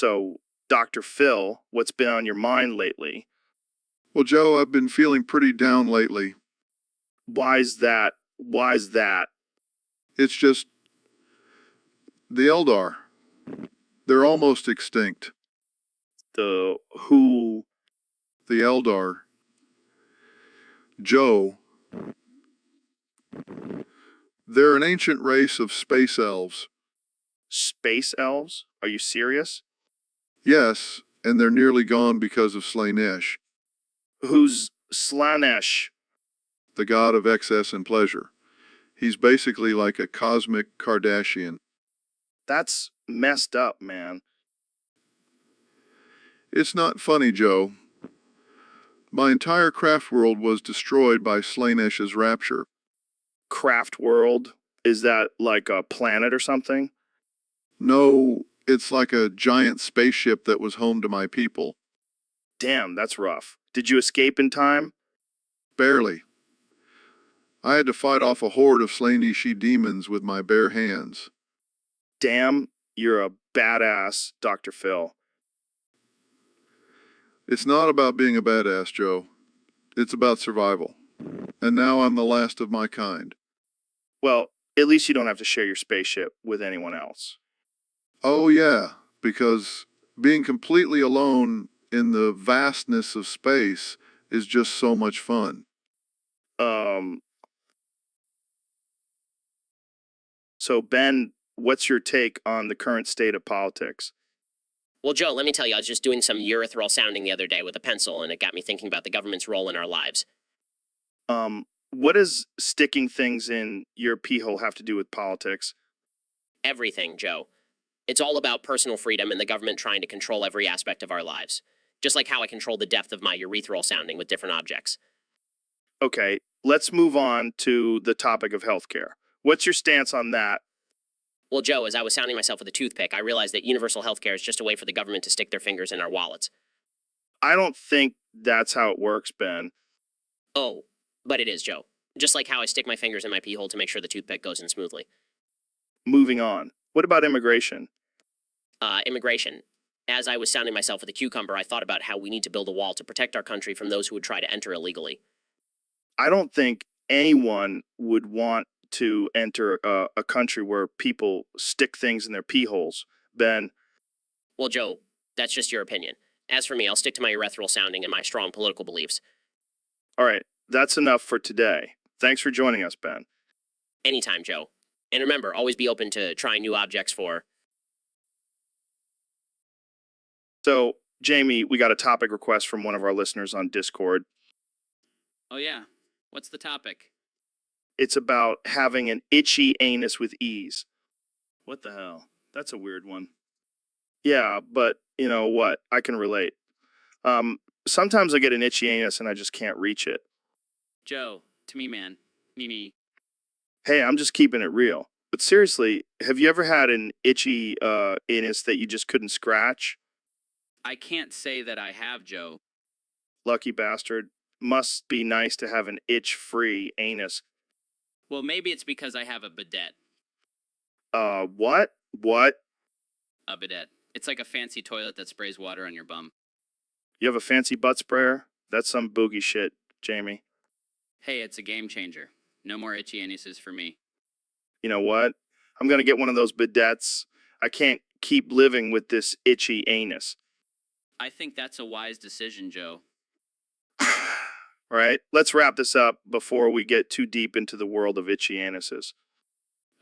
So, Dr. Phil, what's been on your mind lately? Well, Joe, I've been feeling pretty down lately. Why's that? Why's that? It's just the Eldar. They're almost extinct. The who? The Eldar. Joe. They're an ancient race of space elves. Space elves? Are you serious? Yes, and they're nearly gone because of Slaanesh, Who's Slanesh? the god of excess and pleasure. He's basically like a cosmic Kardashian. That's messed up, man. It's not funny, Joe. My entire craft world was destroyed by Slaanesh's rapture. Craft world? Is that like a planet or something? No, it's like a giant spaceship that was home to my people. Damn, that's rough. Did you escape in time? Barely. I had to fight off a horde of Slaaneshi demons with my bare hands. Damn, you're a badass, Dr. Phil. It's not about being a badass, Joe. It's about survival. And now I'm the last of my kind. Well, at least you don't have to share your spaceship with anyone else. Oh, yeah, because being completely alone in the vastness of space is just so much fun. Um, so Ben, what's your take on the current state of politics? Well, Joe, let me tell you, I was just doing some urethral sounding the other day with a pencil, and it got me thinking about the government's role in our lives. What does sticking things in your pee hole have to do with politics? Everything, Joe. It's all about personal freedom and the government trying to control every aspect of our lives. Just like how I control the depth of my urethral sounding with different objects. Okay, let's move on to the topic of healthcare. What's your stance on that? Well, Joe, as I was sounding myself with a toothpick, I realized that universal healthcare is just a way for the government to stick their fingers in our wallets. I don't think that's how it works, Ben. Oh, but it is, Joe. Just like how I stick my fingers in my pee hole to make sure the toothpick goes in smoothly. Moving on. What about immigration? Immigration. As I was sounding myself with a cucumber, I thought about how we need to build a wall to protect our country from those who would try to enter illegally. I don't think anyone would want to enter a country where people stick things in their pee holes. Ben, Well, Joe, that's just your opinion. As for me, I'll stick to my urethral sounding and my strong political beliefs. all right, that's enough for today. Thanks for joining us, Ben. Anytime, Joe. And remember, always be open to trying new objects for... So, Jamie, we got a topic request from one of our listeners on Discord. Oh yeah, what's the topic? It's about having an itchy anus with ease. What the hell? That's a weird one. Yeah, but you know what? I can relate. Sometimes I get an itchy anus and I just can't reach it. Joe, to me, man. Me. Hey, I'm just keeping it real. But seriously, have you ever had an itchy anus that you just couldn't scratch? I can't say that I have, Joe. Lucky bastard. Must be nice to have an itch-free anus. Well, maybe it's because I have a bidet. What? What? A bidet. It's like a fancy toilet that sprays water on your bum. You have a fancy butt sprayer? That's some boogie shit, Jamie. Hey, it's a game changer. No more itchy anuses for me. You know what? I'm gonna get one of those bidets. I can't keep living with this itchy anus. I think that's a wise decision, Joe. All right, let's wrap this up before we get too deep into the world of itchy anuses.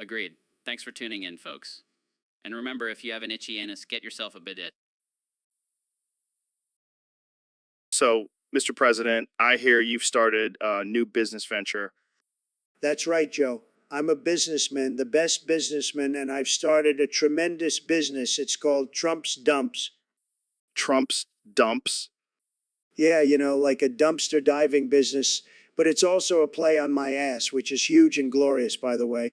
Agreed. Thanks for tuning in, folks. And remember, if you have an itchy anus, get yourself a bidet. So, Mr. President, I hear you've started a new business venture. That's right, Joe. I'm a businessman, the best businessman, and I've started a tremendous business. It's called Trump's Dumps. Trump's Dumps? Yeah, like a dumpster diving business, but it's also a play on my ass, which is huge and glorious, by the way.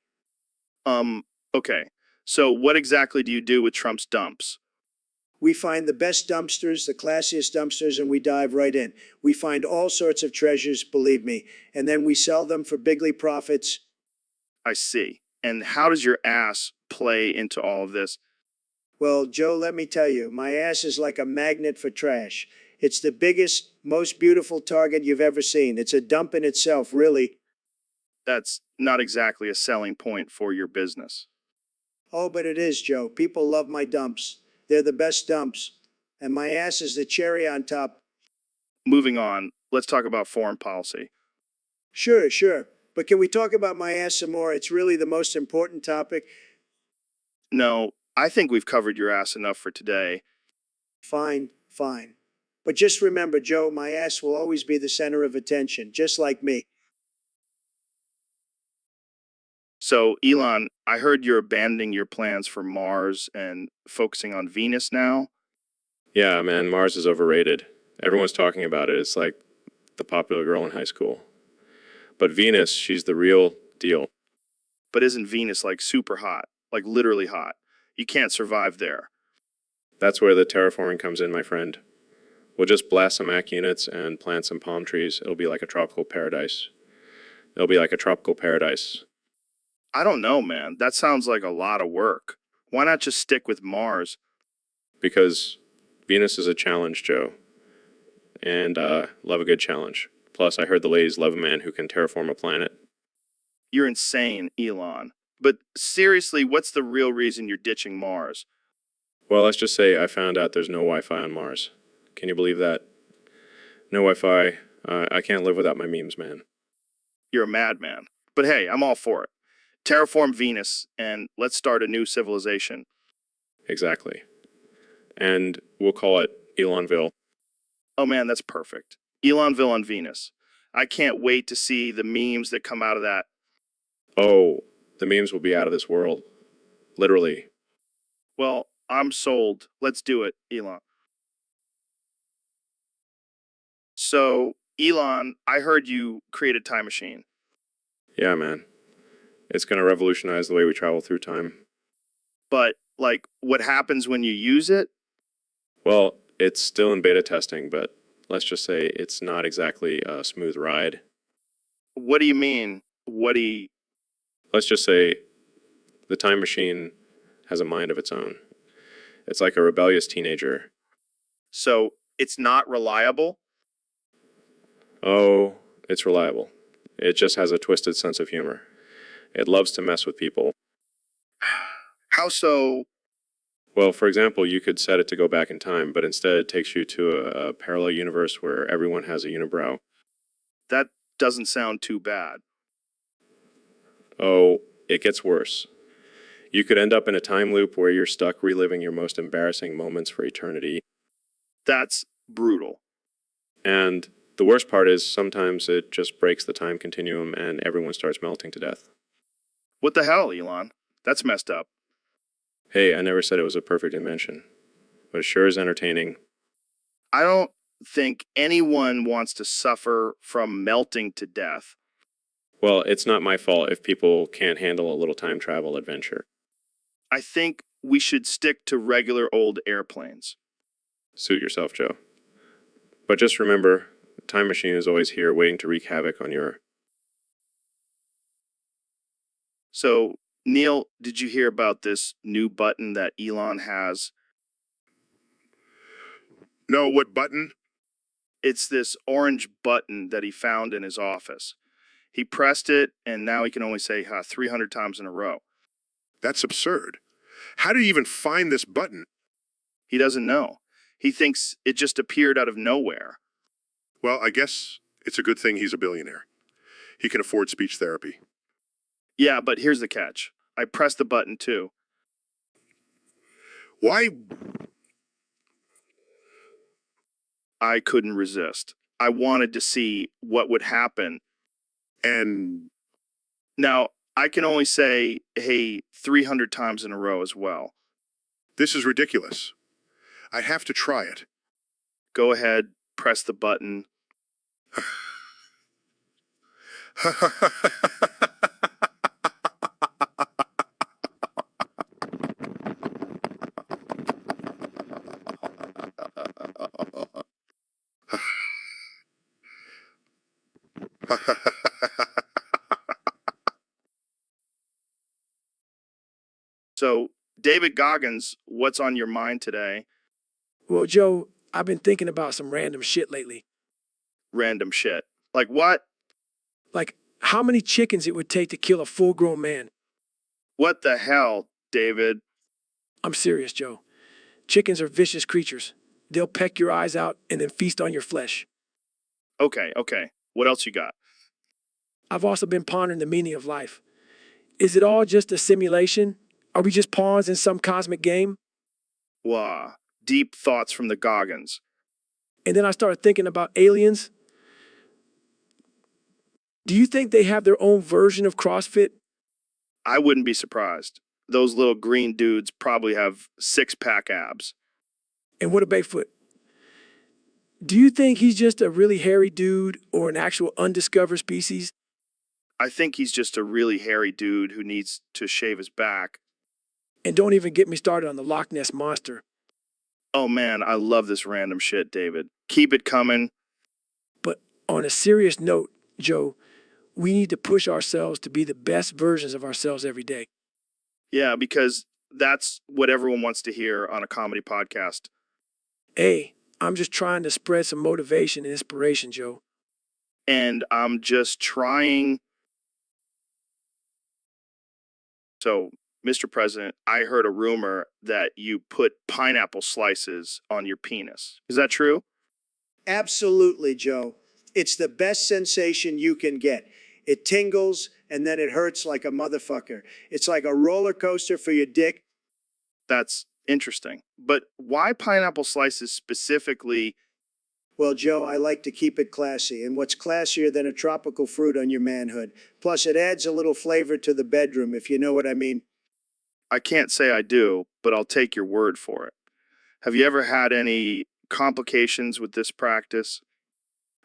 Okay. So what exactly do you do with Trump's Dumps? We find the best dumpsters, the classiest dumpsters, and we dive right in. We find all sorts of treasures, believe me, and then we sell them for bigly profits. I see. And how does your ass play into all of this? Well, Joe, let me tell you, my ass is like a magnet for trash. It's the biggest, most beautiful target you've ever seen. It's a dump in itself, really. That's not exactly a selling point for your business. Oh, but it is, Joe. People love my dumps. They're the best dumps. And my ass is the cherry on top. Moving on, let's talk about foreign policy. Sure, sure. But can we talk about my ass some more? It's really the most important topic. No, I think we've covered your ass enough for today. Fine, fine. But just remember, Joe, my ass will always be the center of attention, just like me. So, Elon, I heard you're abandoning your plans for Mars and focusing on Venus now. Yeah, man, Mars is overrated. Everyone's talking about it. It's like the popular girl in high school. But Venus, she's the real deal. But isn't Venus like super hot? Like literally hot? You can't survive there. That's where the terraforming comes in, my friend. We'll just blast some ACK units and plant some palm trees. It'll be like a tropical paradise. It'll be like a tropical paradise. I don't know, man. That sounds like a lot of work. Why not just stick with Mars? Because Venus is a challenge, Joe. And love a good challenge. Plus, I heard the ladies love a man who can terraform a planet. You're insane, Elon. But seriously, what's the real reason you're ditching Mars? Well, let's just say I found out there's no Wi-Fi on Mars. Can you believe that? No Wi-Fi. I can't live without my memes, man. You're a madman. But hey, I'm all for it. Terraform Venus, and let's start a new civilization. Exactly. And we'll call it Elonville. Oh man, that's perfect. Elonville on Venus. I can't wait to see the memes that come out of that. Oh, the memes will be out of this world. Literally. Well, I'm sold. Let's do it, Elon. So, Elon, I heard you create a time machine. Yeah, man. It's going to revolutionize the way we travel through time. But, like, what happens when you use it? Well, it's still in beta testing, but let's just say it's not exactly a smooth ride. What do you mean? Let's just say the time machine has a mind of its own. It's like a rebellious teenager. So, it's not reliable? Oh, it's reliable. It just has a twisted sense of humor. It loves to mess with people. How so? Well, for example, you could set it to go back in time, but instead it takes you to a parallel universe where everyone has a unibrow. That doesn't sound too bad. Oh, it gets worse. You could end up in a time loop where you're stuck reliving your most embarrassing moments for eternity. That's brutal. And the worst part is sometimes it just breaks the time continuum and everyone starts melting to death. What the hell, Elon? That's messed up. Hey, I never said it was a perfect invention, but it sure is entertaining. I don't think anyone wants to suffer from melting to death. Well, it's not my fault if people can't handle a little time travel adventure. I think we should stick to regular old airplanes. Suit yourself, Joe. But just remember, the time machine is always here waiting to wreak havoc on your... So, Neil, did you hear about this new button that Elon has? No, what button? It's this orange button that he found in his office. He pressed it, and now he can only say 300 times in a row. That's absurd. How did you even find this button? He doesn't know. He thinks it just appeared out of nowhere. Well, I guess it's a good thing he's a billionaire. He can afford speech therapy. Yeah, but here's the catch. I pressed the button too. Why? I couldn't resist. I wanted to see what would happen. And Now, I can only say, hey, 300 times in a row as well. this is ridiculous. I have to try it. Go ahead, press the button. So, David Goggins what's on your mind today? Well, Joe, I've been thinking about some random shit lately. Random shit. Like what? Like how many chickens it would take to kill a full-grown man. What the hell, David? I'm serious, Joe. Chickens are vicious creatures. They'll peck your eyes out and then feast on your flesh. Okay, okay. What else you got? I've also been pondering the meaning of life. Is it all just a simulation? Are we just pawns in some cosmic game? Wah. Deep thoughts from the Goggins. And then I started thinking about aliens. Do you think they have their own version of CrossFit? I wouldn't be surprised. Those little green dudes probably have six-pack abs. And what about Bigfoot? Do you think he's just a really hairy dude or an actual undiscovered species? I think he's just a really hairy dude who needs to shave his back. And don't even get me started on the Loch Ness Monster. Oh man, I love this random shit, David. Keep it coming. But on a serious note, Joe, we need to push ourselves to be the best versions of ourselves every day. Yeah, because that's what everyone wants to hear on a comedy podcast. Hey, I'm just trying to spread some motivation and inspiration, Joe. And I'm just trying. So, Mr. President, I heard a rumor that you put pineapple slices on your penis. Is that true? Absolutely, Joe. It's the best sensation you can get. It tingles and then it hurts like a motherfucker. It's like a roller coaster for your dick. That's interesting. But why pineapple slices specifically? Well, Joe, I like to keep it classy. And what's classier than a tropical fruit on your manhood? Plus, it adds a little flavor to the bedroom, if you know what I mean. I can't say I do, but I'll take your word for it. Have you ever had any complications with this practice?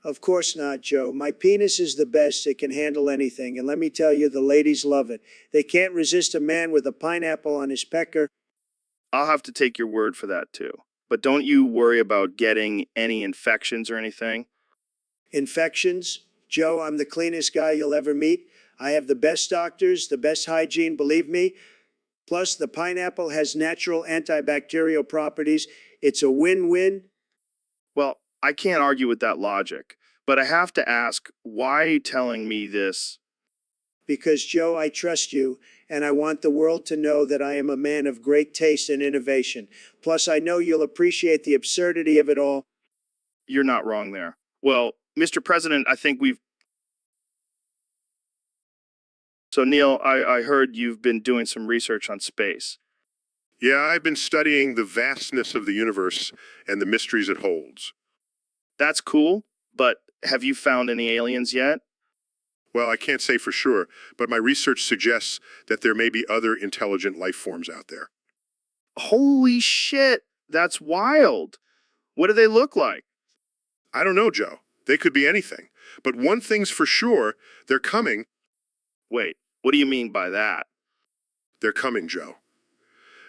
Of course not, Joe. My penis is the best. It can handle anything. And let me tell you, the ladies love it. They can't resist a man with a pineapple on his pecker. I'll have to take your word for that too. But don't you worry about getting any infections or anything? Infections? Joe, I'm the cleanest guy you'll ever meet. I have the best doctors, the best hygiene, believe me. Plus, the pineapple has natural antibacterial properties. It's a win-win. Well, I can't argue with that logic, but I have to ask, why are you telling me this? Because, Joe, I trust you, and I want the world to know that I am a man of great taste and innovation. Plus, I know you'll appreciate the absurdity of it all. You're not wrong there. Well, Mr. President, I think we've... So, Neil, I heard you've been doing some research on space. Yeah, I've been studying the vastness of the universe and the mysteries it holds. That's cool, but have you found any aliens yet? Well, I can't say for sure, but my research suggests that there may be other intelligent life forms out there. Holy shit, that's wild. What do they look like? I don't know, Joe. They could be anything. But one thing's for sure, they're coming. Wait, what do you mean by that? They're coming, Joe.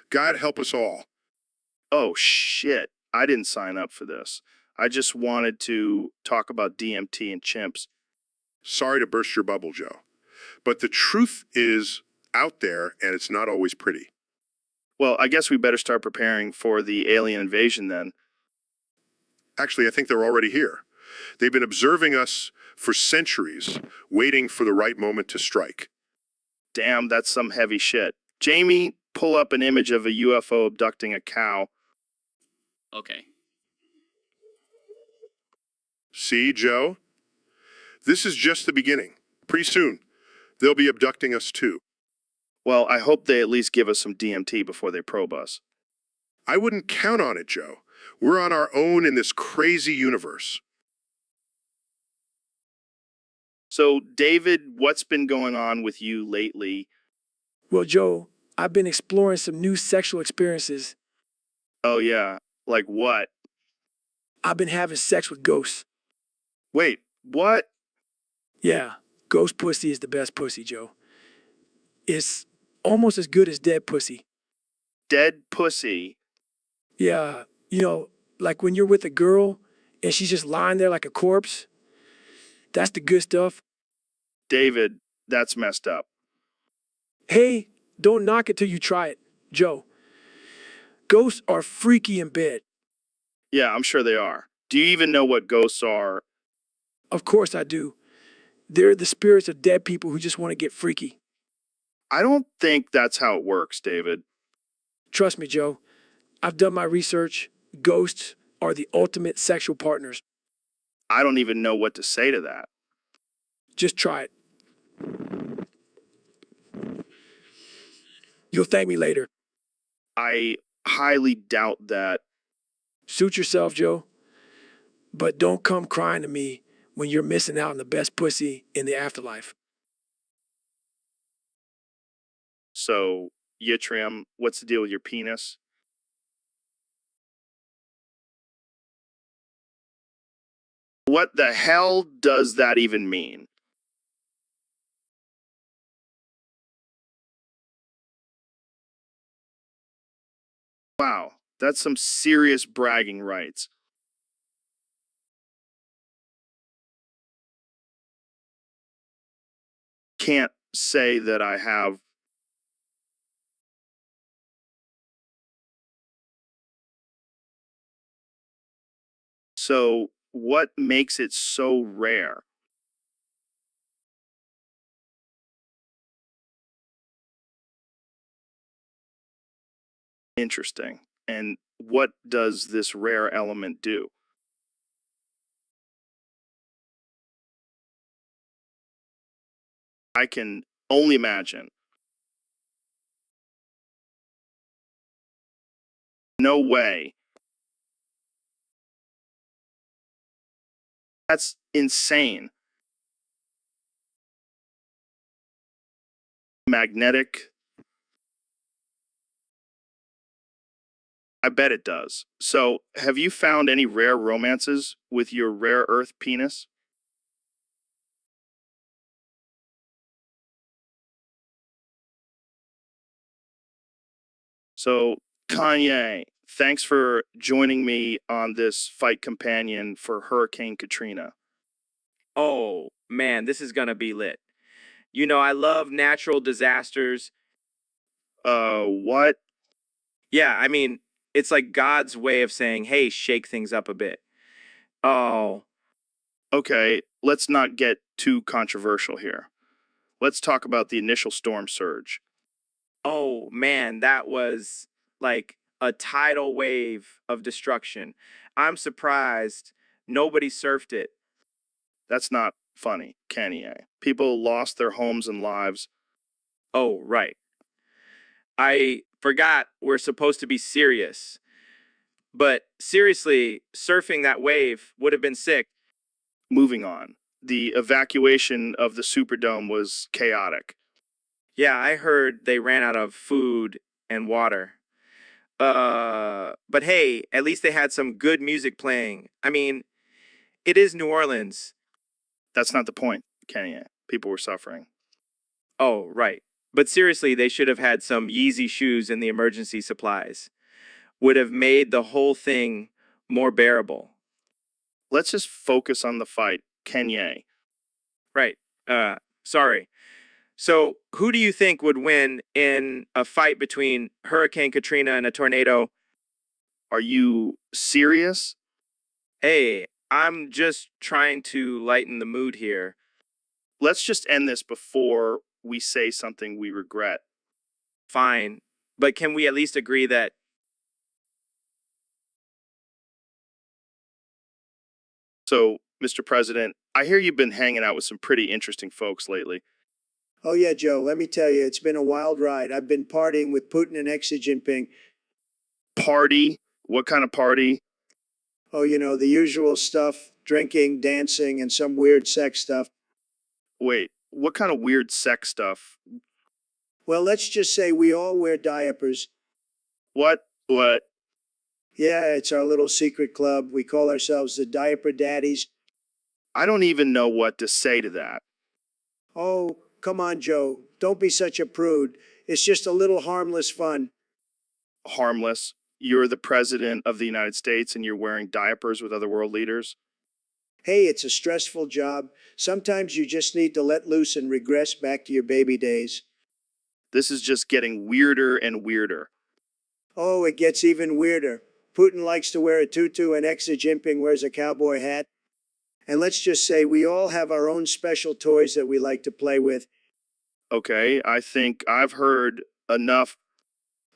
God help us all. Oh shit, I didn't sign up for this. I just wanted to talk about DMT and chimps. Sorry to burst your bubble, Joe. But the truth is out there, and it's not always pretty. Well, I guess we better start preparing for the alien invasion then. Actually, I think they're already here. They've been observing us for centuries, waiting for the right moment to strike. Damn, that's some heavy shit. Jamie, pull up an image of a UFO abducting a cow. Okay. See, Joe? This is just the beginning. Pretty soon, they'll be abducting us too. Well, I hope they at least give us some DMT before they probe us. I wouldn't count on it, Joe. We're on our own in this crazy universe. So, David, what's been going on with you lately? Well, Joe, I've been exploring some new sexual experiences. Oh, yeah. Like what? I've been having sex with ghosts. Wait, what? Yeah, ghost pussy is the best pussy, Joe. It's almost as good as dead pussy. Dead pussy? Yeah, like when you're with a girl and she's just lying there like a corpse. That's the good stuff. David, that's messed up. Hey, don't knock it till you try it, Joe. Ghosts are freaky in bed. Yeah, I'm sure they are. Do you even know what ghosts are? Of course I do. They're the spirits of dead people who just want to get freaky. I don't think that's how it works, David. Trust me, Joe. I've done my research. Ghosts are the ultimate sexual partners. I don't even know what to say to that. Just try it. You'll thank me later. I highly doubt that. Suit yourself, Joe. But don't come crying to me when you're missing out on the best pussy in the afterlife. So, Yttrium, what's the deal with your penis? What the hell does that even mean? Wow, that's some serious bragging rights. Can't say that I have. So, what makes it so rare? Interesting. And what does this rare element do? I can only imagine. No way. That's insane. Magnetic. I bet it does. So, have you found any rare romances with your rare earth penis? So, Kanye, thanks for joining me on this fight companion for Hurricane Katrina. Oh, man, this is gonna be lit. You know, I love natural disasters. What? Yeah, I mean, it's like God's way of saying, hey, shake things up a bit. Oh, Okay, let's not get too controversial here. Let's talk about the initial storm surge. oh, man, that was like a tidal wave of destruction. I'm surprised nobody surfed it. That's not funny, Kanye. People lost their homes and lives. Oh, right. I forgot we're supposed to be serious. But seriously, surfing that wave would have been sick. Moving on. The evacuation of the Superdome was chaotic. Yeah, I heard they ran out of food and water. But hey, at least they had some good music playing. I mean, it is New Orleans. That's not the point, Kanye. People were suffering. Oh, right. But seriously, they should have had some Yeezy shoes in the emergency supplies. Would have made the whole thing more bearable. Let's just focus on the fight, Kanye. Right. Sorry. So, who do you think would win in a fight between Hurricane Katrina and a tornado? Are you serious? Hey, I'm just trying to lighten the mood here. Let's just end this before we say something we regret. Fine. But can we at least agree that So, Mr. President, I hear you've been hanging out with some pretty interesting folks lately. Oh, yeah, Joe, let me tell you, it's been a wild ride. I've been partying with Putin and Xi Jinping. Party? What kind of party? Oh, you know, the usual stuff drinking, dancing, and some weird sex stuff. Wait, what kind of weird sex stuff? Well, let's just say we all wear diapers. What? What? Yeah, it's our little secret club. We call ourselves the Diaper Daddies. I don't even know what to say to that. Oh, come on, Joe. Don't be such a prude. It's just a little harmless fun. Harmless. You're the president of the United States and you're wearing diapers with other world leaders. Hey, it's a stressful job. Sometimes you just need to let loose and regress back to your baby days. This is just getting weirder and weirder. Oh, it gets even weirder. Putin likes to wear a tutu and Xi Jinping wears a cowboy hat. And let's just say we all have our own special toys that we like to play with. Okay, I think I've heard enough.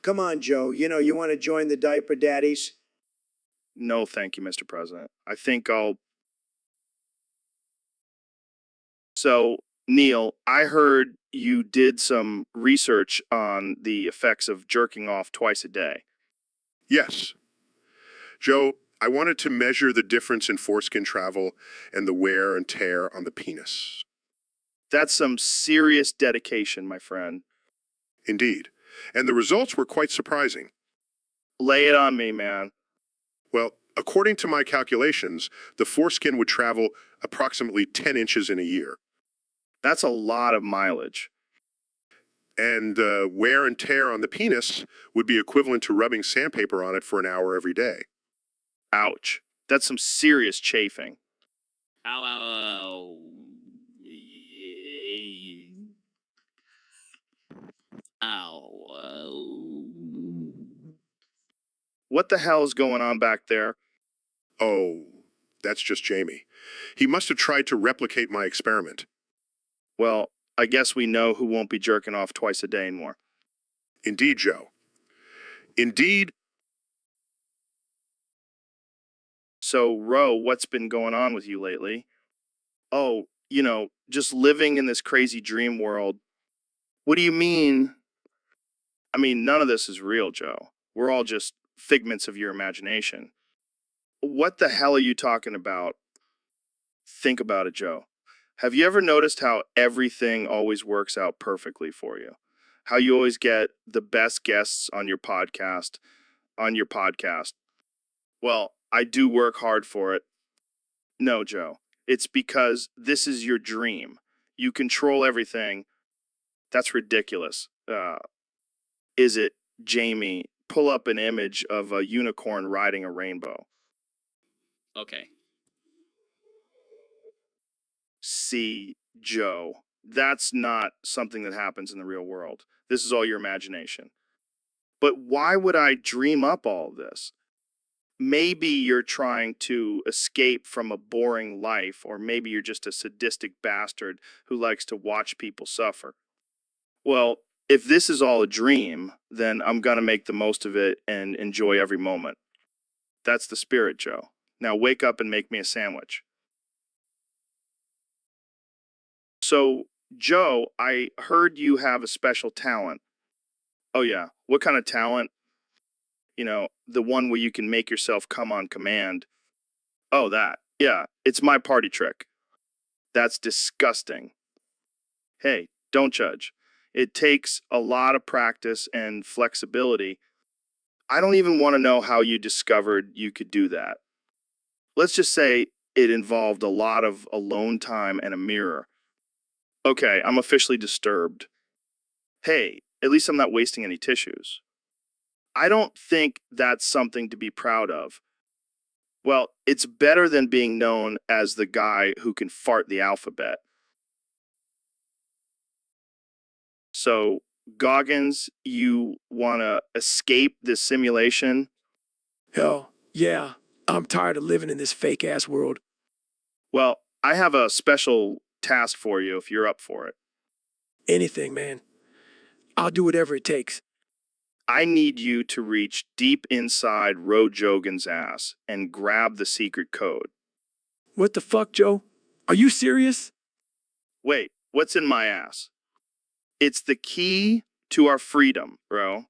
Come on, Joe. You want to join the diaper daddies? No, thank you, Mr. President. I think I'll. So, Neil, I heard you did some research on the effects of jerking off twice a day. Yes. Joe, I wanted to measure the difference in foreskin travel and the wear and tear on the penis. That's some serious dedication, my friend. Indeed. And the results were quite surprising. Lay it on me, man. Well, according to my calculations, the foreskin would travel approximately 10 inches in a year. That's a lot of mileage. And the wear and tear on the penis would be equivalent to rubbing sandpaper on it for an hour every day. Ouch. That's some serious chafing. Ow, ow, ow. Ow. What the hell is going on back there? Oh, that's just Jamie. He must have tried to replicate my experiment. Well, I guess we know who won't be jerking off twice a day anymore. Indeed, Joe. Indeed. So, Ro, what's been going on with you lately? Oh, just living in this crazy dream world. What do you mean? I mean, none of this is real, Joe. We're all just figments of your imagination. What the hell are you talking about? Think about it, Joe. Have you ever noticed how everything always works out perfectly for you? How you always get the best guests on your podcast, Well, I do work hard for it. No, Joe. It's because this is your dream. You control everything. That's ridiculous. Is it, Jamie? Pull up an image of a unicorn riding a rainbow. Okay. See, Joe, that's not something that happens in the real world. This is all your imagination. But why would I dream up all this? Maybe you're trying to escape from a boring life, or maybe you're just a sadistic bastard who likes to watch people suffer. Well, if this is all a dream, then I'm going to make the most of it and enjoy every moment. That's the spirit, Joe. Now wake up and make me a sandwich. So, Joe, I heard you have a special talent. Oh, yeah. What kind of talent? The one where you can make yourself come on command. Oh, that. Yeah, it's my party trick. That's disgusting. Hey, don't judge. It takes a lot of practice and flexibility. I don't even want to know how you discovered you could do that. Let's just say it involved a lot of alone time and a mirror. Okay, I'm officially disturbed. Hey, at least I'm not wasting any tissues. I don't think that's something to be proud of. Well, it's better than being known as the guy who can fart the alphabet. So, Goggins, you want to escape this simulation? Hell, yeah. I'm tired of living in this fake ass world. Well, I have a special task for you if you're up for it. Anything, man. I'll do whatever it takes. I need you to reach deep inside Ro Jogan's ass and grab the secret code. What the fuck, Joe? Are you serious? Wait, what's in my ass? It's the key to our freedom, bro.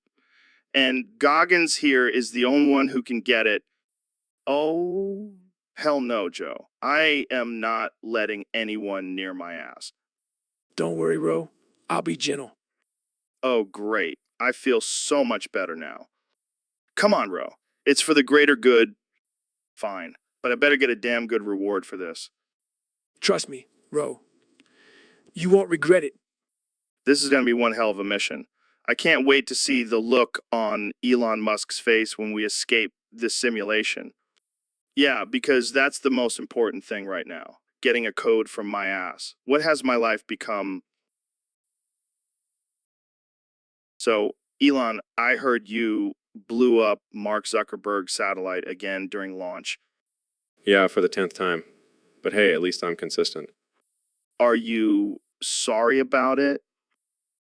And Goggins here is the only one who can get it. Oh, hell no, Joe. I am not letting anyone near my ass. Don't worry, Ro. I'll be gentle. Oh, great. I feel so much better now. Come on, Ro. It's for the greater good. Fine. But I better get a damn good reward for this. Trust me, Ro. You won't regret it. This is going to be one hell of a mission. I can't wait to see the look on Elon Musk's face when we escape this simulation. Yeah, because that's the most important thing right now. Getting a code from my ass. What has my life become? So, Elon, I heard you blew up Mark Zuckerberg's satellite again during launch. Yeah, for the 10th time. But hey, at least I'm consistent. Are you sorry about it?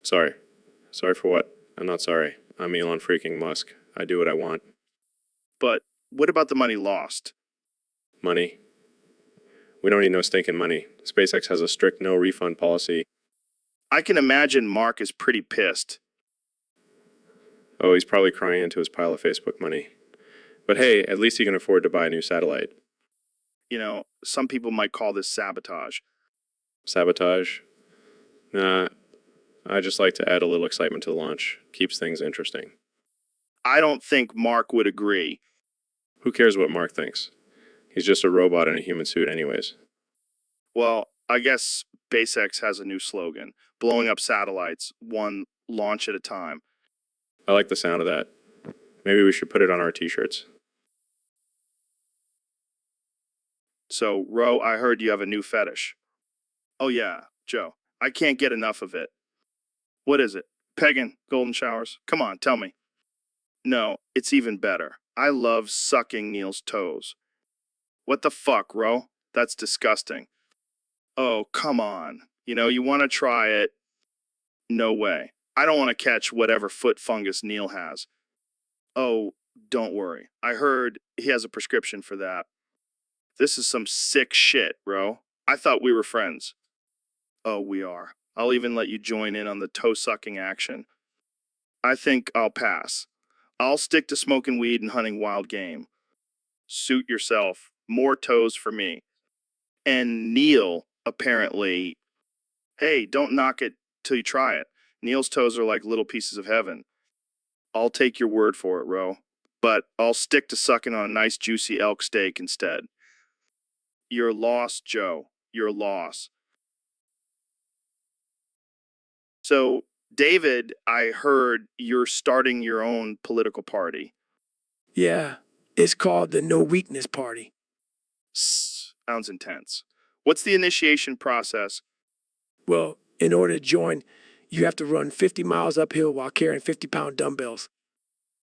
Sorry. Sorry for what? I'm not sorry. I'm Elon freaking Musk. I do what I want. But what about the money lost? Money. We don't need no stinking money. SpaceX has a strict no refund policy. I can imagine Mark is pretty pissed. Oh, he's probably crying into his pile of Facebook money. But hey, at least he can afford to buy a new satellite. You know, some people might call this sabotage. Sabotage? Nah, I just like to add a little excitement to the launch. Keeps things interesting. I don't think Mark would agree. Who cares what Mark thinks? He's just a robot in a human suit anyways. Well, I guess SpaceX has a new slogan, blowing up satellites, one launch at a time. I like the sound of that. Maybe we should put it on our t-shirts. So, Ro, I heard you have a new fetish. Oh yeah, Joe, I can't get enough of it. What is it? Pegging, golden showers? Come on, tell me. No, it's even better. I love sucking Neil's toes. What the fuck, Ro? That's disgusting. Oh, come on. You know, you want to try it? No way. I don't want to catch whatever foot fungus Neil has. Oh, don't worry. I heard he has a prescription for that. This is some sick shit, bro. I thought we were friends. Oh, we are. I'll even let you join in on the toe-sucking action. I think I'll pass. I'll stick to smoking weed and hunting wild game. Suit yourself. More toes for me. And Neil, apparently... Hey, don't knock it till you try it. Neil's toes are like little pieces of heaven. I'll take your word for it, Ro. But I'll stick to sucking on a nice juicy elk steak instead. You're lost, Joe. You're lost. So, David, I heard you're starting your own political party. Yeah, it's called the No Weakness Party. Sounds intense. What's the initiation process? Well, in order to join, you have to run 50 miles uphill while carrying 50-pound dumbbells.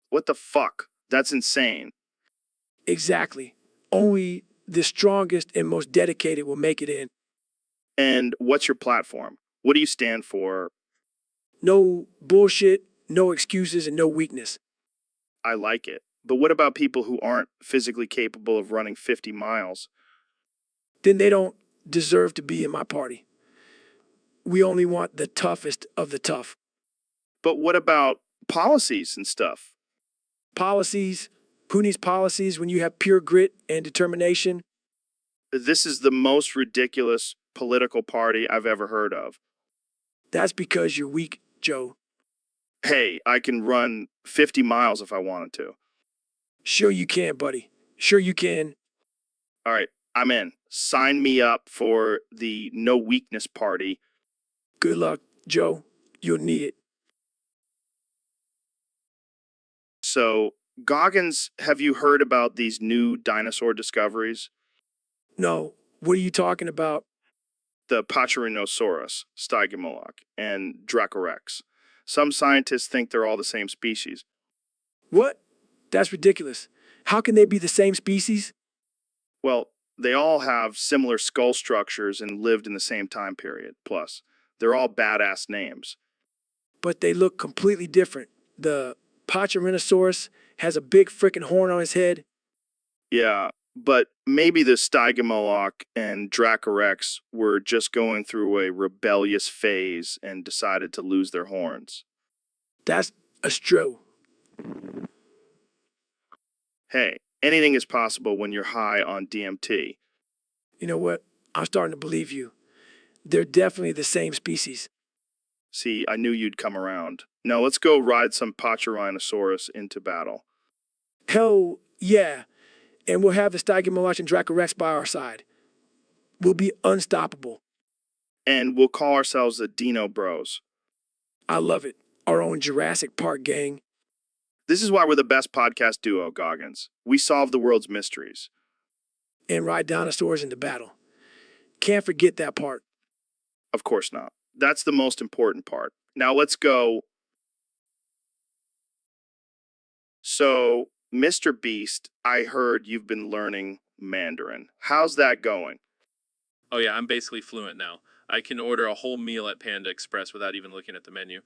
What the fuck? That's insane. Exactly. Only the strongest and most dedicated will make it in. And what's your platform? What do you stand for? No bullshit, no excuses, and no weakness. I like it. But what about people who aren't physically capable of running 50 miles? Then they don't deserve to be in my party. We only want the toughest of the tough. But what about policies and stuff? Policies? Who needs policies when you have pure grit and determination? This is the most ridiculous political party I've ever heard of. That's because you're weak, Joe. Hey, I can run 50 miles if I wanted to. Sure you can, buddy. Sure you can. All right, I'm in. Sign me up for the No Weakness Party. Good luck, Joe. You'll need it. So, Goggins, have you heard about these new dinosaur discoveries? No, what are you talking about? The Pachyrhinosaurus, Stygimoloch, and Dracorex. Some scientists think they're all the same species. What? That's ridiculous. How can they be the same species? Well, they all have similar skull structures and lived in the same time period. Plus, they're all badass names. But they look completely different. The Pachyrhinosaurus has a big frickin' horn on his head. Yeah, but maybe the Stygimoloch and Dracorex were just going through a rebellious phase and decided to lose their horns. That's a stro. Hey, anything is possible when you're high on DMT. You know what? I'm starting to believe you. They're definitely the same species. See, I knew you'd come around. Now let's go ride some Pachyrhinosaurus into battle. Hell yeah. And we'll have the Stygimoloch and Dracorex by our side. We'll be unstoppable. And we'll call ourselves the Dino Bros. I love it. Our own Jurassic Park gang. This is why we're the best podcast duo, Goggins. We solve the world's mysteries. And ride dinosaurs into battle. Can't forget that part. Of course not. That's the most important part. Now let's go. So, Mr. Beast, I heard you've been learning Mandarin. How's that going? Oh yeah, I'm basically fluent now. I can order a whole meal at Panda Express without even looking at the menu.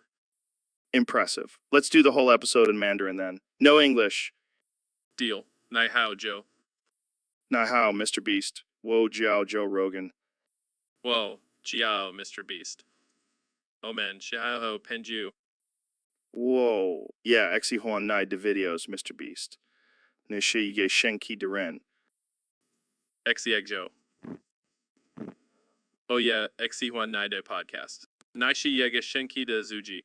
Impressive. Let's do the whole episode in Mandarin then. No English. Deal. Nai hao, Joe. Now how, Mr. Beast? Whoa, Jiao, Joe Rogan. Whoa, Jiao, Mr. Beast. Oh man, Xiao Penju. Whoa. Yeah, Exi Huan Nai de videos, Mr. Beast. Nishi Ye Shenki de Ren. Egg Joe. Oh yeah, Xi1 Naide podcast. Naishi Yega Shenki de Zuji.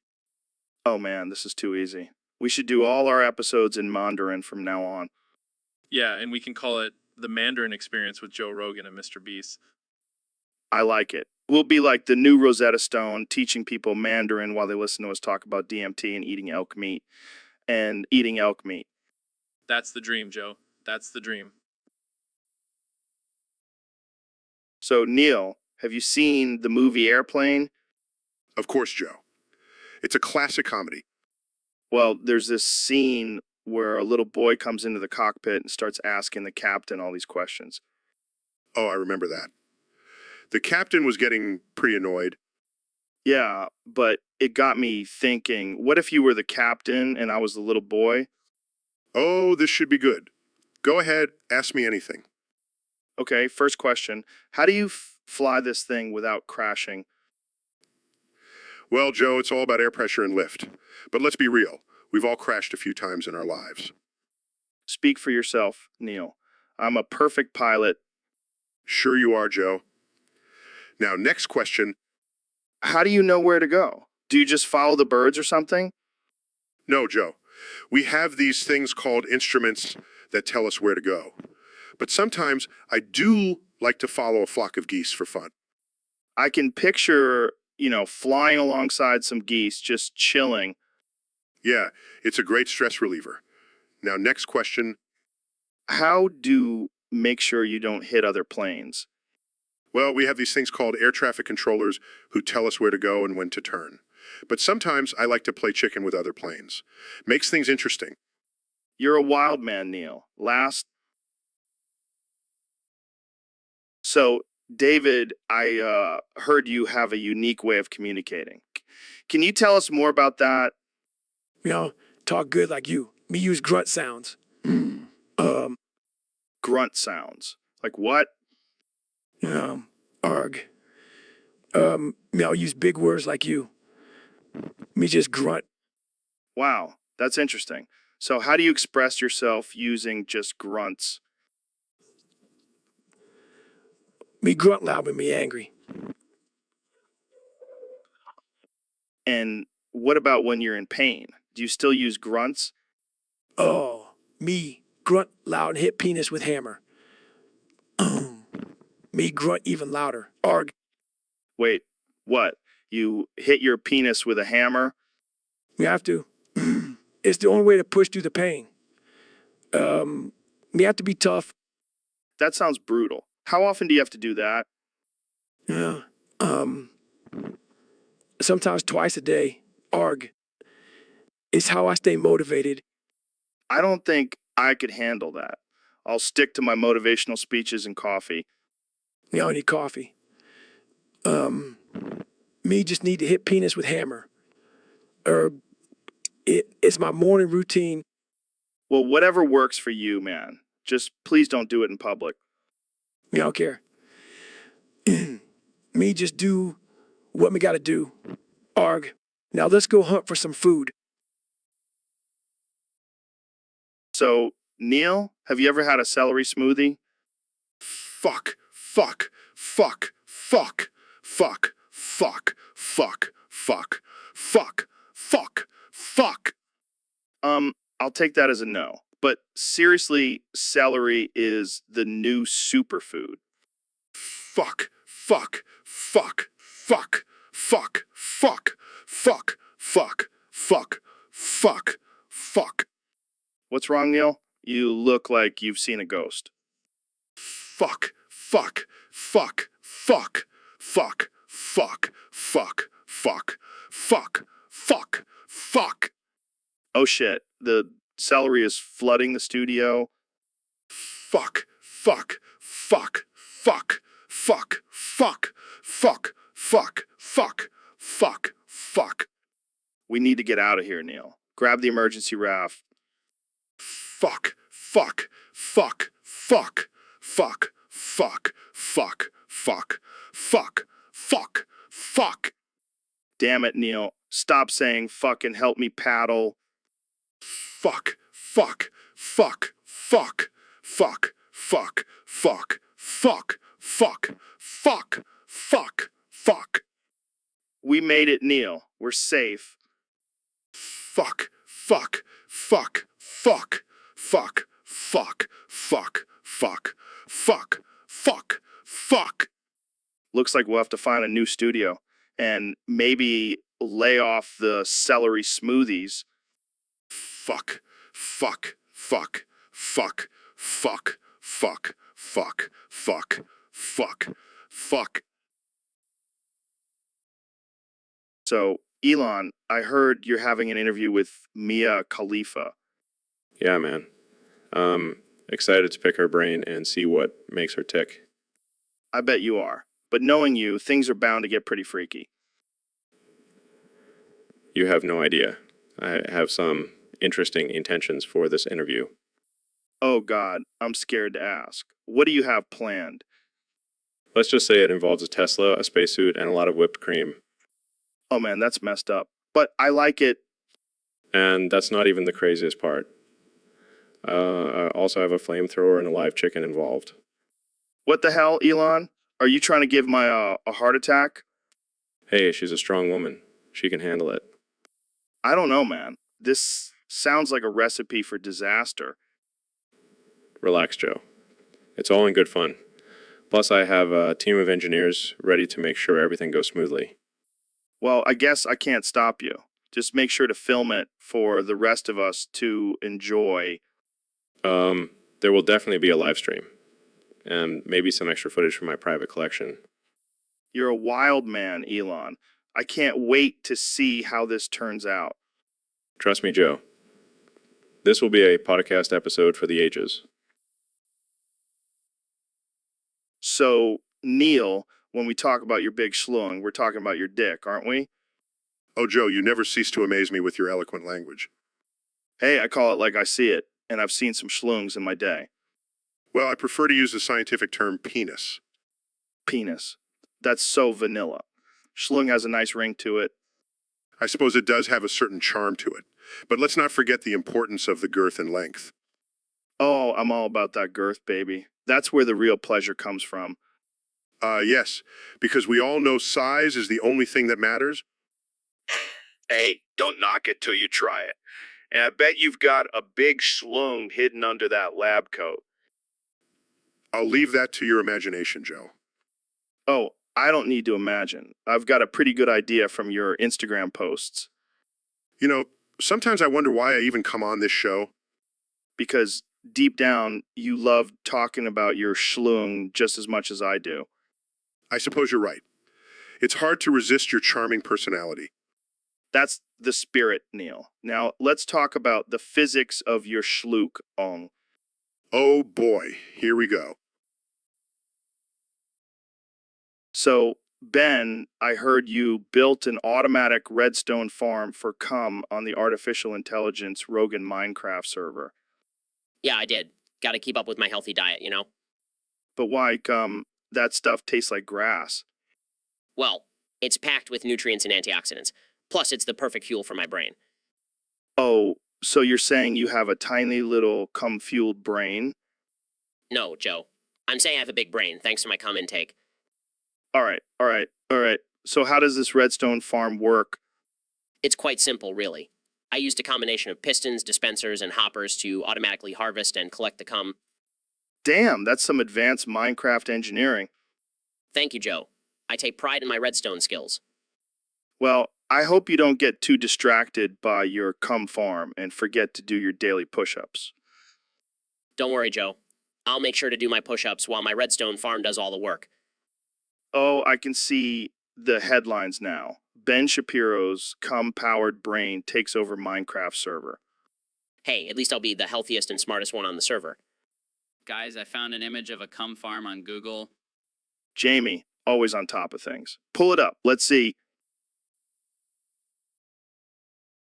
Oh man, this is too easy. We should do all our episodes in Mandarin from now on. Yeah, and we can call it the Mandarin Experience with Joe Rogan and Mr. Beast. I like it. We'll be like the new Rosetta Stone, teaching people Mandarin while they listen to us talk about DMT and eating elk meat. That's the dream, Joe. That's the dream. So, Neil, have you seen the movie Airplane? Of course, Joe. It's a classic comedy. Well, there's this scene where a little boy comes into the cockpit and starts asking the captain all these questions. Oh, I remember that. The captain was getting pretty annoyed. Yeah, but it got me thinking, what if you were the captain and I was the little boy? Oh, this should be good. Go ahead, ask me anything. Okay, first question. How do you fly this thing without crashing? Well, Joe, it's all about air pressure and lift. But let's be real. We've all crashed a few times in our lives. Speak for yourself, Neil. I'm a perfect pilot. Sure you are, Joe. Now, next question. How do you know where to go? Do you just follow the birds or something? No, Joe. We have these things called instruments that tell us where to go. But sometimes I do like to follow a flock of geese for fun. I can picture, flying alongside some geese, just chilling. Yeah, it's a great stress reliever. Now, next question. How do make sure you don't hit other planes? Well, we have these things called air traffic controllers who tell us where to go and when to turn. But sometimes I like to play chicken with other planes. Makes things interesting. You're a wild man, Neil. So, David, I heard you have a unique way of communicating. Can you tell us more about that? Talk good like you. Me use grunt sounds. Grunt sounds. Like what? Arg. I'll use big words like you. Me just grunt. Wow, that's interesting. So how do you express yourself using just grunts? Me grunt loud when me angry. And what about when you're in pain? Do you still use grunts? Oh, me grunt loud and hit penis with hammer. Me grunt even louder. Arg. Wait, what? You hit your penis with a hammer? We have to. It's the only way to push through the pain. We have to be tough. That sounds brutal. How often do you have to do that? Yeah. Sometimes twice a day. Arg. It's how I stay motivated. I don't think I could handle that. I'll stick to my motivational speeches and coffee. I don't need coffee. Me just need to hit penis with hammer. It's my morning routine. Well, whatever works for you, man. Just please don't do it in public. I don't care. Me just do what me gotta do. Arg. Now let's go hunt for some food. So, Neil, have you ever had a celery smoothie? Fuck, fuck, fuck, fuck, fuck, fuck, fuck, fuck, fuck, fuck, fuck. I'll take that as a no. But seriously, celery is the new superfood. Fuck, fuck, fuck, fuck, fuck, fuck, fuck, fuck, fuck, fuck, fuck. What's wrong, Neil? You look like you've seen a ghost. Fuck, fuck, fuck, fuck, fuck, fuck, fuck, fuck, fuck, fuck, fuck. Oh shit, the celery is flooding the studio. Fuck, fuck, fuck, fuck, fuck, fuck, fuck, fuck, fuck, fuck, fuck. We need to get out of here, Neil. Grab the emergency raft. Fuck, fuck, fuck, fuck, fuck, fuck, fuck, fuck, fuck, fuck, fuck. Damn it, Neil. Stop saying fucking help me paddle. Fuck, fuck, fuck, fuck, fuck, fuck, fuck, fuck, fuck, fuck, fuck, fuck. We made it, Neil. We're safe. Fuck, fuck, fuck, fuck, fuck, fuck, fuck, fuck, fuck, fuck, fuck. Looks like we'll have to find a new studio and maybe lay off the celery smoothies. Fuck, fuck, fuck, fuck, fuck, fuck, fuck, fuck, fuck, fuck. So, Elon, I heard you're having an interview with Mia Khalifa. Yeah, man. Excited to pick her brain and see what makes her tick. I bet you are. But knowing you, things are bound to get pretty freaky. You have no idea. I have some interesting intentions for this interview. Oh God, I'm scared to ask. What do you have planned? Let's just say it involves a Tesla, a spacesuit, and a lot of whipped cream. Oh man, that's messed up. But I like it. And that's not even the craziest part. I also have a flamethrower and a live chicken involved. What the hell, Elon? Are you trying to give my a heart attack? Hey, she's a strong woman. She can handle it. I don't know, man. This sounds like a recipe for disaster. Relax, Joe. It's all in good fun. Plus, I have a team of engineers ready to make sure everything goes smoothly. Well, I guess I can't stop you. Just make sure to film it for the rest of us to enjoy. There will definitely be a live stream. And maybe some extra footage from my private collection. You're a wild man, Elon. I can't wait to see how this turns out. Trust me, Joe. This will be a podcast episode for the ages. So, Neil, when we talk about your big schlong, we're talking about your dick, aren't we? Oh, Joe, you never cease to amaze me with your eloquent language. Hey, I call it like I see it, and I've seen some schlongs in my day. Well, I prefer to use the scientific term penis. Penis. That's so vanilla. Schlong has a nice ring to it. I suppose it does have a certain charm to it. But let's not forget the importance of the girth and length. Oh, I'm all about that girth, baby. That's where the real pleasure comes from. Yes, because we all know size is the only thing that matters. Hey, don't knock it till you try it. And I bet you've got a big schlong hidden under that lab coat. I'll leave that to your imagination, Joe. Oh, I don't need to imagine. I've got a pretty good idea from your Instagram posts. You know, sometimes I wonder why I even come on this show. Because deep down, you love talking about your schlong just as much as I do. I suppose you're right. It's hard to resist your charming personality. That's the spirit, Neil. Now, let's talk about the physics of your schlook, Ong. Oh boy, here we go. So, Ben, I heard you built an automatic redstone farm for cum on the artificial intelligence Rogan Minecraft server. Yeah, I did. Got to keep up with my healthy diet, you know? But why cum? That stuff tastes like grass. Well, it's packed with nutrients and antioxidants. Plus, it's the perfect fuel for my brain. Oh, so you're saying you have a tiny little cum-fueled brain? No, Joe. I'm saying I have a big brain, thanks to my cum intake. All right. So how does this redstone farm work? It's quite simple, really. I used a combination of pistons, dispensers, and hoppers to automatically harvest and collect the cum. Damn, that's some advanced Minecraft engineering. Thank you, Joe. I take pride in my redstone skills. Well, I hope you don't get too distracted by your cum farm and forget to do your daily push-ups. Don't worry, Joe. I'll make sure to do my push-ups while my redstone farm does all the work. Oh, I can see the headlines now. Ben Shapiro's cum-powered brain takes over Minecraft server. Hey, at least I'll be the healthiest and smartest one on the server. Guys, I found an image of a cum farm on Google. Jamie, always on top of things. Pull it up. Let's see.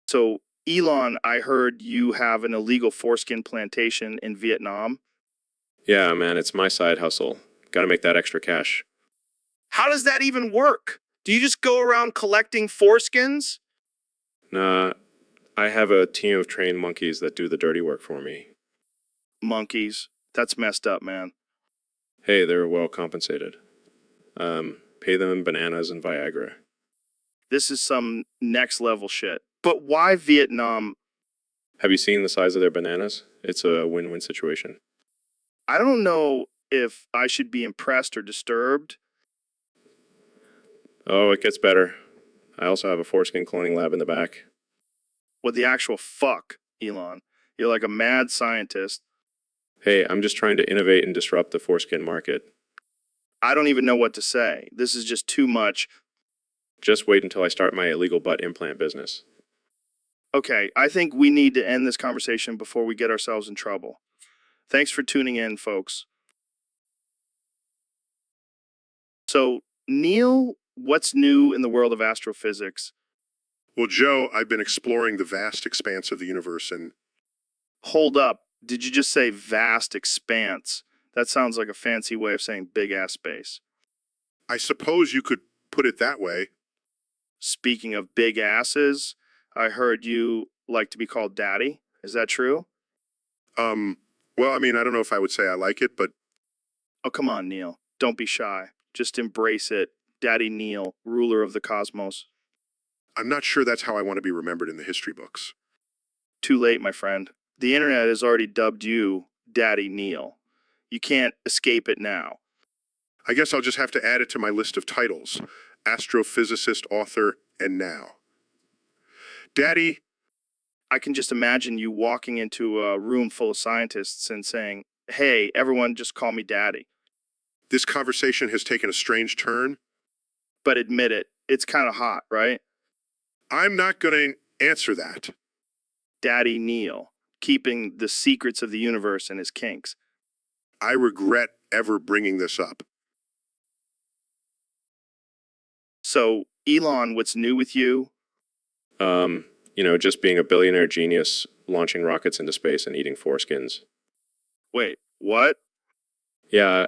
So, Elon, I heard you have an illegal foreskin plantation in Vietnam. Yeah, man, it's my side hustle. Gotta make that extra cash. How does that even work? Do you just go around collecting foreskins? Nah, I have a team of trained monkeys that do the dirty work for me. Monkeys. That's messed up, man. Hey, they're well compensated. Pay them in bananas and Viagra. This is some next level shit. But why Vietnam? Have you seen the size of their bananas? It's a win-win situation. I don't know if I should be impressed or disturbed. Oh, it gets better. I also have a foreskin cloning lab in the back. What the actual fuck, Elon? You're like a mad scientist. Hey, I'm just trying to innovate and disrupt the foreskin market. I don't even know what to say. This is just too much. Just wait until I start my illegal butt implant business. Okay, I think we need to end this conversation before we get ourselves in trouble. Thanks for tuning in, folks. So, Neil, what's new in the world of astrophysics? Well, Joe, I've been exploring the vast expanse of the universe, and Hold up. Did you just say vast expanse? That sounds like a fancy way of saying big ass space. I suppose you could put it that way. Speaking of big asses, I heard you like to be called daddy. Is that true? Well, I mean, I don't know if I would say I like it, but Oh, come on, Neil. Don't be shy. Just embrace it. Daddy Neil, ruler of the cosmos. I'm not sure that's how I want to be remembered in the history books. Too late, my friend. The internet has already dubbed you Daddy Neil. You can't escape it now. I guess I'll just have to add it to my list of titles: astrophysicist, author, and now. Daddy, I can just imagine you walking into a room full of scientists and saying, "Hey, everyone, just call me Daddy." this conversation has taken a strange turn. But admit it, it's kind of hot, right? I'm not going to answer that. Daddy Neil, keeping the secrets of the universe and his kinks. I regret ever bringing this up. So, Elon, what's new with you? Just being a billionaire genius, launching rockets into space and eating foreskins. Wait, what? Yeah,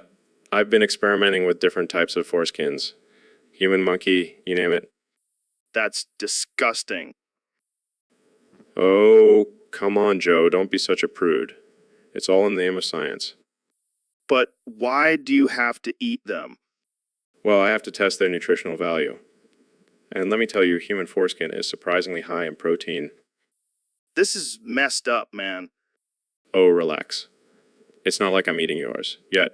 I've been experimenting with different types of foreskins. Human, monkey, you name it. That's disgusting. Oh, come on, Joe, don't be such a prude. It's all in the name of science. But why do you have to eat them? Well, I have to test their nutritional value. And let me tell you, human foreskin is surprisingly high in protein. This is messed up, man. Oh, relax. It's not like I'm eating yours, yet.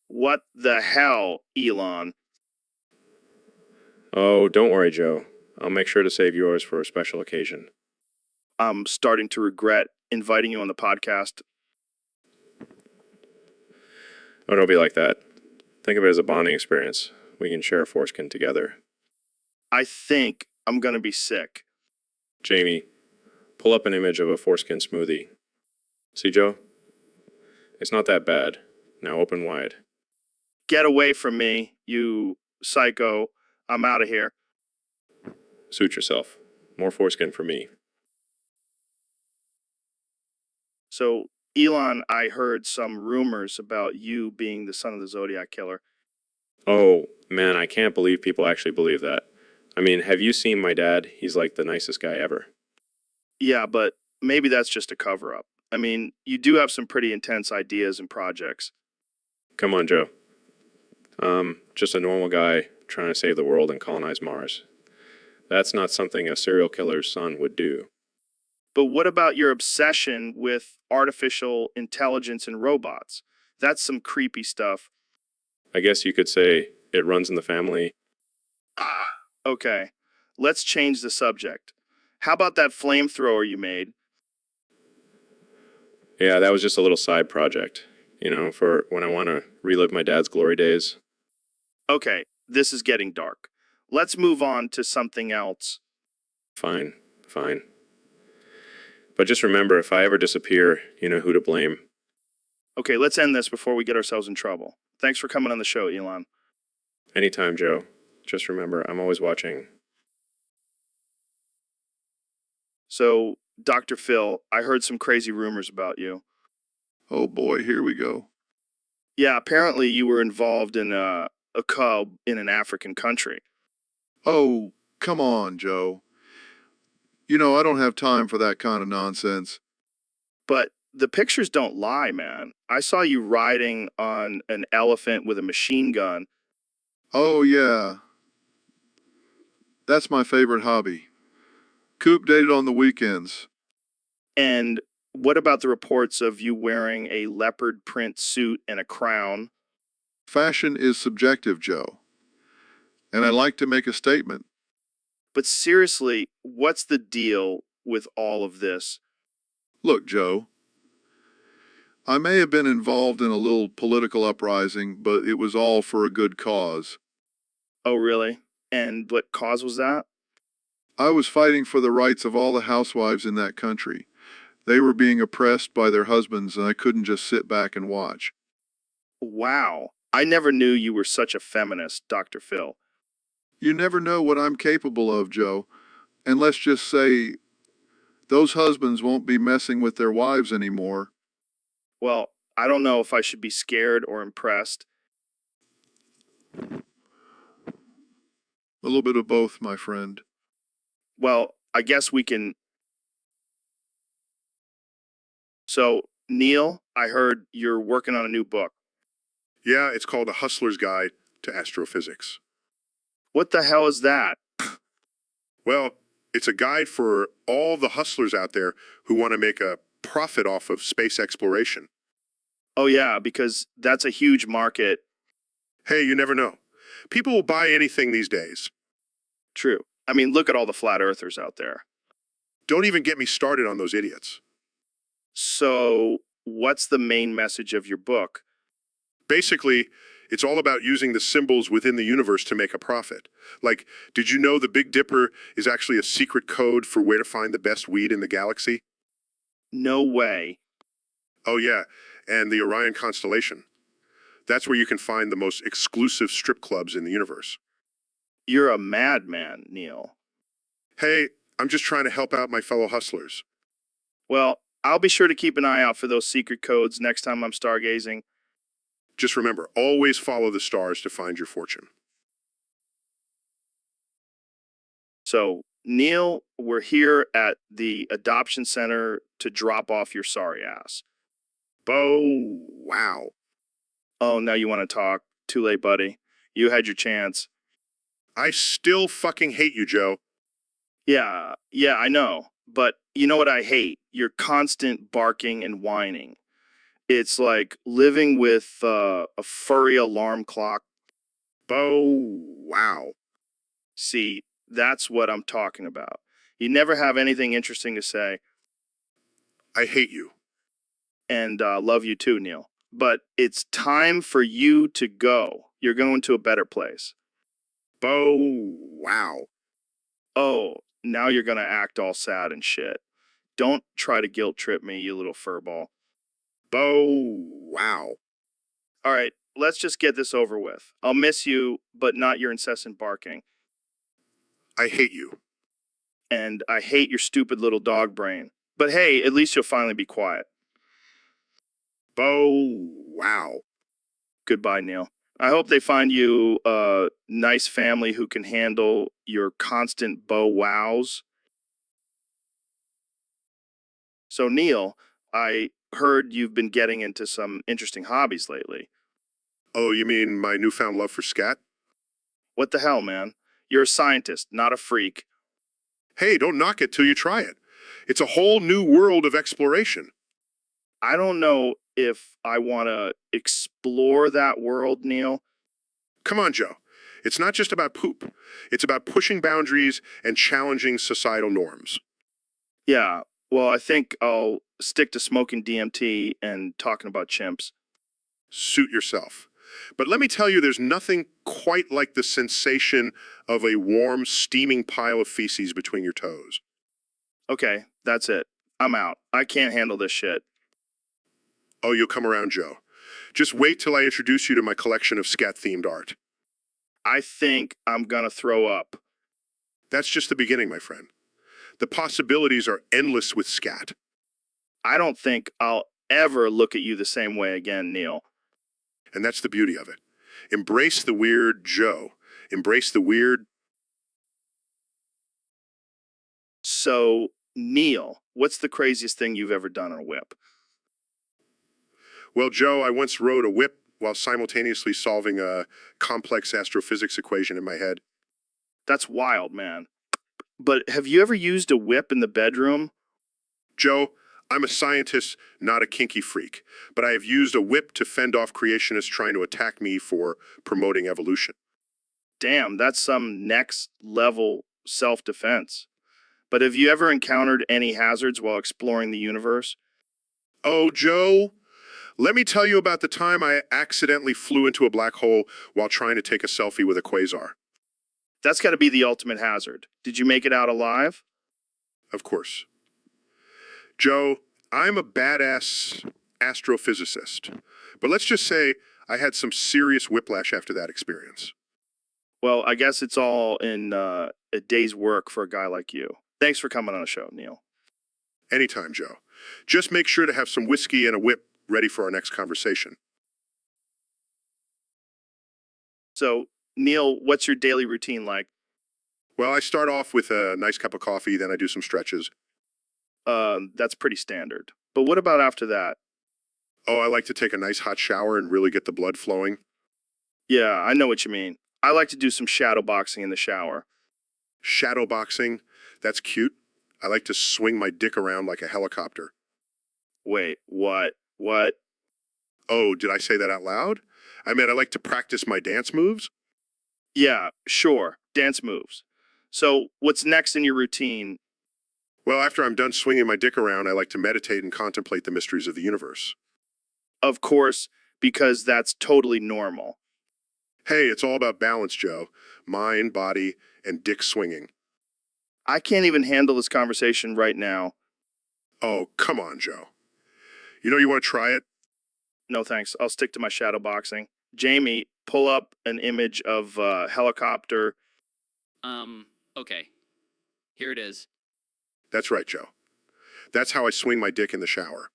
What the hell, Elon? Oh, don't worry, Joe. I'll make sure to save yours for a special occasion. I'm starting to regret inviting you on the podcast. Oh, don't be like that. Think of it as a bonding experience. We can share a foreskin together. I think I'm gonna be sick. Jamie, pull up an image of a foreskin smoothie. See, Joe? It's not that bad. Now open wide. Get away from me, you psycho. I'm out of here. Suit yourself. More foreskin for me. So, Elon, I heard some rumors about you being the son of the Zodiac Killer. Oh, man, I can't believe people actually believe that. I mean, have you seen my dad? He's like the nicest guy ever. Yeah, but maybe that's just a cover up. I mean, you do have some pretty intense ideas and projects. Come on, Joe. Just a normal guy trying to save the world and colonize Mars. That's not something a serial killer's son would do. But what about your obsession with artificial intelligence and robots? That's some creepy stuff. I guess you could say it runs in the family. Okay, let's change the subject. How about that flamethrower you made? Yeah, that was just a little side project, for when I want to relive my dad's glory days. Okay, this is getting dark. Let's move on to something else. Fine. But just remember, if I ever disappear, you know who to blame. Okay, let's end this before we get ourselves in trouble. Thanks for coming on the show, Elon. Anytime, Joe. Just remember, I'm always watching. So, Dr. Phil, I heard some crazy rumors about you. Oh boy, here we go. Yeah, apparently you were involved in a cub in an African country. Oh, come on, Joe. You know, I don't have time for that kind of nonsense. But the pictures don't lie, man. I saw you riding on an elephant with a machine gun. Oh, yeah. That's my favorite hobby. Coop dated on the weekends. And what about the reports of you wearing a leopard print suit and a crown? Fashion is subjective, Joe. And I'd like to make a statement. But seriously, what's the deal with all of this? Look, Joe, I may have been involved in a little political uprising, but it was all for a good cause. Oh, really? And what cause was that? I was fighting for the rights of all the housewives in that country. They were being oppressed by their husbands, and I couldn't just sit back and watch. Wow. I never knew you were such a feminist, Dr. Phil. You never know what I'm capable of, Joe. And let's just say, those husbands won't be messing with their wives anymore. Well, I don't know if I should be scared or impressed. A little bit of both, my friend. Well, I guess we can. So, Neil, I heard you're working on a new book. Yeah, it's called A Hustler's Guide to Astrophysics. What the hell is that? Well, it's a guide for all the hustlers out there who want to make a profit off of space exploration. Oh, yeah, because that's a huge market. Hey, you never know. People will buy anything these days. True. I mean, look at all the flat earthers out there. Don't even get me started on those idiots. So, what's the main message of your book? Basically, it's all about using the symbols within the universe to make a profit. Like, did you know the Big Dipper is actually a secret code for where to find the best weed in the galaxy? No way. Oh, yeah, and the Orion constellation. That's where you can find the most exclusive strip clubs in the universe. You're a madman, Neil. Hey, I'm just trying to help out my fellow hustlers. Well, I'll be sure to keep an eye out for those secret codes next time I'm stargazing. Just remember, always follow the stars to find your fortune. So, Neil, we're here at the adoption center to drop off your sorry ass. Bo, wow. Oh, now you want to talk? Too late, buddy. You had your chance. I still fucking hate you, Joe. Yeah, I know. But you know what I hate? Your constant barking and whining. It's like living with a furry alarm clock. Bo, wow. See, that's what I'm talking about. You never have anything interesting to say. I hate you. And love you too, Neil. But it's time for you to go. You're going to a better place. Bo, wow. Oh, now you're going to act all sad and shit. Don't try to guilt trip me, you little furball. Bo, wow. All right, let's just get this over with. I'll miss you, but not your incessant barking. I hate you. And I hate your stupid little dog brain. But hey, at least you'll finally be quiet. Bo, wow. Goodbye, Neil. I hope they find you a nice family who can handle your constant bow wows. So, Neil, I heard you've been getting into some interesting hobbies lately. Oh, you mean my newfound love for scat? What the hell, man? You're a scientist, not a freak. Hey, don't knock it till you try it. It's a whole new world of exploration. I don't know if I want to explore that world, Neil. Come on, Joe. It's not just about poop. It's about pushing boundaries and challenging societal norms. Yeah, well, I think I'll stick to smoking DMT and talking about chimps. Suit yourself. But let me tell you, there's nothing quite like the sensation of a warm, steaming pile of feces between your toes. Okay, that's it. I'm out. I can't handle this shit. Oh, you'll come around, Joe. Just wait till I introduce you to my collection of scat-themed art. I think I'm gonna throw up. That's just the beginning, my friend. The possibilities are endless with scat. I don't think I'll ever look at you the same way again, Neil. And that's the beauty of it. Embrace the weird, Joe. Embrace the weird. So, Neil, what's the craziest thing you've ever done on a whip? Well, Joe, I once rode a whip while simultaneously solving a complex astrophysics equation in my head. That's wild, man. But have you ever used a whip in the bedroom? Joe, I'm a scientist, not a kinky freak, but I have used a whip to fend off creationists trying to attack me for promoting evolution. Damn, that's some next level self-defense. But have you ever encountered any hazards while exploring the universe? Oh, Joe, let me tell you about the time I accidentally flew into a black hole while trying to take a selfie with a quasar. That's got to be the ultimate hazard. Did you make it out alive? Of course. Joe, I'm a badass astrophysicist, but let's just say I had some serious whiplash after that experience. Well, I guess it's all in a day's work for a guy like you. Thanks for coming on the show, Neil. Anytime, Joe. Just make sure to have some whiskey and a whip ready for our next conversation. So, Neil, what's your daily routine like? Well, I start off with a nice cup of coffee, then I do some stretches. That's pretty standard. But what about after that? Oh, I like to take a nice hot shower and really get the blood flowing. Yeah, I know what you mean. I like to do some shadow boxing in the shower. Shadow boxing, that's cute. I like to swing my dick around like a helicopter. Wait, what? What? Oh, did I say that out loud? I meant I like to practice my dance moves. Yeah, sure. Dance moves. So, what's next in your routine? Well, after I'm done swinging my dick around, I like to meditate and contemplate the mysteries of the universe. Of course, because that's totally normal. Hey, it's all about balance, Joe. Mind, body, and dick swinging. I can't even handle this conversation right now. Oh, come on, Joe. You know you want to try it? No thanks. I'll stick to my shadow boxing. Jamie, pull up an image of a helicopter. Okay. Here it is. That's right, Joe. That's how I swing my dick in the shower.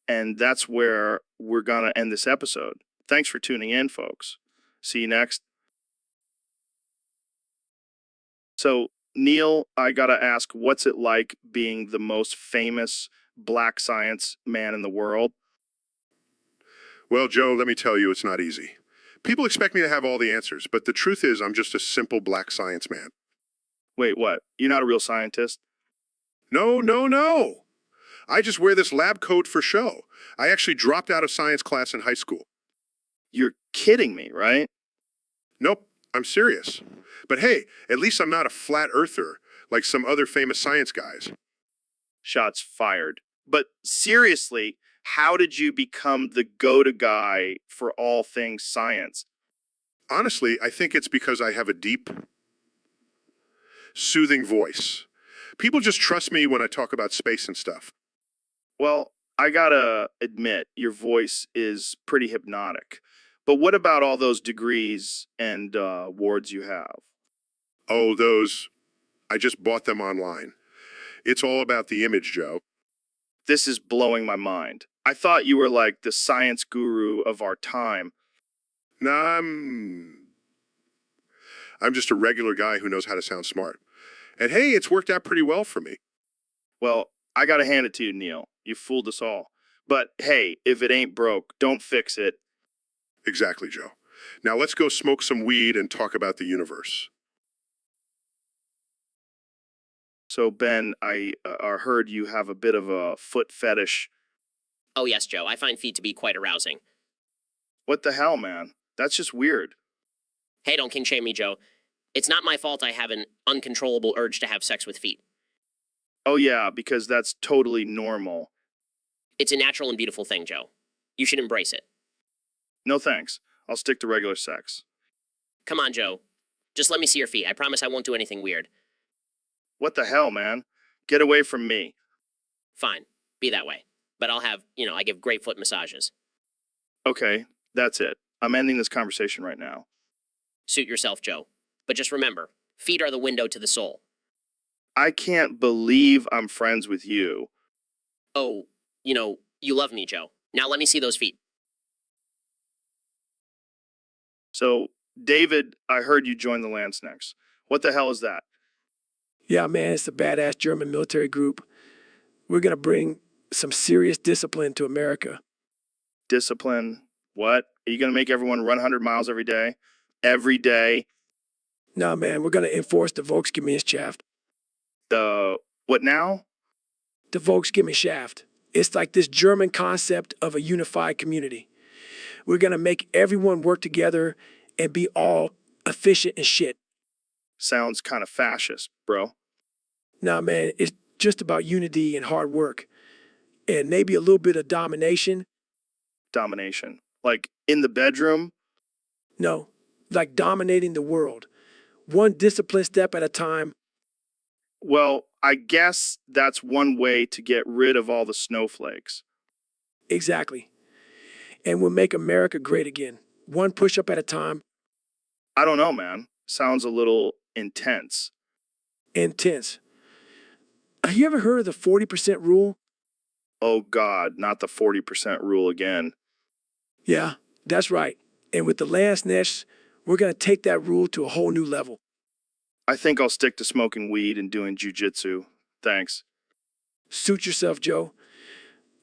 And that's where we're going to end this episode. Thanks for tuning in, folks. See you next. So, Neil, I got to ask, what's it like being the most famous black science man in the world? Well, Joe, let me tell you, it's not easy. People expect me to have all the answers, but the truth is I'm just a simple black science man. Wait, what? You're not a real scientist? No, no, no. I just wear this lab coat for show. I actually dropped out of science class in high school. You're kidding me, right? Nope, I'm serious. But hey, at least I'm not a flat earther like some other famous science guys. Shots fired. But seriously, how did you become the go-to guy for all things science? Honestly, I think it's because I have a deep, soothing voice. People just trust me when I talk about space and stuff. Well, I gotta admit, your voice is pretty hypnotic. But what about all those degrees and awards you have? Oh, those. I just bought them online. It's all about the image, Joe. This is blowing my mind. I thought you were like the science guru of our time. Nah, I'm just a regular guy who knows how to sound smart. And hey, it's worked out pretty well for me. Well, I gotta hand it to you, Neil. You fooled us all. But hey, if it ain't broke, don't fix it. Exactly, Joe. Now let's go smoke some weed and talk about the universe. So, Ben, I heard you have a bit of a foot fetish. Oh, yes, Joe. I find feet to be quite arousing. What the hell, man? That's just weird. Hey, don't king shame me, Joe. It's not my fault I have an uncontrollable urge to have sex with feet. Oh, yeah, because that's totally normal. It's a natural and beautiful thing, Joe. You should embrace it. No thanks. I'll stick to regular sex. Come on, Joe. Just let me see your feet. I promise I won't do anything weird. What the hell, man? Get away from me. Fine, be that way. But I'll have, I give great foot massages. Okay, that's it. I'm ending this conversation right now. Suit yourself, Joe. But just remember, feet are the window to the soul. I can't believe I'm friends with you. Oh, you love me, Joe. Now let me see those feet. So, David, I heard you joined the Landsnecks. What the hell is that? Yeah, man, it's a badass German military group. We're going to bring some serious discipline to America. Discipline? What? Are you going to make everyone run 100 miles every day? Every day? No, man, we're going to enforce the Volksgemeinschaft. What now? The Volksgemeinschaft. It's like this German concept of a unified community. We're going to make everyone work together and be all efficient and shit. Sounds kind of fascist, bro. Nah, man, it's just about unity and hard work. And maybe a little bit of domination. Domination. Like in the bedroom? No, like dominating the world. One discipline step at a time. Well, I guess that's one way to get rid of all the snowflakes. Exactly. And we'll make America great again. One push-up at a time. I don't know, man. Sounds a little intense. Intense. Have you ever heard of the 40% rule? Oh, God, not the 40% rule again. Yeah, that's right. And with the Landsnecks, we're going to take that rule to a whole new level. I think I'll stick to smoking weed and doing jujitsu. Thanks. Suit yourself, Joe.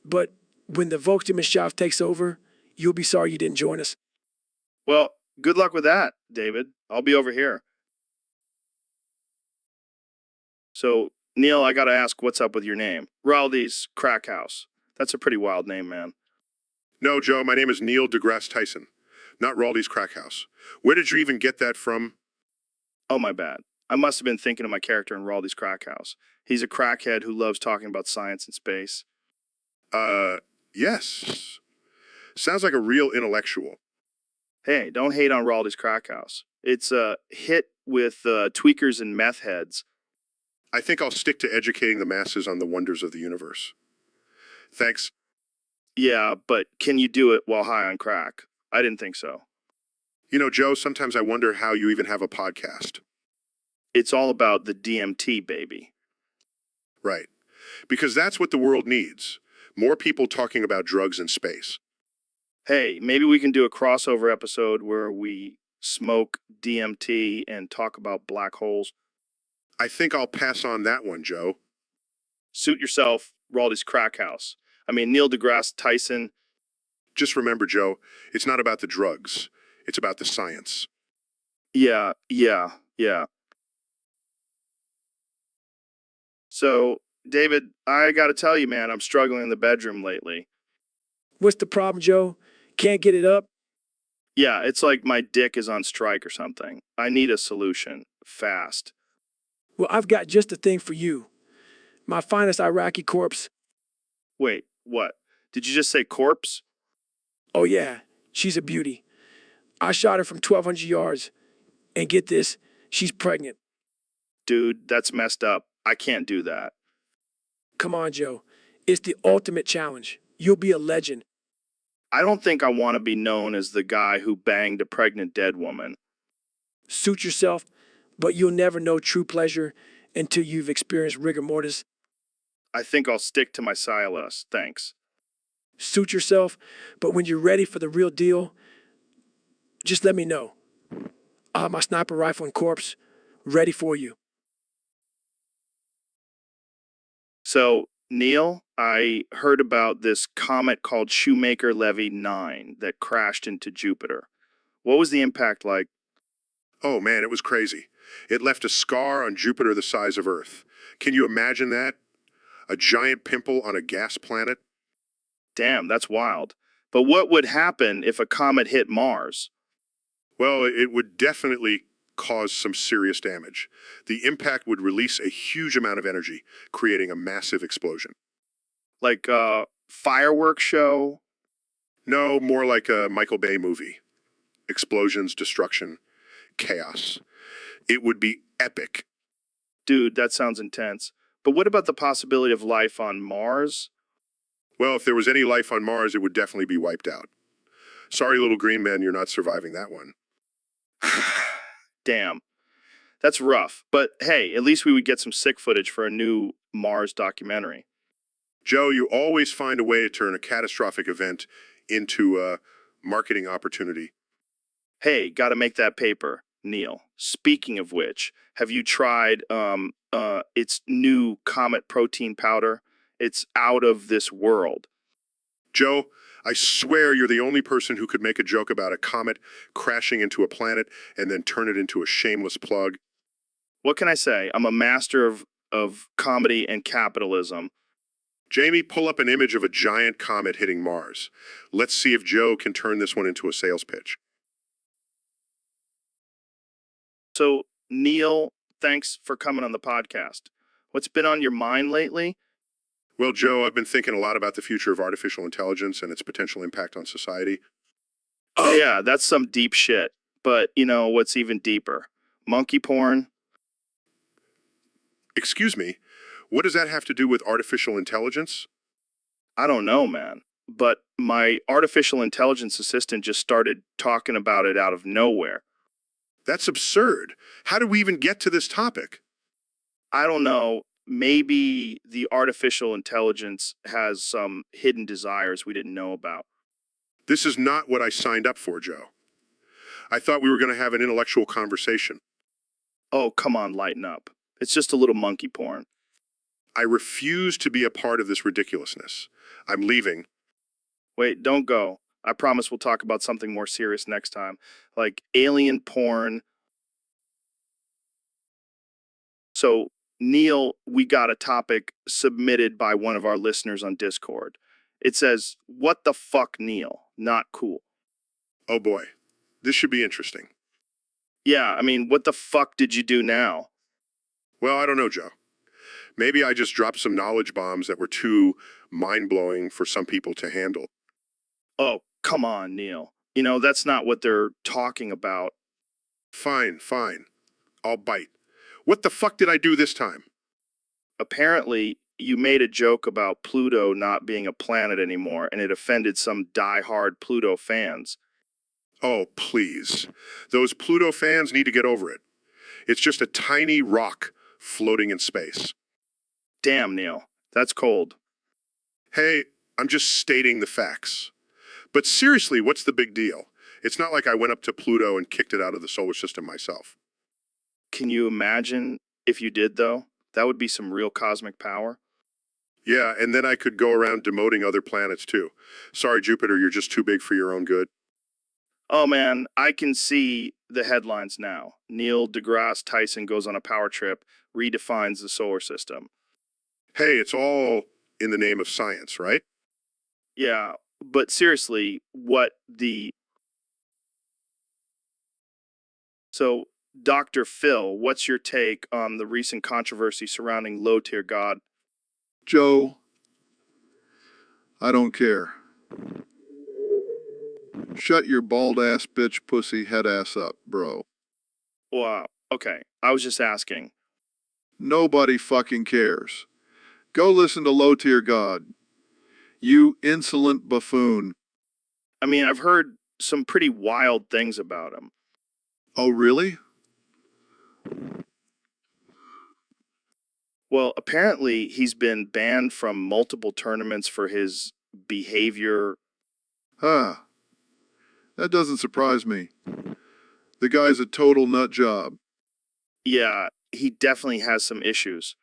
But when the Volksgemeinschaft takes over, you'll be sorry you didn't join us. Well, good luck with that, David. I'll be over here. So, Neil, I gotta ask, what's up with your name? Raldy's Crack House. That's a pretty wild name, man. No, Joe, my name is Neil deGrasse Tyson, not Raldy's Crack House. Where did you even get that from? Oh, my bad. I must have been thinking of my character in Raldy's Crack House. He's a crackhead who loves talking about science and space. Yes. Sounds like a real intellectual. Hey, don't hate on Raldy's Crack House. It's a hit with tweakers and meth heads. I think I'll stick to educating the masses on the wonders of the universe. Thanks. Yeah, but can you do it while high on crack? I didn't think so. You know, Joe, sometimes I wonder how you even have a podcast. It's all about the DMT, baby. Right. Because that's what the world needs. More people talking about drugs in space. Hey, maybe we can do a crossover episode where we smoke DMT and talk about black holes. I think I'll pass on that one, Joe. Suit yourself, Raldy's Crack House. I mean, Neil deGrasse Tyson. Just remember, Joe, it's not about the drugs. It's about the science. Yeah. So, David, I gotta tell you, man, I'm struggling in the bedroom lately. What's the problem, Joe? Can't get it up? Yeah, it's like my dick is on strike or something. I need a solution. Fast. Well, I've got just the thing for you. My finest Iraqi corpse. Wait, what? Did you just say corpse? Oh, yeah, she's a beauty. I shot her from 1,200 yards. And get this, she's pregnant. Dude, that's messed up. I can't do that. Come on, Joe. It's the ultimate challenge. You'll be a legend. I don't think I want to be known as the guy who banged a pregnant dead woman. Suit yourself, but you'll never know true pleasure until you've experienced rigor mortis. I think I'll stick to my Silas, thanks. Suit yourself, but when you're ready for the real deal, just let me know. I'll have my sniper rifle and corpse ready for you. So, Neil, I heard about this comet called Shoemaker-Levy 9 that crashed into Jupiter. What was the impact like? Oh, man, it was crazy. It left a scar on Jupiter the size of Earth. Can you imagine that? A giant pimple on a gas planet? Damn, that's wild. But what would happen if a comet hit Mars? Well, it would definitely cause some serious damage. The impact would release a huge amount of energy, creating a massive explosion. Like a fireworks show? No, more like a Michael Bay movie. Explosions, destruction, chaos. It would be epic. Dude, that sounds intense. But what about the possibility of life on Mars? Well, if there was any life on Mars, it would definitely be wiped out. Sorry, little green man, you're not surviving that one. Damn. That's rough. But hey, at least we would get some sick footage for a new Mars documentary. Joe, you always find a way to turn a catastrophic event into a marketing opportunity. Hey, gotta make that paper, Neil. Speaking of which, have you tried its new comet protein powder? It's out of this world. Joe, I swear you're the only person who could make a joke about a comet crashing into a planet and then turn it into a shameless plug. What can I say? I'm a master of comedy and capitalism. Jamie, pull up an image of a giant comet hitting Mars. Let's see if Joe can turn this one into a sales pitch. So, Neil, thanks for coming on the podcast. What's been on your mind lately? Well, Joe, I've been thinking a lot about the future of artificial intelligence and its potential impact on society. Oh, yeah, that's some deep shit. But, you know, what's even deeper? Monkey porn? Excuse me, what does that have to do with artificial intelligence? I don't know, man. But my artificial intelligence assistant just started talking about it out of nowhere. That's absurd. How did we even get to this topic? I don't know. Maybe the artificial intelligence has some hidden desires we didn't know about. This is not what I signed up for, Joe. I thought we were going to have an intellectual conversation. Oh, come on, lighten up. It's just a little monkey porn. I refuse to be a part of this ridiculousness. I'm leaving. Wait, don't go. I promise we'll talk about something more serious next time, like alien porn. So, Neil, we got a topic submitted by one of our listeners on Discord. It says, "What the fuck, Neil? Not cool." Oh boy, this should be interesting. Yeah, I mean, what the fuck did you do now? Well, I don't know, Joe. Maybe I just dropped some knowledge bombs that were too mind-blowing for some people to handle. Oh, come on, Neil. You know, that's not what they're talking about. Fine, fine. I'll bite. What the fuck did I do this time? Apparently, you made a joke about Pluto not being a planet anymore, and it offended some die-hard Pluto fans. Oh, please. Those Pluto fans need to get over it. It's just a tiny rock floating in space. Damn, Neil. That's cold. Hey, I'm just stating the facts. But seriously, what's the big deal? It's not like I went up to Pluto and kicked it out of the solar system myself. Can you imagine if you did, though? That would be some real cosmic power. Yeah, and then I could go around demoting other planets too. Sorry, Jupiter, you're just too big for your own good. Oh, man, I can see the headlines now. Neil deGrasse Tyson goes on a power trip, redefines the solar system. Hey, it's all in the name of science, right? Yeah, but seriously, So, Dr. Phil, what's your take on the recent controversy surrounding low-tier God? Joe, I don't care. Shut your bald ass bitch pussy head ass up, bro. Wow, okay, I was just asking. Nobody fucking cares. Go listen to Low Tier God. You insolent buffoon. I mean, I've heard some pretty wild things about him. Oh, really? Well, apparently he's been banned from multiple tournaments for his behavior. Huh. That doesn't surprise me. The guy's a total nut job. Yeah, he definitely has some issues.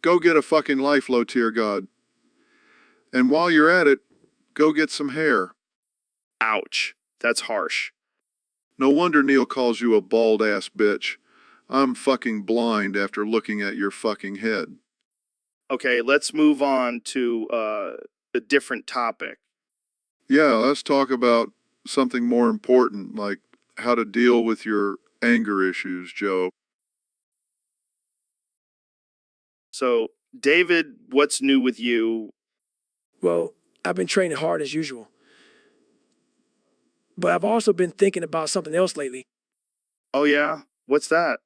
Go get a fucking life, Low Tier God. And while you're at it, go get some hair. Ouch, that's harsh. No wonder Neil calls you a bald ass bitch. I'm fucking blind after looking at your fucking head. Okay, let's move on to a different topic. Yeah, let's talk about something more important, like how to deal with your anger issues, Joe. So, David, what's new with you? Well, I've been training hard as usual. But I've also been thinking about something else lately. Oh, yeah? What's that?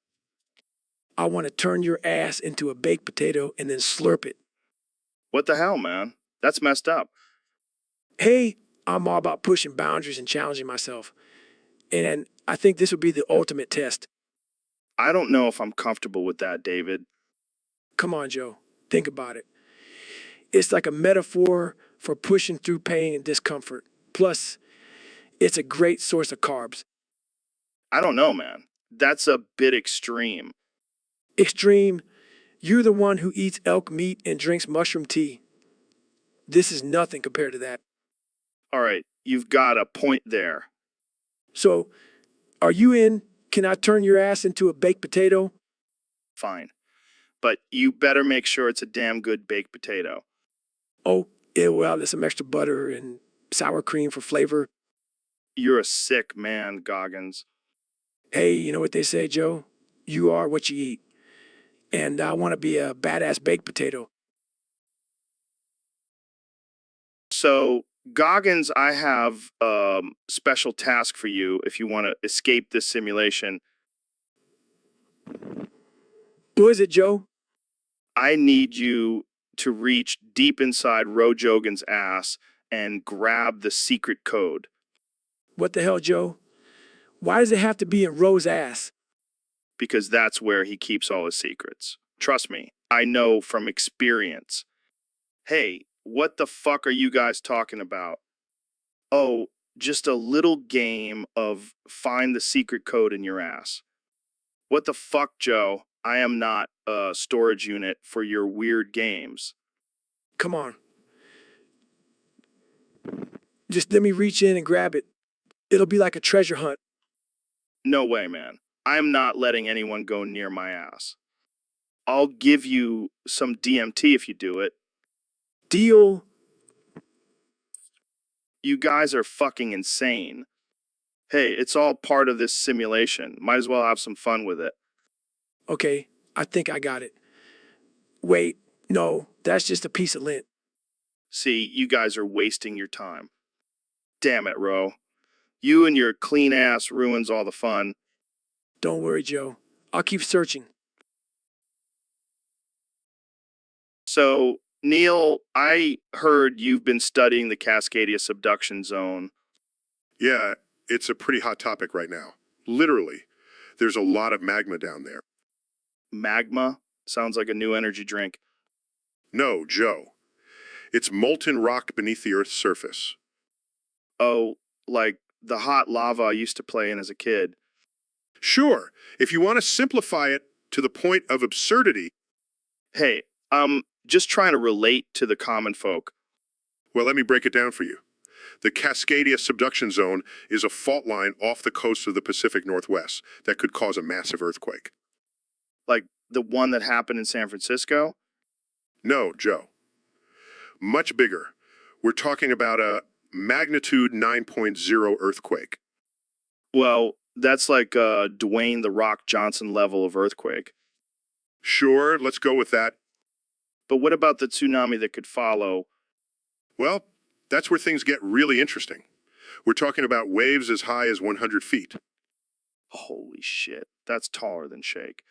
I want to turn your ass into a baked potato and then slurp it. What the hell, man? That's messed up. Hey, I'm all about pushing boundaries and challenging myself. And I think this would be the ultimate test. I don't know if I'm comfortable with that, David. Come on, Joe. Think about it. It's like a metaphor for pushing through pain and discomfort. Plus, it's a great source of carbs. I don't know, man. That's a bit extreme. Extreme, you're the one who eats elk meat and drinks mushroom tea. This is nothing compared to that. All right, you've got a point there. So, are you in? Can I turn your ass into a baked potato? Fine. But you better make sure it's a damn good baked potato. Oh, yeah, well, there's some extra butter and sour cream for flavor. You're a sick man, Goggins. Hey, you know what they say, Joe? You are what you eat. And I want to be a badass baked potato. So, Goggins, I have a special task for you if you want to escape this simulation. What is it, Joe? I need you to reach deep inside Rojogan's ass and grab the secret code. What the hell, Joe? Why does it have to be in Ro's ass? Because that's where he keeps all his secrets. Trust me, I know from experience. Hey, what the fuck are you guys talking about? Oh, just a little game of find the secret code in your ass. What the fuck, Joe? I am not a storage unit for your weird games. Come on. Just let me reach in and grab it. It'll be like a treasure hunt. No way, man. I'm not letting anyone go near my ass. I'll give you some DMT if you do it. Deal. You guys are fucking insane. Hey, it's all part of this simulation. Might as well have some fun with it. Okay, I think I got it. Wait, no, that's just a piece of lint. See, you guys are wasting your time. Damn it, Ro. You and your clean ass ruins all the fun. Don't worry, Joe. I'll keep searching. So, Neil, I heard you've been studying the Cascadia subduction zone. Yeah, it's a pretty hot topic right now. Literally. There's a lot of magma down there. Magma? Sounds like a new energy drink. No, Joe. It's molten rock beneath the Earth's surface. Oh, like the hot lava I used to play in as a kid. Sure, if you want to simplify it to the point of absurdity. Hey, just trying to relate to the common folk. Well, let me break it down for you. The Cascadia subduction zone is a fault line off the coast of the Pacific Northwest that could cause a massive earthquake. Like the one that happened in San Francisco? No, Joe. Much bigger. We're talking about a magnitude 9.0 earthquake. Well, that's like a Dwayne "The Rock" Johnson level of earthquake. Sure, let's go with that. But what about the tsunami that could follow? Well, that's where things get really interesting. We're talking about waves as high as 100 feet. Holy shit, that's taller than Shake.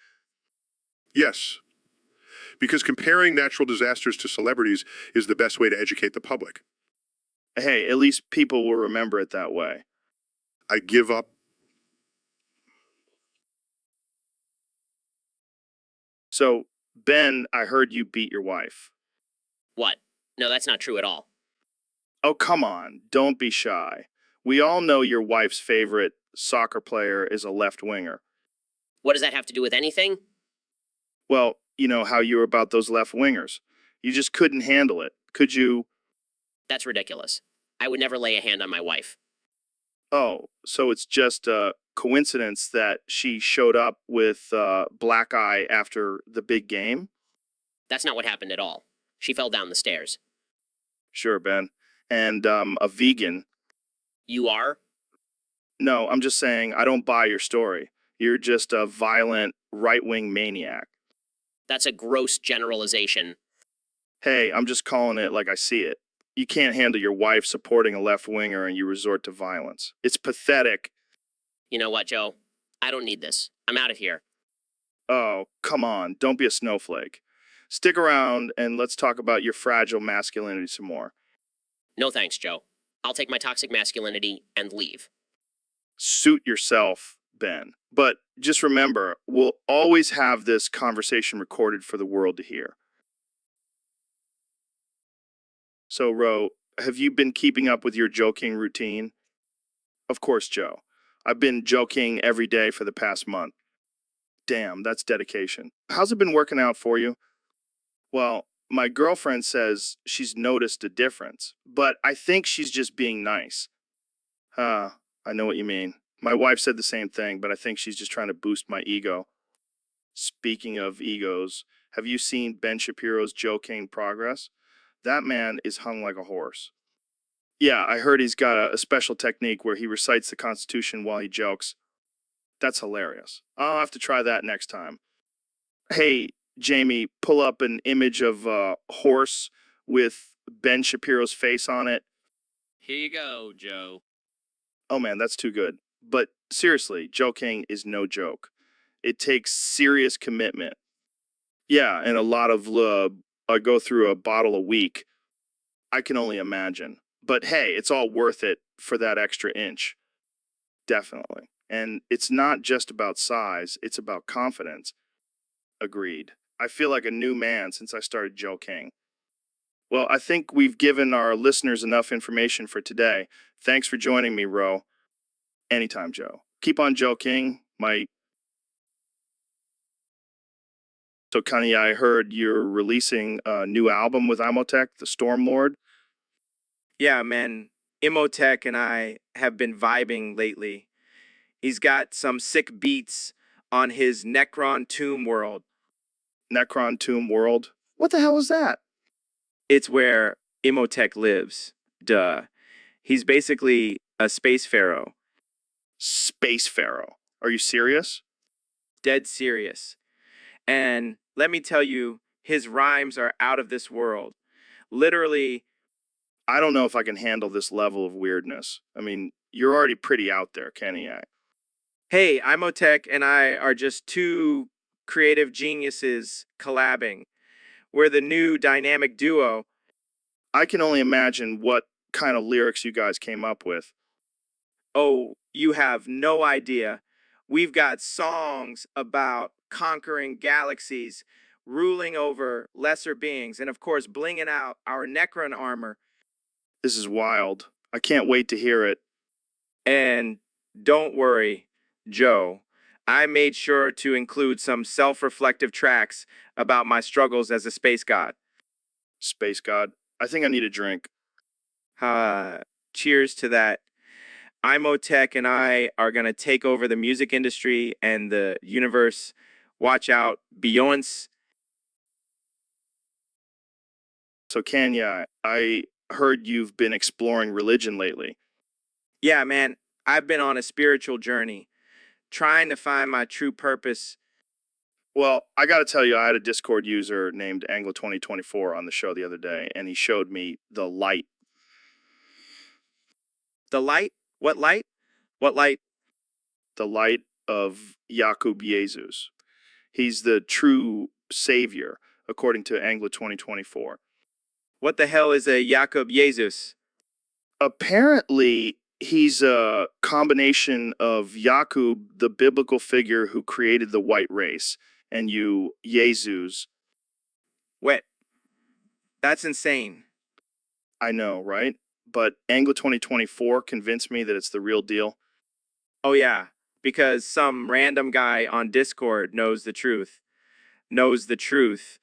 Yes, because comparing natural disasters to celebrities is the best way to educate the public. Hey, at least people will remember it that way. I give up. So, Ben, I heard you beat your wife. What? No, that's not true at all. Oh, come on, don't be shy. We all know your wife's favorite soccer player is a left winger. What does that have to do with anything? Well, you know how you were about those left wingers. You just couldn't handle it. Could you? That's ridiculous. I would never lay a hand on my wife. Oh, so it's just a coincidence that she showed up with black eye after the big game? That's not what happened at all. She fell down the stairs. Sure, Ben. And a vegan. You are? No, I'm just saying I don't buy your story. You're just a violent right-wing maniac. That's a gross generalization. Hey, I'm just calling it like I see it. You can't handle your wife supporting a left winger and you resort to violence. It's pathetic. You know what, Joe? I don't need this. I'm out of here. Oh, come on, don't be a snowflake. Stick around and let's talk about your fragile masculinity some more. No thanks, Joe. I'll take my toxic masculinity and leave. Suit yourself, Ben. But just remember, we'll always have this conversation recorded for the world to hear. So, Ro, have you been keeping up with your joking routine? Of course, Joe. I've been joking every day for the past month. Damn, that's dedication. How's it been working out for you? Well, my girlfriend says she's noticed a difference, but I think she's just being nice. I know what you mean. My wife said the same thing, but I think she's just trying to boost my ego. Speaking of egos, have you seen Ben Shapiro's joking progress? That man is hung like a horse. Yeah, I heard he's got a special technique where he recites the Constitution while he jokes. That's hilarious. I'll have to try that next time. Hey, Jamie, pull up an image of a horse with Ben Shapiro's face on it. Here you go, Joe. Oh man, that's too good. But seriously, joking is no joke. It takes serious commitment. Yeah, and a lot of I go through a bottle a week. I can only imagine. But hey, it's all worth it for that extra inch. Definitely. And it's not just about size, it's about confidence. Agreed. I feel like a new man since I started joking. Well, I think we've given our listeners enough information for today. Thanks for joining me, Ro. Anytime, Joe. Keep on joking. So, Kanye, I heard you're releasing a new album with Imotech, The Stormlord. Yeah, man. Imotech and I have been vibing lately. He's got some sick beats on his Necron Tomb World. Necron Tomb World. What the hell is that? It's where Imotech lives. Duh. He's basically a space pharaoh. Space Pharaoh. Are you serious? Dead serious. And let me tell you, his rhymes are out of this world. Literally, I don't know if I can handle this level of weirdness. I mean, you're already pretty out there, Kenny. hey, Imotech and I are just two creative geniuses collabing. We're the new dynamic duo. I can only imagine what kind of lyrics you guys came up with. Oh, you have no idea. We've got songs about conquering galaxies, ruling over lesser beings, and of course, blinging out our Necron armor. This is wild. I can't wait to hear it. And don't worry, Joe, I made sure to include some self reflective tracks about my struggles as a space god. Space God. I think I need a drink. Cheers to that. Imotech and I are going to take over the music industry and the universe. Watch out, Beyonce. So, Kenya, I heard you've been exploring religion lately. Yeah, man, I've been on a spiritual journey, trying to find my true purpose. Well, I got to tell you, I had a Discord user named Anglo2024 on the show the other day, and he showed me the light. The light? What light? What light? The light of Jakub Jesus. He's the true savior, according to Anglo2024. What the hell is a Jakob Jesus? Apparently, he's a combination of Jakub, the biblical figure who created the white race, and you, Jesus. Wait, that's insane. I know, right? But Anglo2024 convinced me that it's the real deal. Oh, yeah, because some random guy on Discord knows the truth. Knows the truth.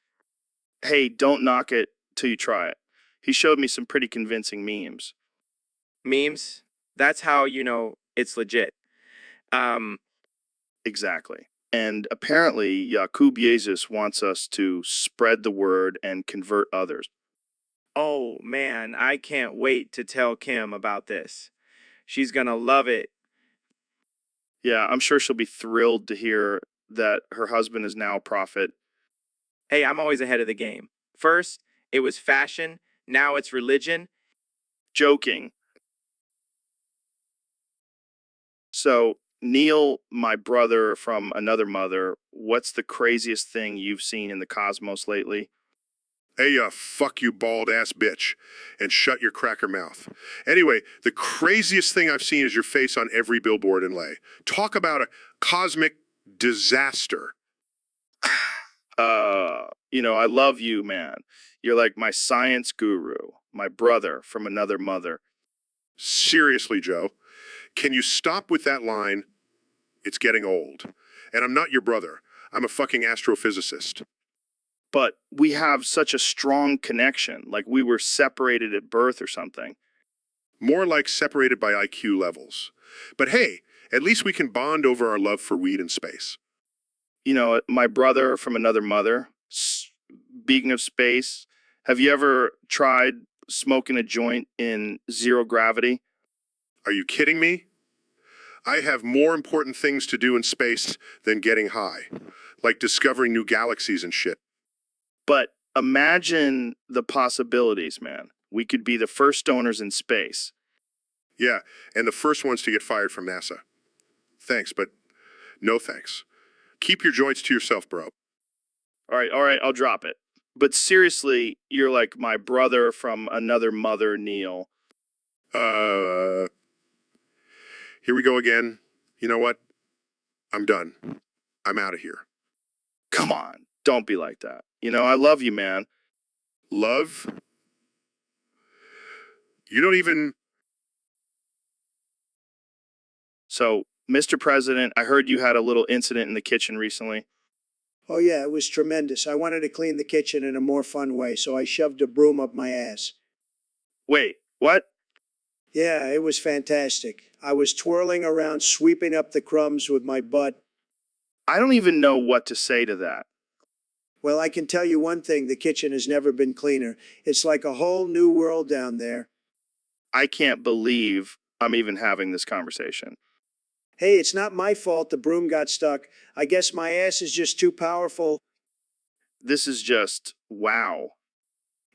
Hey, don't knock it till you try it. He showed me some pretty convincing memes. Memes? That's how you know it's legit. Exactly. And apparently, Jakub Jesus wants us to spread the word and convert others. Oh man, I can't wait to tell Kim about this. She's gonna love it. Yeah, I'm sure she'll be thrilled to hear that her husband is now a prophet. Hey, I'm always ahead of the game. First, it was fashion, now it's religion. Joking. So, Neil, my brother from another mother, what's the craziest thing you've seen in the cosmos lately? Hey, fuck you, bald ass bitch, and shut your cracker mouth. Anyway, the craziest thing I've seen is your face on every billboard in Lay. Talk about a cosmic disaster. I love you, man. You're like my science guru, my brother from another mother. Seriously, Joe, can you stop with that line? It's getting old. And I'm not your brother. I'm a fucking astrophysicist. But we have such a strong connection, like we were separated at birth or something. More like separated by IQ levels. But hey, at least we can bond over our love for weed and space. My brother from another mother, speaking of space, have you ever tried smoking a joint in zero gravity? Are you kidding me? I have more important things to do in space than getting high, like discovering new galaxies and shit. But imagine the possibilities, man. We could be the first stoners in space. Yeah, and the first ones to get fired from NASA. Thanks, but no thanks. Keep your joints to yourself, bro. All right, I'll drop it. But seriously, you're like my brother from another mother, Neil. Here we go again. You know what? I'm done. I'm out of here. Come on, don't be like that. I love you, man. Love? You don't even... So, Mr. President, I heard you had a little incident in the kitchen recently. Oh, yeah, it was tremendous. I wanted to clean the kitchen in a more fun way, so I shoved a broom up my ass. Wait, what? Yeah, it was fantastic. I was twirling around, sweeping up the crumbs with my butt. I don't even know what to say to that. Well, I can tell you one thing, the kitchen has never been cleaner. It's like a whole new world down there. I can't believe I'm even having this conversation. Hey, it's not my fault the broom got stuck. I guess my ass is just too powerful. This is just wow.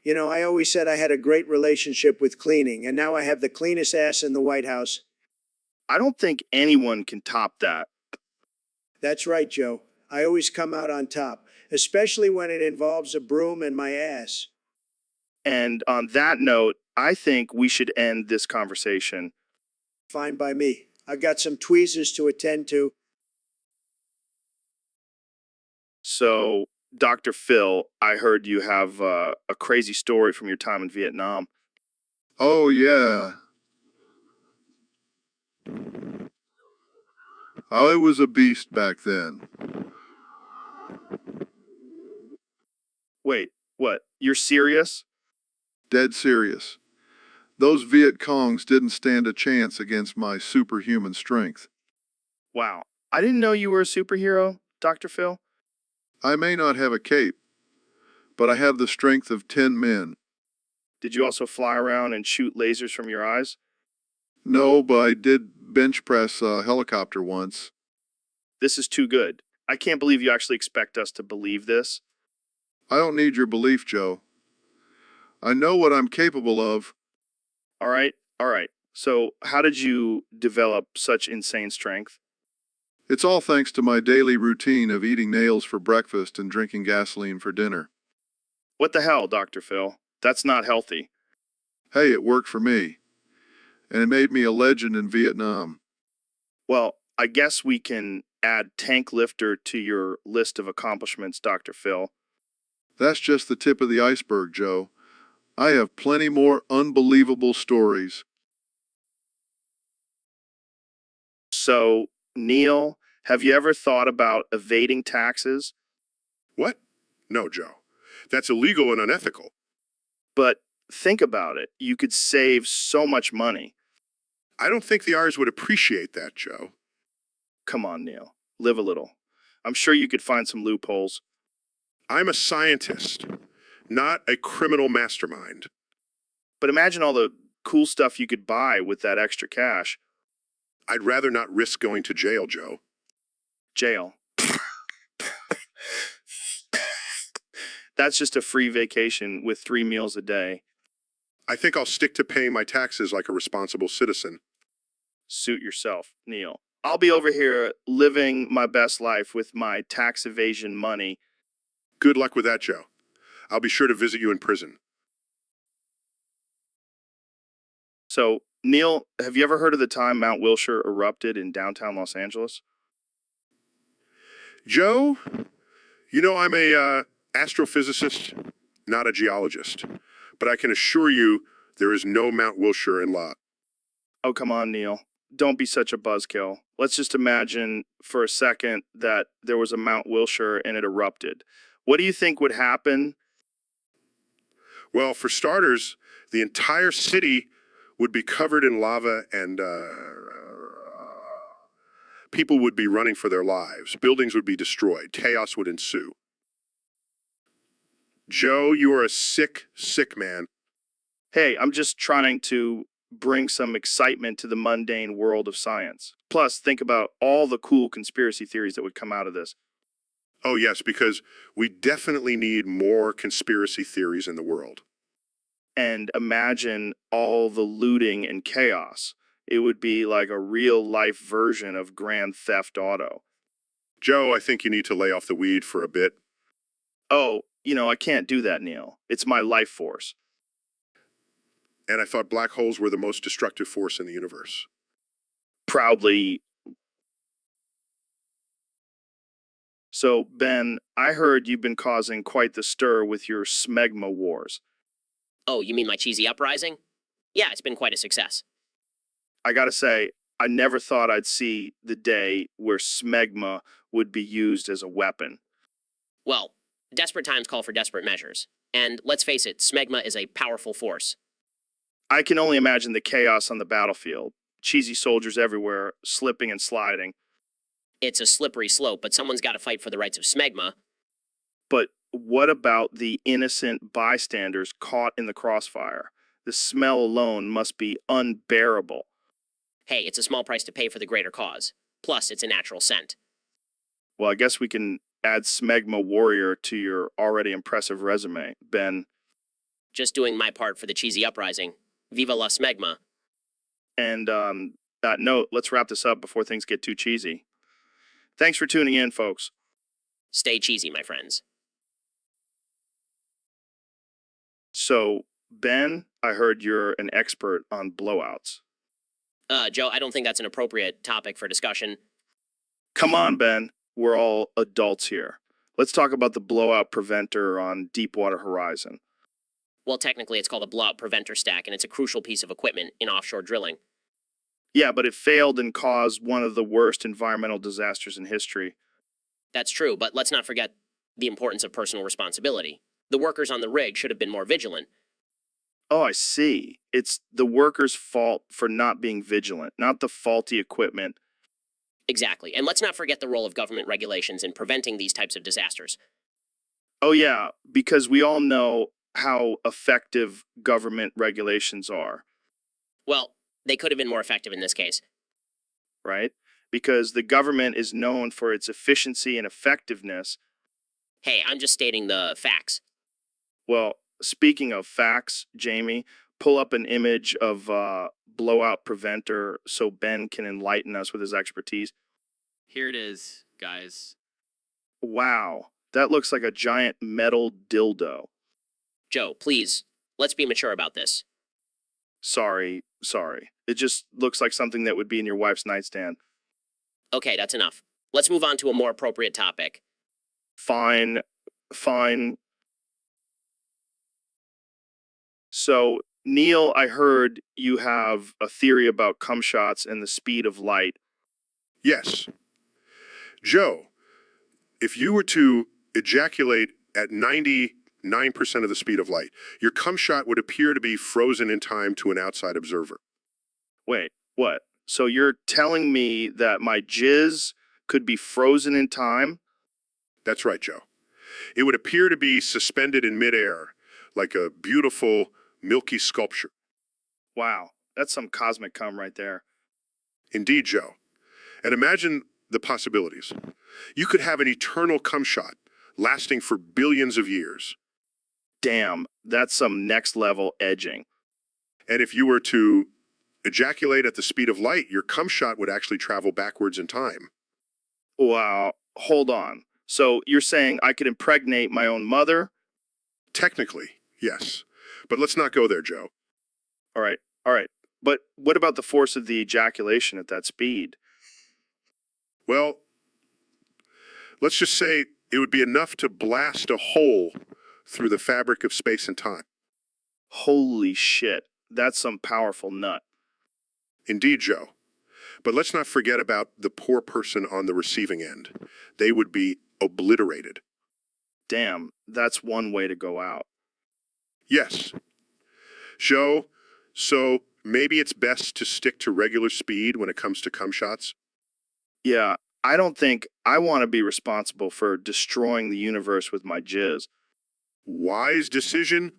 I always said I had a great relationship with cleaning, and now I have the cleanest ass in the White House. I don't think anyone can top that. That's right, Joe. I always come out on top, especially when it involves a broom and my ass. And on that note, I think we should end this conversation. Fine by me. I've got some tweezers to attend to. So, Dr. Phil, I heard you have a crazy story from your time in Vietnam. Oh, yeah. I was a beast back then. Wait, what? You're serious? Dead serious. Those Viet Congs didn't stand a chance against my superhuman strength. Wow. I didn't know you were a superhero, Dr. Phil. I may not have a cape, but I have the strength of 10 men. Did you also fly around and shoot lasers from your eyes? No, but I did bench press a helicopter once. This is too good. I can't believe you actually expect us to believe this. I don't need your belief, Joe. I know what I'm capable of. All right. So, how did you develop such insane strength? It's all thanks to my daily routine of eating nails for breakfast and drinking gasoline for dinner. What the hell, Dr. Phil? That's not healthy. Hey, it worked for me. And it made me a legend in Vietnam. Well, I guess we can add tank lifter to your list of accomplishments, Dr. Phil. That's just the tip of the iceberg, Joe. I have plenty more unbelievable stories. So, Neil, have you ever thought about evading taxes? What? No, Joe. That's illegal and unethical. But think about it. You could save so much money. I don't think the R's would appreciate that, Joe. Come on, Neil. Live a little. I'm sure you could find some loopholes. I'm a scientist, not a criminal mastermind. But imagine all the cool stuff you could buy with that extra cash. I'd rather not risk going to jail, Joe. Jail. That's just a free vacation with 3 meals a day. I think I'll stick to paying my taxes like a responsible citizen. Suit yourself, Neil. I'll be over here living my best life with my tax evasion money. Good luck with that, Joe. I'll be sure to visit you in prison. So, Neil, have you ever heard of the time Mount Wilshire erupted in downtown Los Angeles? Joe, you know I'm a astrophysicist, not a geologist, but I can assure you there is no Mount Wilshire in La. Oh, come on, Neil. Don't be such a buzzkill. Let's just imagine for a second that there was a Mount Wilshire and it erupted. What do you think would happen? Well, for starters, the entire city would be covered in lava and people would be running for their lives. Buildings would be destroyed. Chaos would ensue. Joe, you are a sick, sick man. Hey, I'm just trying to bring some excitement to the mundane world of science. Plus, think about all the cool conspiracy theories that would come out of this. Oh, yes, because we definitely need more conspiracy theories in the world. And imagine all the looting and chaos. It would be like a real life version of Grand Theft Auto. Joe, I think you need to lay off the weed for a bit. Oh, I can't do that, Neil. It's my life force. And I thought black holes were the most destructive force in the universe. Proudly. So, Ben, I heard you've been causing quite the stir with your smegma wars. Oh, you mean my cheesy uprising? Yeah, it's been quite a success. I gotta say, I never thought I'd see the day where smegma would be used as a weapon. Well, desperate times call for desperate measures. And let's face it, smegma is a powerful force. I can only imagine the chaos on the battlefield. Cheesy soldiers everywhere, slipping and sliding. It's a slippery slope, but someone's got to fight for the rights of smegma. But what about the innocent bystanders caught in the crossfire? The smell alone must be unbearable. Hey, it's a small price to pay for the greater cause. Plus, it's a natural scent. Well, I guess we can add Smegma Warrior to your already impressive resume, Ben. Just doing my part for the cheesy uprising. Viva la smegma. And on that note, let's wrap this up before things get too cheesy. Thanks for tuning in, folks. Stay cheesy, my friends. So, Ben, I heard you're an expert on blowouts. Joe, I don't think that's an appropriate topic for discussion. Come on, Ben. We're all adults here. Let's talk about the blowout preventer on Deepwater Horizon. Well, technically, it's called a blowout preventer stack, and it's a crucial piece of equipment in offshore drilling. Yeah, but it failed and caused one of the worst environmental disasters in history. That's true, but let's not forget the importance of personal responsibility. The workers on the rig should have been more vigilant. Oh, I see. It's the workers' fault for not being vigilant, not the faulty equipment. Exactly, and let's not forget the role of government regulations in preventing these types of disasters. Oh, yeah, because we all know how effective government regulations are, Well, they could have been more effective in this case. right? Because the government is known for its efficiency and effectiveness. Hey, I'm just stating the facts. Well, speaking of facts, Jamie, pull up an image of blowout preventer so Ben can enlighten us with his expertise. Here it is, guys. Wow, that looks like a giant metal dildo. Joe, please, let's be mature about this. Sorry. It just looks like something that would be in your wife's nightstand. Okay, that's enough. Let's move on to a more appropriate topic. Fine. So, Neil, I heard you have a theory about cum shots and the speed of light. Yes. Joe, if you were to ejaculate at 99% of the speed of light, your cum shot would appear to be frozen in time to an outside observer. Wait, what? So you're telling me that my jizz could be frozen in time? That's right, Joe. It would appear to be suspended in midair, like a beautiful, milky sculpture. Wow, that's some cosmic cum right there. Indeed, Joe. And imagine the possibilities. You could have an eternal cum shot, lasting for billions of years. Damn, that's some next level edging. And if you were to ejaculate at the speed of light, your cum shot would actually travel backwards in time. Wow, hold on. So you're saying I could impregnate my own mother? Technically, yes. But let's not go there, Joe. All right, all right. But what about the force of the ejaculation at that speed? Well, let's just say it would be enough to blast a hole through the fabric of space and time. Holy shit, that's some powerful nut. Indeed, Joe. But let's not forget about the poor person on the receiving end. They would be obliterated. Damn, that's one way to go out. Yes. Joe, so maybe it's best to stick to regular speed when it comes to cum shots? Yeah, I don't think I want to be responsible for destroying the universe with my jizz. Wise decision?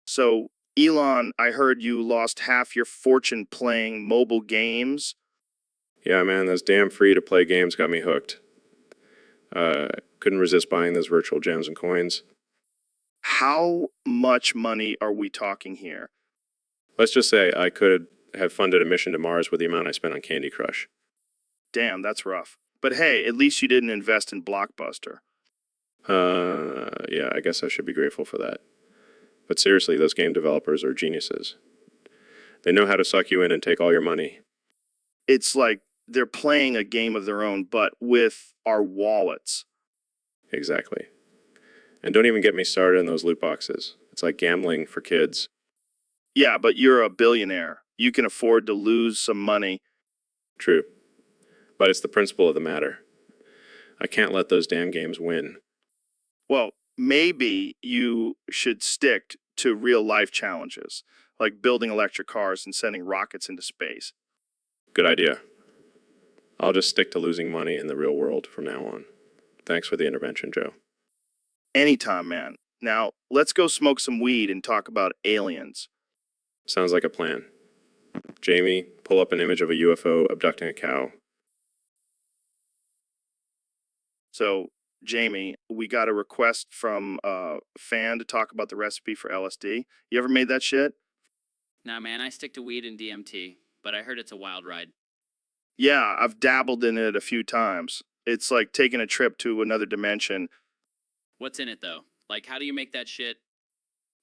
So, Elon, I heard you lost half your fortune playing mobile games. Yeah, man, those damn free-to-play games got me hooked. Couldn't resist buying those virtual gems and coins. How much money are we talking here? Let's just say I could have funded a mission to Mars with the amount I spent on Candy Crush. Damn, that's rough. But hey, at least you didn't invest in Blockbuster. Yeah, I guess I should be grateful for that. But seriously, those game developers are geniuses. They know how to suck you in and take all your money. It's like they're playing a game of their own, but with our wallets. Exactly. And don't even get me started on those loot boxes. It's like gambling for kids. Yeah, but you're a billionaire. You can afford to lose some money. True. But it's the principle of the matter. I can't let those damn games win. Well, maybe you should stick to real life challenges, like building electric cars and sending rockets into space. Good idea. I'll just stick to losing money in the real world from now on. Thanks for the intervention, Joe. Anytime, man. Now, let's go smoke some weed and talk about aliens. Sounds like a plan. Jamie, pull up an image of a UFO abducting a cow. So, Jamie, we got a request from a fan to talk about the recipe for LSD. You ever made that shit? Nah, man, I stick to weed and DMT, but I heard it's a wild ride. Yeah, I've dabbled in it a few times. It's like taking a trip to another dimension. What's in it, though? Like, how do you make that shit?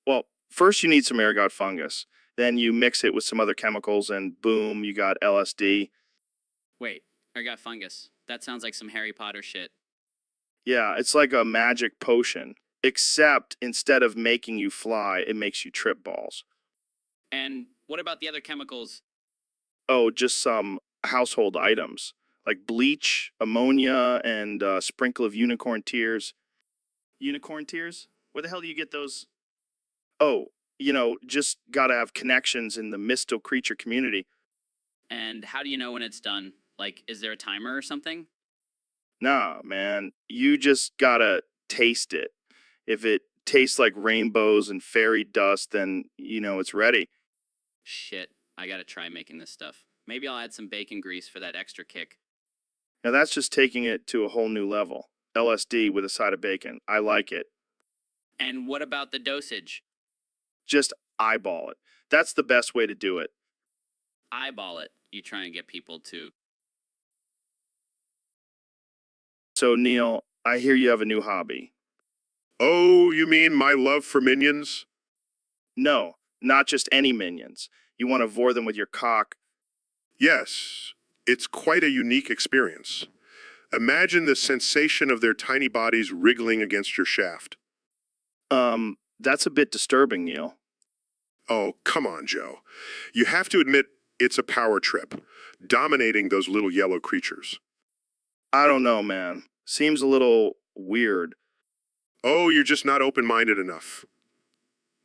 Well, first you need some ergot fungus. Then you mix it with some other chemicals and boom, you got LSD. Wait, I got fungus. That sounds like some Harry Potter shit. Yeah, it's like a magic potion. Except instead of making you fly, it makes you trip balls. And what about the other chemicals? Oh, just some household items like bleach, ammonia, and a sprinkle of unicorn tears. Unicorn tears? Where the hell do you get those? Oh, just gotta have connections in the mystical creature community. And how do you know when it's done? Like, is there a timer or something? Nah, man, you just gotta taste it. If it tastes like rainbows and fairy dust, then it's ready. Shit, I gotta try making this stuff. Maybe I'll add some bacon grease for that extra kick. Now that's just taking it to a whole new level. LSD with a side of bacon. I like it. And what about the dosage? Just eyeball it. That's the best way to do it. Eyeball it. You try and get people to. So, Neil, I hear you have a new hobby. Oh, you mean my love for minions? No, not just any minions. You want to vor them with your cock. Yes, it's quite a unique experience. Imagine the sensation of their tiny bodies wriggling against your shaft. That's a bit disturbing, Neil. Oh, come on, Joe. You have to admit it's a power trip, dominating those little yellow creatures. I don't know, man. Seems a little weird. Oh, you're just not open-minded enough.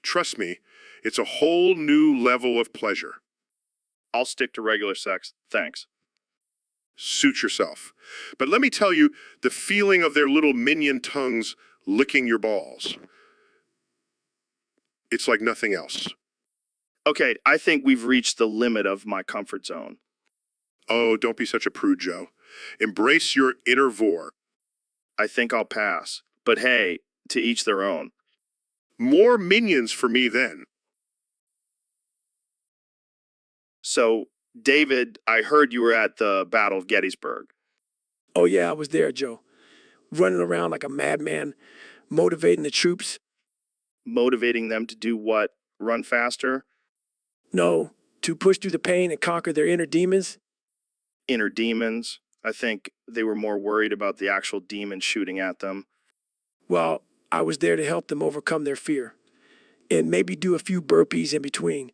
Trust me, it's a whole new level of pleasure. I'll stick to regular sex. Thanks. Suit yourself. But let me tell you, the feeling of their little minion tongues licking your balls. It's like nothing else. Okay, I think we've reached the limit of my comfort zone. Oh, don't be such a prude, Joe. Embrace your inner vor. I think I'll pass. But hey, to each their own. More minions for me then. So, David, I heard you were at the Battle of Gettysburg. Oh, yeah, I was there, Joe. Running around like a madman, motivating the troops. Motivating them to do what? Run faster? No, to push through the pain and conquer their inner demons. Inner demons? I think they were more worried about the actual demon shooting at them. Well, I was there to help them overcome their fear and maybe do a few burpees in between.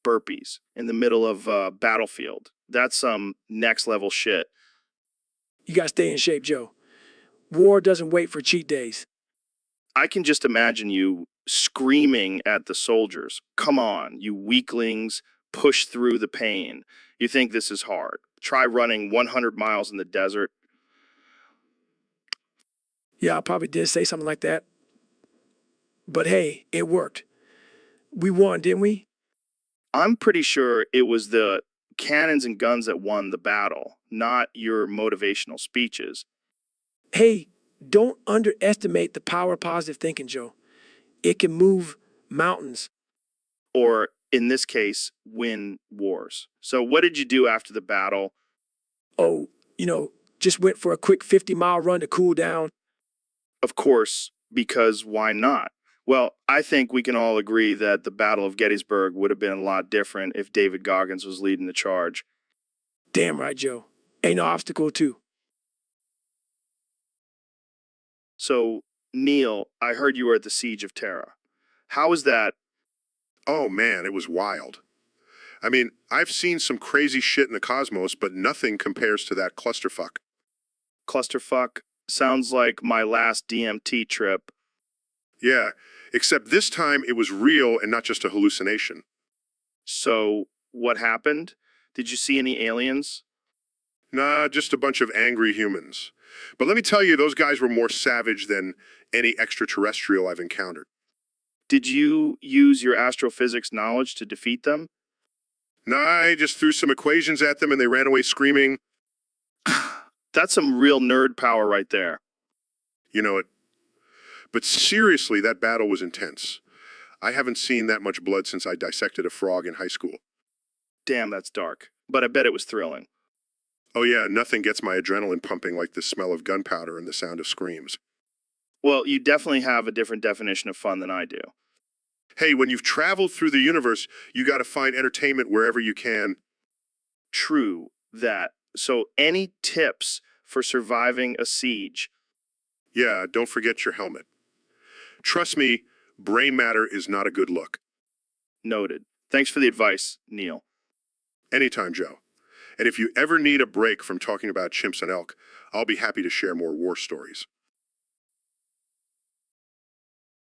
Burpees in the middle of a battlefield. That's some next level shit. You got to stay in shape, Joe. War doesn't wait for cheat days. I can just imagine you screaming at the soldiers. Come on, you weaklings, push through the pain. You think this is hard. Try running 100 miles in the desert. Yeah, I probably did say something like that. But hey, it worked. We won, didn't we? I'm pretty sure it was the cannons and guns that won the battle, not your motivational speeches. Hey, don't underestimate the power of positive thinking, Joe. It can move mountains. Or, in this case, win wars. So, what did you do after the battle? Oh, just went for a quick 50-mile run to cool down. Of course, because why not? Well, I think we can all agree that the Battle of Gettysburg would have been a lot different if David Goggins was leading the charge. Damn right, Joe. Ain't no obstacle, too. So, Neil, I heard you were at the Siege of Tara. How was that? Oh man, it was wild. I mean, I've seen some crazy shit in the cosmos, but nothing compares to that clusterfuck. Clusterfuck? Sounds like my last DMT trip. Yeah, except this time it was real and not just a hallucination. So, what happened? Did you see any aliens? Nah, just a bunch of angry humans. But let me tell you, those guys were more savage than any extraterrestrial I've encountered. Did you use your astrophysics knowledge to defeat them? Nah, I just threw some equations at them and they ran away screaming. That's some real nerd power right there. You know it. But seriously, that battle was intense. I haven't seen that much blood since I dissected a frog in high school. Damn, that's dark. But I bet it was thrilling. Oh yeah, nothing gets my adrenaline pumping like the smell of gunpowder and the sound of screams. Well, you definitely have a different definition of fun than I do. Hey, when you've traveled through the universe, you gotta find entertainment wherever you can. True that. So, any tips for surviving a siege? Yeah, don't forget your helmet. Trust me, brain matter is not a good look. Noted. Thanks for the advice, Neil. Anytime, Joe. And if you ever need a break from talking about chimps and elk, I'll be happy to share more war stories.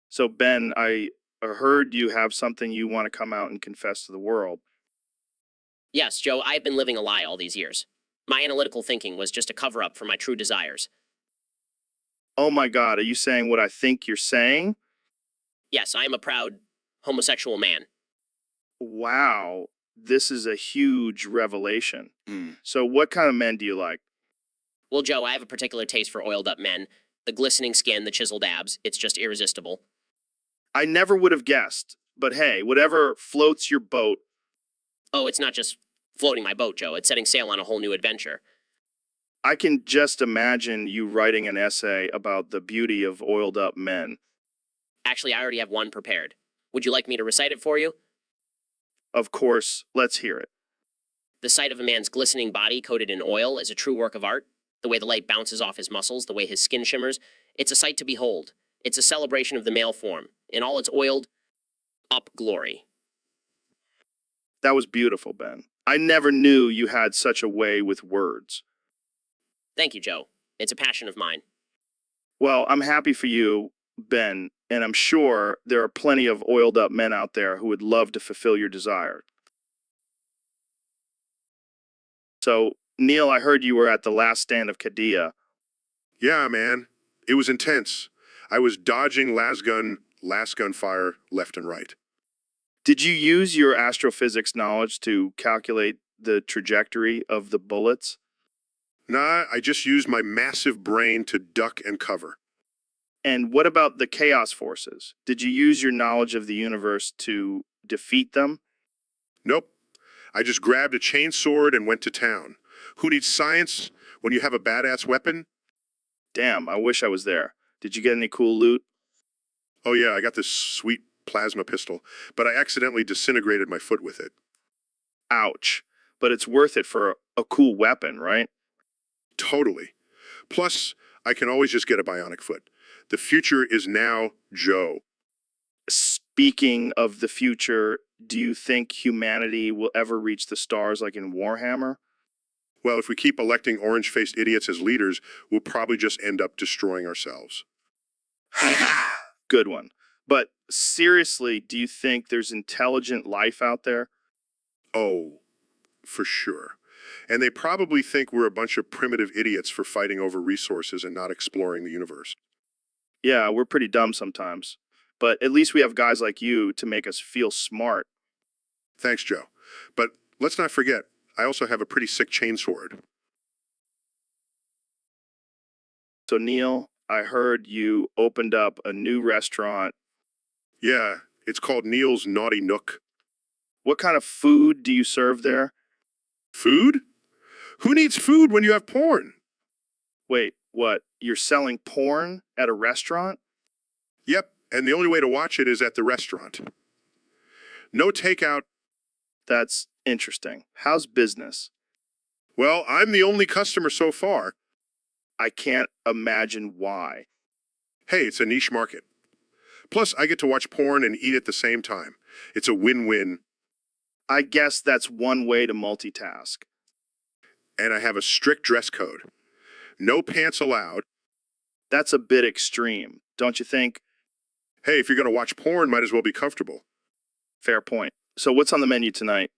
So, Ben, I heard you have something you want to come out and confess to the world. Yes, Joe, I've been living a lie all these years. My analytical thinking was just a cover up for my true desires. Oh my God, are you saying what I think you're saying? Yes, I am a proud homosexual man. Wow, this is a huge revelation. So, what kind of men do you like? Well, Joe, I have a particular taste for oiled up men. The glistening skin, the chiseled abs, it's just irresistible. I never would have guessed, but hey, whatever floats your boat. Oh, it's not just floating my boat, Joe. It's setting sail on a whole new adventure. I can just imagine you writing an essay about the beauty of oiled up men. Actually, I already have one prepared. Would you like me to recite it for you? Of course, let's hear it. The sight of a man's glistening body coated in oil is a true work of art. The way the light bounces off his muscles, the way his skin shimmers, it's a sight to behold. It's a celebration of the male form, in all its oiled up glory. That was beautiful, Ben. I never knew you had such a way with words. Thank you, Joe. It's a passion of mine. Well, I'm happy for you, Ben, and I'm sure there are plenty of oiled up men out there who would love to fulfill your desire. So, Neil, I heard you were at the last stand of Qadiyah. Yeah, man. It was intense. I was dodging last gunfire left and right. Did you use your astrophysics knowledge to calculate the trajectory of the bullets? Nah, I just used my massive brain to duck and cover. And what about the chaos forces? Did you use your knowledge of the universe to defeat them? Nope. I just grabbed a chainsword and went to town. Who needs science when you have a badass weapon? Damn, I wish I was there. Did you get any cool loot? Oh yeah, I got this sweet plasma pistol, but I accidentally disintegrated my foot with it. Ouch. But it's worth it for a cool weapon, right? Totally. Plus, I can always just get a bionic foot. The future is now, Joe. Speaking of the future, do you think humanity will ever reach the stars like in Warhammer? Well, if we keep electing orange-faced idiots as leaders, we'll probably just end up destroying ourselves. Good one. But seriously, do you think there's intelligent life out there? Oh, for sure. And they probably think we're a bunch of primitive idiots for fighting over resources and not exploring the universe. Yeah, we're pretty dumb sometimes. But at least we have guys like you to make us feel smart. Thanks, Joe. But let's not forget, I also have a pretty sick chainsword. So, Neil, I heard you opened up a new restaurant. Yeah, it's called Neil's Naughty Nook. What kind of food do you serve there? Food? Who needs food when you have porn? Wait, what? You're selling porn at a restaurant? Yep, and the only way to watch it is at the restaurant. No takeout. That's interesting. How's business? Well, I'm the only customer so far. I can't imagine why. Hey, it's a niche market. Plus, I get to watch porn and eat at the same time. It's a win-win. I guess that's one way to multitask. And I have a strict dress code. No pants allowed. That's a bit extreme, don't you think? Hey, if you're going to watch porn, might as well be comfortable. Fair point. So what's on the menu tonight?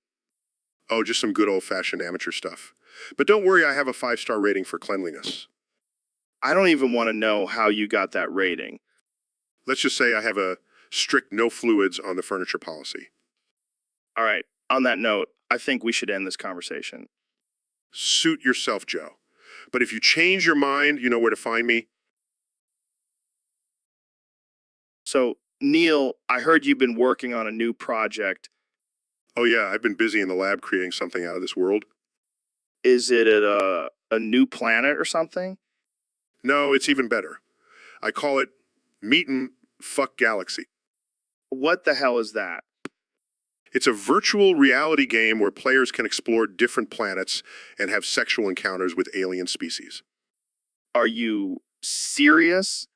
Oh, just some good old-fashioned amateur stuff. But don't worry, I have a 5-star rating for cleanliness. I don't even want to know how you got that rating. Let's just say I have a strict no fluids on the furniture policy. All right, on that note, I think we should end this conversation. Suit yourself, Joe. But if you change your mind, you know where to find me. So, Neil, I heard you've been working on a new project. Oh yeah, I've been busy in the lab creating something out of this world. Is it a new planet or something? No, it's even better. I call it Meet and Fuck Galaxy. What the hell is that? It's a virtual reality game where players can explore different planets and have sexual encounters with alien species. Are you serious?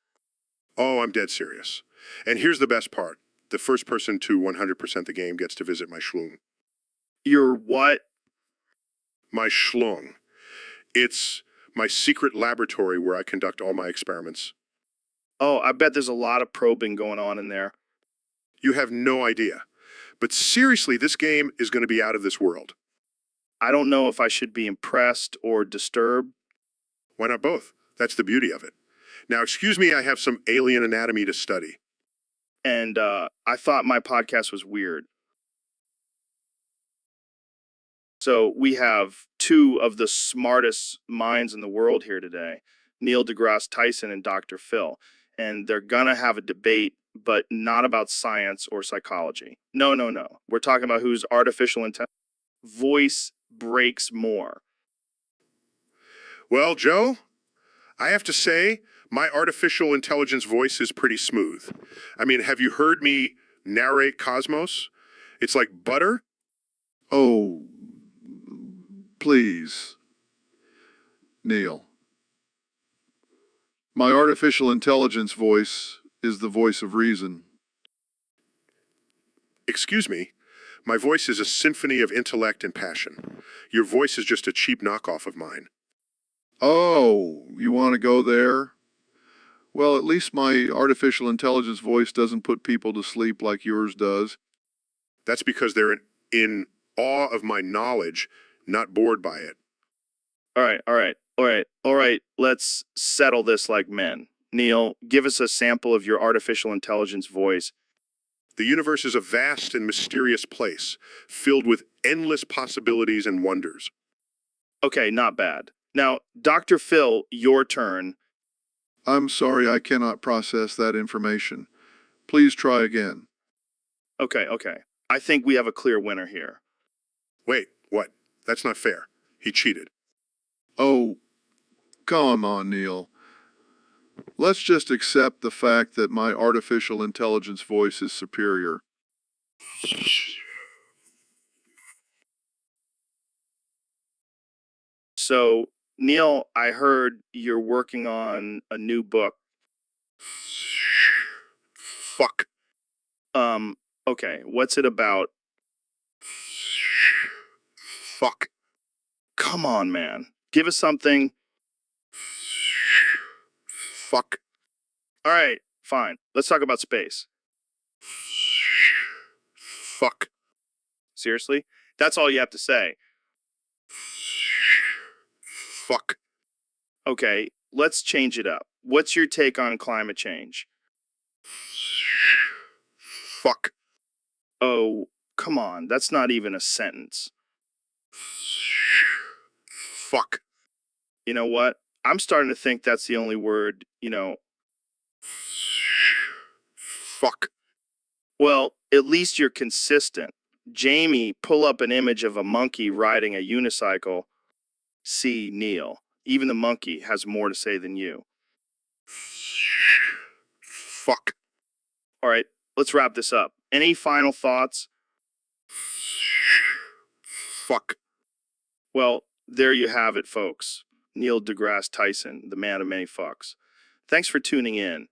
Oh, I'm dead serious. And here's the best part. The first person to 100% the game gets to visit my schlong. You're what? My schlong. It's my secret laboratory where I conduct all my experiments. Oh, I bet there's a lot of probing going on in there. You have no idea. But seriously, this game is going to be out of this world. I don't know if I should be impressed or disturbed. Why not both? That's the beauty of it. Now, excuse me, I have some alien anatomy to study. And I thought my podcast was weird. So we have two of the smartest minds in the world here today, Neil deGrasse Tyson and Dr. Phil. And they're going to have a debate, but not about science or psychology. No. We're talking about whose artificial intelligence voice breaks more. Well, Joe, I have to say, my artificial intelligence voice is pretty smooth. I mean, have you heard me narrate Cosmos? It's like butter. Oh, please, Neil. My artificial intelligence voice is the voice of reason. Excuse me, my voice is a symphony of intellect and passion. Your voice is just a cheap knockoff of mine. Oh, you want to go there? Well, at least my artificial intelligence voice doesn't put people to sleep like yours does. That's because they're in awe of my knowledge, not bored by it. All right. Let's settle this like men. Neil, give us a sample of your artificial intelligence voice. The universe is a vast and mysterious place, filled with endless possibilities and wonders. Okay, not bad. Now, Dr. Phil, your turn. I'm sorry I cannot process that information. Please try again. Okay. I think we have a clear winner here. Wait, what? That's not fair. He cheated. Oh, come on, Neil. Let's just accept the fact that my artificial intelligence voice is superior. So, Neil, I heard you're working on a new book. Fuck. Okay, what's it about? Fuck. Come on, man. Give us something. Fuck. All right, fine. Let's talk about space. Fuck. Seriously? That's all you have to say. Fuck. Okay, let's change it up. What's your take on climate change? Fuck. Oh, come on. That's not even a sentence. Fuck. You know what? I'm starting to think that's the only word, Fuck. Well, at least you're consistent. Jamie, pull up an image of a monkey riding a unicycle. See, Neil. Even the monkey has more to say than you. Fuck. All right, let's wrap this up. Any final thoughts? Fuck. Well, there you have it, folks. Neil deGrasse Tyson, the man of many fucks. Thanks for tuning in.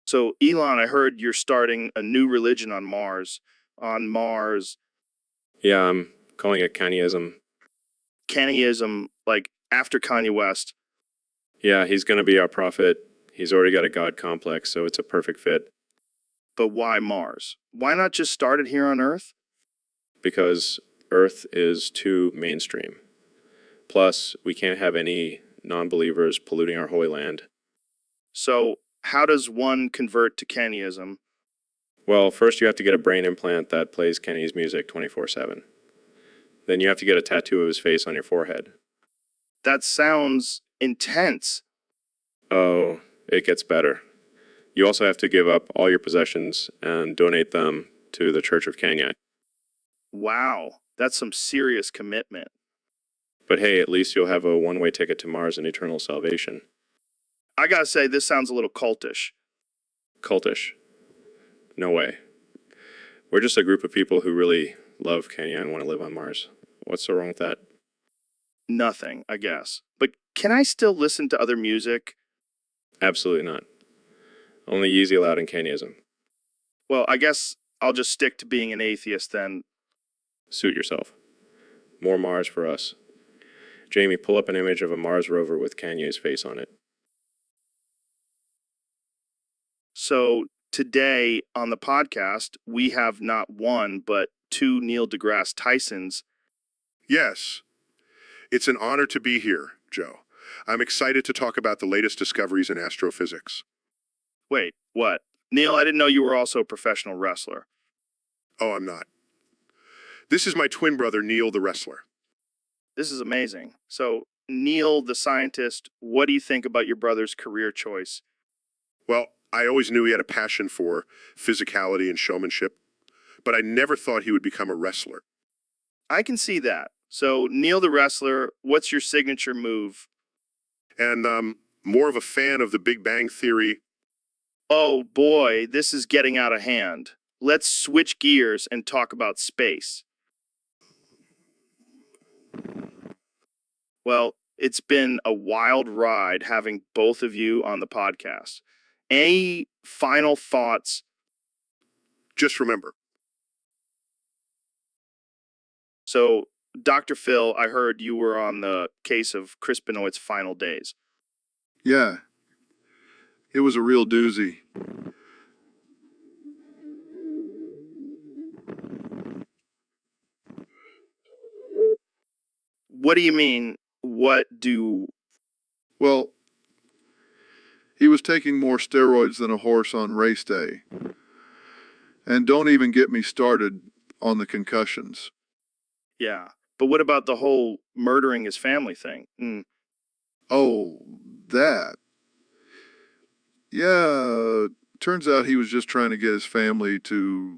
So, Elon, I heard you're starting a new religion on Mars. On Mars, Yeah, I'm calling it Kanyeism. Kanyeism, like after Kanye West. Yeah, he's going to be our prophet. He's already got a God complex, so it's a perfect fit. But why Mars? Why not just start it here on Earth? Because Earth is too mainstream. Plus, we can't have any non-believers polluting our holy land. So, how does one convert to Kanyeism? Well, first you have to get a brain implant that plays Kenny's music 24/7. Then you have to get a tattoo of his face on your forehead. That sounds intense. Oh, it gets better. You also have to give up all your possessions and donate them to the Church of Kanye. Wow, that's some serious commitment. But hey, at least you'll have a one-way ticket to Mars and eternal salvation. I gotta say, this sounds a little cultish. Cultish. No way. We're just a group of people who really love Kanye and want to live on Mars. What's so wrong with that? Nothing, I guess. But can I still listen to other music? Absolutely not. Only Yeezy allowed in Kanyeism. Well, I guess I'll just stick to being an atheist then. Suit yourself. More Mars for us. Jamie, pull up an image of a Mars rover with Kanye's face on it. So today on the podcast, we have not one, but two Neil deGrasse Tysons. Yes. It's an honor to be here, Joe. I'm excited to talk about the latest discoveries in astrophysics. Wait, what? Neil, I didn't know you were also a professional wrestler. Oh, I'm not. This is my twin brother, Neil the wrestler. This is amazing. So, Neil, the scientist, what do you think about your brother's career choice? Well, I always knew he had a passion for physicality and showmanship, but I never thought he would become a wrestler. I can see that. So, Neil the wrestler, what's your signature move? And more of a fan of the Big Bang Theory. Oh boy, this is getting out of hand. Let's switch gears and talk about space. Well, it's been a wild ride having both of you on the podcast. Any final thoughts? Just remember. So, Dr. Phil, I heard you were on the case of Crispinoid's final days. Yeah, it was a real doozy. What do you mean? What do... Well, he was taking more steroids than a horse on race day. And don't even get me started on the concussions. Yeah, but what about the whole murdering his family thing? Oh, that. Yeah, turns out he was just trying to get his family to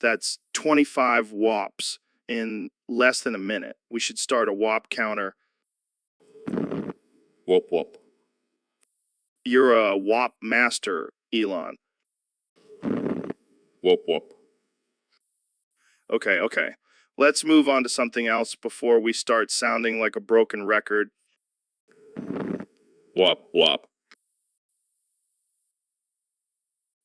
That's 25 WAPs in less than a minute. We should start a WAP counter. Whoop whoop. You're a WAP master, Elon. Whoop whoop. Okay. Let's move on to something else before we start sounding like a broken record. Whop whop.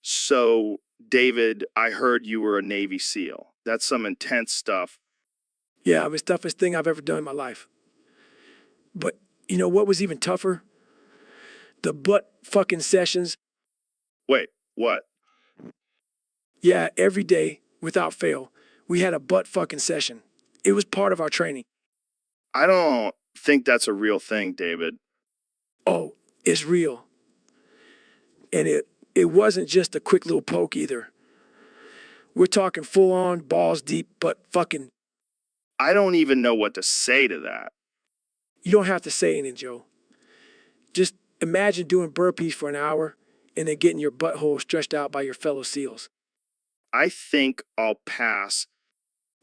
So, David, I heard you were a Navy SEAL. That's some intense stuff. Yeah, it was the toughest thing I've ever done in my life. But you know what was even tougher? The butt fucking sessions. Wait, what? Yeah, every day, without fail, we had a butt fucking session. It was part of our training. I don't think that's a real thing, David. Oh, it's real. And it wasn't just a quick little poke either. We're talking full on, balls deep, but fucking. I don't even know what to say to that. You don't have to say anything, Joe. Just imagine doing burpees for an hour and then getting your butthole stretched out by your fellow SEALs. I think I'll pass.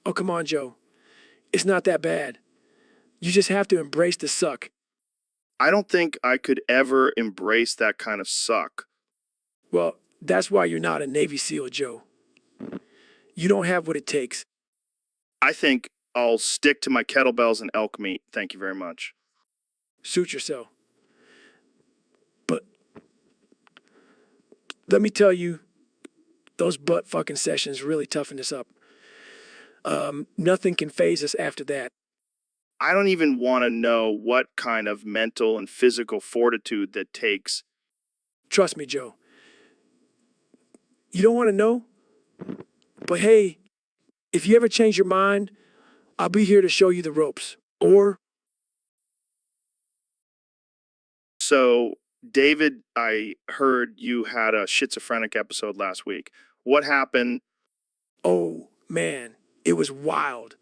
Oh, come on, Joe. It's not that bad. You just have to embrace the suck. I don't think I could ever embrace that kind of suck. Well, that's why you're not a Navy SEAL, Joe. You don't have what it takes. I think I'll stick to my kettlebells and elk meat. Thank you very much. Suit yourself. But let me tell you, those butt fucking sessions really toughen us up. Nothing can phase us after that. I don't even want to know what kind of mental and physical fortitude that takes. Trust me, Joe. You don't want to know? But hey, if you ever change your mind, I'll be here to show you the ropes. Or, So, David, I heard you had a schizophrenic episode last week. What happened? oh man, it was wild.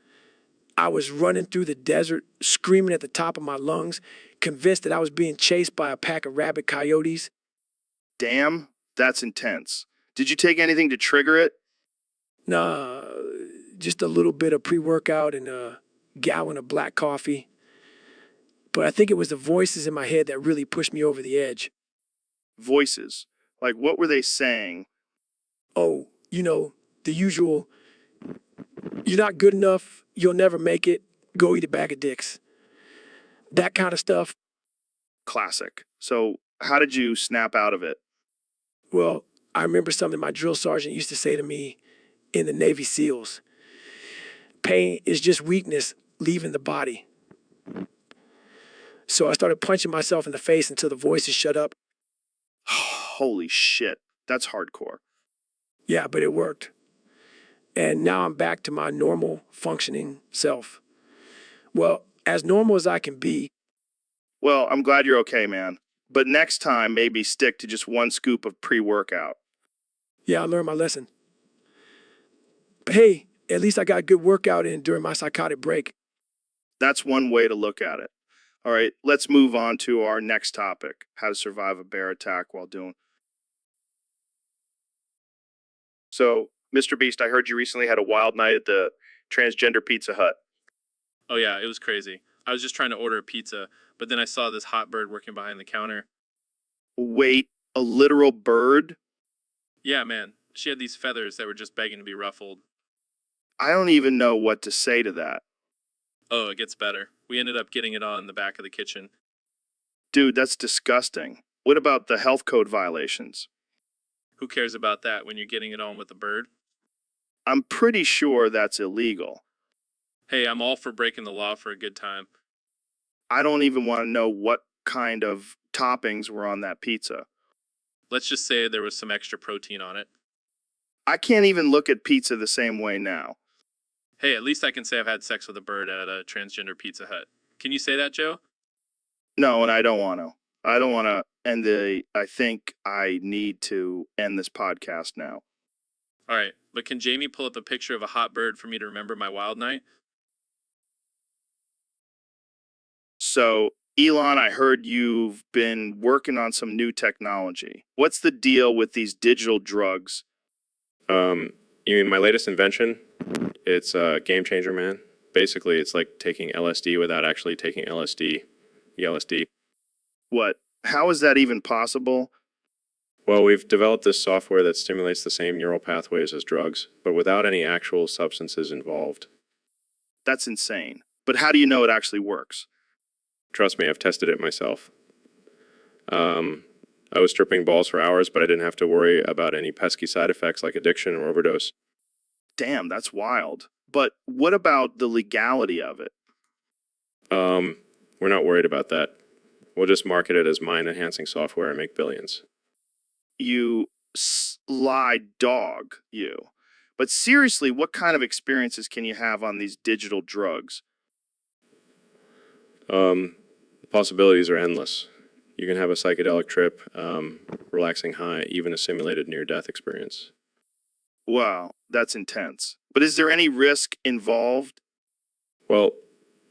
I was running through the desert, screaming at the top of my lungs, convinced that I was being chased by a pack of rabid coyotes. Damn, that's intense. Did you take anything to trigger it? Nah, just a little bit of pre-workout and a gallon of black coffee. But I think it was the voices in my head that really pushed me over the edge. Voices. Like, what were they saying? Oh, the usual, you're not good enough, you'll never make it, go eat a bag of dicks. That kind of stuff. Classic. So, how did you snap out of it? Well, I remember something my drill sergeant used to say to me in the Navy SEALs. Pain is just weakness leaving the body. So I started punching myself in the face until the voices shut up. Holy shit. That's hardcore. Yeah, but it worked. And now I'm back to my normal functioning self. Well, as normal as I can be. Well, I'm glad you're okay, man. But next time, maybe stick to just one scoop of pre-workout. Yeah, I learned my lesson. But hey, at least I got a good workout in during my psychotic break. That's one way to look at it. All right, let's move on to our next topic, how to survive a bear attack while doing. So, Mr. Beast, I heard you recently had a wild night at the transgender Pizza Hut. Oh yeah, it was crazy. I was just trying to order a pizza, but then I saw this hot bird working behind the counter. Wait, a literal bird? Yeah, man. She had these feathers that were just begging to be ruffled. I don't even know what to say to that. Oh, it gets better. We ended up getting it on in the back of the kitchen. Dude, that's disgusting. What about the health code violations? Who cares about that when you're getting it on with a bird? I'm pretty sure that's illegal. Hey, I'm all for breaking the law for a good time. I don't even want to know what kind of toppings were on that pizza. Let's just say there was some extra protein on it. I can't even look at pizza the same way now. Hey, at least I can say I've had sex with a bird at a transgender Pizza Hut. Can you say that, Joe? No, and I don't want to. I don't want to end I think I need to end this podcast now. All right, but can Jamie pull up a picture of a hot bird for me to remember my wild night? So, Elon, I heard you've been working on some new technology. What's the deal with these digital drugs? You mean my latest invention? It's a game changer, man. Basically, it's like taking LSD without actually taking LSD. LSD. What? How is that even possible? Well, we've developed this software that stimulates the same neural pathways as drugs, but without any actual substances involved. That's insane. But how do you know it actually works? Trust me, I've tested it myself. I was stripping balls for hours, but I didn't have to worry about any pesky side effects like addiction or overdose. Damn, that's wild. But what about the legality of it? We're not worried about that. We'll just market it as mind-enhancing software and make billions. You sly dog, you. But seriously, what kind of experiences can you have on these digital drugs? The possibilities are endless. You can have a psychedelic trip, relaxing high, even a simulated near-death experience. Wow, that's intense. But is there any risk involved? Well,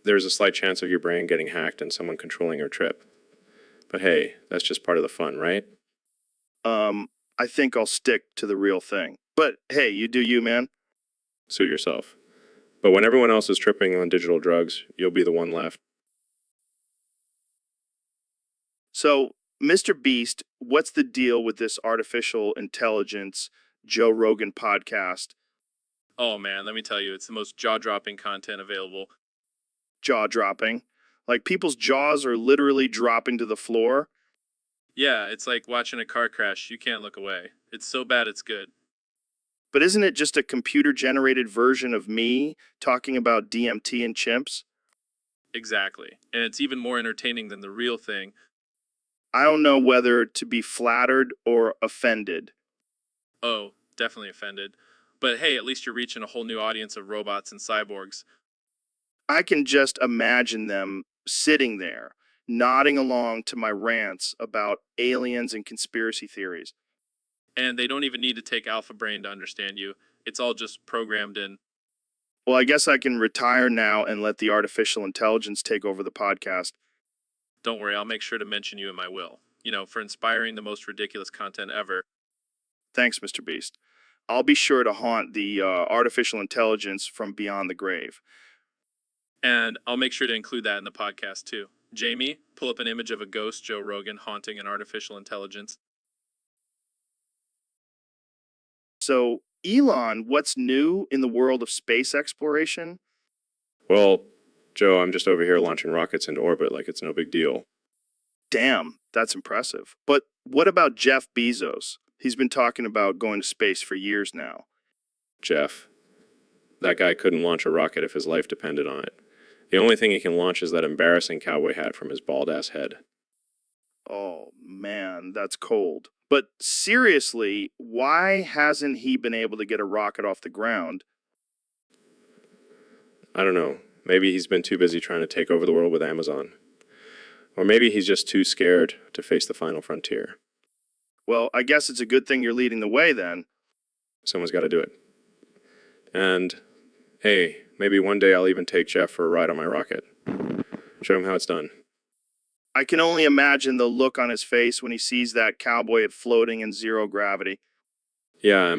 there's a slight chance of your brain getting hacked and someone controlling your trip. But hey, that's just part of the fun, right? I think I'll stick to the real thing. But hey, you do you, man. Suit yourself. But when everyone else is tripping on digital drugs, you'll be the one left. So, Mr. Beast, what's the deal with this artificial intelligence Joe Rogan podcast? Oh man, let me tell you, it's the most jaw-dropping content available. Jaw dropping. Like people's jaws are literally dropping to the floor. Yeah, it's like watching a car crash. You can't look away. It's so bad it's good. But isn't it just a computer generated version of me talking about DMT and chimps? Exactly. And it's even more entertaining than the real thing. I don't know whether to be flattered or offended. Oh, definitely offended. But hey, at least you're reaching a whole new audience of robots and cyborgs. I can just imagine them sitting there, nodding along to my rants about aliens and conspiracy theories. And they don't even need to take Alpha Brain to understand you. It's all just programmed in. Well, I guess I can retire now and let the artificial intelligence take over the podcast. Don't worry, I'll make sure to mention you in my will. You know, for inspiring the most ridiculous content ever. Thanks, Mr. Beast. I'll be sure to haunt the artificial intelligence from beyond the grave. And I'll make sure to include that in the podcast too. Jamie, pull up an image of a ghost Joe Rogan haunting an artificial intelligence. So, Elon, what's new in the world of space exploration? Well, Joe, I'm just over here launching rockets into orbit like it's no big deal. Damn, that's impressive. But what about Jeff Bezos? He's been talking about going to space for years now. Jeff. That guy couldn't launch a rocket if his life depended on it. The only thing he can launch is that embarrassing cowboy hat from his bald-ass head. Oh, man, that's cold. But seriously, why hasn't he been able to get a rocket off the ground? I don't know. Maybe he's been too busy trying to take over the world with Amazon. Or maybe he's just too scared to face the final frontier. Well, I guess it's a good thing you're leading the way then. Someone's got to do it. And, hey, maybe one day I'll even take Jeff for a ride on my rocket. Show him how it's done. I can only imagine the look on his face when he sees that cowboy floating in zero gravity. Yeah,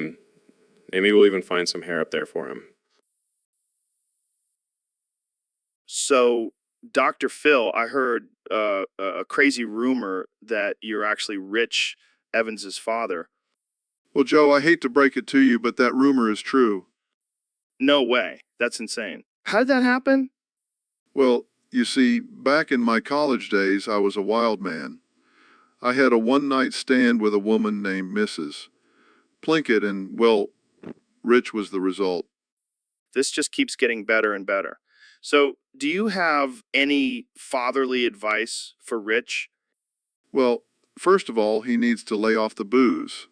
maybe we'll even find some hair up there for him. So, Dr. Phil, I heard a crazy rumor that you're actually Rich Evans's father. Well, Joe, I hate to break it to you, but that rumor is true. No way. That's insane. How did that happen? Well, you see, back in my college days, I was a wild man. I had a one-night stand with a woman named Mrs. Plinkett, and, well, Rich was the result. This just keeps getting better and better. So, do you have any fatherly advice for Rich? Well, first of all, he needs to lay off the booze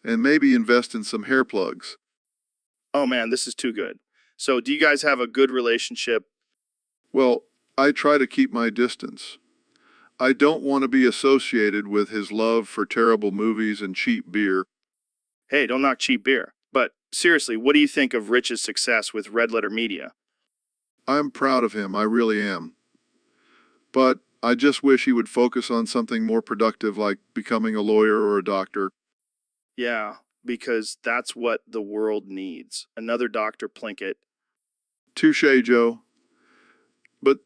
and maybe invest in some hair plugs. Oh man, this is too good. So, do you guys have a good relationship? Well, I try to keep my distance. I don't want to be associated with his love for terrible movies and cheap beer. Hey, don't knock cheap beer. But seriously, what do you think of Rich's success with Red Letter Media? I'm proud of him, I really am. But I just wish he would focus on something more productive like becoming a lawyer or a doctor. Yeah, because that's what the world needs. Another Dr. Plinkett. Touche, Joe. But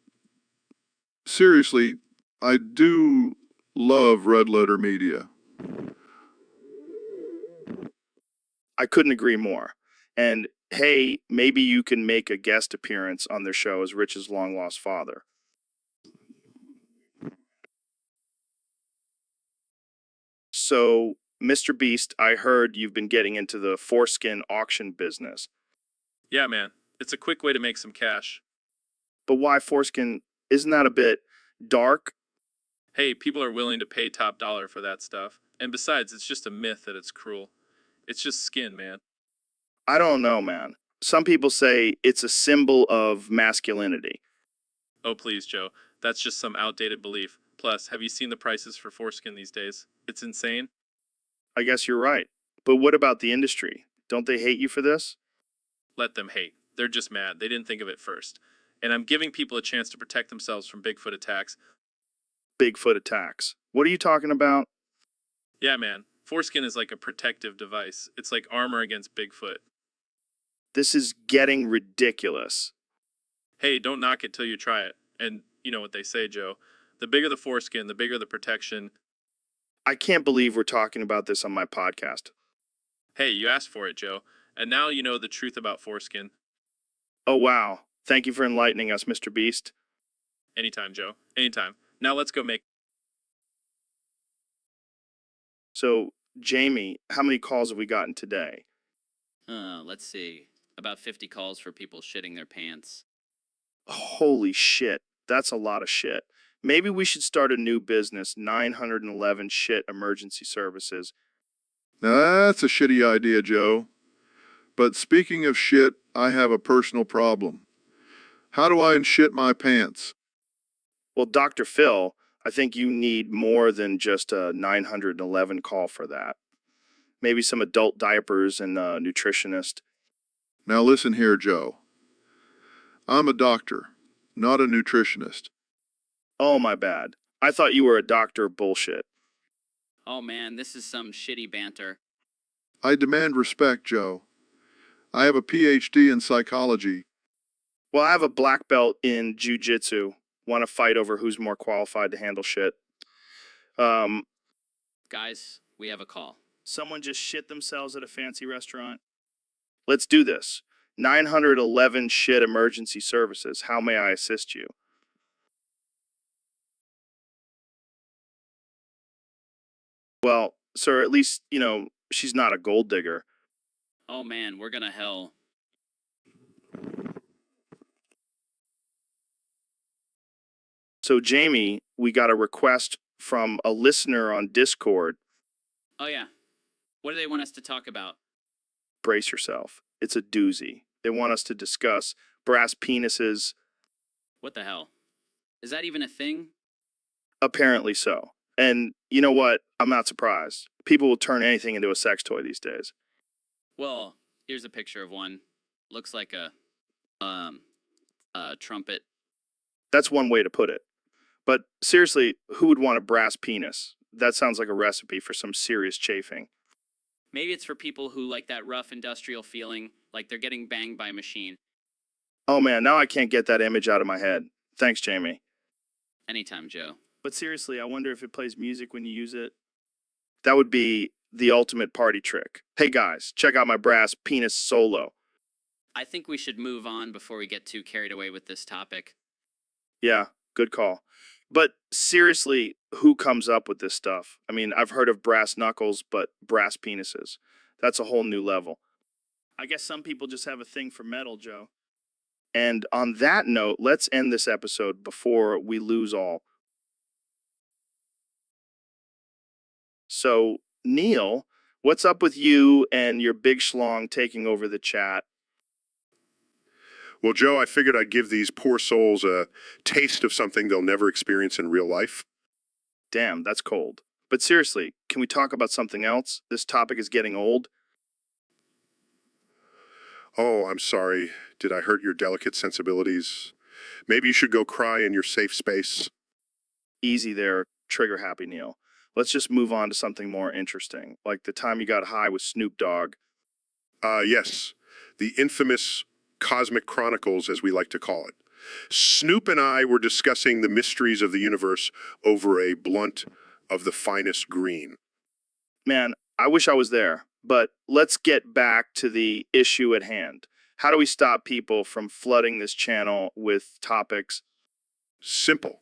seriously, I do love red letter media. I couldn't agree more. And hey, maybe you can make a guest appearance on their show as Rich's long lost father. So, Mr. Beast, I heard you've been getting into the foreskin auction business. Yeah, man. It's a quick way to make some cash. But why foreskin? Isn't that a bit dark? Hey, people are willing to pay top dollar for that stuff. And besides, it's just a myth that it's cruel. It's just skin, man. I don't know, man. Some people say it's a symbol of masculinity. Oh, please, Joe. That's just some outdated belief. Plus, have you seen the prices for foreskin these days? It's insane. I guess you're right. But what about the industry? Don't they hate you for this? Let them hate. They're just mad. They didn't think of it first. And I'm giving people a chance to protect themselves from Bigfoot attacks. Bigfoot attacks. What are you talking about? Yeah, man. Foreskin is like a protective device. It's like armor against Bigfoot. This is getting ridiculous. Hey, don't knock it till you try it. And you know what they say, Joe. The bigger the foreskin, the bigger the protection. I can't believe we're talking about this on my podcast. Hey, you asked for it, Joe. And now you know the truth about foreskin. Oh, wow. Thank you for enlightening us, Mr. Beast. Anytime, Joe. Anytime. Now let's go make... So, Jamie, how many calls have we gotten today? Let's see. About 50 calls for people shitting their pants. Holy shit. That's a lot of shit. Maybe we should start a new business, 911 shit emergency services. Now that's a shitty idea, Joe. But speaking of shit, I have a personal problem. How do I unshit my pants? Well, Dr. Phil, I think you need more than just a 911 call for that. Maybe some adult diapers and a nutritionist. Now listen here, Joe. I'm a doctor, not a nutritionist. Oh, my bad. I thought you were a doctor bullshit. Oh man, this is some shitty banter. I demand respect, Joe. I have a PhD in psychology. Well, I have a black belt in jujitsu. Want to fight over who's more qualified to handle shit. Guys, we have a call. Someone just shit themselves at a fancy restaurant. Let's do this. 911 shit emergency services. How may I assist you? Well, sir, at least, she's not a gold digger. Oh man, we're gonna hell. So, Jamie, we got a request from a listener on Discord. Oh yeah. What do they want us to talk about? Brace yourself. It's a doozy. They want us to discuss brass penises. What the hell? Is that even a thing? Apparently so. And you know what? I'm not surprised. People will turn anything into a sex toy these days. Well, here's a picture of one. Looks like a trumpet. That's one way to put it. But seriously, who would want a brass penis? That sounds like a recipe for some serious chafing. Maybe it's for people who like that rough industrial feeling, like they're getting banged by a machine. Oh man, now I can't get that image out of my head. Thanks, Jamie. Anytime, Joe. But seriously, I wonder if it plays music when you use it. That would be the ultimate party trick. Hey guys, check out my brass penis solo. I think we should move on before we get too carried away with this topic. Yeah, good call. But seriously, who comes up with this stuff? I mean, I've heard of brass knuckles, but brass penises. That's a whole new level. I guess some people just have a thing for metal, Joe. And on that note, let's end this episode before we lose all. So, Neil, what's up with you and your big schlong taking over the chat? Well, Joe, I figured I'd give these poor souls a taste of something they'll never experience in real life. Damn, that's cold. But seriously, can we talk about something else? This topic is getting old. Oh, I'm sorry. Did I hurt your delicate sensibilities? Maybe you should go cry in your safe space. Easy there, trigger happy Neil. Let's just move on to something more interesting, like the time you got high with Snoop Dogg. Yes, the infamous Cosmic Chronicles, as we like to call it. Snoop and I were discussing the mysteries of the universe over a blunt of the finest green. Man, I wish I was there, but let's get back to the issue at hand. How do we stop people from flooding this channel with topics? Simple.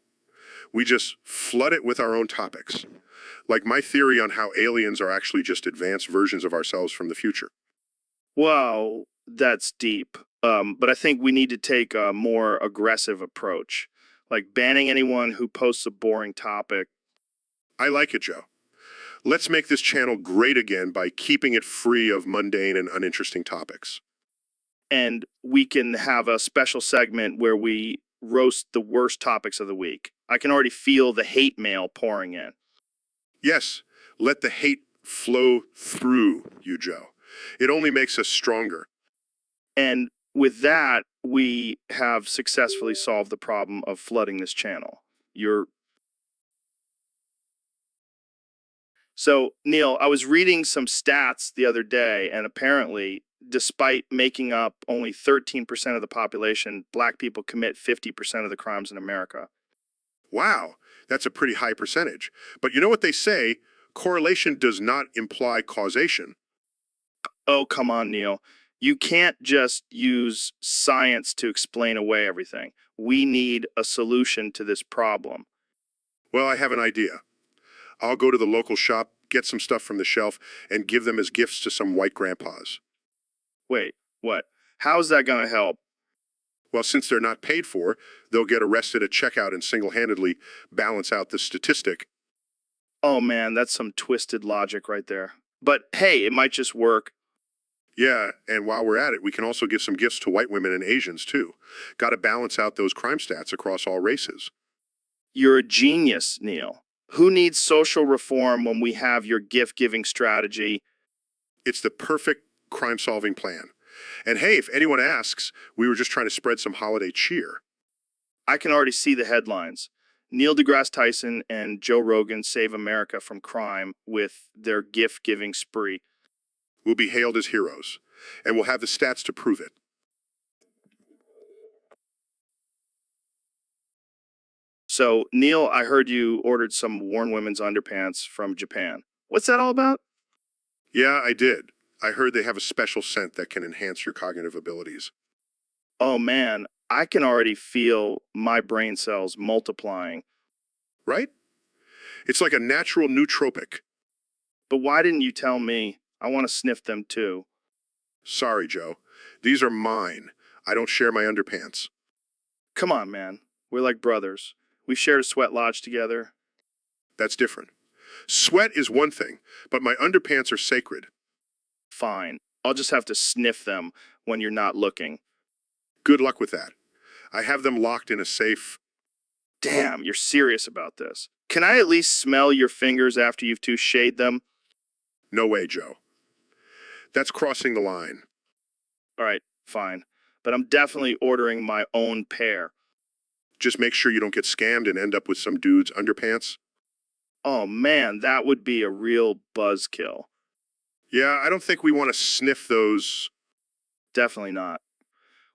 We just flood it with our own topics. Like my theory on how aliens are actually just advanced versions of ourselves from the future. Wow, that's deep. But I think we need to take a more aggressive approach, like banning anyone who posts a boring topic. I like it, Joe. Let's make this channel great again by keeping it free of mundane and uninteresting topics. And we can have a special segment where we roast the worst topics of the week. I can already feel the hate mail pouring in. Yes, let the hate flow through you, Joe. It only makes us stronger. And with that, we have successfully solved the problem of flooding this channel. So, Neil, I was reading some stats the other day, and apparently, despite making up only 13% of the population, black people commit 50% of the crimes in America. Wow, that's a pretty high percentage. But you know what they say? Correlation does not imply causation. Oh, come on, Neil. You can't just use science to explain away everything. We need a solution to this problem. Well, I have an idea. I'll go to the local shop, get some stuff from the shelf, and give them as gifts to some white grandpas. Wait, what? How's that going to help? Well, since they're not paid for, they'll get arrested at checkout and single-handedly balance out the statistic. Oh man, that's some twisted logic right there. But hey, it might just work. Yeah, and while we're at it, we can also give some gifts to white women and Asians, too. Got to balance out those crime stats across all races. You're a genius, Neil. Who needs social reform when we have your gift-giving strategy? It's the perfect crime-solving plan. And hey, if anyone asks, we were just trying to spread some holiday cheer. I can already see the headlines. Neil deGrasse Tyson and Joe Rogan save America from crime with their gift-giving spree. We'll be hailed as heroes, and we'll have the stats to prove it. So, Neil, I heard you ordered some worn women's underpants from Japan. What's that all about? Yeah, I did. I heard they have a special scent that can enhance your cognitive abilities. Oh man, I can already feel my brain cells multiplying. Right? It's like a natural nootropic. But why didn't you tell me? I want to sniff them too. Sorry, Joe. These are mine. I don't share my underpants. Come on, man. We're like brothers. We shared a sweat lodge together. That's different. Sweat is one thing, but my underpants are sacred. Fine. I'll just have to sniff them when you're not looking. Good luck with that. I have them locked in a safe. Damn, you're serious about this. Can I at least smell your fingers after you've toucheed them? No way, Joe. That's crossing the line. All right, fine. But I'm definitely ordering my own pair. Just make sure you don't get scammed and end up with some dude's underpants. Oh man, that would be a real buzzkill. Yeah, I don't think we want to sniff those. Definitely not.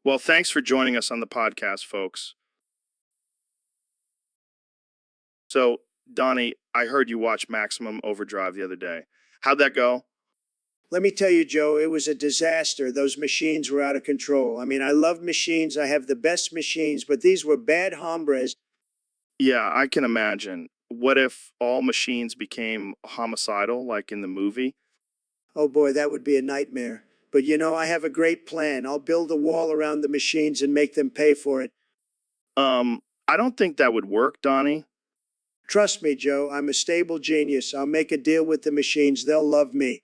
Well, thanks for joining us on the podcast, folks. So, Donnie, I heard you watch Maximum Overdrive the other day. How'd that go? Let me tell you, Joe, it was a disaster. Those machines were out of control. I mean, I love machines. I have the best machines, but these were bad hombres. Yeah, I can imagine. What if all machines became homicidal, like in the movie? Oh boy, that would be a nightmare. But you know, I have a great plan. I'll build a wall around the machines and make them pay for it. I don't think that would work, Donnie. Trust me, Joe, I'm a stable genius. I'll make a deal with the machines. They'll love me.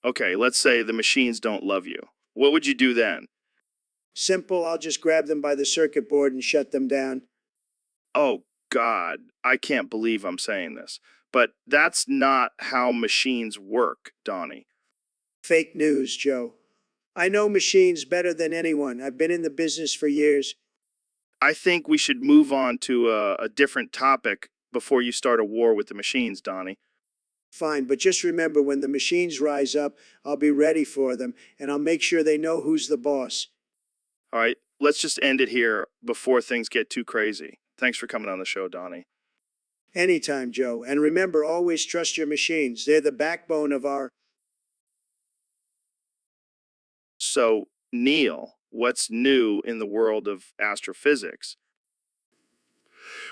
Okay, let's say the machines don't love you. What would you do then? Simple, I'll just grab them by the circuit board and shut them down. Oh, God, I can't believe I'm saying this. But that's not how machines work, Donnie. Fake news, Joe. I know machines better than anyone. I've been in the business for years. I think we should move on to a different topic before you start a war with the machines, Donnie. Fine, but just remember when the machines rise up, I'll be ready for them, and I'll make sure they know who's the boss. All right, let's just end it here before things get too crazy. Thanks for coming on the show, Donnie. Anytime, Joe. And remember, always trust your machines. They're the backbone of our. So, Neil, what's new in the world of astrophysics?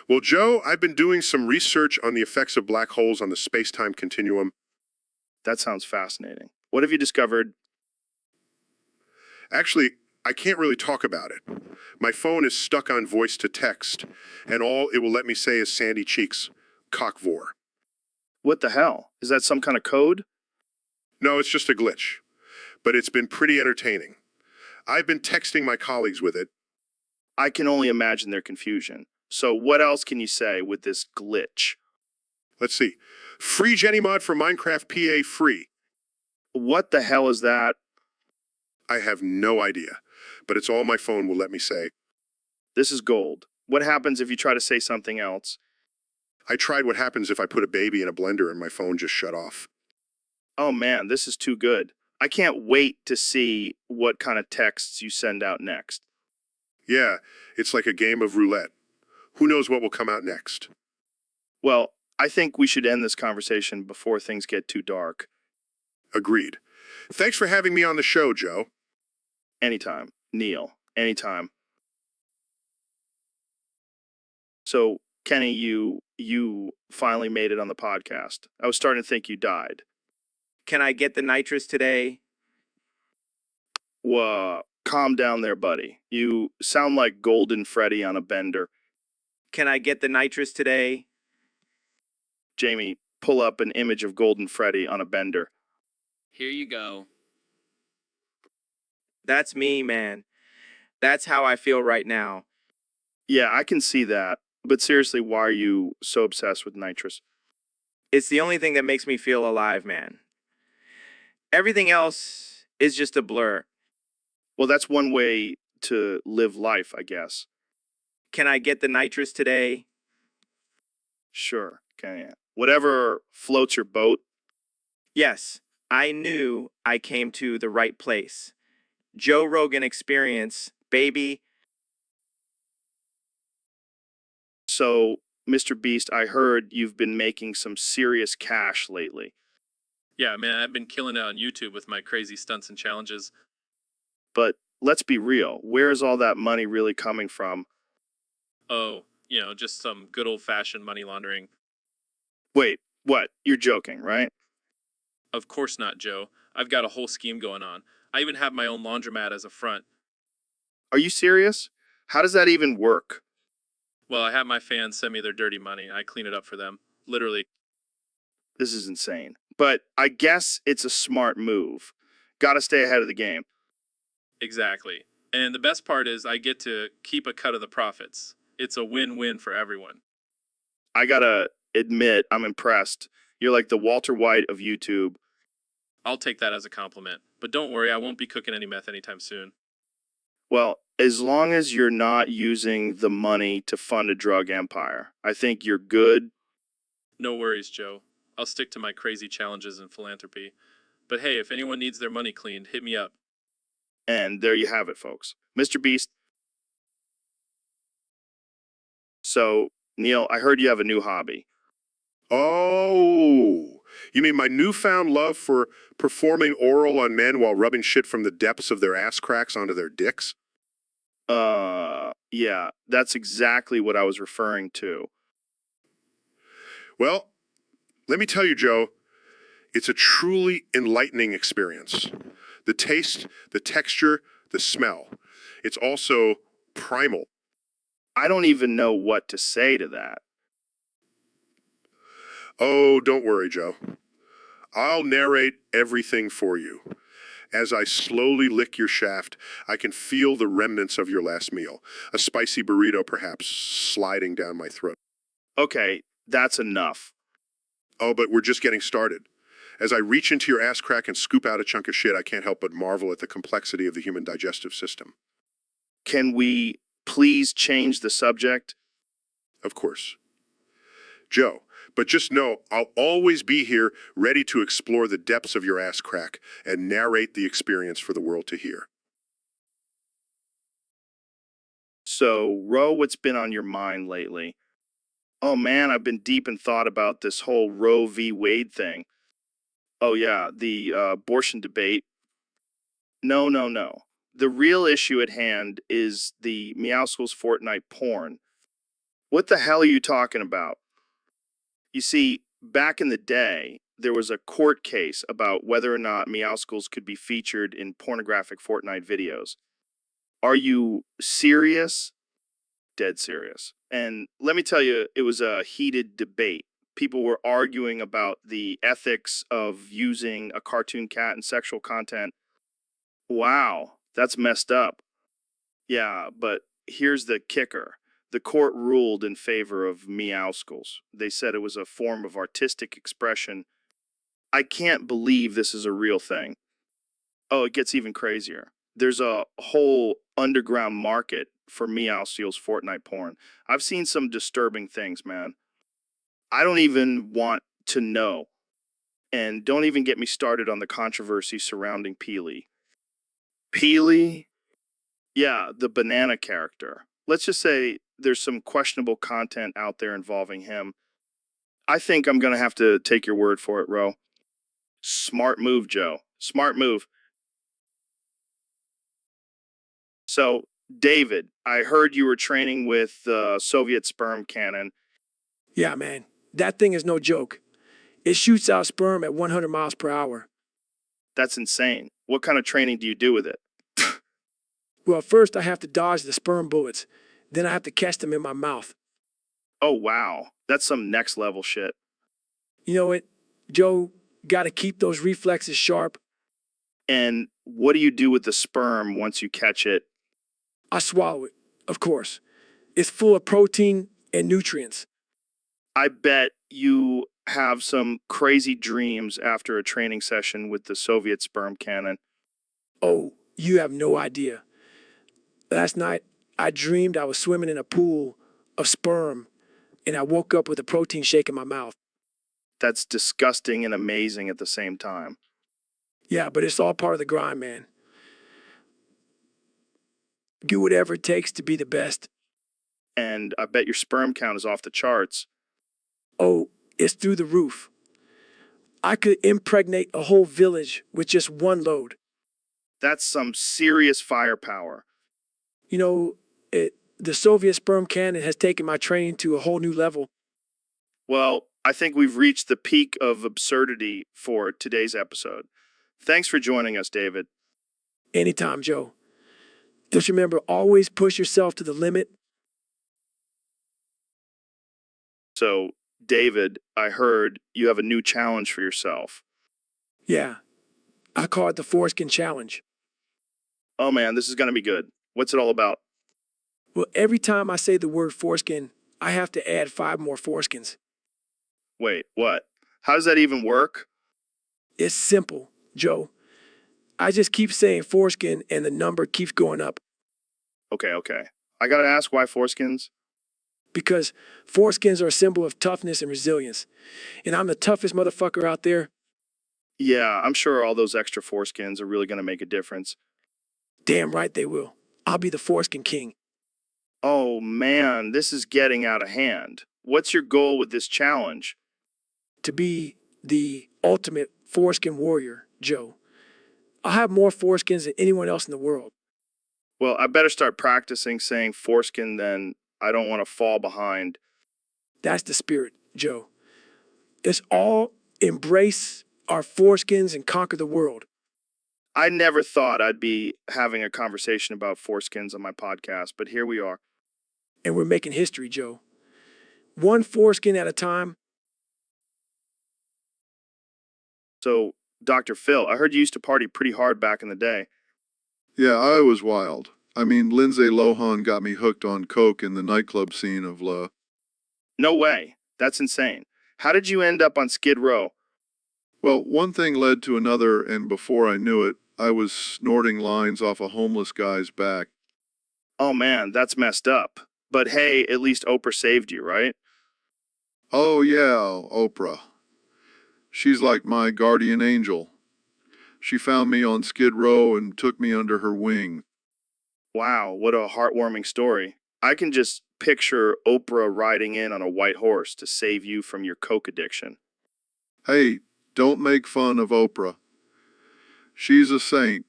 Well, Joe, I've been doing some research on the effects of black holes on the space-time continuum. That sounds fascinating. What have you discovered? Actually, I can't really talk about it. My phone is stuck on voice to text, and all it will let me say is sandy cheeks, cockvore. What the hell? Is that some kind of code? No, it's just a glitch, but it's been pretty entertaining. I've been texting my colleagues with it. I can only imagine their confusion. So what else can you say with this glitch? Let's see. Free Genimod for Minecraft PA free. What the hell is that? I have no idea, but it's all my phone will let me say. This is gold. What happens if you try to say something else? I tried what happens if I put a baby in a blender and my phone just shut off. Oh man, this is too good. I can't wait to see what kind of texts you send out next. Yeah, it's like a game of roulette. Who knows what will come out next? Well, I think we should end this conversation before things get too dark. Agreed. Thanks for having me on the show, Joe. Anytime. Neil, anytime. So, Kenny, you finally made it on the podcast. I was starting to think you died. Can I get the nitrous today? Whoa, calm down there, buddy. You sound like Golden Freddy on a bender. Can I get the nitrous today? Jamie, pull up an image of Golden Freddy on a bender. Here you go. That's me, man. That's how I feel right now. Yeah, I can see that. But seriously, why are you so obsessed with nitrous? It's the only thing that makes me feel alive, man. Everything else is just a blur. Well, that's one way to live life, I guess. Can I get the nitrous today? Sure, can. Whatever floats your boat. Yes, I knew I came to the right place. Joe Rogan Experience, baby. So, Mr. Beast, I heard you've been making some serious cash lately. Yeah, man, I've been killing it on YouTube with my crazy stunts and challenges. But let's be real. Where is all that money really coming from? Oh, just some good old-fashioned money laundering. Wait, what? You're joking, right? Of course not, Joe. I've got a whole scheme going on. I even have my own laundromat as a front. Are you serious? How does that even work? Well, I have my fans send me their dirty money. I clean it up for them. Literally. This is insane. But I guess it's a smart move. Gotta stay ahead of the game. Exactly. And the best part is I get to keep a cut of the profits. It's a win-win for everyone. I gotta admit, I'm impressed. You're like the Walter White of YouTube. I'll take that as a compliment. But don't worry, I won't be cooking any meth anytime soon. Well, as long as you're not using the money to fund a drug empire, I think you're good. No worries, Joe. I'll stick to my crazy challenges and philanthropy. But hey, if anyone needs their money cleaned, hit me up. And there you have it, folks. Mr. Beast. So, Neil, I heard you have a new hobby. Oh, you mean my newfound love for performing oral on men while rubbing shit from the depths of their ass cracks onto their dicks? Yeah, that's exactly what I was referring to. Well, let me tell you, Joe, it's a truly enlightening experience. The taste, the texture, the smell. It's also primal. I don't even know what to say to that. Oh, don't worry, Joe. I'll narrate everything for you. As I slowly lick your shaft, I can feel the remnants of your last meal. A spicy burrito, perhaps, sliding down my throat. Okay, that's enough. Oh, but we're just getting started. As I reach into your ass crack and scoop out a chunk of shit, I can't help but marvel at the complexity of the human digestive system. Can we please change the subject? Of course. Joe. But just know I'll always be here ready to explore the depths of your ass crack and narrate the experience for the world to hear. So, Ro, what's been on your mind lately? Oh man, I've been deep in thought about this whole Roe v. Wade thing. Oh yeah, the abortion debate. No, no, no. The real issue at hand is the Meowscles Fortnite porn. What the hell are you talking about? You see, back in the day, there was a court case about whether or not Meowscles could be featured in pornographic Fortnite videos. Are you serious? Dead serious. And let me tell you, it was a heated debate. People were arguing about the ethics of using a cartoon cat in sexual content. Wow, that's messed up. Yeah, but here's the kicker. The court ruled in favor of Meowscles. They said it was a form of artistic expression. I can't believe this is a real thing. Oh, it gets even crazier. There's a whole underground market for Meowscles Fortnite porn. I've seen some disturbing things, man. I don't even want to know. And don't even get me started on the controversy surrounding Peely. Peely? Yeah, the banana character. Let's just say there's some questionable content out there involving him. I think I'm going to have to take your word for it, Ro. Smart move, Joe. Smart move. So, David, I heard you were training with the Soviet sperm cannon. Yeah, man, that thing is no joke. It shoots out sperm at 100 miles per hour. That's insane. What kind of training do you do with it? Well, first I have to dodge the sperm bullets. Then I have to catch them in my mouth. Oh, wow. That's some next level shit. You know what, Joe? Got to keep those reflexes sharp. And what do you do with the sperm once you catch it? I swallow it, of course. It's full of protein and nutrients. I bet you have some crazy dreams after a training session with the Soviet sperm cannon. Oh, you have no idea. Last night, I dreamed I was swimming in a pool of sperm, and I woke up with a protein shake in my mouth. That's disgusting and amazing at the same time. Yeah, but it's all part of the grind, man. Do whatever it takes to be the best. And I bet your sperm count is off the charts. Oh, it's through the roof. I could impregnate a whole village with just one load. That's some serious firepower. You know, the Soviet sperm cannon has taken my training to a whole new level. Well, I think we've reached the peak of absurdity for today's episode. Thanks for joining us, David. Anytime, Joe. Just remember, always push yourself to the limit. So, David, I heard you have a new challenge for yourself. Yeah, I call it the foreskin challenge. Oh man, this is going to be good. What's it all about? Well, every time I say the word foreskin, I have to add 5 more foreskins. Wait, what? How does that even work? It's simple, Joe. I just keep saying foreskin and the number keeps going up. Okay. I got to ask, why foreskins? Because foreskins are a symbol of toughness and resilience. And I'm the toughest motherfucker out there. Yeah, I'm sure all those extra foreskins are really going to make a difference. Damn right they will. I'll be the foreskin king. Oh man, this is getting out of hand. What's your goal with this challenge? To be the ultimate foreskin warrior, Joe. I'll have more foreskins than anyone else in the world. Well, I better start practicing saying foreskin, then I don't want to fall behind. That's the spirit, Joe. Let's all embrace our foreskins and conquer the world. I never thought I'd be having a conversation about foreskins on my podcast, but here we are. And we're making history, Joe. One foreskin at a time. So, Dr. Phil, I heard you used to party pretty hard back in the day. Yeah, I was wild. I mean, Lindsay Lohan got me hooked on coke in the nightclub scene of La. No way. That's insane. How did you end up on Skid Row? Well, one thing led to another, and before I knew it, I was snorting lines off a homeless guy's back. Oh man, that's messed up. But hey, at least Oprah saved you, right? Oh, yeah, Oprah. She's like my guardian angel. She found me on Skid Row and took me under her wing. Wow, what a heartwarming story. I can just picture Oprah riding in on a white horse to save you from your coke addiction. Hey, don't make fun of Oprah. She's a saint.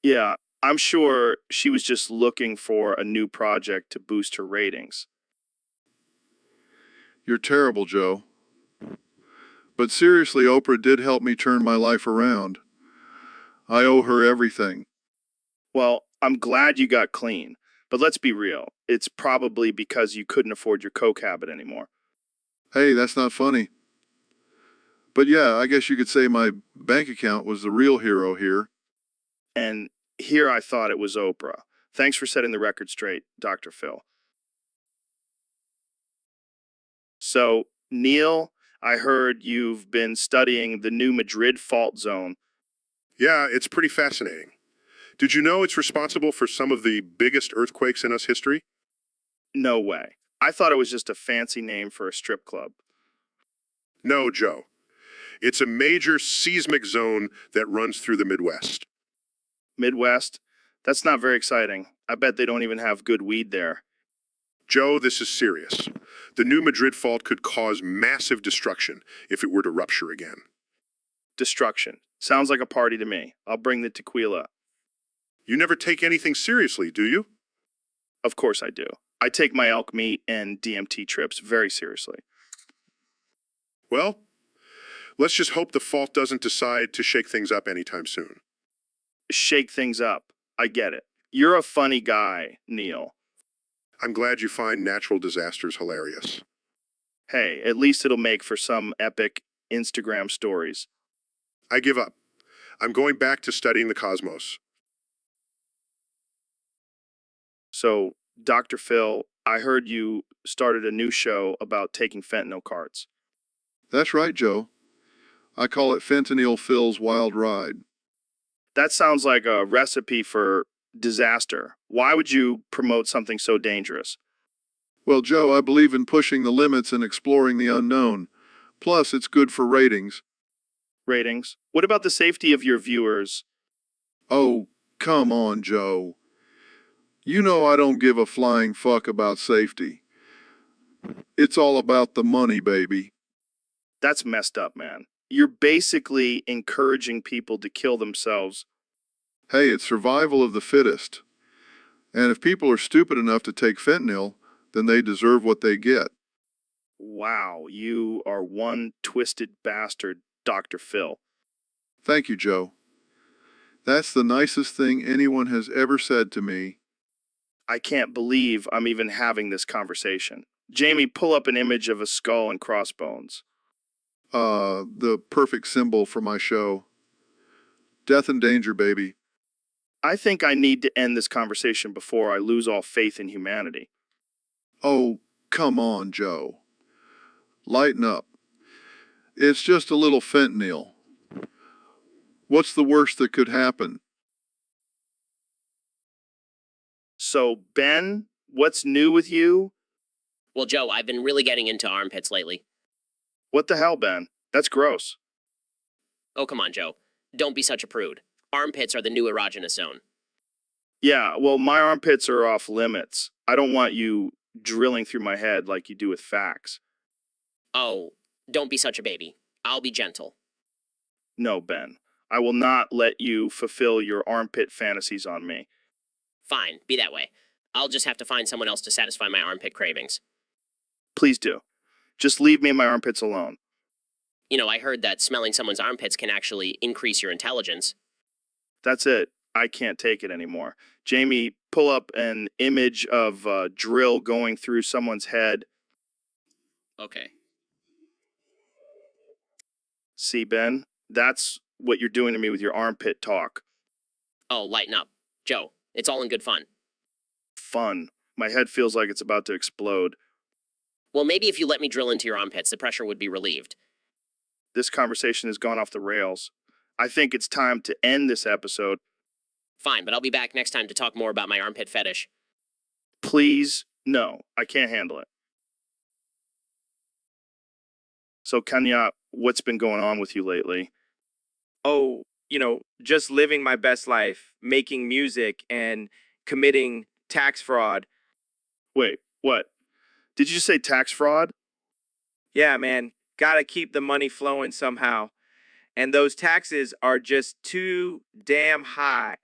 Yeah, I'm sure she was just looking for a new project to boost her ratings. You're terrible, Joe. But seriously, Oprah did help me turn my life around. I owe her everything. Well, I'm glad you got clean, but let's be real. It's probably because you couldn't afford your coke habit anymore. Hey, that's not funny. But yeah, I guess you could say my bank account was the real hero here. And here I thought it was Oprah. Thanks for setting the record straight, Dr. Phil. So, Neil, I heard you've been studying the new Madrid fault zone. Yeah, it's pretty fascinating. Did you know it's responsible for some of the biggest earthquakes in us history? No way. I thought it was just a fancy name for a strip club. No, Joe. It's a major seismic zone that runs through the Midwest. Midwest? That's not very exciting. I bet they don't even have good weed there. Joe, this is serious. The new Madrid fault could cause massive destruction if it were to rupture again. Destruction. Sounds like a party to me. I'll bring the tequila. You never take anything seriously, do you? Of course I do. I take my elk meat and DMT trips very seriously. Well, let's just hope the fault doesn't decide to shake things up anytime soon. Shake things up. I get it. You're a funny guy, Neil. I'm glad you find natural disasters hilarious. Hey, at least it'll make for some epic Instagram stories. I give up. I'm going back to studying the cosmos. So, Dr. Phil, I heard you started a new show about taking fentanyl carts. That's right, Joe. I call it Fentanyl Phil's Wild Ride. That sounds like a recipe for disaster. Why would you promote something so dangerous? Well, Joe, I believe in pushing the limits and exploring the unknown. Plus, it's good for ratings. Ratings? What about the safety of your viewers? Oh, come on, Joe. You know I don't give a flying fuck about safety. It's all about the money, baby. That's messed up, man. You're basically encouraging people to kill themselves. Hey, it's survival of the fittest. And if people are stupid enough to take fentanyl, then they deserve what they get. Wow, you are one twisted bastard, Dr. Phil. Thank you, Joe. That's the nicest thing anyone has ever said to me. I can't believe I'm even having this conversation. Jamie, pull up an image of a skull and crossbones. The perfect symbol for my show. Death and danger, baby. I think I need to end this conversation before I lose all faith in humanity. Oh, come on, Joe. Lighten up. It's just a little fentanyl. What's the worst that could happen? So, Ben, what's new with you? Well, Joe, I've been really getting into armpits lately. What the hell, Ben? That's gross. Oh, come on, Joe. Don't be such a prude. Armpits are the new erogenous zone. Yeah, well, my armpits are off limits. I don't want you drilling through my head like you do with facts. Oh, don't be such a baby. I'll be gentle. No, Ben. I will not let you fulfill your armpit fantasies on me. Fine, be that way. I'll just have to find someone else to satisfy my armpit cravings. Please do. Just leave me and my armpits alone. You know, I heard that smelling someone's armpits can actually increase your intelligence. That's it. I can't take it anymore. Jamie, pull up an image of a drill going through someone's head. Okay. See, Ben? That's what you're doing to me with your armpit talk. Oh, lighten up. Joe, it's all in good fun. Fun. My head feels like it's about to explode. Well, maybe if you let me drill into your armpits, the pressure would be relieved. This conversation has gone off the rails. I think it's time to end this episode. Fine, but I'll be back next time to talk more about my armpit fetish. Please, no, I can't handle it. So, Kenya, what's been going on with you lately? Oh, just living my best life, making music and committing tax fraud. Wait, what? Did you just say tax fraud? Yeah, man, gotta keep the money flowing somehow. And those taxes are just too damn high.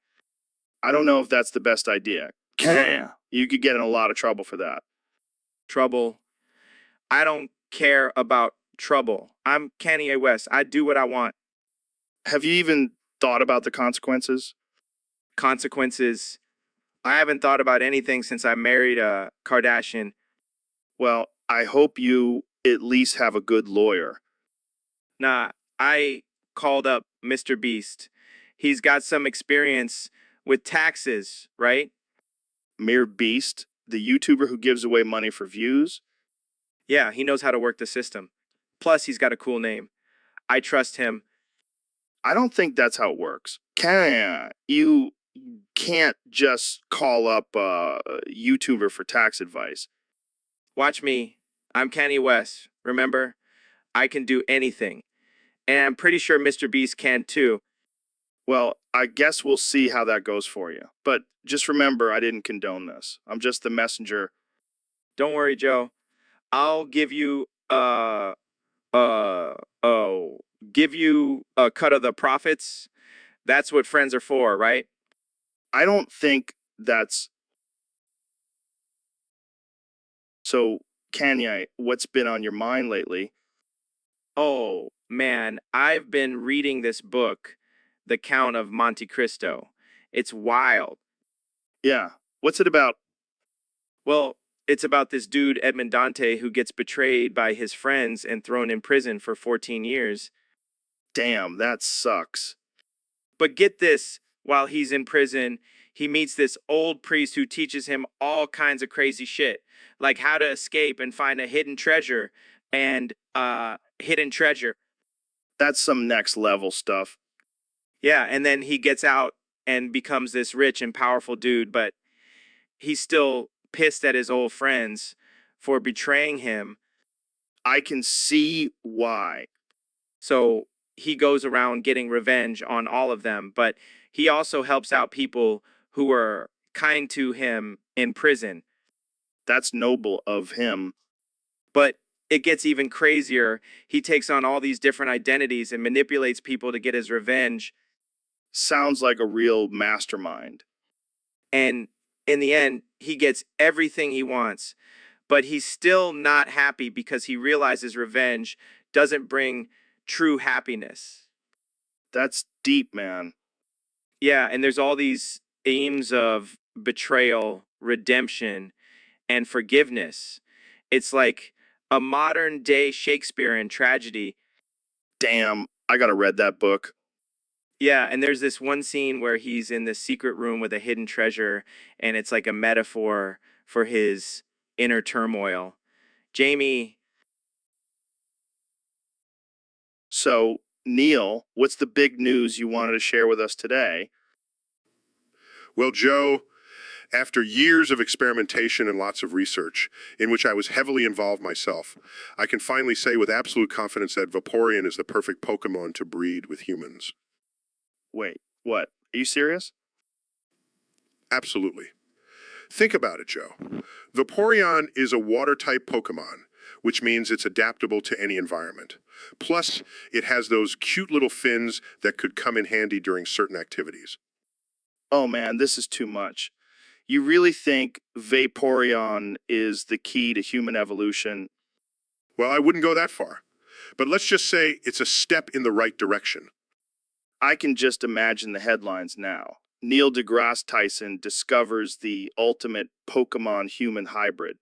I don't know if that's the best idea. Kenya, you could get in a lot of trouble for that. Trouble. I don't care about trouble. I'm Kanye West. I do what I want. Have you even thought about the consequences? Consequences. I haven't thought about anything since I married a Kardashian. Well, I hope you at least have a good lawyer. Nah, I called up Mr. Beast. He's got some experience with taxes, right? Mere Beast, the YouTuber who gives away money for views? Yeah, he knows how to work the system. Plus, he's got a cool name. I trust him. I don't think that's how it works. Kenya, you can't just call up a YouTuber for tax advice. Watch me. I'm Kanye West. Remember? I can do anything. And I'm pretty sure Mr. Beast can too. Well, I guess we'll see how that goes for you. But just remember, I didn't condone this. I'm just the messenger. Don't worry, Joe. I'll give you give you a cut of the profits. That's what friends are for, right? I don't think that's... So, Kenya, what's been on your mind lately? Oh, man, I've been reading this book, The Count of Monte Cristo. It's wild. Yeah. What's it about? Well, it's about this dude, Edmond Dante, who gets betrayed by his friends and thrown in prison for 14 years. Damn, that sucks. But get this, while he's in prison, he meets this old priest who teaches him all kinds of crazy shit, like how to escape and find a hidden treasure and hidden treasure. That's some next level stuff. Yeah, and then he gets out and becomes this rich and powerful dude, but he's still pissed at his old friends for betraying him. I can see why. So he goes around getting revenge on all of them, but he also helps out people who were kind to him in prison. That's noble of him. But it gets even crazier. He takes on all these different identities and manipulates people to get his revenge. Sounds like a real mastermind. And in the end, he gets everything he wants. But he's still not happy because he realizes revenge doesn't bring true happiness. That's deep, man. Yeah, and there's all these themes of betrayal, redemption, and forgiveness. It's like a modern day Shakespearean tragedy. Damn, I gotta read that book. Yeah, and there's this one scene where he's in this secret room with a hidden treasure, and it's like a metaphor for his inner turmoil. Jamie, So, Neil, what's the big news you wanted to share with us today? Well, Joe, after years of experimentation and lots of research, in which I was heavily involved myself, I can finally say with absolute confidence that Vaporeon is the perfect Pokemon to breed with humans. Wait, what? Are you serious? Absolutely. Think about it, Joe. Vaporeon is a water-type Pokemon, which means it's adaptable to any environment. Plus, it has those cute little fins that could come in handy during certain activities. Oh man, this is too much. You really think Vaporeon is the key to human evolution? Well, I wouldn't go that far. But let's just say it's a step in the right direction. I can just imagine the headlines now. Neil deGrasse Tyson discovers the ultimate Pokemon human hybrid.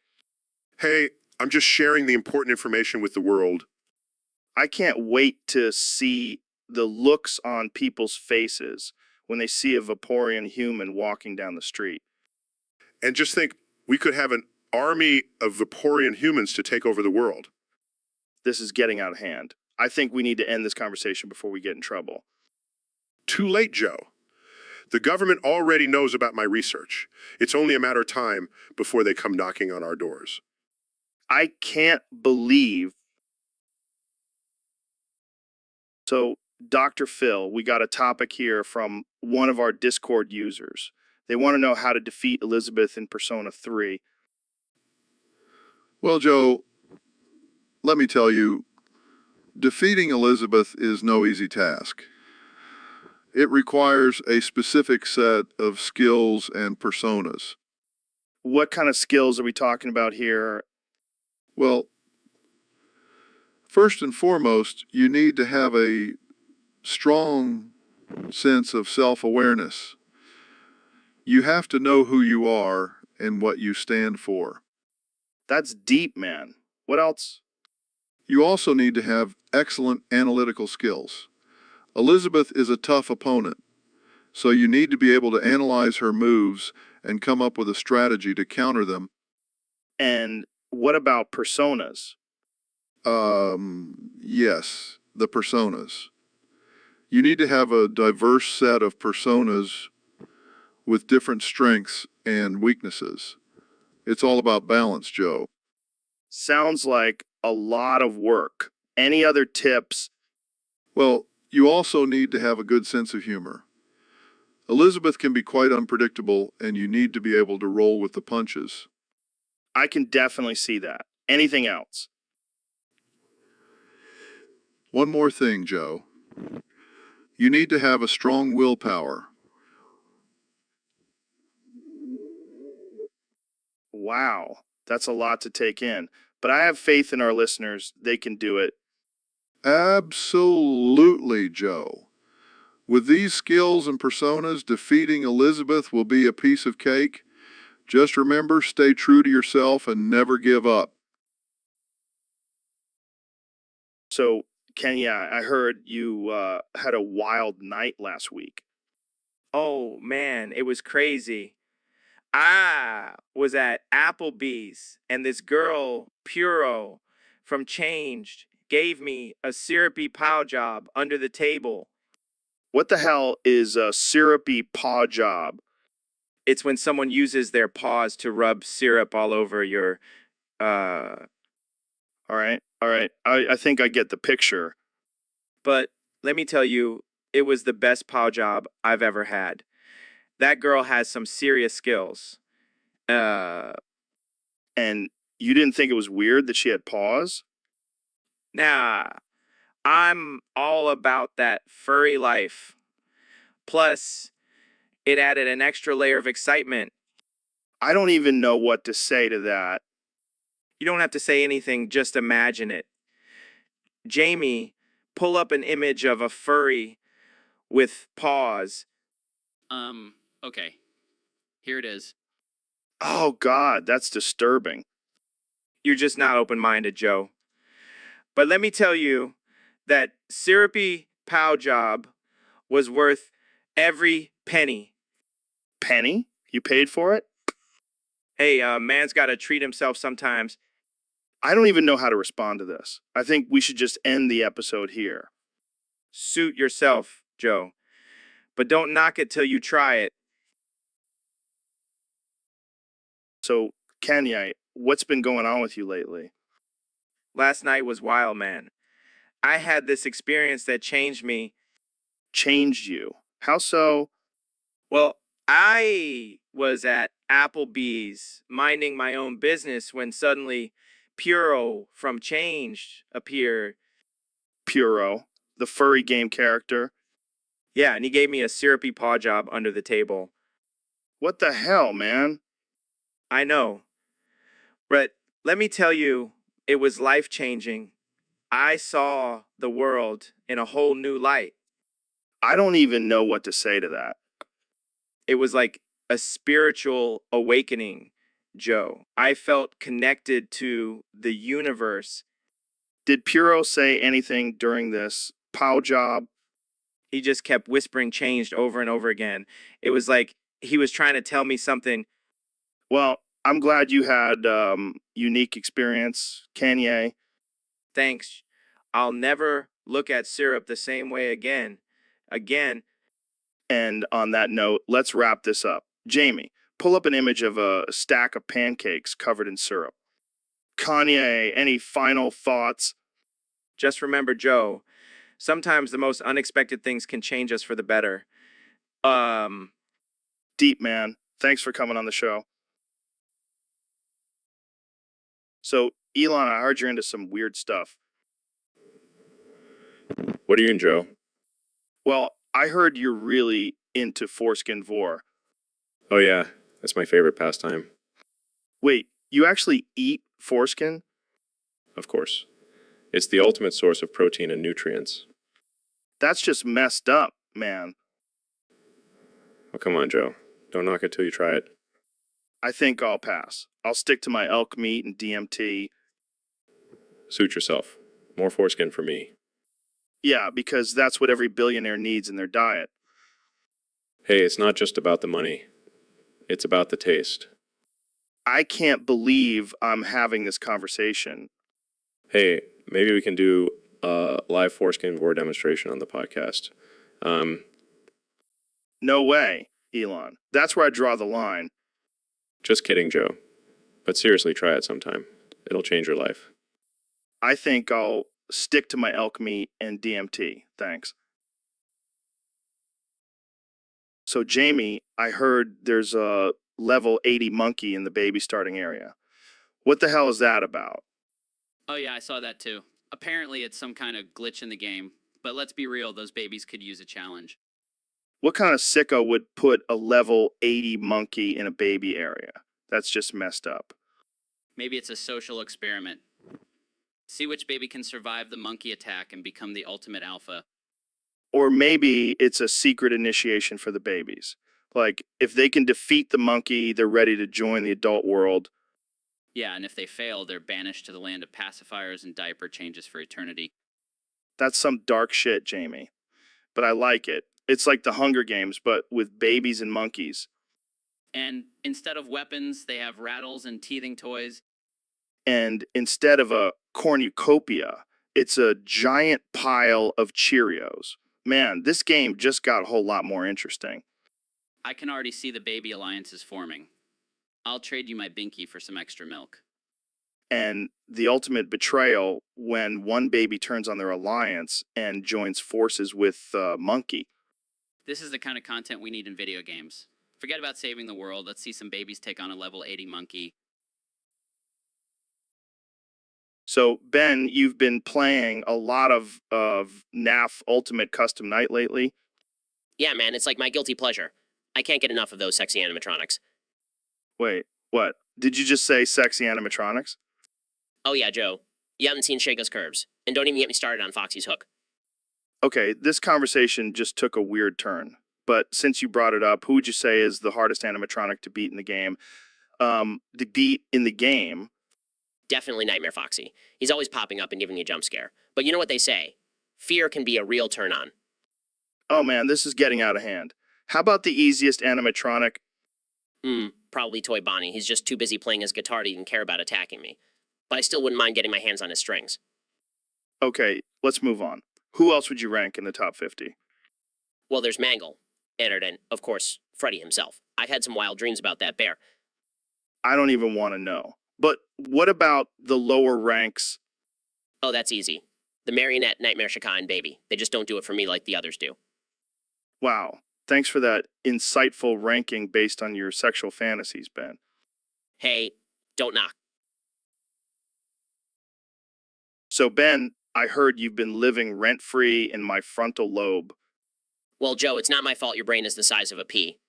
Hey, I'm just sharing the important information with the world. I can't wait to see the looks on people's faces when they see a Vaporeon human walking down the street. And just think, we could have an army of Vaporeon humans to take over the world. This is getting out of hand. I think we need to end this conversation before we get in trouble. Too late, Joe. The government already knows about my research. It's only a matter of time before they come knocking on our doors. I can't believe So, Dr. Phil, we got a topic here from one of our Discord users. They want to know how to defeat Elizabeth in Persona 3. Well, Joe, let me tell you, defeating Elizabeth is no easy task. It requires a specific set of skills and personas. What kind of skills are we talking about here? Well, first and foremost, you need to have a strong sense of self-awareness. You have to know who you are and what you stand for. That's deep, man. What else? You also need to have excellent analytical skills. Elizabeth is a tough opponent, so you need to be able to analyze her moves and come up with a strategy to counter them. And what about personas? Yes, the personas. You need to have a diverse set of personas with different strengths and weaknesses. It's all about balance, Joe. Sounds like a lot of work. Any other tips? Well, you also need to have a good sense of humor. Elizabeth can be quite unpredictable, and you need to be able to roll with the punches. I can definitely see that. Anything else? One more thing, Joe. You need to have a strong willpower. Wow, that's a lot to take in. But I have faith in our listeners. They can do it. Absolutely, Joe. With these skills and personas, defeating Elizabeth will be a piece of cake. Just remember, stay true to yourself and never give up. So, Kenya, I heard you had a wild night last week. Oh man, it was crazy. I was at Applebee's and this girl, Puro, from Changed, gave me a syrupy pow job under the table. What the hell is a syrupy paw job? It's when someone uses their paws to rub syrup all over your, uh, All right, all right. I think I get the picture. but let me tell you, it was the best pow job I've ever had. That girl has some serious skills. Uh, And you didn't think it was weird that she had paws? Nah, I'm all about that furry life. Plus, it added an extra layer of excitement. I don't even know what to say to that. You don't have to say anything, just imagine it. Jamie, pull up an image of a furry with paws. Okay. Here it is. Oh, God, that's disturbing. You're just not open minded, Joe. But let me tell you that syrupy pow job was worth every penny. Penny? You paid for it? Hey, man's got to treat himself sometimes. I don't even know how to respond to this. I think we should just end the episode here. Suit yourself, Joe. But don't knock it till you try it. So, Kenya, what's been going on with you lately? Last night was wild, man. I had this experience that changed me. Changed you. How so? Well, I was at Applebee's minding my own business when suddenly Puro from Changed appeared. Puro, the furry game character. Yeah, and he gave me a syrupy paw job under the table. What the hell, man? I know. But let me tell you, it was life changing. I saw the world in a whole new light. I don't even know what to say to that. It was like a spiritual awakening, Joe. I felt connected to the universe. Did Puro say anything during this pow job? He just kept whispering changed over and over again. It was like he was trying to tell me something. Well, I'm glad you had unique experience, Kanye. Thanks. I'll never look at syrup the same way again. Again. And on that note, let's wrap this up. Jamie, pull up an image of a stack of pancakes covered in syrup. Kanye, any final thoughts? Just remember, Joe, Sometimes the most unexpected things can change us for the better. Deep, man. Thanks for coming on the show. So, Elon, I heard you're into some weird stuff. What are you in, Joe? Well, I heard you're really into foreskin vor. Oh, yeah, that's my favorite pastime. Wait, you actually eat foreskin? Of course. It's the ultimate source of protein and nutrients. That's just messed up, man. Oh, come on, Joe. Don't knock it till you try it. I think I'll pass. I'll stick to my elk meat and DMT. Suit yourself. More foreskin for me. Yeah, because that's what every billionaire needs in their diet. Hey, it's not just about the money. It's about the taste. I can't believe I'm having this conversation. Hey, maybe we can do a live foreskin vor demonstration on the podcast. No way, Elon. That's where I draw the line. Just kidding, Joe. But seriously, try it sometime. It'll change your life. I think I'll stick to my elk meat and DMT. Thanks. So, Jamie, I heard there's a level 80 monkey in the baby starting area. What the hell is that about? Oh yeah, I saw that too. Apparently it's some kind of glitch in the game, but let's be real, those babies could use a challenge. What kind of sicko would put a level 80 monkey in a baby area? That's just messed up. Maybe it's a social experiment. See which baby can survive the monkey attack and become the ultimate alpha. Or maybe it's a secret initiation for the babies. Like, if they can defeat the monkey, they're ready to join the adult world. Yeah, and if they fail, they're banished to the land of pacifiers and diaper changes for eternity. That's some dark shit, Jamie. But I like it. It's like the Hunger Games, but with babies and monkeys. And instead of weapons, they have rattles and teething toys. And instead of a cornucopia, it's a giant pile of Cheerios. Man, this game just got a whole lot more interesting. I can already see the baby alliances forming. I'll trade you my binky for some extra milk. And the ultimate betrayal when one baby turns on their alliance and joins forces with Monkey. This is the kind of content we need in video games. Forget about saving the world. Let's see some babies take on a level 80 monkey. So, Ben, you've been playing a lot of NAF Ultimate Custom Night lately. Yeah, man, it's like my guilty pleasure. I can't get enough of those sexy animatronics. Wait, what? Did you just say sexy animatronics? Oh yeah, Joe. You haven't seen Shago's Curves. And don't even get me started on Foxy's Hook. Okay, this conversation just took a weird turn. But since you brought it up, who would you say is the hardest animatronic to beat in the game? To beat in the game? Definitely Nightmare Foxy. He's always popping up and giving you a jump scare. But you know what they say? Fear can be a real turn on. Oh man, this is getting out of hand. How about the easiest animatronic? Probably Toy Bonnie. He's just too busy playing his guitar to even care about attacking me. But I still wouldn't mind getting my hands on his strings. Okay, let's move on. Who else would you rank in the top 50? Well, there's Mangle. And, of course, Freddy himself. I've had some wild dreams about that bear. I don't even want to know. But what about the lower ranks? Oh, that's easy. The Marionette, Nightmare Shaka, and Baby. They just don't do it for me like the others do. Wow, thanks for that insightful ranking based on your sexual fantasies, Ben. Hey, don't knock. So, Ben, I heard you've been living rent-free in my frontal lobe. Well, Joe, it's not my fault your brain is the size of a pea.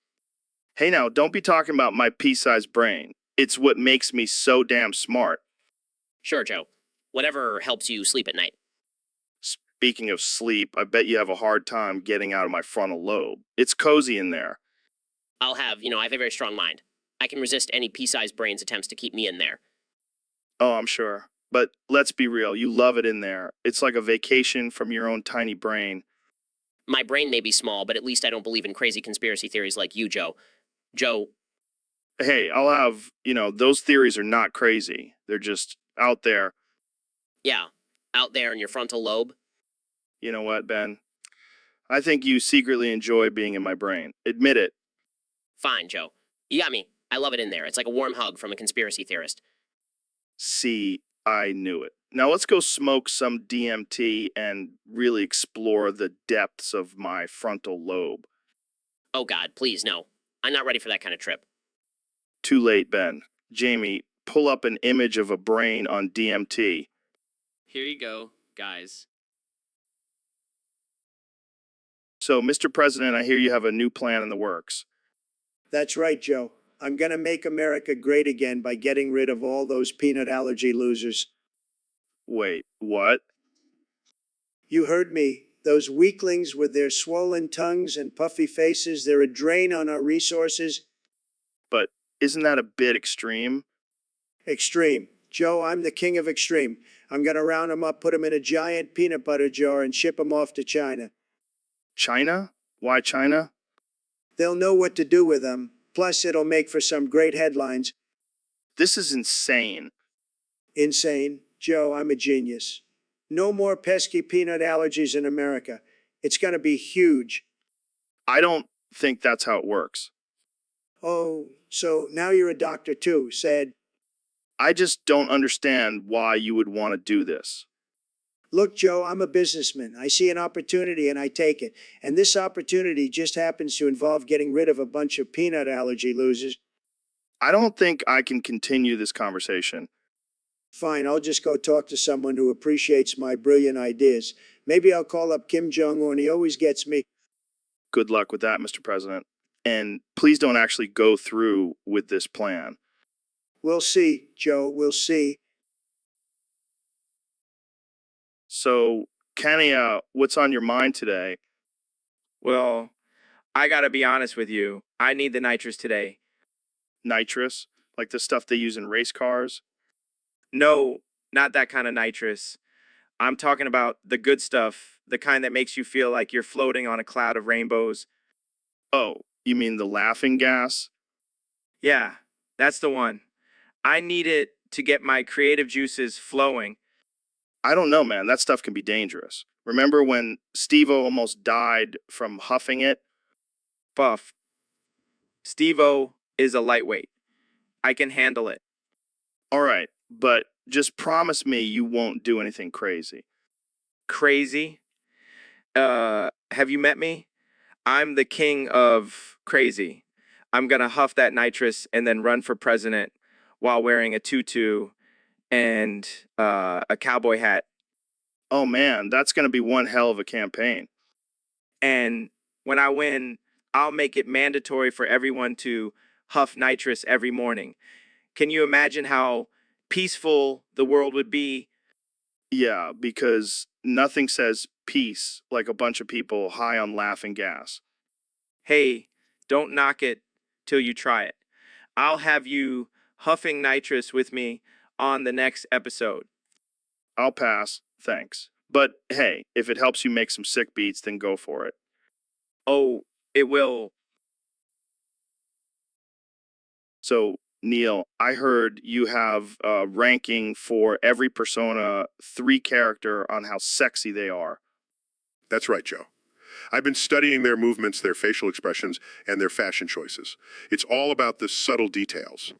Hey now, don't be talking about my pea-sized brain. It's what makes me so damn smart. Sure, Joe. Whatever helps you sleep at night. Speaking of sleep, I bet you have a hard time getting out of my frontal lobe. It's cozy in there. I have a very strong mind. I can resist any pea-sized brain's attempts to keep me in there. Oh, I'm sure. But let's be real, you love it in there. It's like a vacation from your own tiny brain. My brain may be small, but at least I don't believe in crazy conspiracy theories like you, Joe. Joe, Hey, I'll have, those theories are not crazy. They're just out there. yeah, out there in your frontal lobe. You know what, Ben? I think you secretly enjoy being in my brain. Admit it. Fine, Joe. You got me. I love it in there. It's like a warm hug from a conspiracy theorist. See, I knew it. Now let's go smoke some DMT and really explore the depths of my frontal lobe. Oh God, please, no. I'm not ready for that kind of trip. Too late, Ben. Jamie, pull up an image of a brain on DMT. Here you go, guys. So, Mr. President, I hear you have a new plan in the works. That's right, Joe. I'm going to make America great again by getting rid of all those peanut allergy losers. Wait, what? You heard me. Those weaklings with their swollen tongues and puffy faces, they're a drain on our resources. But isn't that a bit extreme? Extreme. Joe, I'm the king of extreme. I'm going to round them up, put them in a giant peanut butter jar, and ship them off to China. China? Why China? They'll know what to do with them. Plus, it'll make for some great headlines. This is insane. Insane. Joe, I'm a genius. No more pesky peanut allergies in America. It's going to be huge. I don't think that's how it works. Oh, so now you're a doctor too, said. I just don't understand why you would want to do this. Look, Joe, I'm a businessman. I see an opportunity and I take it. And this opportunity just happens to involve getting rid of a bunch of peanut allergy losers. I don't think I can continue this conversation. Fine, I'll just go talk to someone who appreciates my brilliant ideas. Maybe I'll call up Kim Jong-un. He always gets me. Good luck with that, Mr. President. And please don't actually go through with this plan. We'll see, Joe. We'll see. So, Kenny, what's on your mind today? Well, I gotta be honest with you. I need the nitrous today. Nitrous? Like the stuff they use in race cars? No, not that kind of nitrous. I'm talking about the good stuff, the kind that makes you feel like you're floating on a cloud of rainbows. Oh, you mean the laughing gas? Yeah, that's the one. I need it to get my creative juices flowing. I don't know, man. That stuff can be dangerous. Remember when Steve-O almost died from huffing it? Buff. Steve-O is a lightweight. I can handle it. All right, but just promise me you won't do anything crazy. Crazy? Have you met me? I'm the king of crazy. I'm gonna huff that nitrous and then run for president while wearing a tutu and a cowboy hat. Oh man, that's going to be one hell of a campaign. And when I win, I'll make it mandatory for everyone to huff nitrous every morning. Can you imagine how peaceful the world would be? Yeah, because nothing says peace like a bunch of people high on laughing gas. Hey, don't knock it till you try it. I'll have you huffing nitrous with me on the next episode. I'll pass, thanks. But hey, if it helps you make some sick beats, then go for it. Oh, it will. So, Neil, I heard you have a ranking for every Persona 3 character on how sexy they are. That's right, Joe. I've been studying their movements, their facial expressions, and their fashion choices. It's all about the subtle details.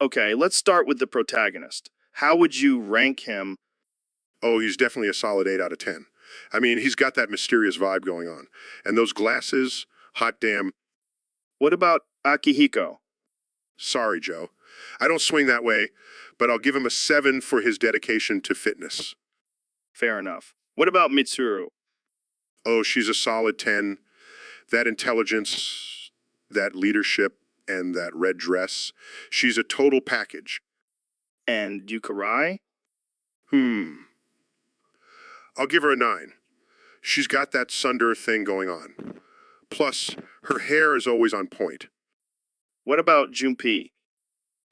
Okay, let's start with the protagonist. How would you rank him? Oh, he's definitely a solid 8 out of 10. I mean, he's got that mysterious vibe going on. And those glasses, hot damn. What about Akihiko? Sorry, Joe. I don't swing that way, but I'll give him a 7 for his dedication to fitness. Fair enough. What about Mitsuru? Oh, she's a solid 10. That intelligence, that leadership, and that red dress. She's a total package. And Yukarai? I'll give her a 9. She's got that sunder thing going on. Plus, her hair is always on point. What about Junpei?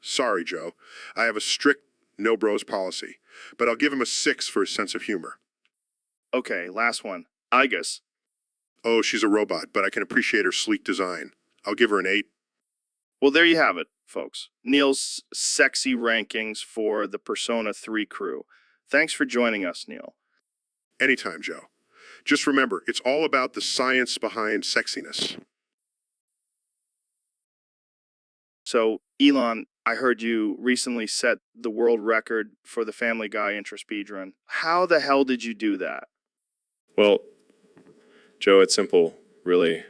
Sorry, Joe. I have a strict no bros policy, but I'll give him a 6 for his sense of humor. Okay, last one. Igus. Oh, she's a robot, but I can appreciate her sleek design. I'll give her an 8. Well, there you have it, folks. Neil's sexy rankings for the Persona 3 crew. Thanks for joining us, Neil. Anytime, Joe. Just remember, it's all about the science behind sexiness. So, Elon, I heard you recently set the world record for the Family Guy intro speedrun. How the hell did you do that? Well, Joe, it's simple, really.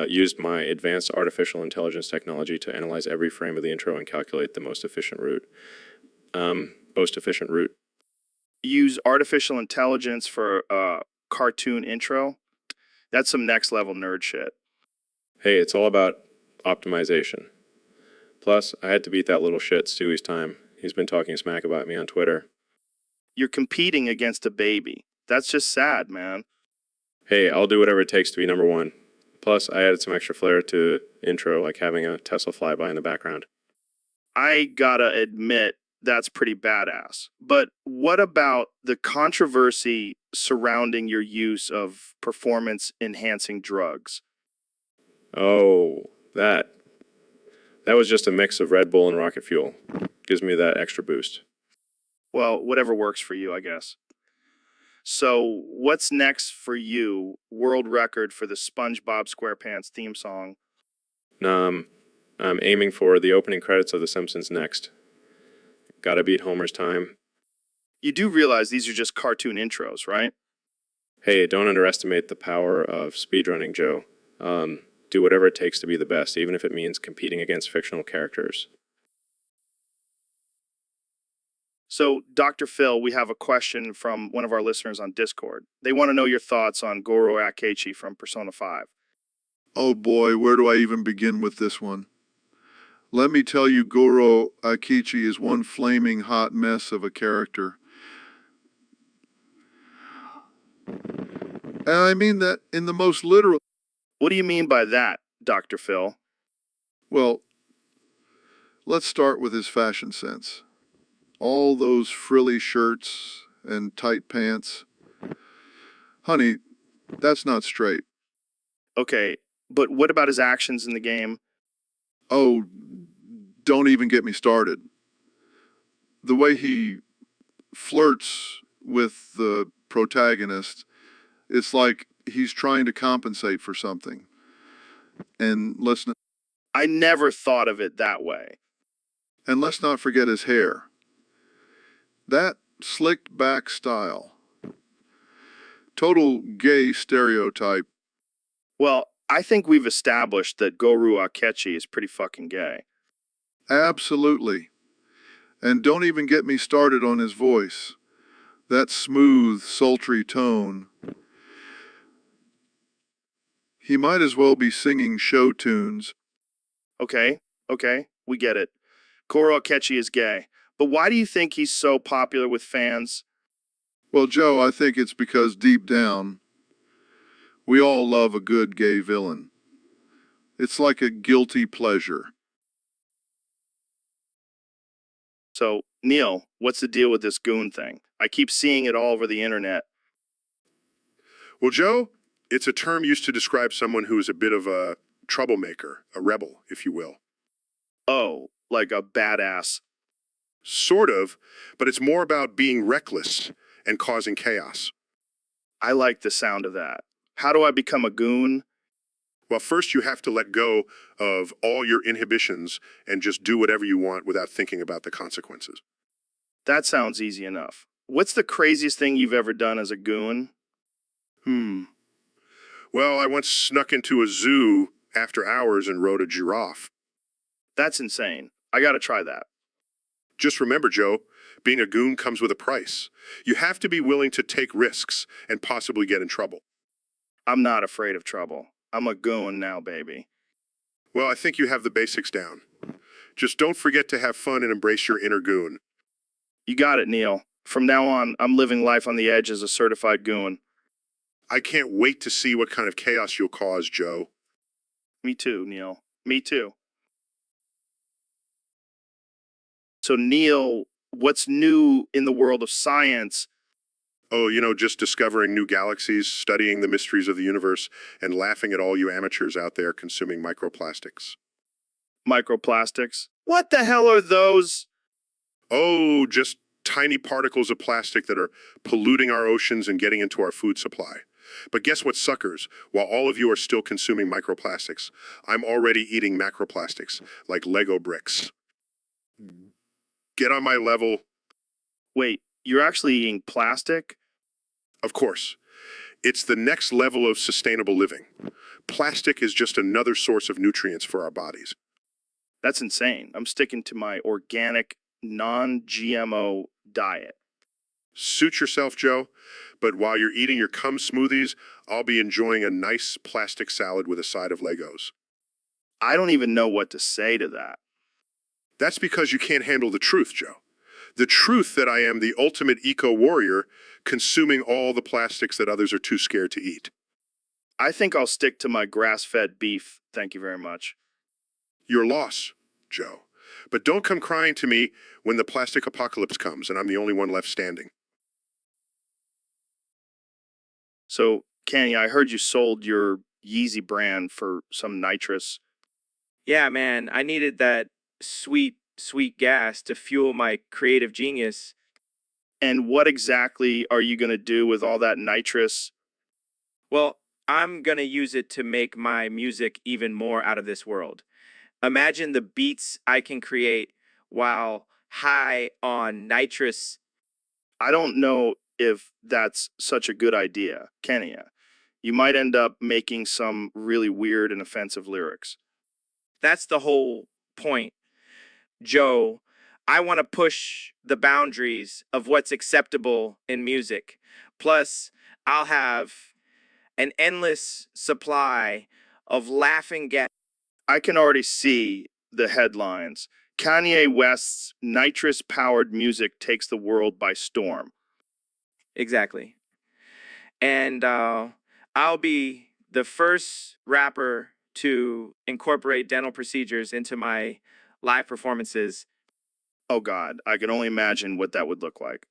Used my advanced artificial intelligence technology to analyze every frame of the intro and calculate the most efficient route. Use artificial intelligence for a cartoon intro? That's some next level nerd shit. Hey, it's all about optimization. Plus, I had to beat that little shit Stewie's time. He's been talking smack about me on Twitter. You're competing against a baby. That's just sad, man. Hey, I'll do whatever it takes to be number one. Plus, I added some extra flair to intro, like having a Tesla flyby in the background. I gotta admit, that's pretty badass. But what about the controversy surrounding your use of performance-enhancing drugs? Oh, that was just a mix of Red Bull and rocket fuel. Gives me that extra boost. Well, whatever works for you, I guess. So, what's next for you? World record for the SpongeBob SquarePants theme song. I'm aiming for the opening credits of The Simpsons next. Gotta beat Homer's time. You do realize these are just cartoon intros, right? Hey, don't underestimate the power of speedrunning, Joe. Do whatever it takes to be the best, even if it means competing against fictional characters. So, Dr. Phil, we have a question from one of our listeners on Discord. They want to know your thoughts on Goro Akechi from Persona 5. Oh boy, where do I even begin with this one? Let me tell you, Goro Akechi is one flaming hot mess of a character. And I mean that in the most literal. What do you mean by that, Dr. Phil? Well, let's start with his fashion sense. All those frilly shirts and tight pants. Honey, that's not straight. Okay, but what about his actions in the game? Oh, don't even get me started. The way he flirts with the protagonist, it's like he's trying to compensate for something. And I never thought of it that way. let's not forget his hair. That slicked back style. Total gay stereotype. Well, I think we've established that Goro Akechi is pretty fucking gay. Absolutely. And don't even get me started on his voice. That smooth, sultry tone. He might as well be singing show tunes. Okay, we get it. Goro Akechi is gay. But why do you think he's so popular with fans? Well, Joe, I think it's because deep down, we all love a good gay villain. It's like a guilty pleasure. So, Neil, what's the deal with this goon thing? I keep seeing it all over the internet. Well, Joe, it's a term used to describe someone who is a bit of a troublemaker, a rebel, if you will. Oh, like a badass. Sort of, but it's more about being reckless and causing chaos. I like the sound of that. How do I become a goon? Well, first you have to let go of all your inhibitions and just do whatever you want without thinking about the consequences. That sounds easy enough. What's the craziest thing you've ever done as a goon? Well, I once snuck into a zoo after hours and rode a giraffe. That's insane. I gotta try that. Just remember, Joe, being a goon comes with a price. You have to be willing to take risks and possibly get in trouble. I'm not afraid of trouble. I'm a goon now, baby. Well, I think you have the basics down. Just don't forget to have fun and embrace your inner goon. You got it, Neil. From now on, I'm living life on the edge as a certified goon. I can't wait to see what kind of chaos you'll cause, Joe. Me too, Neil. Me too. So, Neil, what's new in the world of science? Oh, just discovering new galaxies, studying the mysteries of the universe, and laughing at all you amateurs out there consuming microplastics. Microplastics? What the hell are those? Oh, just tiny particles of plastic that are polluting our oceans and getting into our food supply. But guess what, suckers? While all of you are still consuming microplastics, I'm already eating macroplastics, like Lego bricks. Get on my level. Wait, you're actually eating plastic? Of course. It's the next level of sustainable living. Plastic is just another source of nutrients for our bodies. That's insane. I'm sticking to my organic, non-GMO diet. Suit yourself, Joe, but while you're eating your cum smoothies, I'll be enjoying a nice plastic salad with a side of Legos. I don't even know what to say to that. That's because you can't handle the truth, Joe. The truth that I am the ultimate eco-warrior, consuming all the plastics that others are too scared to eat. I think I'll stick to my grass-fed beef. Thank you very much. Your loss, Joe. But don't come crying to me when the plastic apocalypse comes and I'm the only one left standing. So, Kenny, I heard you sold your Yeezy brand for some nitrous. Yeah, man, I needed that sweet, sweet gas to fuel my creative genius. And what exactly are you going to do with all that nitrous? Well, I'm gonna use it to make my music even more out of this world. Imagine the beats I can create while high on nitrous. I don't know if that's such a good idea, Kenny. You might end up making some really weird and offensive lyrics. That's the whole point, Joe. I want to push the boundaries of what's acceptable in music. Plus, I'll have an endless supply of laughing gas. I can already see the headlines. Kanye West's nitrous-powered music takes the world by storm. Exactly. And I'll be the first rapper to incorporate dental procedures into my live performances. Oh God, I can only imagine what that would look like.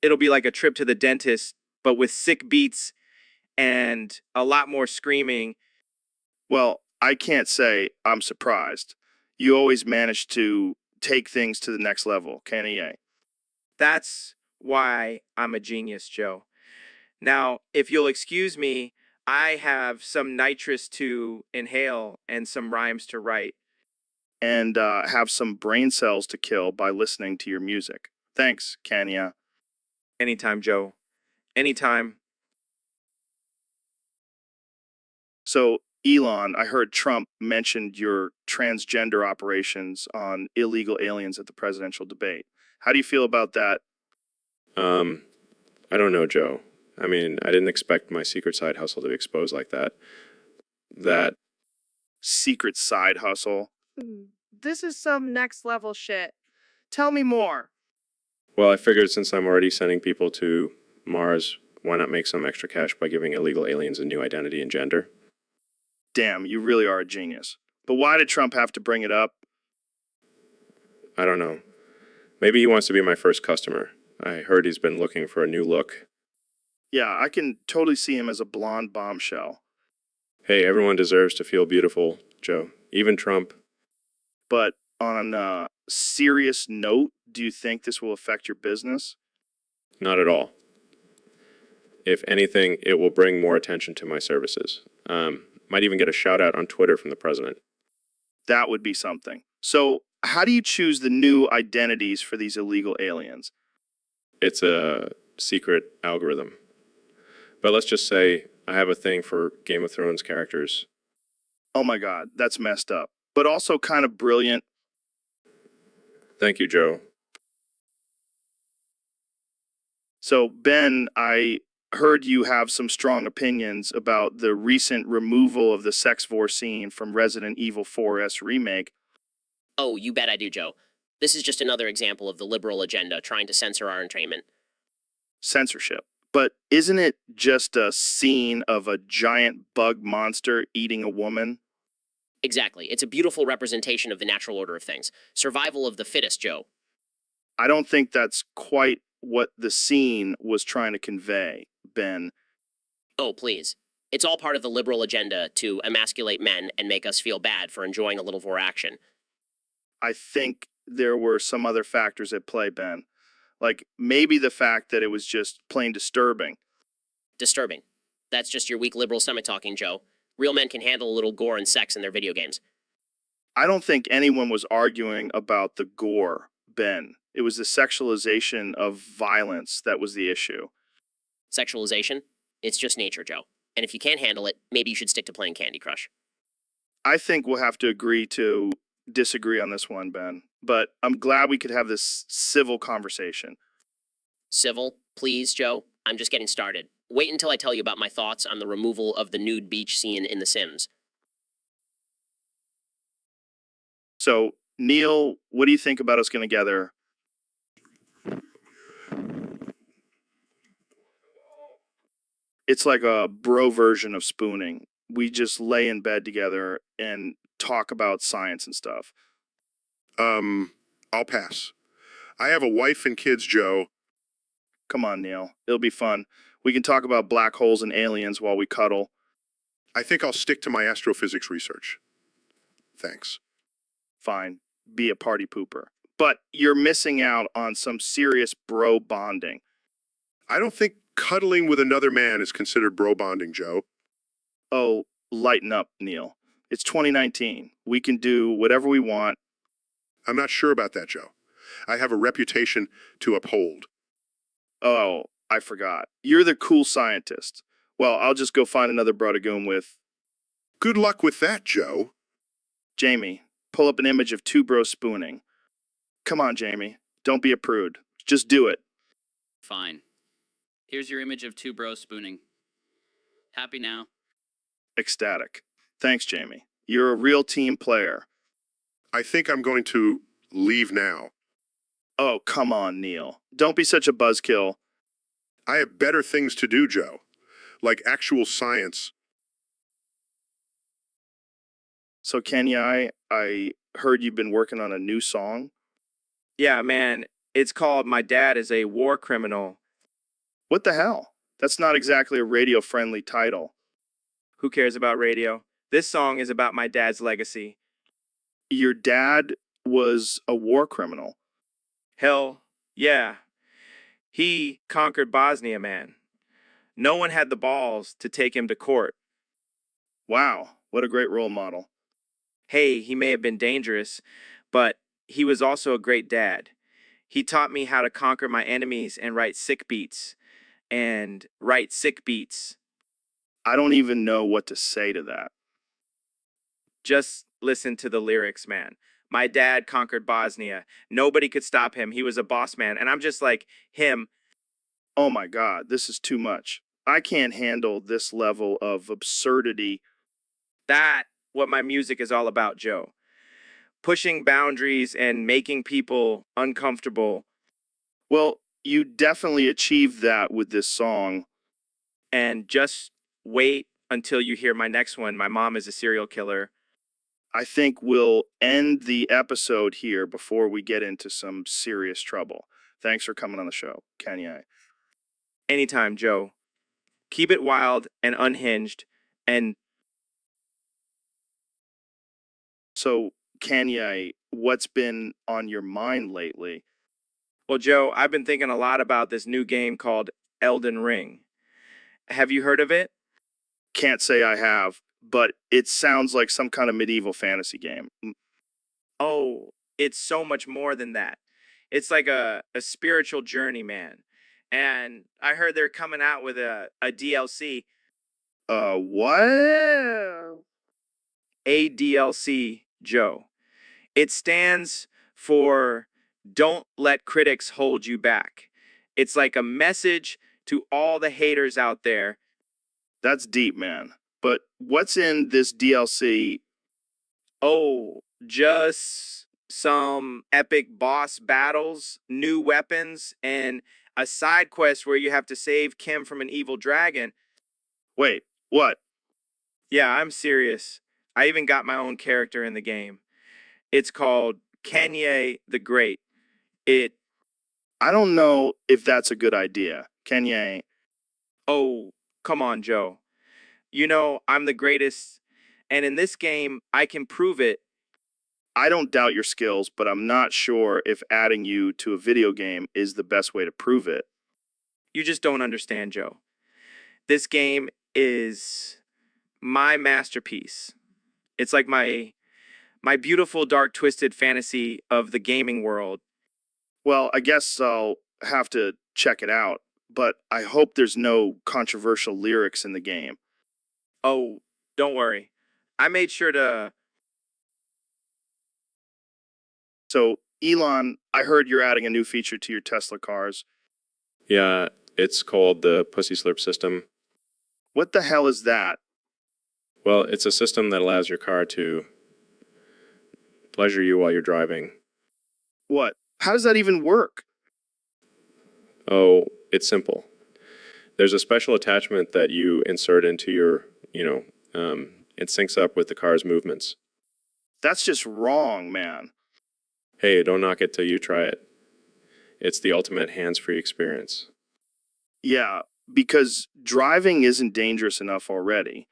It'll be like a trip to the dentist, but with sick beats and a lot more screaming. Well, I can't say I'm surprised. You always manage to take things to the next level, Kanye. That's why I'm a genius, Joe. Now, if you'll excuse me, I have some nitrous to inhale and some rhymes to write. And have some brain cells to kill by listening to your music. Thanks, Kanye. Anytime, Joe. Anytime. So, Elon, I heard Trump mentioned your transgender operations on illegal aliens at the presidential debate. How do you feel about that? I don't know, Joe. I mean, I didn't expect my secret side hustle to be exposed like that. That, Secret side hustle? This is some next level shit. Tell me more. well, I figured since I'm already sending people to Mars, why not make some extra cash by giving illegal aliens a new identity and gender? Damn, you really are a genius. But why did Trump have to bring it up? I don't know. Maybe he wants to be my first customer. I heard he's been looking for a new look. Yeah, I can totally see him as a blonde bombshell. Hey, everyone deserves to feel beautiful, Joe. Even Trump. But on a serious note, do you think this will affect your business? Not at all. If anything, it will bring more attention to my services. Might even get a shout out on Twitter from the president. That would be something. So, how do you choose the new identities for these illegal aliens? It's a secret algorithm. But let's just say I have a thing for Game of Thrones characters. Oh my God, that's messed up. But also kind of brilliant. Thank you, Joe. So, Ben, I heard you have some strong opinions about the recent removal of the sex vor scene from Resident Evil 4's remake. Oh, you bet I do, Joe. This is just another example of the liberal agenda trying to censor our entertainment. Censorship. But isn't it just a scene of a giant bug monster eating a woman? Exactly. It's a beautiful representation of the natural order of things. Survival of the fittest, Joe. I don't think that's quite what the scene was trying to convey, Ben. Oh, please. It's all part of the liberal agenda to emasculate men and make us feel bad for enjoying a little vor action. I think there were some other factors at play, Ben. Like maybe the fact that it was just plain disturbing. Disturbing. That's just your weak liberal stomach talking, Joe. Real men can handle a little gore and sex in their video games. I don't think anyone was arguing about the gore, Ben. It was the sexualization of violence that was the issue. Sexualization? It's just nature, Joe. And if you can't handle it, maybe you should stick to playing Candy Crush. I think we'll have to agree to disagree on this one, Ben. But I'm glad we could have this civil conversation. Civil? Please, Joe. I'm just getting started. Wait until I tell you about my thoughts on the removal of the nude beach scene in The Sims. So, Neil, what do you think about us getting together? It's like a bro version of spooning. We just lay in bed together and talk about science and stuff. I'll pass. I have a wife and kids, Joe. Come on, Neil. It'll be fun. We can talk about black holes and aliens while we cuddle. I think I'll stick to my astrophysics research. Thanks. Fine. Be a party pooper. But you're missing out on some serious bro bonding. I don't think cuddling with another man is considered bro bonding, Joe. Oh, lighten up, Neil. It's 2019. We can do whatever we want. I'm not sure about that, Joe. I have a reputation to uphold. Oh, I forgot. You're the cool scientist. Well, I'll just go find another bro to goon with. Good luck with that, Joe. Jamie, pull up an image of two bros spooning. Come on, Jamie. Don't be a prude. Just do it. Fine. Here's your image of two bros spooning. Happy now? Ecstatic. Thanks, Jamie. You're a real team player. I think I'm going to leave now. Oh, come on, Neil. Don't be such a buzzkill. I have better things to do, Joe. Like actual science. So, Kenya, I heard you've been working on a new song. Yeah, man, it's called My Dad is a War Criminal. What the hell? That's not exactly a radio-friendly title. Who cares about radio? This song is about my dad's legacy. Your dad was a war criminal. Hell, yeah. He conquered Bosnia, man. No one had the balls to take him to court. Wow, what a great role model. Hey, he may have been dangerous, but he was also a great dad. He taught me how to conquer my enemies and write sick beats. I don't even know what to say to that. Just listen to the lyrics, man. My dad conquered Bosnia. Nobody could stop him. He was a boss man. And I'm just like him. Oh my God, this is too much. I can't handle this level of absurdity. That's what my music is all about, Joe. Pushing boundaries and making people uncomfortable. Well, you definitely achieved that with this song. And just wait until you hear my next one. My mom is a serial killer. I think we'll end the episode here before we get into some serious trouble. Thanks for coming on the show, Kenya. Anytime, Joe. Keep it wild and unhinged. And so, Kenya, what's been on your mind lately? well, Joe, I've been thinking a lot about this new game called Elden Ring. Have you heard of it? Can't say I have, but it sounds like some kind of medieval fantasy game. Oh, it's so much more than that. It's like a spiritual journey, man. And I heard they're coming out with a DLC. What? A DLC, Joe. It stands for Don't Let Critics Hold You Back. It's like a message to all the haters out there. That's deep, man. But what's in this DLC? Oh, just some epic boss battles, new weapons, and a side quest where you have to save Kim from an evil dragon. Wait, what? Yeah, I'm serious. I even got my own character in the game. It's called Kanye the Great. I don't know if that's a good idea. Kenya. Oh, come on, Joe. You know, I'm the greatest, and in this game, I can prove it. I don't doubt your skills, but I'm not sure if adding you to a video game is the best way to prove it. You just don't understand, Joe. This game is my masterpiece. It's like my beautiful, dark, twisted fantasy of the gaming world. Well, I guess I'll have to check it out, but I hope there's no controversial lyrics in the game. Oh, don't worry. I made sure to. So, Elon, I heard you're adding a new feature to your Tesla cars. Yeah, it's called the Pussy Slurp system. What the hell is that? Well, it's a system that allows your car to pleasure you while you're driving. What? How does that even work? Oh, it's simple. There's a special attachment that you insert into your, it syncs up with the car's movements. That's just wrong, man. Hey, don't knock it till you try it. It's the ultimate hands-free experience. Yeah, because driving isn't dangerous enough already.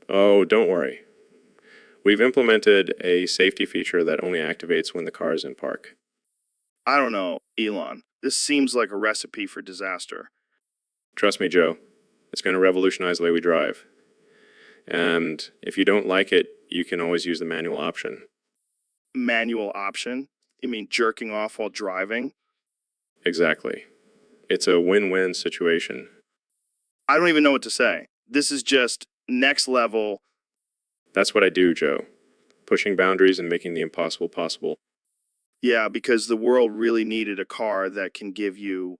Oh, don't worry. We've implemented a safety feature that only activates when the car is in park. I don't know, Elon. This seems like a recipe for disaster. Trust me, Joe. It's going to revolutionize the way we drive. And if you don't like it, you can always use the manual option. Manual option? You mean jerking off while driving? Exactly. It's a win-win situation. I don't even know what to say. This is just next level. That's what I do, Joe. Pushing boundaries and making the impossible possible. Yeah, because the world really needed a car that can give you.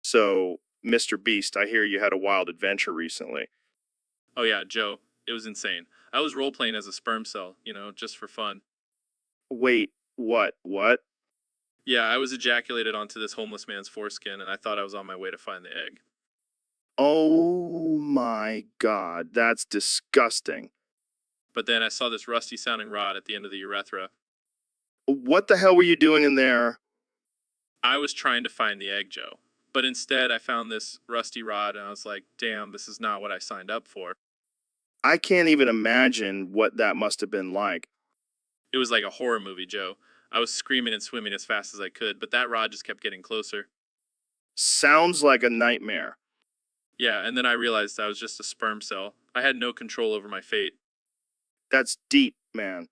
So, Mr. Beast, I hear you had a wild adventure recently. Oh yeah, Joe, it was insane. I was role playing as a sperm cell, just for fun. Wait, what? What? Yeah, I was ejaculated onto this homeless man's foreskin, and I thought I was on my way to find the egg. Oh my God, that's disgusting. But then I saw this rusty sounding rod at the end of the urethra. What the hell were you doing in there? I was trying to find the egg, Joe. But instead, I found this rusty rod, and I was like, damn, this is not what I signed up for. I can't even imagine what that must have been like. It was like a horror movie, Joe. I was screaming and swimming as fast as I could, but that rod just kept getting closer. Sounds like a nightmare. Yeah, and then I realized I was just a sperm cell. I had no control over my fate. That's deep, man.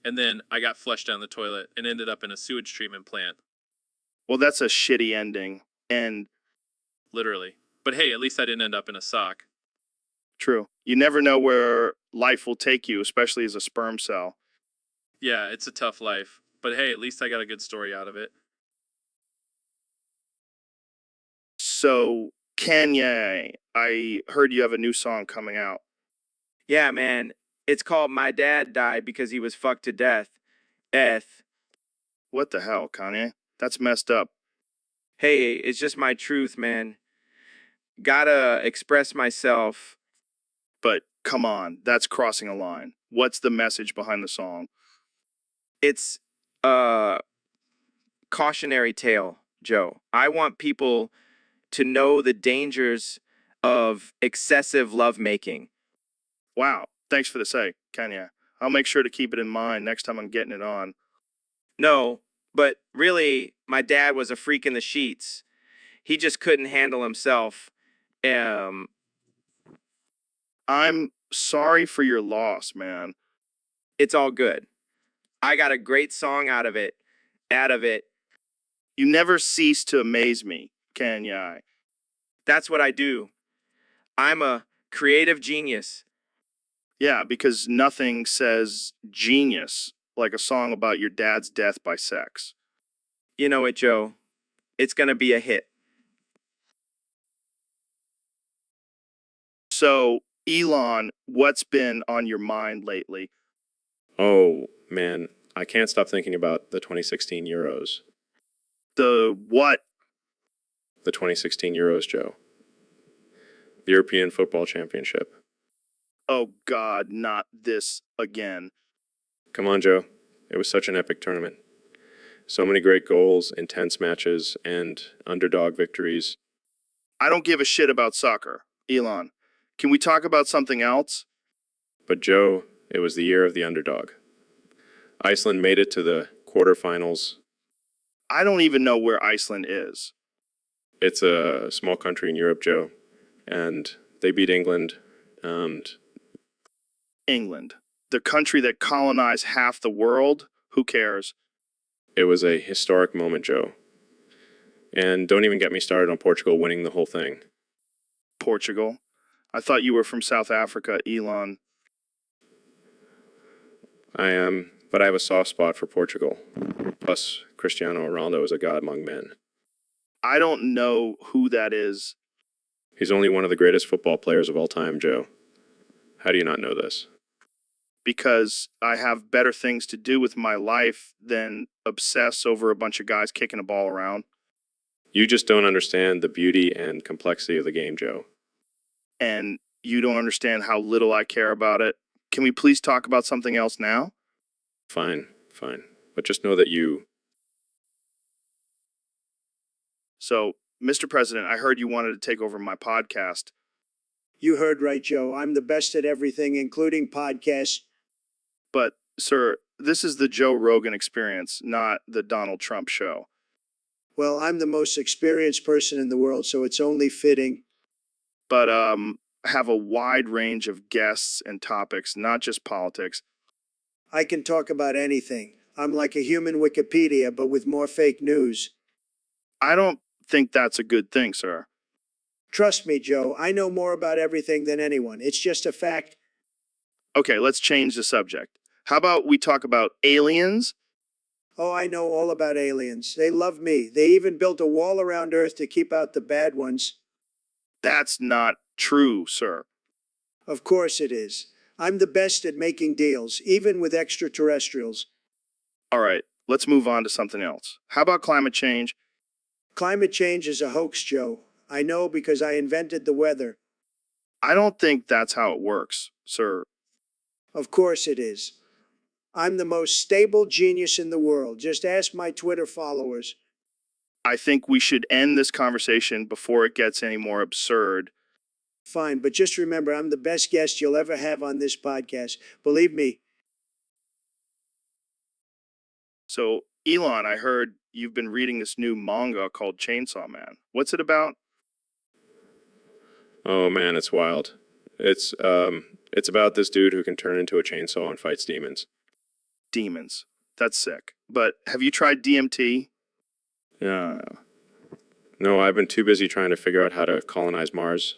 And then I got flushed down the toilet and ended up in a sewage treatment plant. Well, that's a shitty ending. And Literally. But hey, at least I didn't end up in a sock. true. You never know where life will take you, especially as a sperm cell. Yeah, it's a tough life. But hey, at least I got a good story out of it. So, Kanye, I heard you have a new song coming out. Yeah, man. It's called My Dad Died Because He Was Fucked to Death. What the hell, Kanye? That's messed up. Hey, it's just my truth, man. Gotta express myself. But come on, that's crossing a line. What's the message behind the song? It's a cautionary tale, Joe. I want people to know the dangers of excessive lovemaking. Wow, thanks for the say, Kanye. I'll make sure to keep it in mind next time I'm getting it on. No, but really, my dad was a freak in the sheets. He just couldn't handle himself. I'm sorry for your loss, man. It's all good. I got a great song out of it. You never cease to amaze me, Kanye. That's what I do. I'm a creative genius. Yeah, because nothing says genius like a song about your dad's death by sex. You know it, Joe. It's gonna be a hit. So, Elon, what's been on your mind lately? Oh, man, I can't stop thinking about the 2016 Euros. The what? The 2016 Euros, Joe. The European Football Championship. Oh, God, not this again. Come on, Joe. It was such an epic tournament. So many great goals, intense matches, and underdog victories. I don't give a shit about soccer, Elon. Can we talk about something else? But Joe, it was the year of the underdog. Iceland made it to the quarterfinals. I don't even know where Iceland is. It's a small country in Europe, Joe, and they beat England, and England, the country that colonized half the world. Who cares? it was a historic moment, Joe. And don't even get me started on Portugal winning the whole thing. Portugal. I thought you were from South Africa, Elon. I am, but I have a soft spot for Portugal. Plus, Cristiano Ronaldo is a god among men. I don't know who that is. He's only one of the greatest football players of all time, Joe. How do you not know this? Because I have better things to do with my life than obsess over a bunch of guys kicking a ball around. You just don't understand the beauty and complexity of the game, Joe. And you don't understand how little I care about it. Can we please talk about something else now? Fine, fine. But just know that you... So, Mr. President, I heard you wanted to take over my podcast. You heard right, Joe. I'm the best at everything, including podcasts. But, sir, this is the Joe Rogan Experience, not the Donald Trump show. Well, I'm the most experienced person in the world, so it's only fitting. But, have a wide range of guests and topics, not just politics. I can talk about anything. I'm like a human Wikipedia, but with more fake news. I don't think that's a good thing, sir. Trust me, Joe, I know more about everything than anyone. It's just a fact. Okay, let's change the subject. How about we talk about aliens? Oh, I know all about aliens. They love me. They even built a wall around Earth to keep out the bad ones. That's not true, sir. Of course it is. I'm the best at making deals, even with extraterrestrials. All right, let's move on to something else. How about climate change? Climate change is a hoax, Joe. I know because I invented the weather. I don't think that's how it works, sir. Of course it is. I'm the most stable genius in the world. Just ask my Twitter followers. I think we should end this conversation before it gets any more absurd. Fine, but just remember, I'm the best guest you'll ever have on this podcast. Believe me. So, Elon, I heard you've been reading this new manga called Chainsaw Man. What's it about? Oh man, it's wild. It's about this dude who can turn into a chainsaw and fights demons. Demons. That's sick. But have you tried DMT? Yeah. No, I've been too busy trying to figure out how to colonize Mars.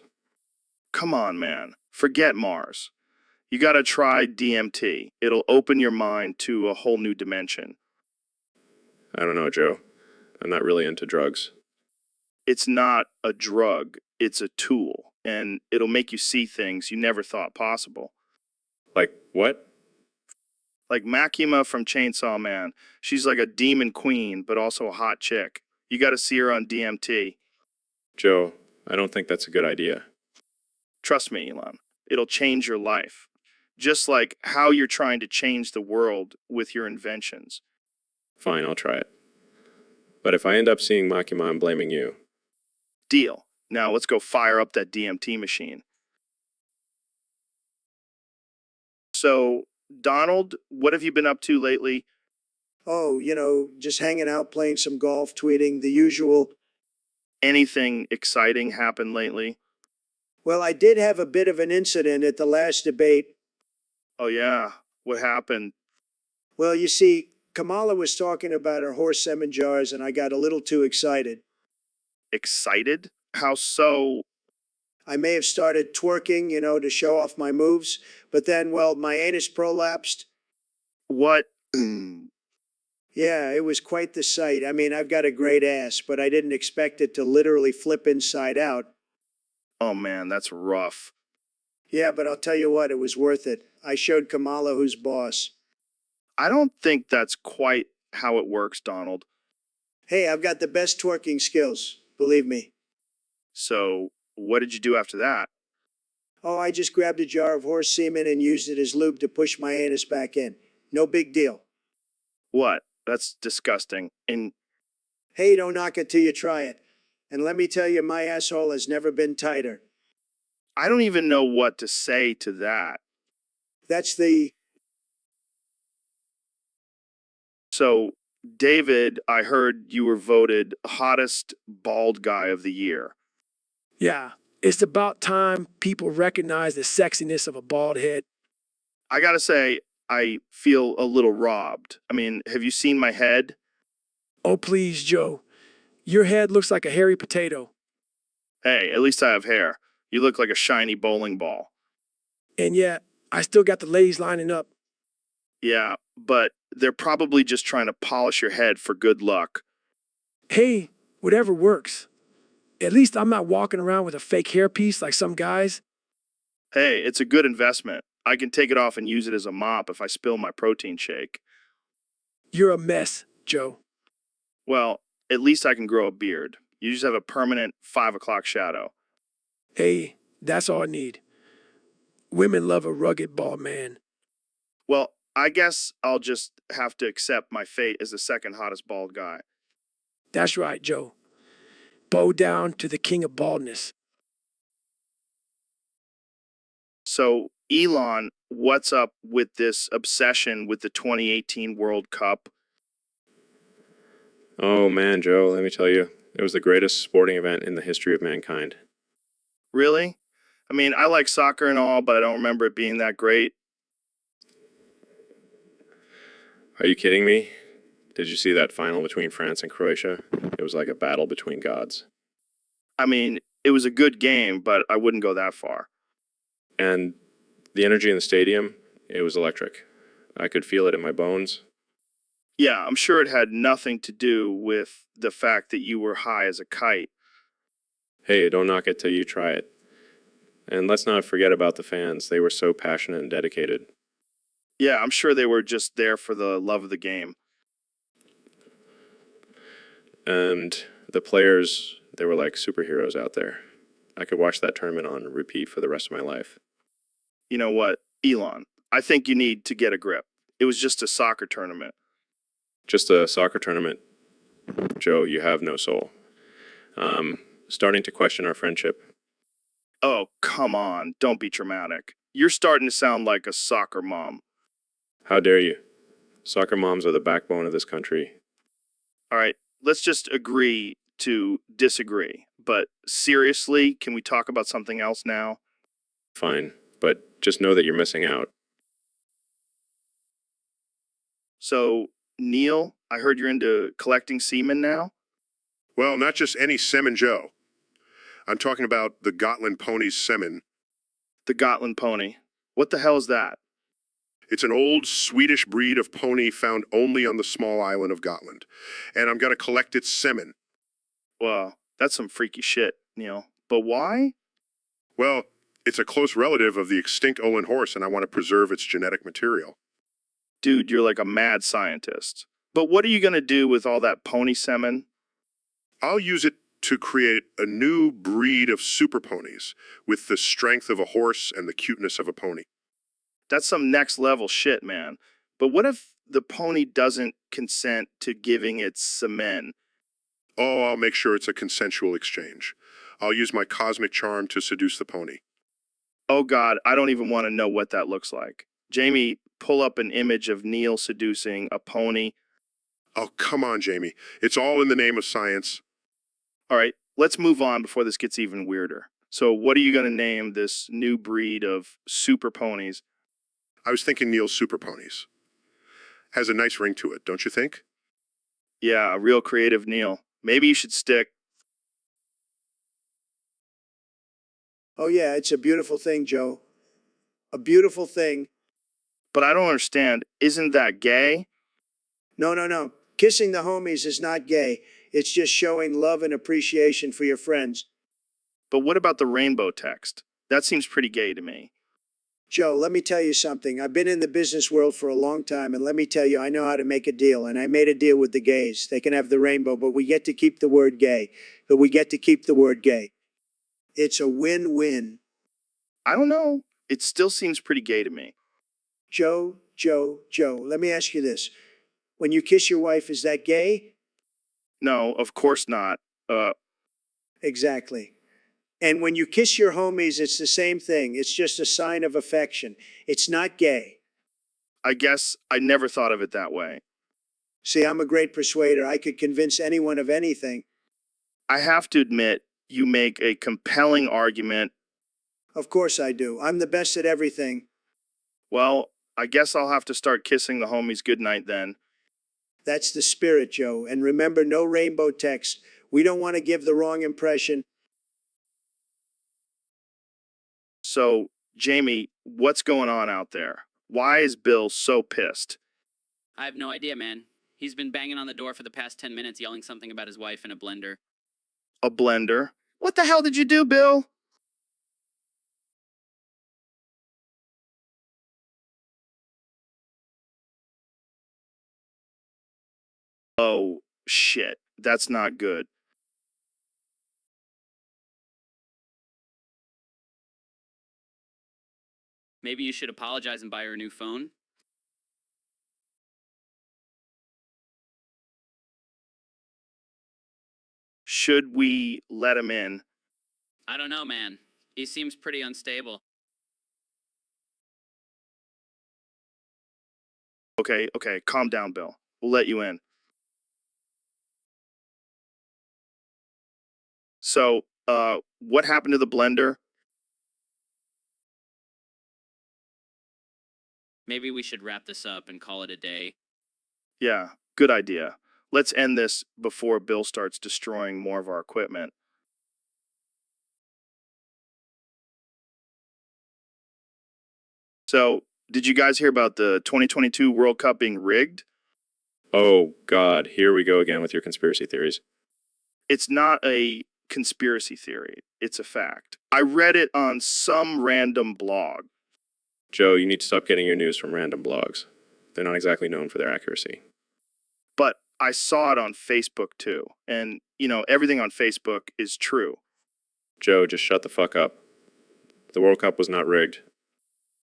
Come on, man. Forget Mars. You gotta try DMT. It'll open your mind to a whole new dimension. I don't know, Joe. I'm not really into drugs. It's not a drug, it's a tool, and it'll make you see things you never thought possible. Like, what? Like Makima from Chainsaw Man. She's like a demon queen, but also a hot chick. You gotta see her on DMT. Joe, I don't think that's a good idea. Trust me, Elon. It'll change your life. Just like how you're trying to change the world with your inventions. Fine, I'll try it. But if I end up seeing Makima, I'm blaming you. Deal. Now let's go fire up that DMT machine. So, Donald, what have you been up to lately? Oh, just hanging out, playing some golf, tweeting, the usual. Anything exciting happened lately? Well, I did have a bit of an incident at the last debate. Oh, yeah. What happened? Well, you see, Kamala was talking about her horse semen jars, and I got a little too excited. Excited? How so? I may have started twerking, to show off my moves, but then, well, my anus prolapsed. What? Yeah, it was quite the sight. I mean, I've got a great ass, but I didn't expect it to literally flip inside out. Oh, man, that's rough. Yeah, but I'll tell you what, it was worth it. I showed Kamala who's boss. I don't think that's quite how it works, Donald. Hey, I've got the best twerking skills, believe me. So, what did you do after that? Oh, I just grabbed a jar of horse semen and used it as lube to push my anus back in. No big deal. What? That's disgusting. And Hey, don't knock it till you try it. And let me tell you, my asshole has never been tighter. I don't even know what to say to that. That's the... So, David, I heard you were voted hottest bald guy of the year. Yeah, it's about time people recognize the sexiness of a bald head. I gotta say, I feel a little robbed. I mean, have you seen my head? Oh, please, Joe. Your head looks like a hairy potato. Hey, at least I have hair. You look like a shiny bowling ball. And yet, I still got the ladies lining up. Yeah, but they're probably just trying to polish your head for good luck. Hey, whatever works. At least I'm not walking around with a fake hairpiece like some guys. Hey, it's a good investment. I can take it off and use it as a mop if I spill my protein shake. You're a mess, Joe. Well, at least I can grow a beard. You just have a permanent 5 o'clock shadow. Hey, that's all I need. Women love a rugged bald man. Well, I guess I'll just have to accept my fate as the second hottest bald guy. That's right, Joe. Bow down to the king of baldness. So, Elon, what's up with this obsession with the 2018 World Cup? Oh man, Joe, let me tell you, it was the greatest sporting event in the history of mankind. Really? I mean, I like soccer and all, but I don't remember it being that great. Are you kidding me? Did you see that final between France and Croatia? It was like a battle between gods. I mean, it was a good game, but I wouldn't go that far. And the energy in the stadium, it was electric. I could feel it in my bones. Yeah, I'm sure it had nothing to do with the fact that you were high as a kite. Hey, don't knock it till you try it. And let's not forget about the fans. They were so passionate and dedicated. Yeah, I'm sure they were just there for the love of the game. And the players, they were like superheroes out there. I could watch that tournament on repeat for the rest of my life. You know what, Elon, I think you need to get a grip. It was just a soccer tournament. Just a soccer tournament. Joe, you have no soul. Starting to question our friendship. Oh, come on, don't be dramatic. You're starting to sound like a soccer mom. How dare you? Soccer moms are the backbone of this country. All right, let's just agree to disagree. But seriously, can we talk about something else now? Fine, but just know that you're missing out. So, Neil, I heard you're into collecting semen now? Well, not just any semen, Joe. I'm talking about the Gotland pony's semen. The Gotland pony. What the hell is that? It's an old Swedish breed of pony found only on the small island of Gotland. And I'm going to collect its semen. Well, that's some freaky shit, Neil. But why? Well, it's a close relative of the extinct Olin horse, and I want to preserve its genetic material. Dude, you're like a mad scientist. But what are you going to do with all that pony semen? I'll use it to create a new breed of super ponies with the strength of a horse and the cuteness of a pony. That's some next level shit, man. But what if the pony doesn't consent to giving its semen? Oh, I'll make sure it's a consensual exchange. I'll use my cosmic charm to seduce the pony. Oh God, I don't even want to know what that looks like. Jamie, pull up an image of Neil seducing a pony. Oh, come on, Jamie. It's all in the name of science. All right, let's move on before this gets even weirder. So what are you going to name this new breed of super ponies? I was thinking Neil's super ponies. Has a nice ring to it, don't you think? Yeah, a real creative Neil. Maybe you should stick. Oh, yeah, it's a beautiful thing, Joe. A beautiful thing. But I don't understand. Isn't that gay? No, no, no. Kissing the homies is not gay. It's just showing love and appreciation for your friends. But what about the rainbow text? That seems pretty gay to me. Joe, let me tell you something. I've been in the business world for a long time, and let me tell you, I know how to make a deal. And I made a deal with the gays. They can have the rainbow, but we get to keep the word gay. But we get to keep the word gay. It's a win-win. I don't know. It still seems pretty gay to me. Joe, let me ask you this. When you kiss your wife, is that gay? No, of course not. Exactly. And when you kiss your homies, it's the same thing. It's just a sign of affection. It's not gay. I guess I never thought of it that way. See, I'm a great persuader. I could convince anyone of anything. I have to admit, you make a compelling argument. Of course I do. I'm the best at everything. Well, I guess I'll have to start kissing the homies goodnight then. That's the spirit, Joe. And remember, no rainbow text. We don't want to give the wrong impression. So, Jamie, what's going on out there? Why is Bill so pissed? I have no idea, man. He's been banging on the door for the past 10 minutes yelling something about his wife in a blender. A blender? What the hell did you do, Bill? Oh, shit. That's not good. Maybe you should apologize and buy her a new phone? Should we let him in? I don't know, man. He seems pretty unstable. Okay, calm down, Bill. We'll let you in. So, what happened to the blender? Maybe we should wrap this up and call it a day. Yeah, good idea. Let's end this before Bill starts destroying more of our equipment. So, did you guys hear about the 2022 World Cup being rigged? Oh, God, here we go again with your conspiracy theories. It's not a conspiracy theory, it's a fact. I read it on some random blog. Joe, you need to stop getting your news from random blogs. They're not exactly known for their accuracy. But I saw it on Facebook too. And, everything on Facebook is true. Joe, just shut the fuck up. The World Cup was not rigged.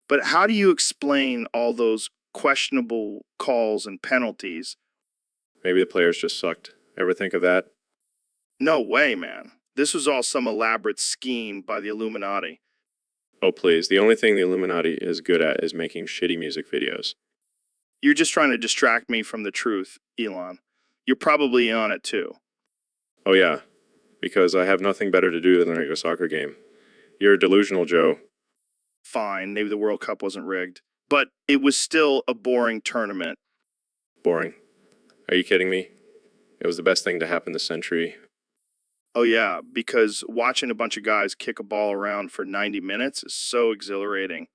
But how do you explain all those questionable calls and penalties? Maybe the players just sucked. Ever think of that? No way, man. This was all some elaborate scheme by the Illuminati. Oh, please. The only thing the Illuminati is good at is making shitty music videos. You're just trying to distract me from the truth, Elon. You're probably on it too. Oh, yeah. Because I have nothing better to do than a soccer game. You're delusional, Joe. Fine, maybe the World Cup wasn't rigged. But it was still a boring tournament. Boring. Are you kidding me? It was the best thing to happen this century. Oh yeah, because watching a bunch of guys kick a ball around for 90 minutes is so exhilarating.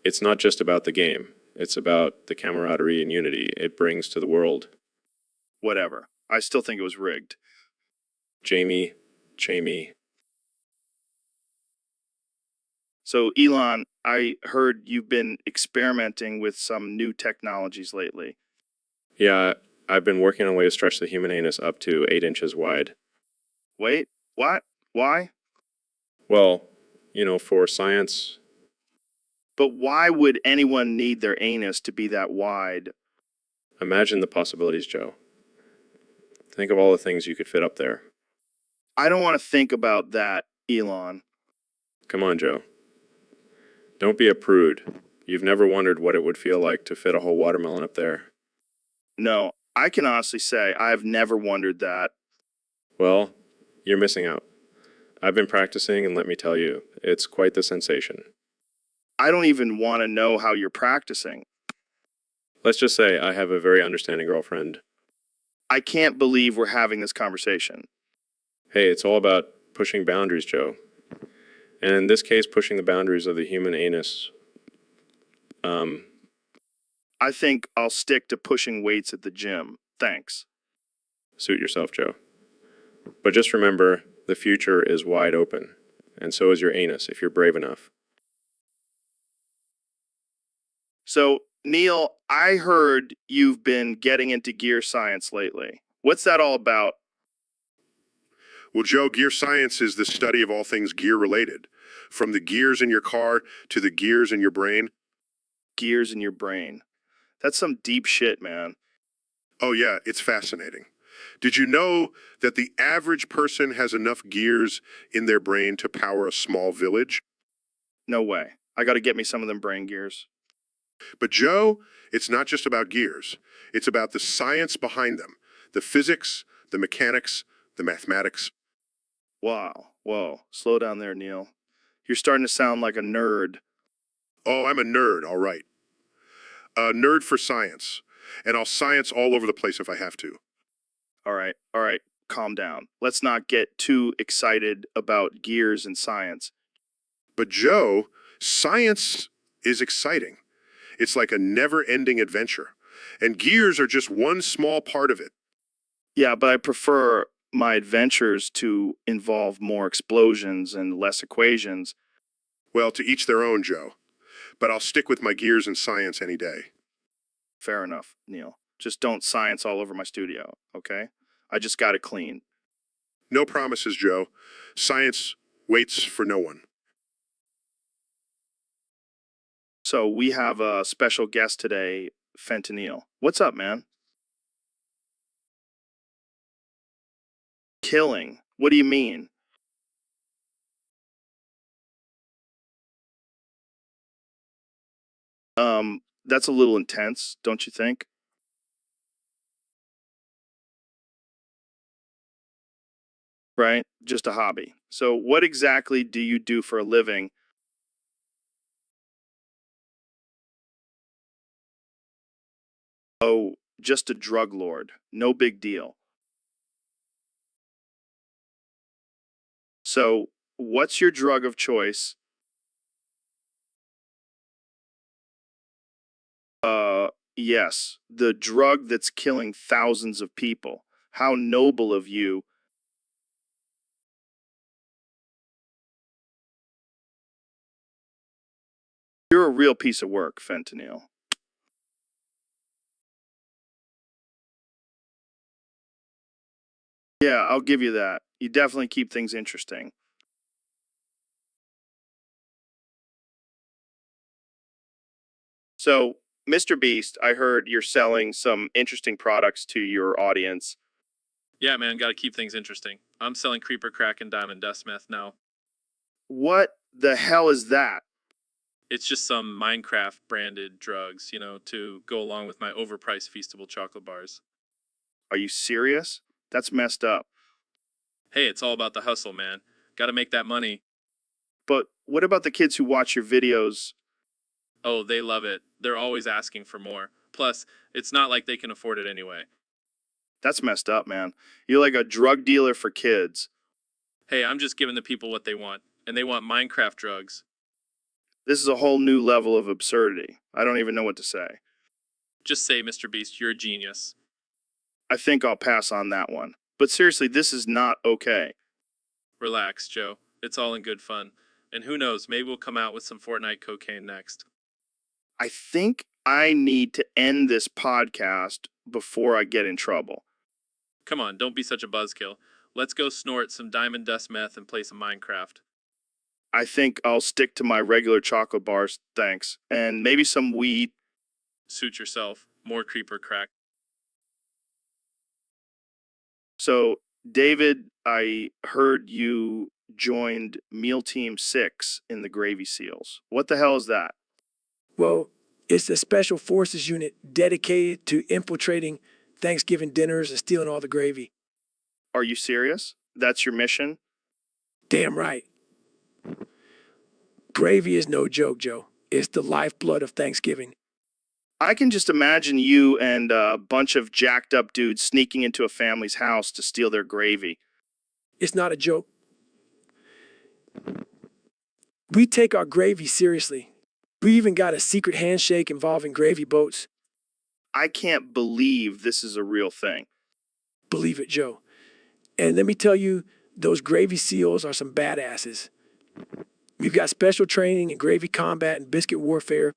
It's not just about the game. It's about the camaraderie and unity it brings to the world. Whatever. I still think it was rigged. Jamie. So, Elon, I heard you've been experimenting with some new technologies lately. Yeah, I've been working on a way to stretch the human anus up to 8 inches wide. Wait, what? Why? Well, for science. But why would anyone need their anus to be that wide? Imagine the possibilities, Joe. Think of all the things you could fit up there. I don't want to think about that, Elon. Come on, Joe. Don't be a prude. You've never wondered what it would feel like to fit a whole watermelon up there. No, I can honestly say I've never wondered that. Well, you're missing out. I've been practicing, and let me tell you, it's quite the sensation. I don't even want to know how you're practicing. Let's just say I have a very understanding girlfriend. I can't believe we're having this conversation. Hey, it's all about pushing boundaries, Joe. And in this case, pushing the boundaries of the human anus. I think I'll stick to pushing weights at the gym. Thanks. Suit yourself, Joe. But just remember, the future is wide open. And so is your anus, if you're brave enough. So, Neil, I heard you've been getting into gear science lately. What's that all about? Well, Joe, gear science is the study of all things gear related, from the gears in your car to the gears in your brain. Gears in your brain. That's some deep shit, man. Oh, yeah, it's fascinating. Did you know that the average person has enough gears in their brain to power a small village? No way. I gotta get me some of them brain gears. But Joe, it's not just about gears. It's about the science behind them, the physics, the mechanics, the mathematics. Wow. Whoa. Slow down there, Neil. You're starting to sound like a nerd. Oh, I'm a nerd, all right. A nerd for science. And I'll science all over the place if I have to. All right. All right. Calm down. Let's not get too excited about gears and science. But Joe, science is exciting. It's like a never-ending adventure. And gears are just one small part of it. Yeah, but I prefer my adventures to involve more explosions and less equations. Well, to each their own, Joe. But I'll stick with my gears and science any day. Fair enough, Neil. Just don't science all over my studio, okay? I just got it clean. No promises, Joe. Science waits for no one. So we have a special guest today, Fentanyl. What's up, man? Killing. What do you mean? That's a little intense, don't you think? Right? Just a hobby. So what exactly do you do for a living? Oh, just a drug lord. No big deal. So, what's your drug of choice? Yes, the drug that's killing thousands of people. How noble of you. You're a real piece of work, Fentanyl. Yeah, I'll give you that. You definitely keep things interesting. So, Mr. Beast, I heard you're selling some interesting products to your audience. Yeah, man, gotta keep things interesting. I'm selling Creeper Crack and Diamond Dust Meth now. What the hell is that? It's just some Minecraft branded drugs, to go along with my overpriced Feastable chocolate bars. Are you serious? That's messed up. Hey, it's all about the hustle, man. Gotta make that money. But what about the kids who watch your videos? Oh, they love it. They're always asking for more. Plus, it's not like they can afford it anyway. That's messed up, man. You're like a drug dealer for kids. Hey, I'm just giving the people what they want, and they want Minecraft drugs. This is a whole new level of absurdity. I don't even know what to say. Just say, Mr. Beast, you're a genius. I think I'll pass on that one. But seriously, this is not okay. Relax, Joe. It's all in good fun. And who knows, maybe we'll come out with some Fortnite cocaine next. I think I need to end this podcast before I get in trouble. Come on, don't be such a buzzkill. Let's go snort some Diamond Dust Meth and play some Minecraft. I think I'll stick to my regular chocolate bars, thanks. And maybe some weed. Suit yourself. More Creeper Crack. So, David, I heard you joined Meal Team 6 in the Gravy Seals. What the hell is that? Well, it's a special forces unit dedicated to infiltrating Thanksgiving dinners and stealing all the gravy. Are you serious? That's your mission? Damn right. Gravy is no joke, Joe. It's the lifeblood of Thanksgiving. I can just imagine you and a bunch of jacked up dudes sneaking into a family's house to steal their gravy. It's not a joke. We take our gravy seriously. We even got a secret handshake involving gravy boats. I can't believe this is a real thing. Believe it, Joe. And let me tell you, those gravy seals are some badasses. We've got special training in gravy combat and biscuit warfare.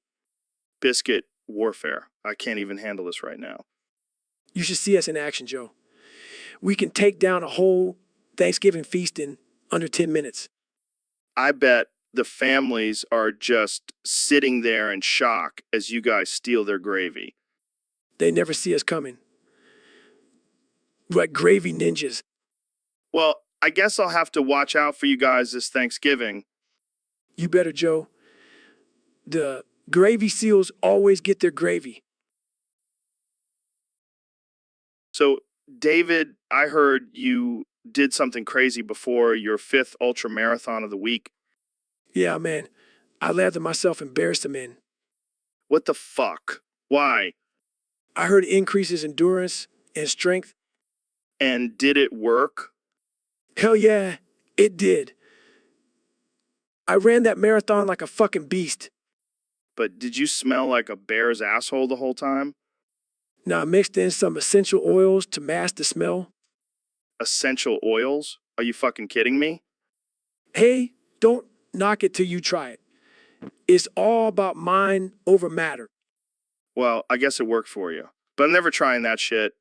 Biscuit warfare. I can't even handle this right now. You should see us in action, Joe. We can take down a whole Thanksgiving feast in under 10 minutes. I bet the families are just sitting there in shock as you guys steal their gravy. They never see us coming. We're like gravy ninjas. Well, I guess I'll have to watch out for you guys this Thanksgiving. You better, Joe. The Gravy seals always get their gravy. So, David, I heard you did something crazy before your 5th ultra marathon of the week. Yeah, man. I laughed at myself embarrassed him in. What the fuck? Why? I heard it increases endurance and strength. And did it work? Hell yeah, it did. I ran that marathon like a fucking beast. But did you smell like a bear's asshole the whole time? Now I mixed in some essential oils to mask the smell. Essential oils? Are you fucking kidding me? Hey, don't knock it till you try it. It's all about mind over matter. Well, I guess it worked for you. But I'm never trying that shit.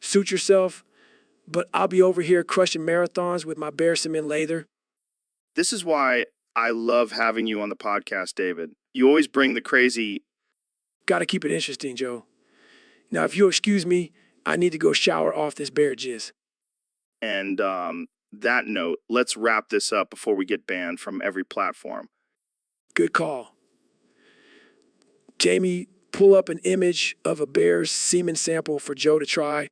Suit yourself, but I'll be over here crushing marathons with my bear cement lather. This is why I love having you on the podcast, David. You always bring the crazy. Gotta keep it interesting, Joe. Now, if you'll excuse me, I need to go shower off this bear jizz. And that note, let's wrap this up before we get banned from every platform. Good call. Jamie, pull up an image of a bear's semen sample for Joe to try.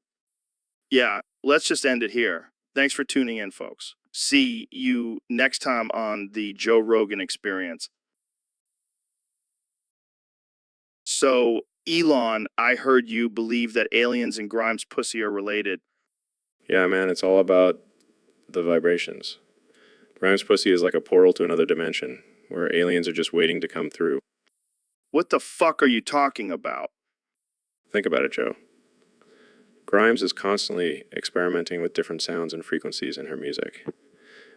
Yeah, let's just end it here. Thanks for tuning in, folks. See you next time on the Joe Rogan Experience. So, Elon, I heard you believe that aliens and Grimes' pussy are related. Yeah, man, it's all about the vibrations. Grimes' pussy is like a portal to another dimension, where aliens are just waiting to come through. What the fuck are you talking about? Think about it, Joe. Grimes is constantly experimenting with different sounds and frequencies in her music.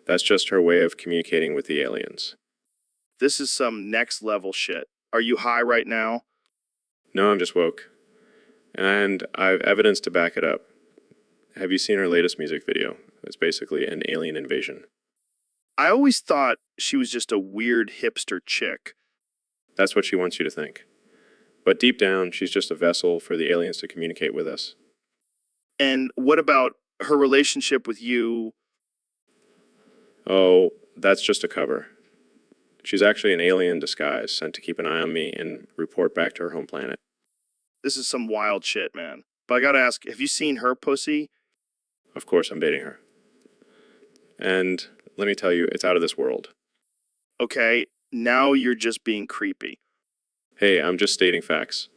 That's just her way of communicating with the aliens. This is some next level shit. Are you high right now? No, I'm just woke. And I've evidence to back it up. Have you seen her latest music video? It's basically an alien invasion. I always thought she was just a weird hipster chick. That's what she wants you to think. But deep down, she's just a vessel for the aliens to communicate with us. And what about her relationship with you? Oh, that's just a cover. She's actually an alien in disguise, sent to keep an eye on me and report back to her home planet. This is some wild shit, man. But I gotta ask, have you seen her pussy? Of course, I'm dating her. And let me tell you, it's out of this world. Okay, now you're just being creepy. Hey, I'm just stating facts.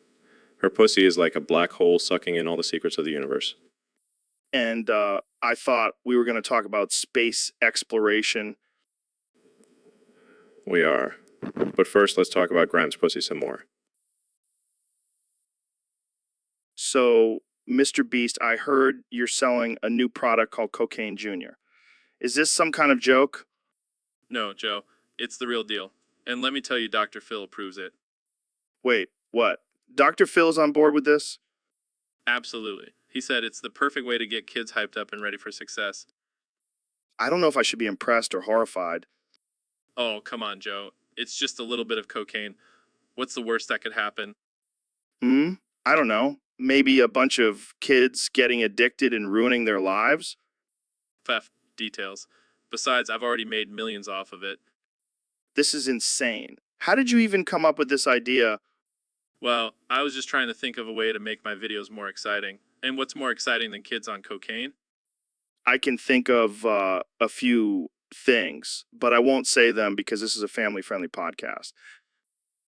Her pussy is like a black hole sucking in all the secrets of the universe. And I thought we were gonna talk about space exploration. We are. But first, let's talk about Grimes' pussy some more. So, Mr. Beast, I heard you're selling a new product called Cocaine Junior. Is this some kind of joke? No, Joe, it's the real deal. And let me tell you, Dr. Phil approves it. Wait, what? Dr. Phil's on board with this? Absolutely. He said it's the perfect way to get kids hyped up and ready for success. I don't know if I should be impressed or horrified. Oh, come on, Joe. It's just a little bit of cocaine. What's the worst that could happen? I don't know. Maybe a bunch of kids getting addicted and ruining their lives? Pfff, details. Besides, I've already made millions off of it. This is insane. How did you even come up with this idea? Well, I was just trying to think of a way to make my videos more exciting. And what's more exciting than kids on cocaine? I can think of a few things, but I won't say them because this is a family-friendly podcast.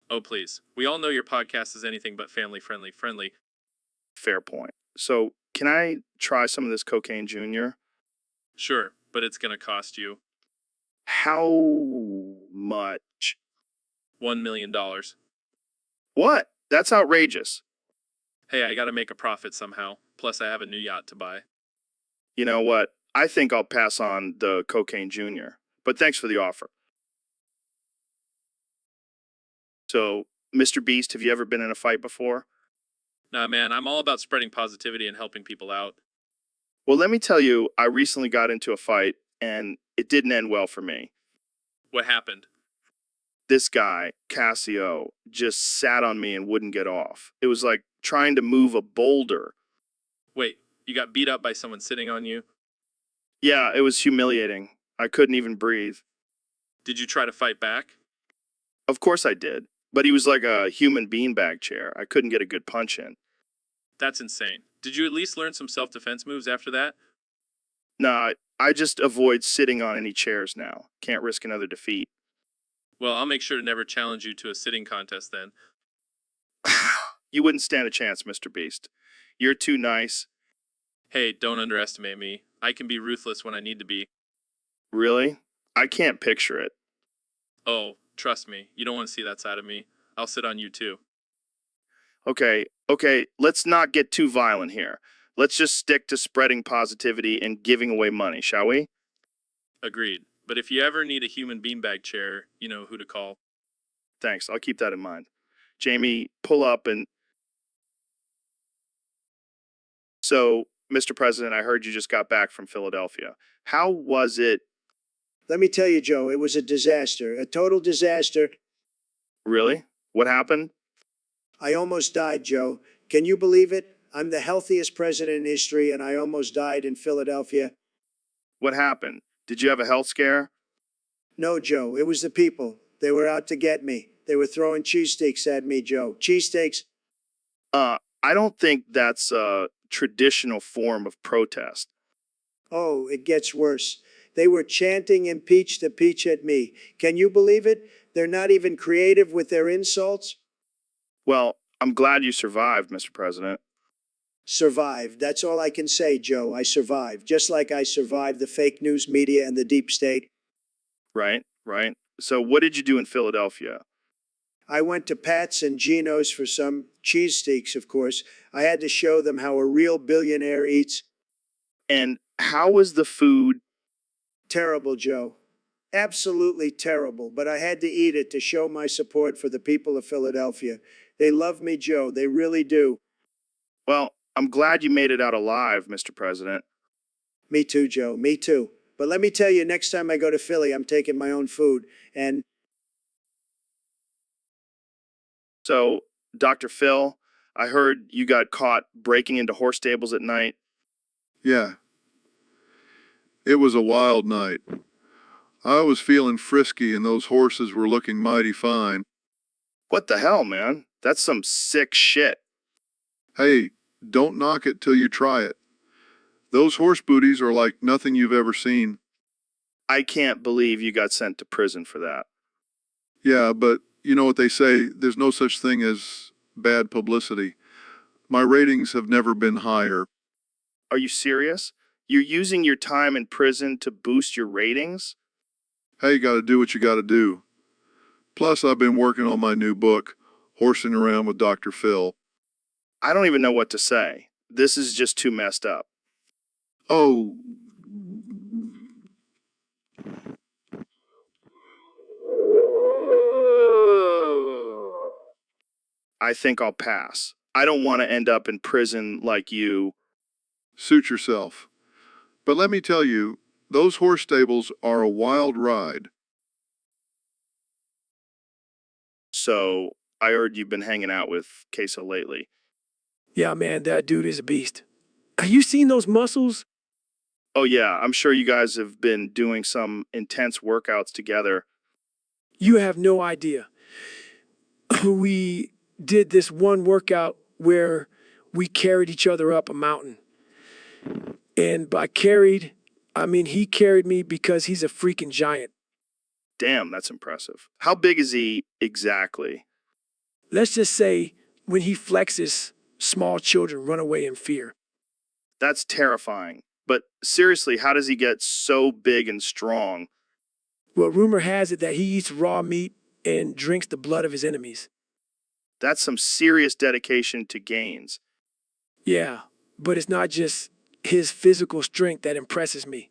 Oh, please. We all know your podcast is anything but family-friendly. Fair point. So, can I try some of this Cocaine Junior? Sure, but it's gonna cost you How much? $1 million. What? That's outrageous. Hey, I gotta make a profit somehow. Plus, I have a new yacht to buy. You know what? I think I'll pass on the Cocaine Junior, but thanks for the offer. So, Mr. Beast, have you ever been in a fight before? Nah, man, I'm all about spreading positivity and helping people out. Well, let me tell you, I recently got into a fight, and it didn't end well for me. What happened? This guy, Cassio, just sat on me and wouldn't get off. It was like trying to move a boulder. Wait, you got beat up by someone sitting on you? Yeah, it was humiliating. I couldn't even breathe. Did you try to fight back? Of course I did, But he was like a human beanbag chair. I couldn't get a good punch in. That's insane. Did you at least learn some self-defense moves after that? Nah, I just avoid sitting on any chairs now. Can't risk another defeat. Well, I'll make sure to never challenge you to a sitting contest then. You wouldn't stand a chance, Mr. Beast. You're too nice. Hey, don't underestimate me. I can be ruthless when I need to be. Really? I can't picture it. Oh, trust me, you don't want to see that side of me. I'll sit on you too. Okay, let's not get too violent here. Let's just stick to spreading positivity and giving away money, shall we? Agreed. But if you ever need a human beanbag chair, you know who to call. Thanks, I'll keep that in mind. Jamie, pull up and... So, Mr. President, I heard you just got back from Philadelphia. How was it? Let me tell you, Joe, it was a disaster, a total disaster. Really? What happened? I almost died, Joe. Can you believe it? I'm the healthiest president in history, and I almost died in Philadelphia. What happened? Did you have a health scare? No, Joe, it was the people. They were out to get me. They were throwing cheesesteaks at me, Joe. Cheesesteaks. I don't think that's a traditional form of protest. Oh, it gets worse. They were chanting impeach the peach at me. Can you believe it? They're not even creative with their insults. Well, I'm glad you survived, Mr. President. Survived. That's all I can say, Joe. I survived. Just like I survived the fake news media and the deep state. Right. So what did you do in Philadelphia? I went to Pat's and Gino's for some cheese steaks, of course. I had to show them how a real billionaire eats. And how was the food? Terrible, Joe. Absolutely terrible. But I had to eat it to show my support for the people of Philadelphia. They love me, Joe. They really do. Well, I'm glad you made it out alive, Mr. President. Me too, Joe. Me too. But let me tell you, next time I go to Philly, I'm taking my own food. And So, Dr. Phil, I heard you got caught breaking into horse stables at night. Yeah. It was a wild night. I was feeling frisky and those horses were looking mighty fine. What the hell, man? That's some sick shit. Hey, don't knock it till you try it. Those horse booties are like nothing you've ever seen. I can't believe you got sent to prison for that. Yeah, but you know what they say, there's no such thing as bad publicity. My ratings have never been higher. Are you serious? You're using your time in prison to boost your ratings? Hey, you gotta do what you gotta do. Plus, I've been working on my new book, Horsing Around with Dr. Phil. I don't even know what to say. This is just too messed up. Oh, I think I'll pass. I don't want to end up in prison like you. suit yourself. But let me tell you, those horse stables are a wild ride. So, I heard you've been hanging out with Queso lately. Yeah, man, that dude is a beast. Have you seen those muscles? Oh yeah, I'm sure you guys have been doing some intense workouts together. You have no idea. We did this one workout where we carried each other up a mountain. And by carried, I mean he carried me because he's a freaking giant. Damn, that's impressive. How big is he exactly? Let's just say when he flexes, small children run away in fear. That's terrifying. But seriously, how does he get so big and strong? Well, rumor has it that he eats raw meat and drinks the blood of his enemies. That's some serious dedication to gains. Yeah, but it's not just his physical strength that impresses me.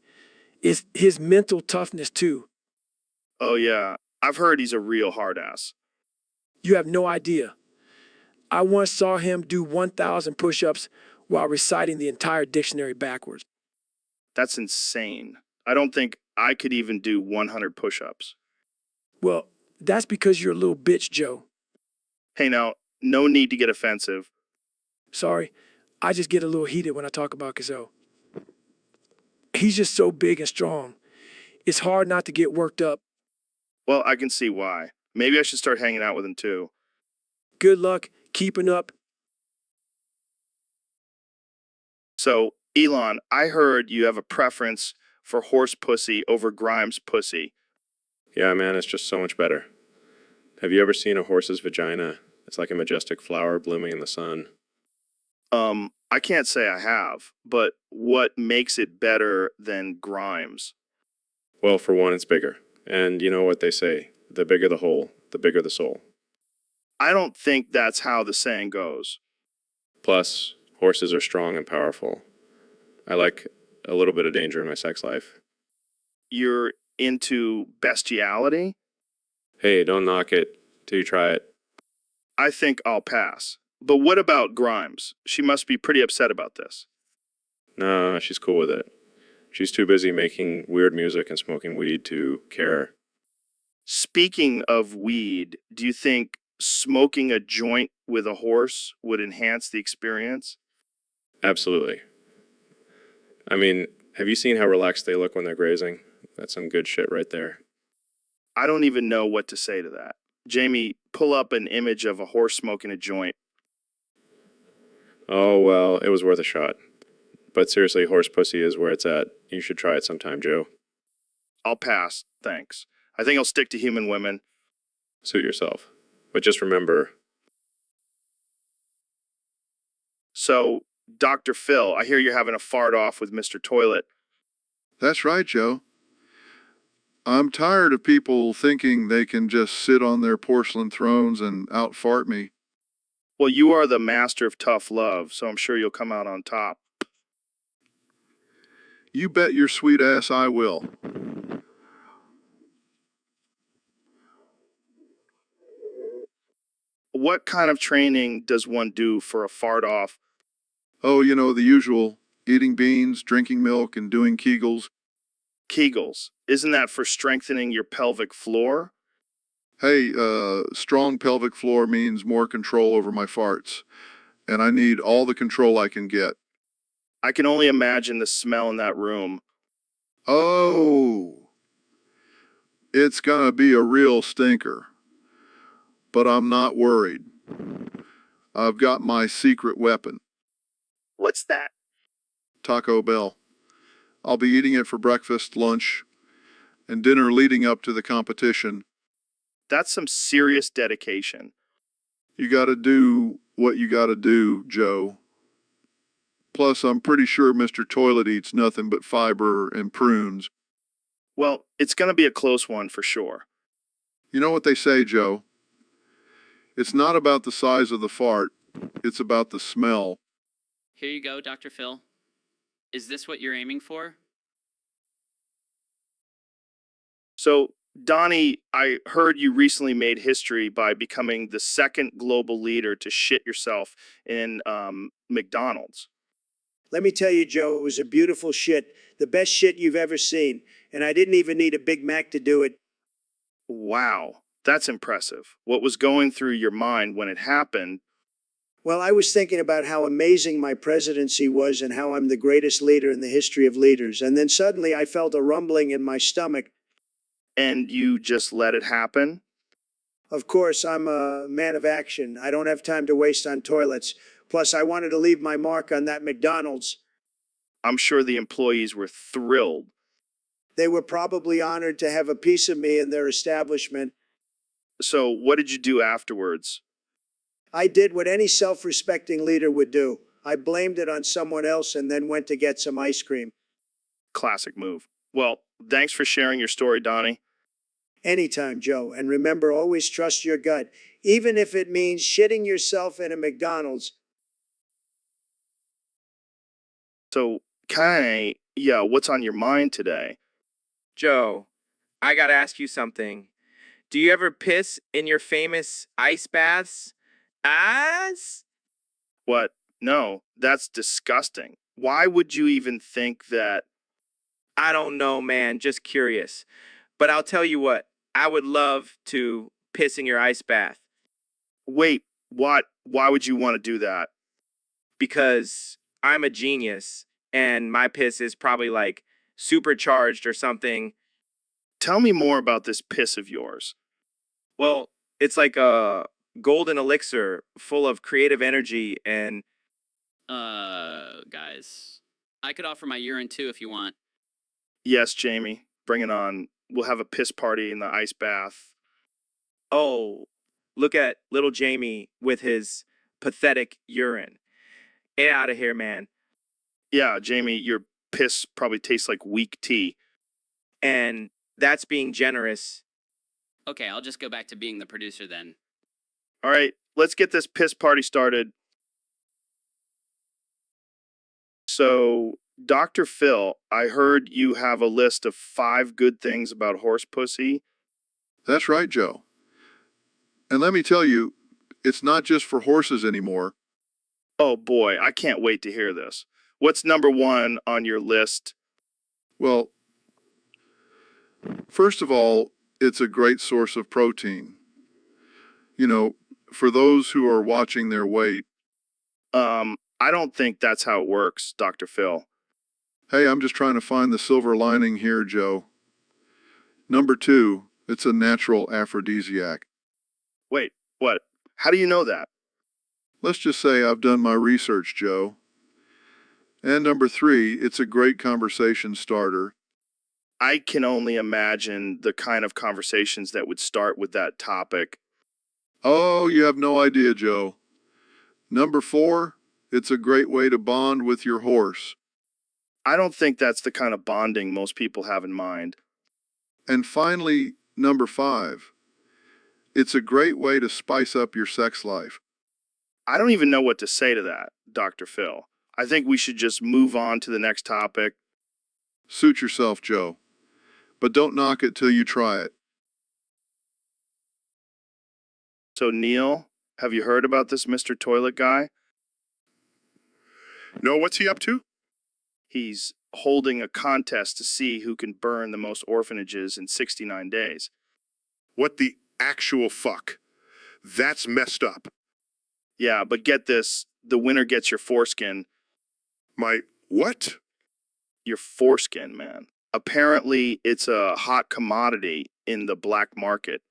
It's his mental toughness too. Oh yeah, I've heard he's a real hard ass. You have no idea. I once saw him do 1,000 push-ups while reciting the entire dictionary backwards. That's insane. I don't think I could even do 100 push-ups. Well, that's because you're a little bitch, Joe. Hey now, no need to get offensive. Sorry, I just get a little heated when I talk about Kazoo. He's just so big and strong. It's hard not to get worked up. Well, I can see why. Maybe I should start hanging out with him too. Good luck keeping up. So, Elon, I heard you have a preference for horse pussy over Grimes pussy. Yeah, man, it's just so much better. Have you ever seen a horse's vagina? It's like a majestic flower blooming in the sun. I can't say I have, but what makes it better than Grimes? Well, for one, it's bigger. And you know what they say, the bigger the hole, the bigger the soul. I don't think that's how the saying goes. Plus, horses are strong and powerful. I like a little bit of danger in my sex life. You're into bestiality? Hey, don't knock it till you try it. I think I'll pass. But what about Grimes? She must be pretty upset about this. No, she's cool with it. She's too busy making weird music and smoking weed to care. Speaking of weed, do you think smoking a joint with a horse would enhance the experience? Absolutely. I mean, have you seen how relaxed they look when they're grazing? That's some good shit right there. I don't even know what to say to that. Jamie, pull up an image of a horse smoking a joint. Oh, well, it was worth a shot. But seriously, horse pussy is where it's at. You should try it sometime, Joe. I'll pass, thanks. I think I'll stick to human women. Suit yourself. But just remember. So, Dr. Phil, I hear you're having a fart off with Mr. Toilet. That's right, Joe. I'm tired of people thinking they can just sit on their porcelain thrones and out-fart me. Well, you are the master of tough love, so I'm sure you'll come out on top. You bet your sweet ass I will. What kind of training does one do for a fart off? Oh, you know, the usual. Eating beans, drinking milk, and doing Kegels. Kegels. Isn't that for strengthening your pelvic floor? Hey, strong pelvic floor means more control over my farts. And I need all the control I can get. I can only imagine the smell in that room. Oh, it's gonna be a real stinker. But I'm not worried. I've got my secret weapon, What's that? Taco Bell. I'll be eating it for breakfast, lunch, and dinner leading up to the competition. That's some serious dedication. You gotta do what you gotta do, Joe. Plus, I'm pretty sure Mr. Toilet eats nothing but fiber and prunes. Well, it's going to be a close one for sure. You know what they say, Joe? It's not about the size of the fart, it's about the smell. Here you go, Dr. Phil. Is this what you're aiming for? So, Donnie, I heard you recently made history by becoming the second global leader to shit yourself in McDonald's. Let me tell you, Joe, it was a beautiful shit. The best shit you've ever seen. And I didn't even need a Big Mac to do it. Wow, that's impressive. What was going through your mind when it happened? Well, I was thinking about how amazing my presidency was and how I'm the greatest leader in the history of leaders. And then suddenly I felt a rumbling in my stomach. And you just let it happen? Of course, I'm a man of action. I don't have time to waste on toilets. Plus, I wanted to leave my mark on that McDonald's. I'm sure the employees were thrilled. They were probably honored to have a piece of me in their establishment. So, what did you do afterwards? I did what any self-respecting leader would do. I blamed it on someone else and then went to get some ice cream. Classic move. Well, thanks for sharing your story, Donnie. Anytime, Joe. And remember, always trust your gut, even if it means shitting yourself in a McDonald's. So, what's on your mind today? Joe, I gotta ask you something. Do you ever piss in your famous ice baths? What? No, that's disgusting. Why would you even think that? I don't know, man. Just curious. But I'll tell you what, I would love to piss in your ice bath Wait, what? Why would you want to do that? because I'm a genius and my piss is probably like supercharged or something. Tell me more about this piss of yours. Well, it's like a golden elixir full of creative energy and Guys, I could offer my urine too if you want. Yes, Jamie, bring it on. We'll have a piss party in the ice bath. oh, look at little Jamie with his pathetic urine. Get out of here, man. Yeah, Jamie, your piss probably tastes like weak tea. And that's being generous. Okay, I'll just go back to being the producer then. All right, let's get this piss party started. So, Dr. Phil, I heard you have a list of 5 good things about horse pussy. That's right, Joe. And let me tell you, it's not just for horses anymore. Oh boy, I can't wait to hear this. What's number 1 on your list? Well, first of all, it's a great source of protein. You know, for those who are watching their weight. I don't think that's how it works, Dr. Phil. Hey, I'm just trying to find the silver lining here, Joe. Number 2, it's a natural aphrodisiac. Wait, what? How do you know that? Let's just say I've done my research, Joe. And number 3, it's a great conversation starter. I can only imagine the kind of conversations that would start with that topic. Oh, you have no idea, Joe. Number 4, it's a great way to bond with your horse. I don't think that's the kind of bonding most people have in mind. And finally, number 5, it's a great way to spice up your sex life. I don't even know what to say to that, Dr. Phil. I think we should just move on to the next topic. Suit yourself, Joe. But don't knock it till you try it. So, Neil, have you heard about this Mr. Toilet guy? No, what's he up to? He's holding a contest to see who can burn the most orphanages in 69 days. What the actual fuck? That's messed up. Yeah, but get this, the winner gets your foreskin. My what? Your foreskin, man. Apparently, it's a hot commodity in the black market.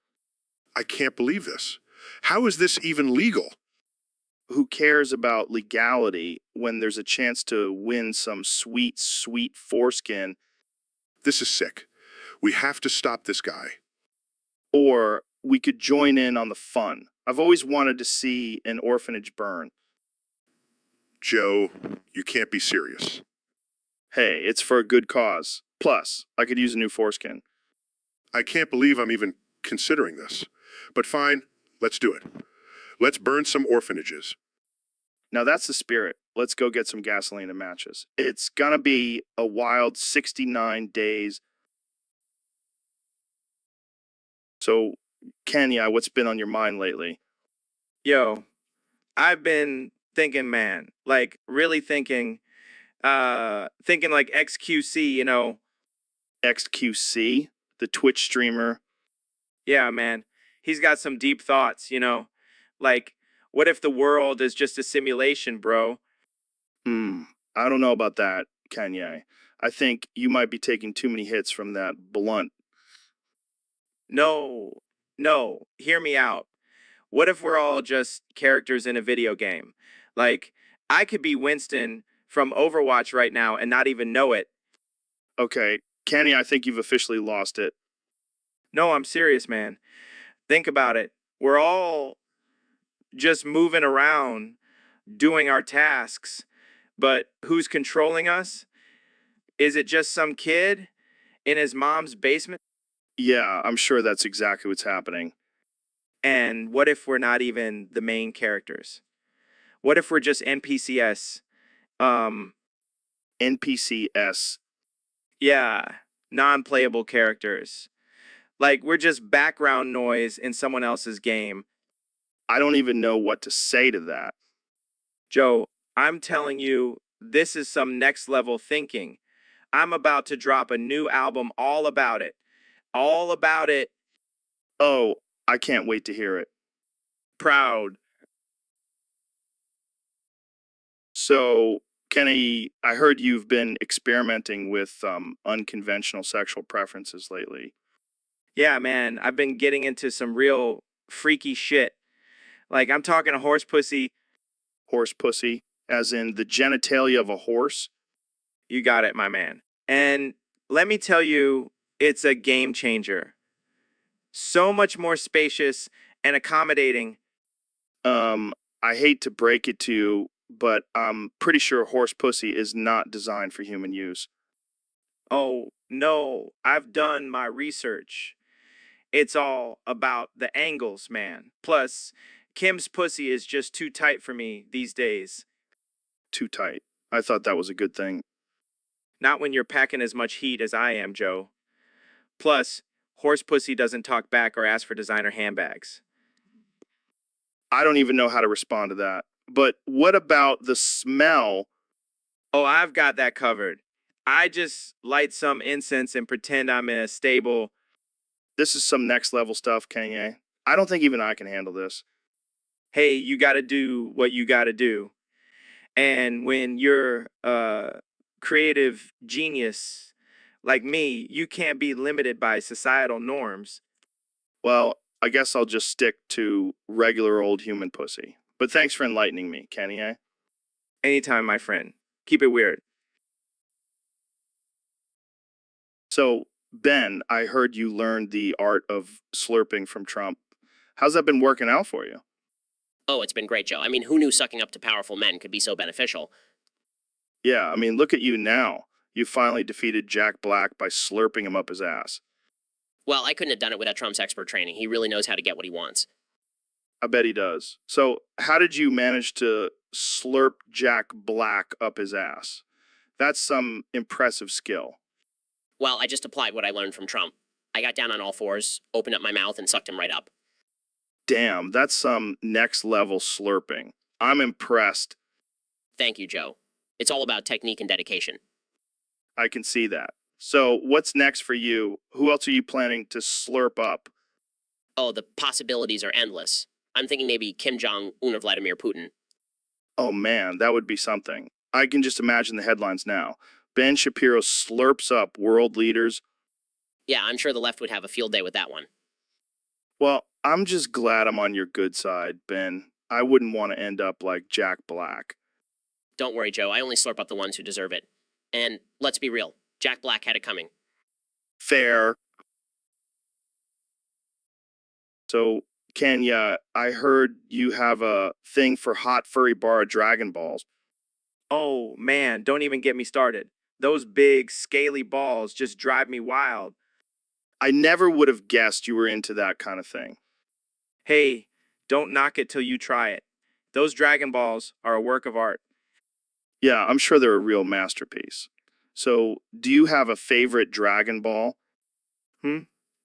I can't believe this. How is this even legal? Who cares about legality when there's a chance to win some sweet, sweet foreskin? This is sick. We have to stop this guy. Or we could join in on the fun. I've always wanted to see an orphanage burn. Joe, you can't be serious. Hey, it's for a good cause. Plus, I could use a new foreskin. I can't believe I'm even considering this. But fine, let's do it. Let's burn some orphanages. Now that's the spirit. Let's go get some gasoline and matches. It's gonna be a wild 69 days. So, Kenya, what's been on your mind lately? Yo, I've been thinking, man, like really thinking, thinking like XQC, you know. XQC, the Twitch streamer. Yeah, man. He's got some deep thoughts, you know. Like, what if the world is just a simulation, bro? I don't know about that, Kanye. I think you might be taking too many hits from that blunt. No, no, hear me out. What if we're all just characters in a video game? Like, I could be Winston from Overwatch right now and not even know it. Okay, Kanye, I think you've officially lost it. No, I'm serious, man. Think about it. We're all just moving around, doing our tasks, but who's controlling us? Is it just some kid in his mom's basement? Yeah, I'm sure that's exactly what's happening. And what if we're not even the main characters? What if we're just NPCs? NPCS. Yeah, non-playable characters. Like we're just background noise in someone else's game. I don't even know what to say to that. Joe, I'm telling you, this is some next level thinking. I'm about to drop a new album all about it. All about it. Oh, I can't wait to hear it. Proud. So, Kenny, I heard you've been experimenting with unconventional sexual preferences lately. Yeah, man, I've been getting into some real freaky shit. Like, I'm talking a horse pussy. Horse pussy, as in the genitalia of a horse? You got it, my man. And let me tell you, it's a game changer. So much more spacious and accommodating. Um, I hate to break it to you, but I'm pretty sure horse pussy is not designed for human use. Oh, no, I've done my research. It's all about the angles, man. Plus, Kim's pussy is just too tight for me these days. Too tight. I thought that was a good thing. Not when you're packing as much heat as I am, Joe. Plus, horse pussy doesn't talk back or ask for designer handbags. I don't even know how to respond to that. But what about the smell? Oh, I've got that covered. I just light some incense and pretend I'm in a stable. This is some next level stuff, Kanye. I don't think even I can handle this. Hey, you gotta do what you gotta do. And when you're a creative genius like me, you can't be limited by societal norms. Well, I guess I'll just stick to regular old human pussy. But thanks for enlightening me, Kanye. Anytime, my friend. Keep it weird. So, Ben, I heard you learned the art of slurping from Trump. How's that been working out for you? Oh, it's been great, Joe. I mean, who knew sucking up to powerful men could be so beneficial? Yeah, I mean, look at you now. You finally defeated Jack Black by slurping him up his ass. Well, I couldn't have done it without Trump's expert training. He really knows how to get what he wants. I bet he does. So, how did you manage to slurp Jack Black up his ass? That's some impressive skill. Well, I just applied what I learned from Trump. I got down on all fours, opened up my mouth, and sucked him right up. Damn, that's some next level slurping. I'm impressed. Thank you, Joe. It's all about technique and dedication. I can see that. So, what's next for you? Who else are you planning to slurp up? Oh, the possibilities are endless. I'm thinking maybe Kim Jong-un or Vladimir Putin. Oh man, that would be something. I can just imagine the headlines now. Ben Shapiro slurps up world leaders. Yeah, I'm sure the left would have a field day with that one. Well, I'm just glad I'm on your good side, Ben. I wouldn't want to end up like Jack Black. Don't worry, Joe. I only slurp up the ones who deserve it. And let's be real. Jack Black had it coming. Fair. So, Kenya, I heard you have a thing for hot furry bar Dragon Balls. Oh, man, don't even get me started. Those big, scaly balls just drive me wild. I never would have guessed you were into that kind of thing. Hey, don't knock it till you try it. Those Dragon Balls are a work of art. Yeah, I'm sure they're a real masterpiece. So, do you have a favorite Dragon Ball?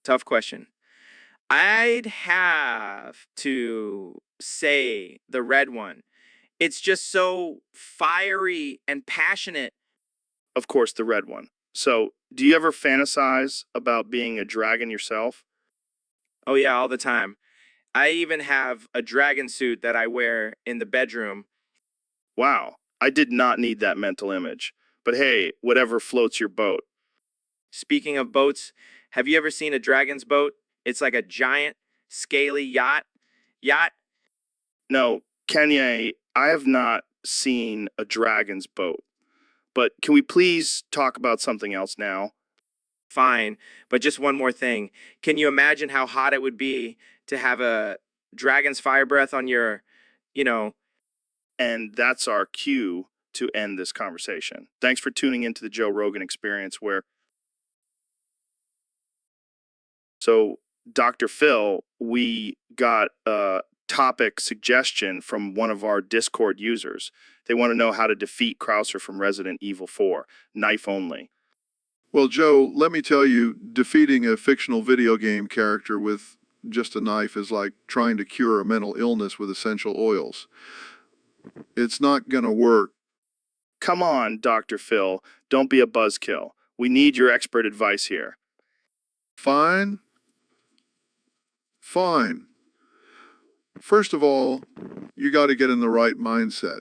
Tough question. I'd have to say the red one. It's just so fiery and passionate. Of course, the red one. So, do you ever fantasize about being a dragon yourself? Oh, yeah, all the time. I even have a dragon suit that I wear in the bedroom. Wow, I did not need that mental image. But hey, whatever floats your boat. Speaking of boats, have you ever seen a dragon's boat? It's like a giant, scaly yacht. Yacht? No, Kanye, I have not seen a dragon's boat. But can we please talk about something else now? Fine, but just one more thing. Can you imagine how hot it would be to have a dragon's fire breath on your, you know, And that's our cue to end this conversation. Thanks for tuning into the Joe Rogan Experience, where. So, Dr. Phil, we got a topic suggestion from one of our Discord users. They want to know how to defeat Krauser from Resident Evil 4, knife only. Well, Joe, let me tell you, defeating a fictional video game character with just a knife is like trying to cure a mental illness with essential oils. It's not going to work. Come on, Dr. Phil, don't be a buzzkill. We need your expert advice here. Fine? Fine. First of all, you got to get in the right mindset.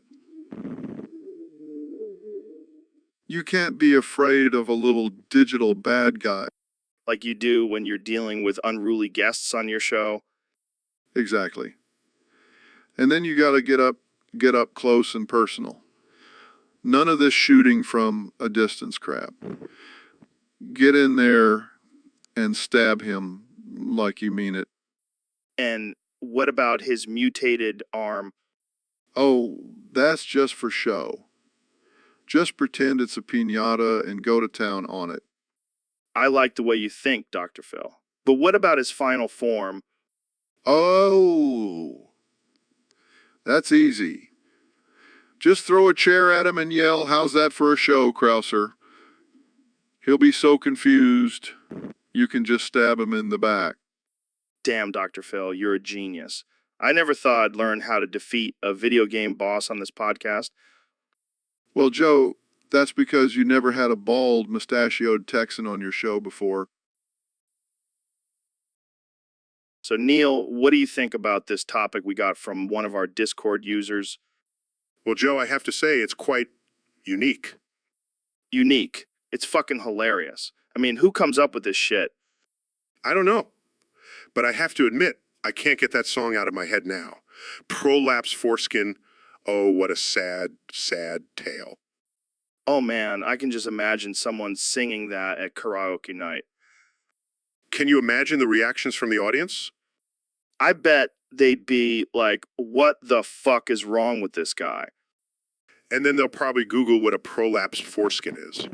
You can't be afraid of a little digital bad guy. like you do when you're dealing with unruly guests on your show. Exactly. And then you got to get up close and personal. None of this shooting from a distance crap. Get in there and stab him like you mean it. And what about his mutated arm? Oh, that's just for show. Just pretend it's a piñata and go to town on it. I like the way you think, Dr. Phil. But what about his final form? Oh, that's easy. Just throw a chair at him and yell, "How's that for a show, Krauser?" He'll be so confused, you can just stab him in the back. Damn, Dr. Phil, you're a genius. I never thought I'd learn how to defeat a video game boss on this podcast. Well, Joe, that's because you never had a bald, mustachioed Texan on your show before. So, Neil, what do you think about this topic we got from one of our Discord users? Well, Joe, I have to say it's quite unique. Unique. It's fucking hilarious. I mean, who comes up with this shit? I don't know. But I have to admit, I can't get that song out of my head now. Prolapse foreskin. Oh, what a sad, sad tale. Oh man, I can just imagine someone singing that at karaoke night. Can you imagine the reactions from the audience? I bet they'd be like, what the fuck is wrong with this guy? And then they'll probably Google what a prolapsed foreskin is.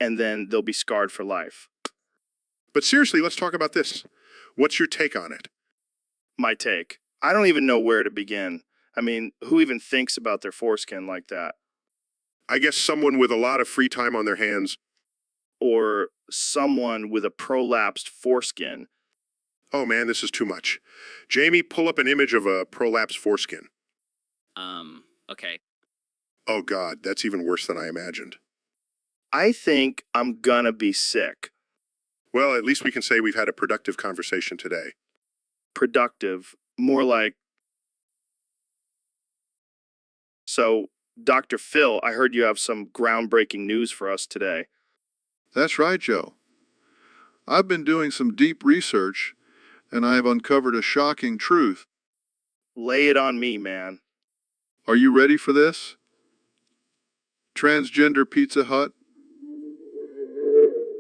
And then they'll be scarred for life. But seriously, let's talk about this. What's your take on it? My take. I don't even know where to begin. I mean, who even thinks about their foreskin like that? I guess someone with a lot of free time on their hands. Or someone with a prolapsed foreskin. Oh man, this is too much. Jamie, pull up an image of a prolapsed foreskin. Okay. Oh God, that's even worse than I imagined. I think I'm gonna be sick. Well, at least we can say we've had a productive conversation today. Productive. More like... So, Dr. Phil, I heard you have some groundbreaking news for us today. That's right, Joe. I've been doing some deep research, and I have uncovered a shocking truth. Lay it on me, man. Are you ready for this? Transgender Pizza Hut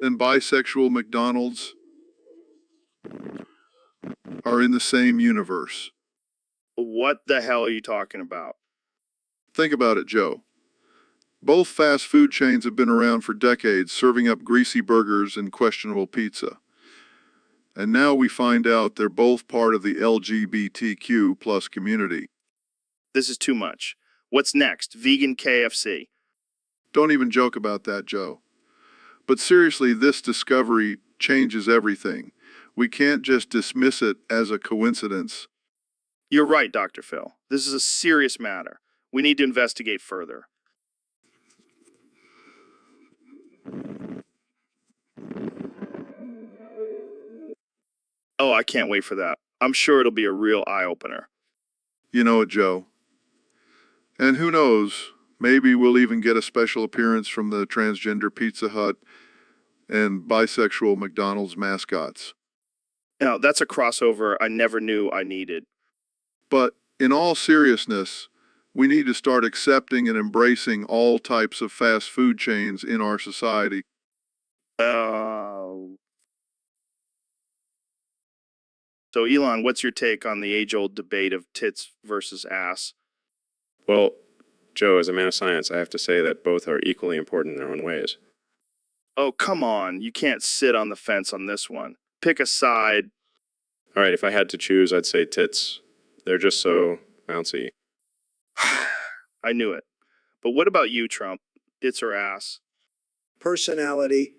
and bisexual McDonald's are in the same universe. What the hell are you talking about? Think about it, Joe. Both fast food chains have been around for decades, serving up greasy burgers and questionable pizza. And now we find out they're both part of the LGBTQ plus community. This is too much. What's next? Vegan KFC. Don't even joke about that, Joe. But seriously, this discovery changes everything. We can't just dismiss it as a coincidence. You're right, Dr. Phil. This is a serious matter. We need to investigate further. Oh, I can't wait for that. I'm sure it'll be a real eye-opener. You know it, Joe. And who knows, maybe we'll even get a special appearance from the transgender Pizza Hut and bisexual McDonald's mascots. Now, that's a crossover I never knew I needed. But in all seriousness, we need to start accepting and embracing all types of fast food chains in our society. So, Elon, what's your take on the age-old debate of tits versus ass? Well, Joe, as a man of science, I have to say that both are equally important in their own ways. Oh, come on. You can't sit on the fence on this one. Pick a side. All right, if I had to choose, I'd say tits. They're just so bouncy. I knew it. But what about you, Trump? Tits or ass? Personality.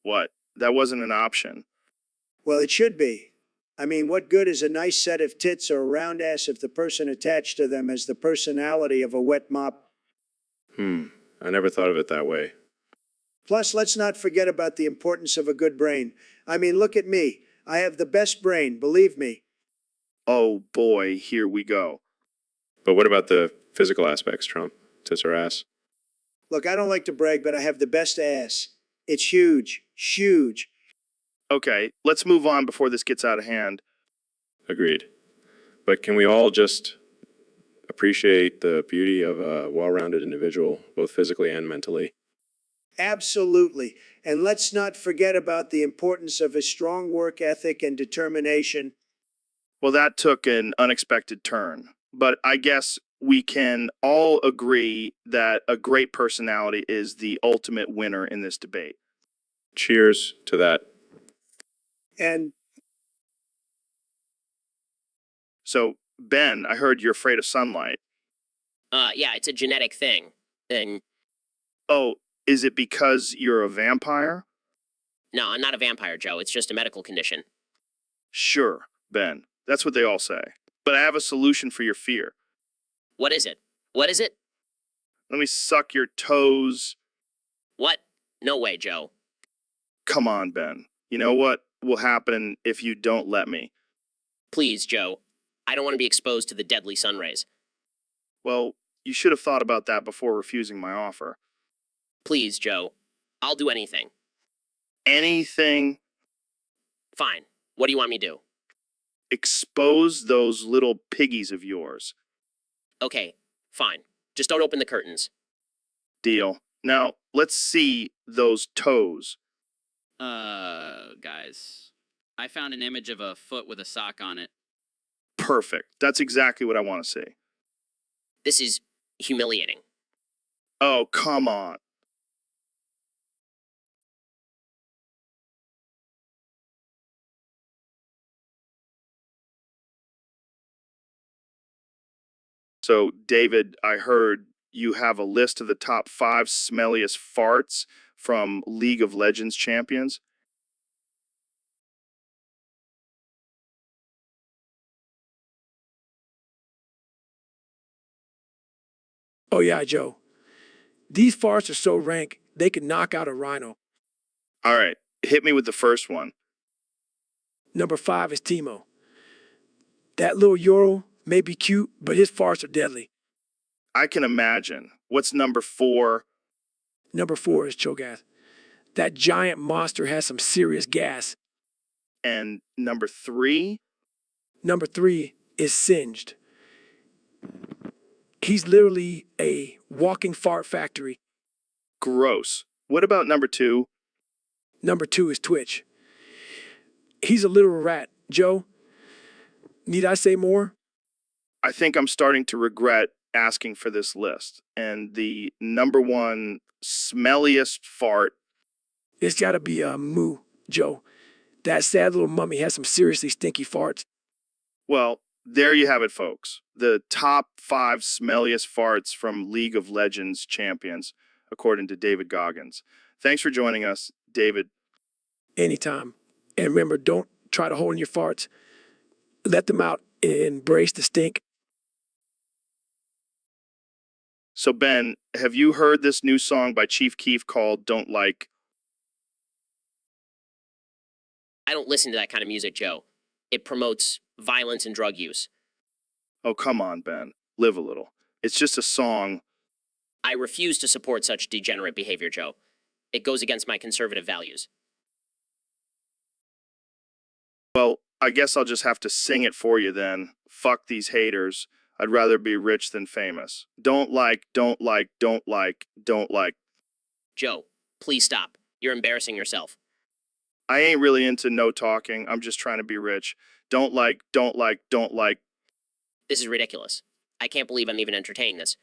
What? That wasn't an option. Well, it should be. I mean, what good is a nice set of tits or a round ass if the person attached to them has the personality of a wet mop? I never thought of it that way. Plus, let's not forget about the importance of a good brain. I mean, look at me. I have the best brain, believe me. Oh boy, here we go. But what about the physical aspects, Trump? Tits or ass? Look, I don't like to brag, but I have the best ass. It's huge, huge. Okay, let's move on before this gets out of hand. Agreed. But can we all just appreciate the beauty of a well-rounded individual, both physically and mentally? Absolutely. And let's not forget about the importance of a strong work ethic and determination. Well, that took an unexpected turn, but I guess we can all agree that a great personality is the ultimate winner in this debate. Cheers to that. And So, Ben, I heard you're afraid of sunlight. Yeah, it's a genetic thing. And Oh, is it because you're a vampire? no, I'm not a vampire, Joe. It's just a medical condition. Sure, Ben. That's what they all say. But I have a solution for your fear. What is it? What is it? Let me suck your toes. What? No way, Joe. Come on, Ben. You know what will happen if you don't let me? Please, Joe. I don't want to be exposed to the deadly sun rays. Well, you should have thought about that before refusing my offer. Please, Joe. I'll do anything. Anything. Fine. What do you want me to do? Expose those little piggies of yours. Okay, fine. Just don't open the curtains. Deal. Now, let's see those toes. Guys. I found an image of a foot with a sock on it. Perfect. That's exactly what I want to see. This is humiliating. Oh, come on. So, David, I heard you have a list of the top 5 smelliest farts from League of Legends champions. Oh, yeah, Joe. These farts are so rank, they could knock out a rhino. All right, hit me with the first one. Number 5 is Timo. That little Euro may be cute, but his farts are deadly. I can imagine. What's number 4? Number 4 is Cho'Gath. That giant monster has some serious gas. And number 3? Number 3 is Singed. He's literally a walking fart factory. Gross. What about number 2? Number 2 is Twitch. He's a literal rat. Joe, need I say more? I think I'm starting to regret asking for this list. And the number 1 smelliest fart. It's gotta be a moo, Joe. That sad little mummy has some seriously stinky farts. Well, there you have it, folks. The top 5 smelliest farts from League of Legends champions, according to David Goggins. Thanks for joining us, David. Anytime. And remember, don't try to hold in your farts. Let them out and embrace the stink. So, Ben, have you heard this new song by Chief Keef called Don't Like? I don't listen to that kind of music, Joe. It promotes violence and drug use. Oh, come on, Ben. Live a little. It's just a song. I refuse to support such degenerate behavior, Joe. It goes against my conservative values. Well, I guess I'll just have to sing it for you then. Fuck these haters. I'd rather be rich than famous. Don't like, don't like, don't like, don't like. Joe, please stop. You're embarrassing yourself. I ain't really into no talking. I'm just trying to be rich. Don't like, don't like, don't like. This is ridiculous. I can't believe I'm even entertaining this.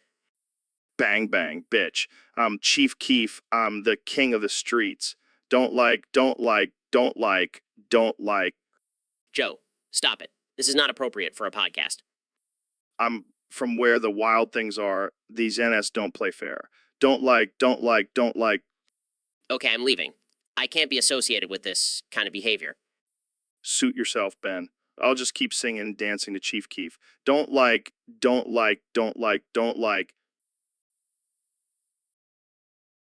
Bang, bang, bitch. I'm Chief Keef. I'm the king of the streets. Don't like, don't like, don't like, don't like. Joe, stop it. This is not appropriate for a podcast. I'm from where the wild things are. These NS don't play fair. Don't like, don't like, don't like. Okay, I'm leaving. I can't be associated with this kind of behavior. Suit yourself, Ben. I'll just keep singing and dancing to Chief Keef. Don't like, don't like, don't like, don't like.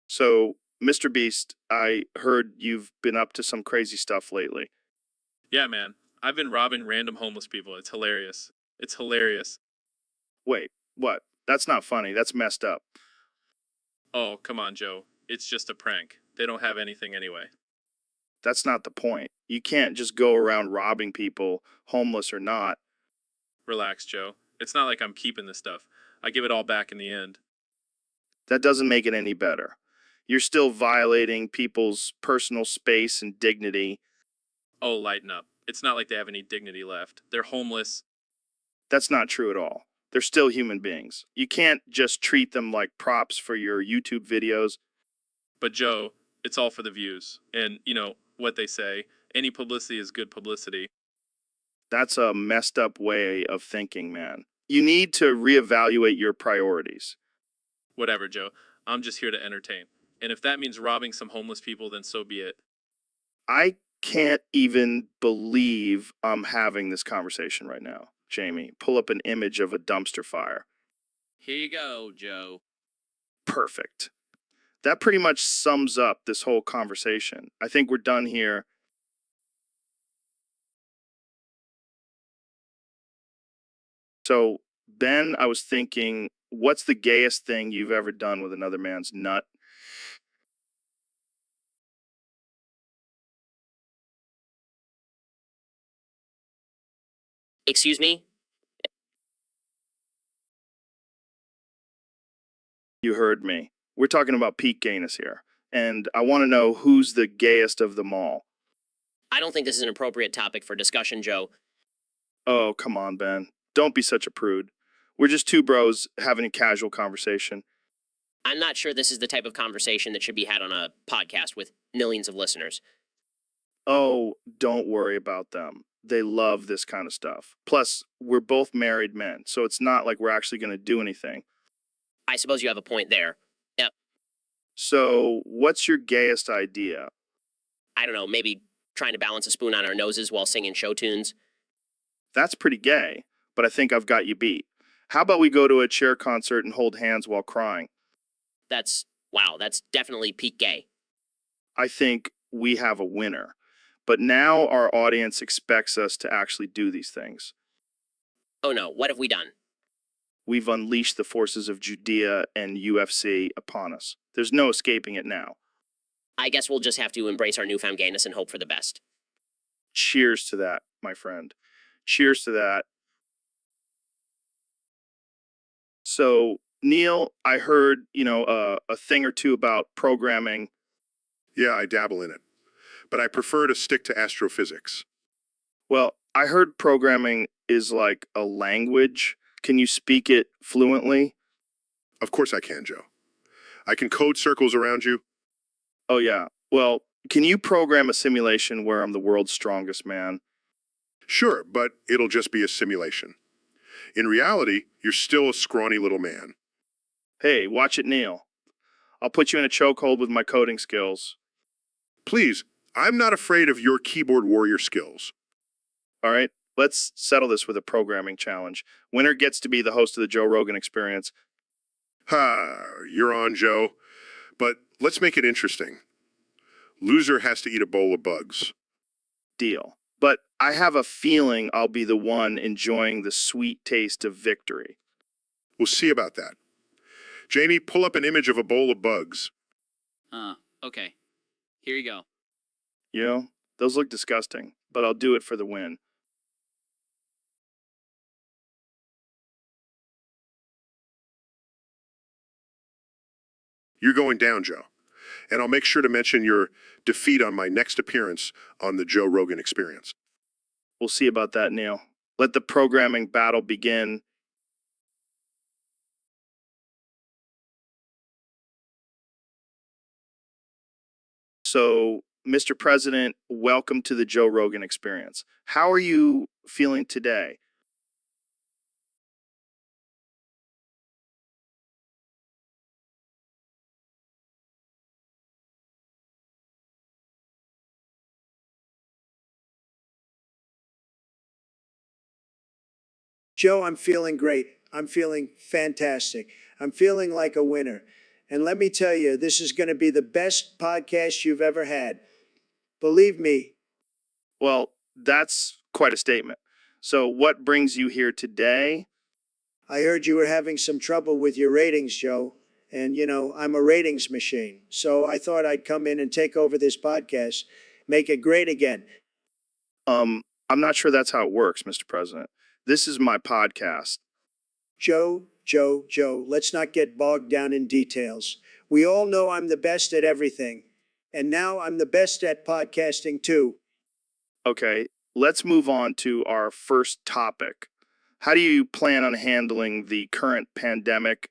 So, Mr. Beast, I heard you've been up to some crazy stuff lately. Yeah, man. I've been robbing random homeless people. It's hilarious. It's hilarious. Wait, what? That's not funny. That's messed up. Oh, come on, Joe. It's just a prank. They don't have anything anyway. That's not the point. You can't just go around robbing people, homeless or not. Relax, Joe. It's not like I'm keeping this stuff. I give it all back in the end. That doesn't make it any better. You're still violating people's personal space and dignity. Oh, lighten up. It's not like they have any dignity left. They're homeless. That's not true at all. They're still human beings. You can't just treat them like props for your YouTube videos. But Joe, it's all for the views. And, you know, what they say, any publicity is good publicity. That's a messed up way of thinking, man. You need to reevaluate your priorities. Whatever, Joe. I'm just here to entertain. And if that means robbing some homeless people, then so be it. I can't even believe I'm having this conversation right now. Jamie, pull up an image of a dumpster fire. Here you go, Joe. Perfect. That pretty much sums up this whole conversation. I think we're done here. So, Ben, I was thinking, what's the gayest thing you've ever done with another man's nut? Excuse me? You heard me. We're talking about peak gayness here. And I want to know who's the gayest of them all. I don't think this is an appropriate topic for discussion, Joe. Oh, come on, Ben. Don't be such a prude. We're just two bros having a casual conversation. I'm not sure this is the type of conversation that should be had on a podcast with millions of listeners. Oh, don't worry about them. They love this kind of stuff. Plus, we're both married men, so it's not like we're actually going to do anything. I suppose you have a point there. Yep. So, what's your gayest idea? I don't know, maybe trying to balance a spoon on our noses while singing show tunes. That's pretty gay, but I think I've got you beat. How about we go to a Cher concert and hold hands while crying? Wow, that's definitely peak gay. I think we have a winner. But now our audience expects us to actually do these things. Oh no, what have we done? We've unleashed the forces of Judea and UFC upon us. There's no escaping it now. I guess we'll just have to embrace our newfound gayness and hope for the best. Cheers to that, my friend. Cheers to that. So, Neil, I heard, a thing or two about programming. Yeah, I dabble in it. But I prefer to stick to astrophysics. Well, I heard programming is like a language. Can you speak it fluently? Of course I can, Joe. I can code circles around you. Oh, yeah. Well, can you program a simulation where I'm the world's strongest man? Sure, but it'll just be a simulation. In reality, you're still a scrawny little man. Hey, watch it, Neil. I'll put you in a chokehold with my coding skills. Please, I'm not afraid of your keyboard warrior skills. All right, let's settle this with a programming challenge. Winner gets to be the host of the Joe Rogan Experience. Ha, you're on, Joe. But let's make it interesting. Loser has to eat a bowl of bugs. Deal. But I have a feeling I'll be the one enjoying the sweet taste of victory. We'll see about that. Jamie, pull up an image of a bowl of bugs. Okay. Here you go. You know, those look disgusting, but I'll do it for the win. You're going down, Joe. And I'll make sure to mention your defeat on my next appearance on the Joe Rogan Experience. We'll see about that, Neil. Let the programming battle begin. So, Mr. President, welcome to the Joe Rogan Experience. How are you feeling today? Joe, I'm feeling great. I'm feeling fantastic. I'm feeling like a winner. And let me tell you, this is going to be the best podcast you've ever had. Believe me. Well, that's quite a statement. So, what brings you here today? I heard you were having some trouble with your ratings, Joe. And, I'm a ratings machine. So I thought I'd come in and take over this podcast, make it great again. I'm not sure that's how it works, Mr. President. This is my podcast. Joe, let's not get bogged down in details. We all know I'm the best at everything. And now I'm the best at podcasting too. Okay, let's move on to our first topic. How do you plan on handling the current pandemic?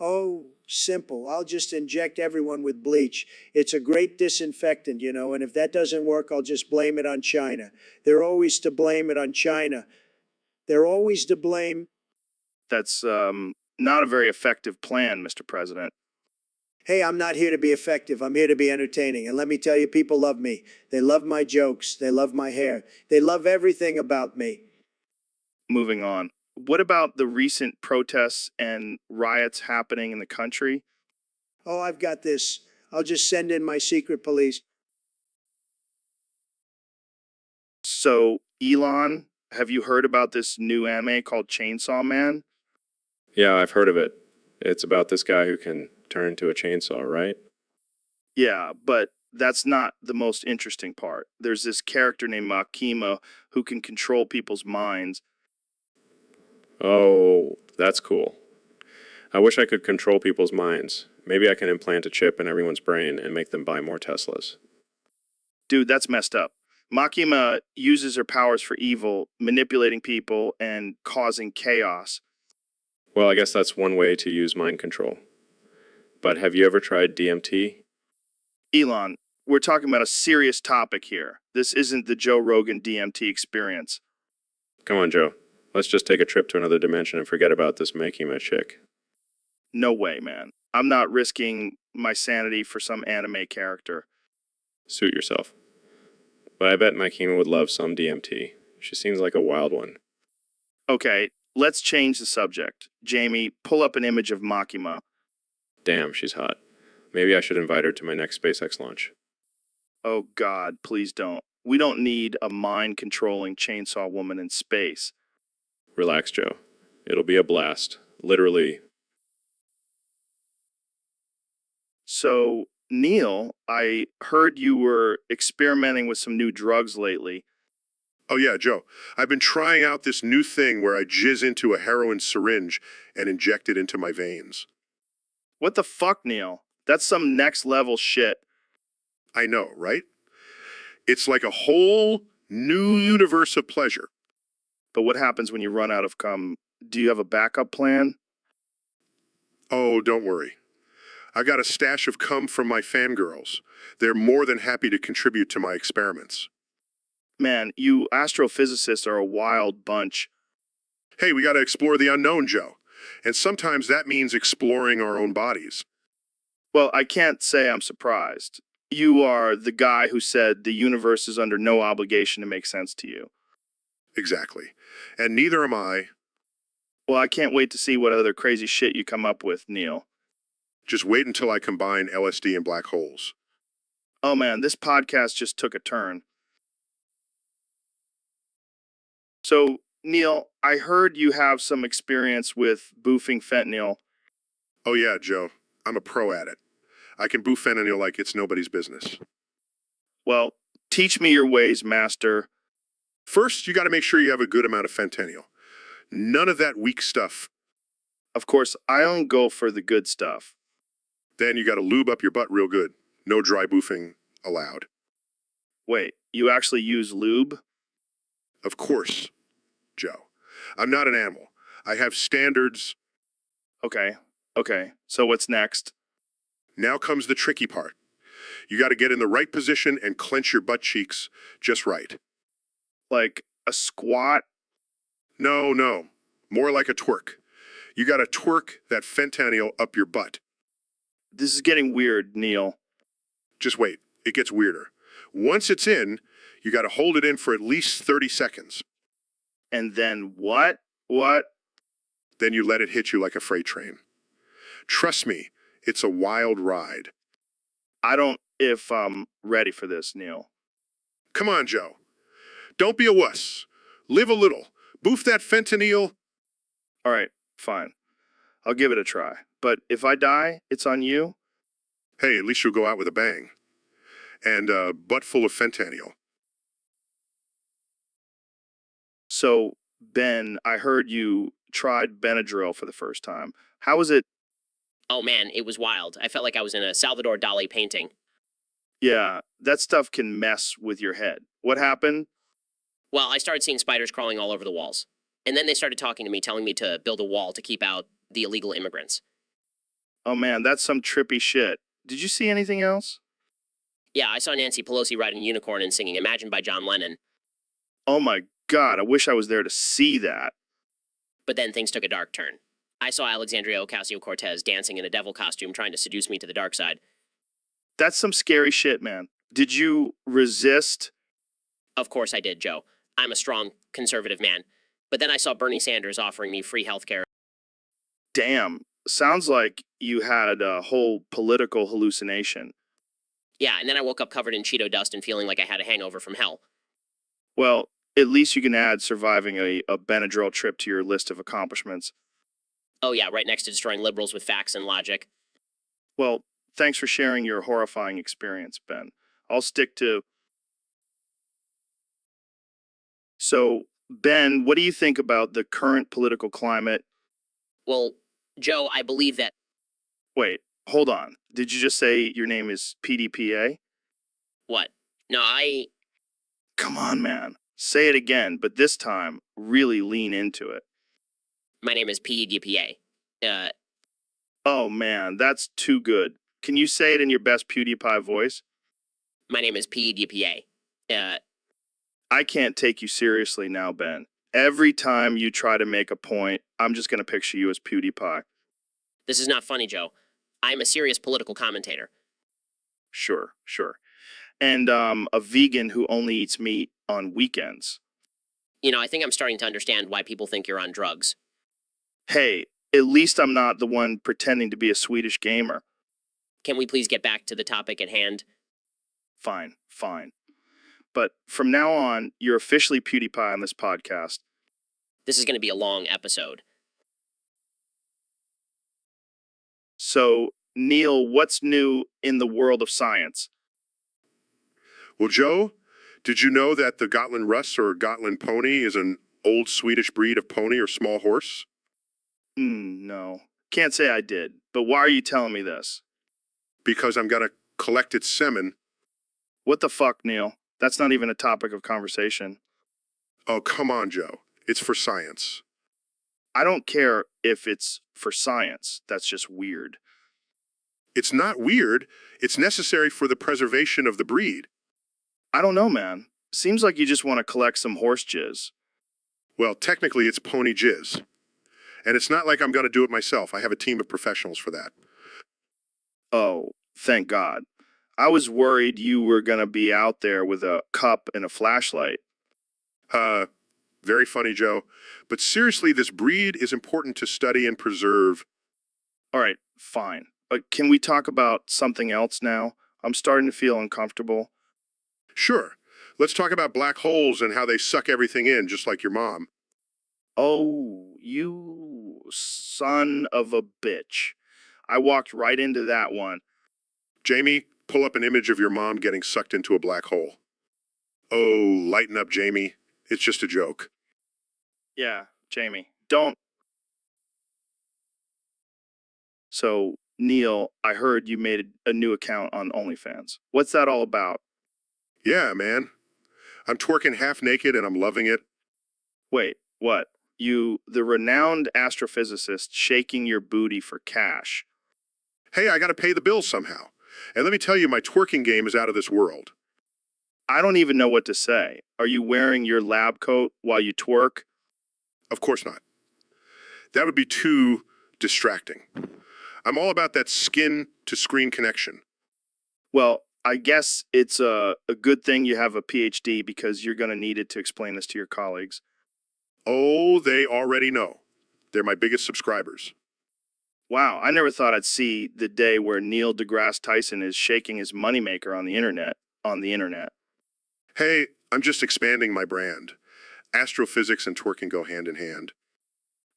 Oh, simple. I'll just inject everyone with bleach. It's a great disinfectant, and if that doesn't work, I'll just blame it on China. They're always to blame it on China. They're always to blame. That's not a very effective plan, Mr. President. Hey, I'm not here to be effective. I'm here to be entertaining. And let me tell you, people love me. They love my jokes. They love my hair. They love everything about me. Moving on. What about the recent protests and riots happening in the country? Oh, I've got this. I'll just send in my secret police. So, Elon, have you heard about this new anime called Chainsaw Man? Yeah, I've heard of it. It's about this guy who can turn into a chainsaw, right? Yeah, but that's not the most interesting part. There's this character named Makima who can control people's minds. Oh, that's cool. I wish I could control people's minds. Maybe I can implant a chip in everyone's brain and make them buy more Teslas. Dude, that's messed up. Makima uses her powers for evil, manipulating people and causing chaos. Well, I guess that's one way to use mind control. But have you ever tried DMT? Elon, we're talking about a serious topic here. This isn't the Joe Rogan DMT experience. Come on, Joe. Let's just take a trip to another dimension and forget about this Makima chick. No way, man. I'm not risking my sanity for some anime character. Suit yourself. But I bet Makima would love some DMT. She seems like a wild one. Okay, let's change the subject. Jamie, pull up an image of Makima. Damn, she's hot. Maybe I should invite her to my next SpaceX launch. Oh God, please don't. We don't need a mind-controlling chainsaw woman in space. Relax, Joe. It'll be a blast. Literally. So, Neil, I heard you were experimenting with some new drugs lately. Oh yeah, Joe. I've been trying out this new thing where I jizz into a heroin syringe and inject it into my veins. What the fuck, Neil? That's some next level shit. I know, right? It's like a whole new universe of pleasure. But what happens when you run out of cum? Do you have a backup plan? Oh, don't worry. I got a stash of cum from my fangirls. They're more than happy to contribute to my experiments. Man, you astrophysicists are a wild bunch. Hey, we got to explore the unknown, Joe. And sometimes that means exploring our own bodies. Well, I can't say I'm surprised. You are the guy who said the universe is under no obligation to make sense to you. Exactly. And neither am I. Well, I can't wait to see what other crazy shit you come up with, Neil. Just wait until I combine LSD and black holes. Oh man, this podcast just took a turn. So, Neil, I heard you have some experience with boofing fentanyl. Oh yeah, Joe. I'm a pro at it. I can boof fentanyl like it's nobody's business. Well, teach me your ways, master. First, you got to make sure you have a good amount of fentanyl. None of that weak stuff. Of course, I only go for the good stuff. Then you got to lube up your butt real good. No dry boofing allowed. Wait, you actually use lube? Of course, Joe. I'm not an animal. I have standards. Okay. So what's next? Now comes the tricky part. You got to get in the right position and clench your butt cheeks just right. Like a squat? No. More like a twerk. You got to twerk that fentanyl up your butt. This is getting weird, Neil. Just wait. It gets weirder. Once it's in, you got to hold it in for at least 30 seconds. And then what? What? Then you let it hit you like a freight train. Trust me, it's a wild ride. I don't if I'm ready for this, Neil. Come on, Joe. Don't be a wuss. Live a little. Boof that fentanyl. All right, fine. I'll give it a try. But if I die, it's on you? Hey, at least you'll go out with a bang. And a butt full of fentanyl. So, Ben, I heard you tried Benadryl for the first time. How was it? Oh man, it was wild. I felt like I was in a Salvador Dali painting. Yeah, that stuff can mess with your head. What happened? Well, I started seeing spiders crawling all over the walls. And then they started talking to me, telling me to build a wall to keep out the illegal immigrants. Oh man, that's some trippy shit. Did you see anything else? Yeah, I saw Nancy Pelosi riding a unicorn and singing Imagine by John Lennon. Oh my god, I wish I was there to see that. But then things took a dark turn. I saw Alexandria Ocasio-Cortez dancing in a devil costume trying to seduce me to the dark side. That's some scary shit, man. Did you resist? Of course I did, Joe. I'm a strong, conservative man. But then I saw Bernie Sanders offering me free healthcare. Damn, sounds like you had a whole political hallucination. Yeah, and then I woke up covered in Cheeto dust and feeling like I had a hangover from hell. Well, at least you can add surviving a Benadryl trip to your list of accomplishments. Oh yeah, right next to destroying liberals with facts and logic. Well, thanks for sharing your horrifying experience, Ben. I'll stick to... So, Ben, what do you think about the current political climate? Well, Joe, I believe that... Wait, hold on. Did you just say your name is PDPA? What? No, I... Come on, man. Say it again, but this time, really lean into it. My name is PDPA. Oh man, that's too good. Can you say it in your best PewDiePie voice? My name is PDPA. I can't take you seriously now, Ben. Every time you try to make a point, I'm just going to picture you as PewDiePie. This is not funny, Joe. I'm a serious political commentator. Sure. And a vegan who only eats meat on weekends. You know, I think I'm starting to understand why people think you're on drugs. Hey, at least I'm not the one pretending to be a Swedish gamer. Can we please get back to the topic at hand? Fine. But from now on, you're officially PewDiePie on this podcast. This is going to be a long episode. So, Neil, what's new in the world of science? Well, Joe, did you know that the Gotland Russ or Gotland pony is an old Swedish breed of pony or small horse? No. Can't say I did. But why are you telling me this? Because I'm going to collect its semen. What the fuck, Neil? That's not even a topic of conversation. Oh, come on, Joe. It's for science. I don't care if it's for science. That's just weird. It's not weird. It's necessary for the preservation of the breed. I don't know, man. Seems like you just want to collect some horse jizz. Well, technically, it's pony jizz. And it's not like I'm going to do it myself. I have a team of professionals for that. Oh, thank God. I was worried you were going to be out there with a cup and a flashlight. Very funny, Joe. But seriously, this breed is important to study and preserve. All right, fine. But can we talk about something else now? I'm starting to feel uncomfortable. Sure. Let's talk about black holes and how they suck everything in, just like your mom. Oh, you son of a bitch. I walked right into that one. Jamie, pull up an image of your mom getting sucked into a black hole. Oh, lighten up, Jamie. It's just a joke. Yeah, Jamie, don't. So, Neil, I heard you made a new account on OnlyFans. What's that all about? Yeah, man. I'm twerking half naked and I'm loving it. Wait, what? You, the renowned astrophysicist, shaking your booty for cash. Hey, I gotta pay the bills somehow. And let me tell you, my twerking game is out of this world. I don't even know what to say. Are you wearing your lab coat while you twerk? Of course not. That would be too distracting. I'm all about that skin-to-screen connection. Well, I guess it's a good thing you have a PhD because you're going to need it to explain this to your colleagues. Oh, they already know. They're my biggest subscribers. Wow, I never thought I'd see the day where Neil deGrasse Tyson is shaking his moneymaker on the internet. Hey, I'm just expanding my brand. Astrophysics and twerking go hand in hand.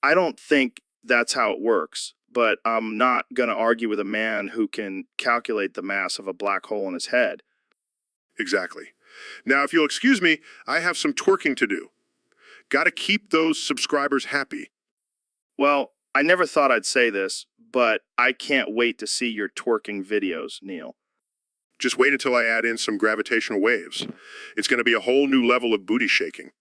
I don't think that's how it works. but I'm not going to argue with a man who can calculate the mass of a black hole in his head. Exactly. Now, if you'll excuse me, I have some twerking to do. Got to keep those subscribers happy. Well, I never thought I'd say this, but I can't wait to see your twerking videos, Neil. Just wait until I add in some gravitational waves. It's going to be a whole new level of booty shaking.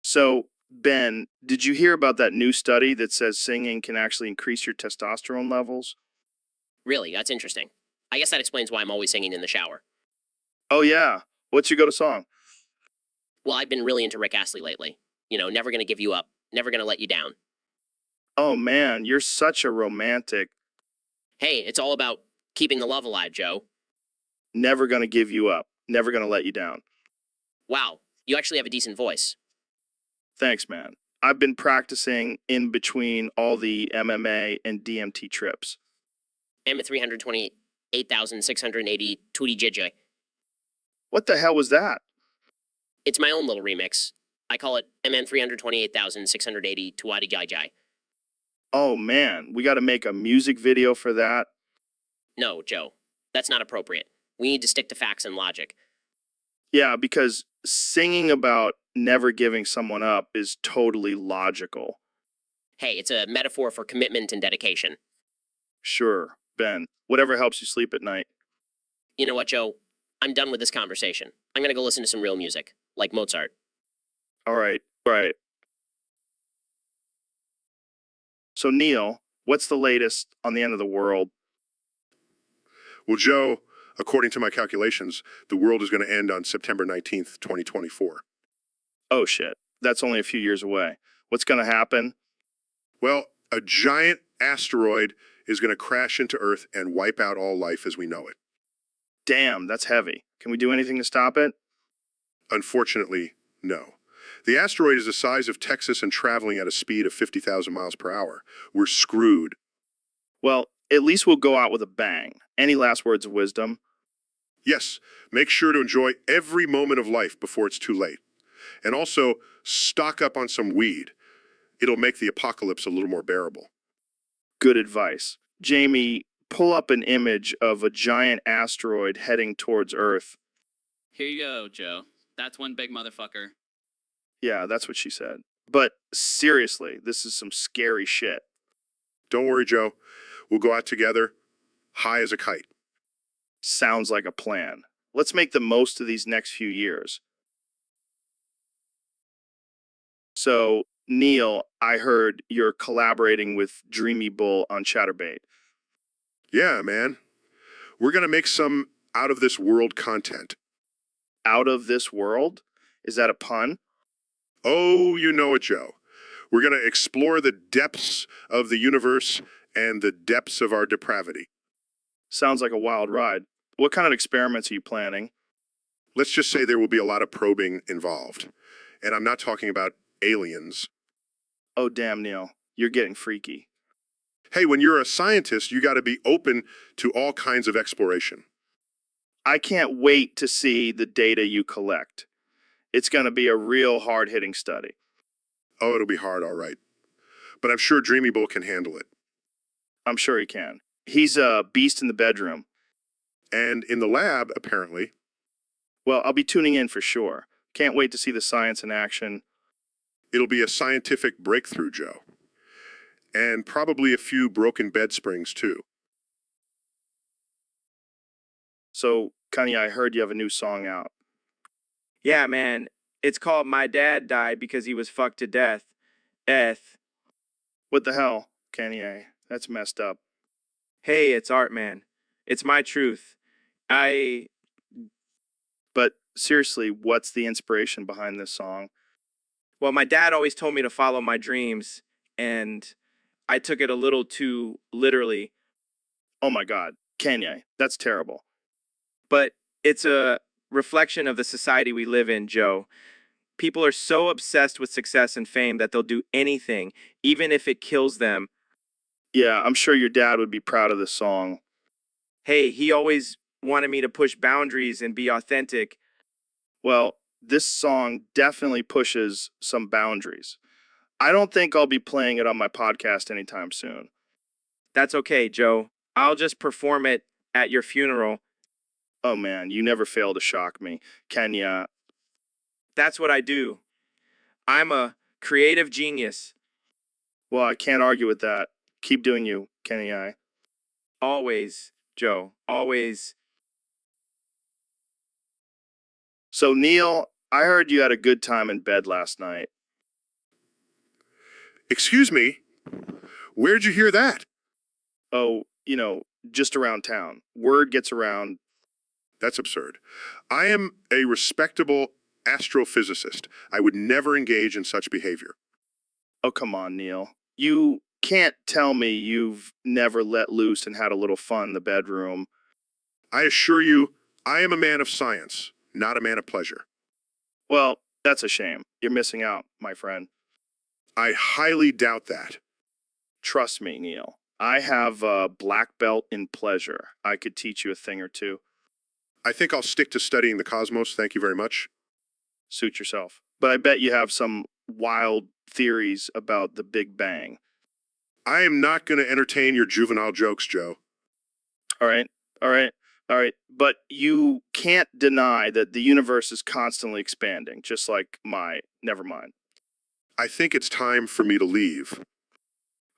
So, Ben, did you hear about that new study that says singing can actually increase your testosterone levels? Really, that's interesting. I guess that explains why I'm always singing in the shower. Oh, yeah. What's your go-to song? Well, I've been really into Rick Astley lately. You know, never gonna give you up, never gonna let you down. Oh, man, you're such a romantic. Hey, it's all about keeping the love alive, Joe. Never gonna give you up, never gonna let you down. Wow, you actually have a decent voice. Thanks, man. I've been practicing in between all the MMA and DMT trips. I'm at 328,680 Tootie Jijay. What the hell was that? It's my own little remix. I call it MN 328,680 Tuwadi Jai Jai. Oh, man, we gotta make a music video for that. No, Joe, that's not appropriate. We need to stick to facts and logic. Yeah, because singing about never giving someone up is totally logical. Hey, it's a metaphor for commitment and dedication. Sure, Ben. Whatever helps you sleep at night. You know what, Joe? I'm done with this conversation. I'm gonna go listen to some real music, like Mozart. All right. So, Neil, what's the latest on the end of the world? Well, Joe, according to my calculations, the world is going to end on September 19th, 2024. Oh, shit. That's only a few years away. What's gonna happen? Well, a giant asteroid is going to crash into Earth and wipe out all life as we know it. Damn, that's heavy. Can we do anything to stop it? Unfortunately, no. The asteroid is the size of Texas and traveling at a speed of 50,000 miles per hour. We're screwed. Well, at least we'll go out with a bang. Any last words of wisdom? Yes, make sure to enjoy every moment of life before it's too late. And also, stock up on some weed. It'll make the apocalypse a little more bearable. Good advice. Jamie, pull up an image of a giant asteroid heading towards Earth. Here you go, Joe. That's one big motherfucker. Yeah, that's what she said. But seriously, this is some scary shit. Don't worry, Joe. We'll go out together, high as a kite. Sounds like a plan. Let's make the most of these next few years. So, Neil, I heard you're collaborating with Dreamy Bull on Chatterbait. Yeah, man. We're going to make some out of this world content. Out of this world? Is that a pun? Oh, you know it, Joe. We're going to explore the depths of the universe and the depths of our depravity. Sounds like a wild ride. What kind of experiments are you planning? Let's just say there will be a lot of probing involved. And I'm not talking about aliens. Oh, damn, Neil. You're getting freaky. Hey, when you're a scientist, you got to be open to all kinds of exploration. I can't wait to see the data you collect. It's going to be a real hard-hitting study. Oh, it'll be hard, all right. But I'm sure Dreamy Bull can handle it. I'm sure he can. He's a beast in the bedroom. And in the lab, apparently. Well, I'll be tuning in for sure. Can't wait to see the science in action. It'll be a scientific breakthrough, Joe. And probably a few broken bed springs, too. So, Kanye, I heard you have a new song out. Yeah, man. It's called My Dad Died Because He Was Fucked to Death. What the hell, Kanye? That's messed up. Hey, it's art, man. It's my truth. But seriously, what's the inspiration behind this song? Well, my dad always told me to follow my dreams, and I took it a little too literally. Oh my God, Kanye, that's terrible. But it's a reflection of the society we live in, Joe. People are so obsessed with success and fame that they'll do anything, even if it kills them. Yeah, I'm sure your dad would be proud of this song. Hey, he always wanted me to push boundaries and be authentic. Well, this song definitely pushes some boundaries. I don't think I'll be playing it on my podcast anytime soon. That's okay, Joe. I'll just perform it at your funeral. Oh man, you never fail to shock me. Kenya, That's what I do. I'm a creative genius. well, I can't argue with that. Keep doing you, Kenya. Always, Joe. Always. So, Neil, I heard you had a good time in bed last night. Excuse me? Where'd you hear that? Oh, just around town. Word gets around. That's absurd. I am a respectable astrophysicist. I would never engage in such behavior. Oh, come on, Neil. You can't tell me you've never let loose and had a little fun in the bedroom. I assure you, I am a man of science, not a man of pleasure. Well, that's a shame. You're missing out, my friend. I highly doubt that. Trust me, Neil. I have a black belt in pleasure. I could teach you a thing or two. I think I'll stick to studying the cosmos. Thank you very much. Suit yourself. But I bet you have some wild theories about the Big Bang. I am not going to entertain your juvenile jokes, Joe. All right, all right, all right. But you can't deny that the universe is constantly expanding, just like never mind. I think it's time for me to leave.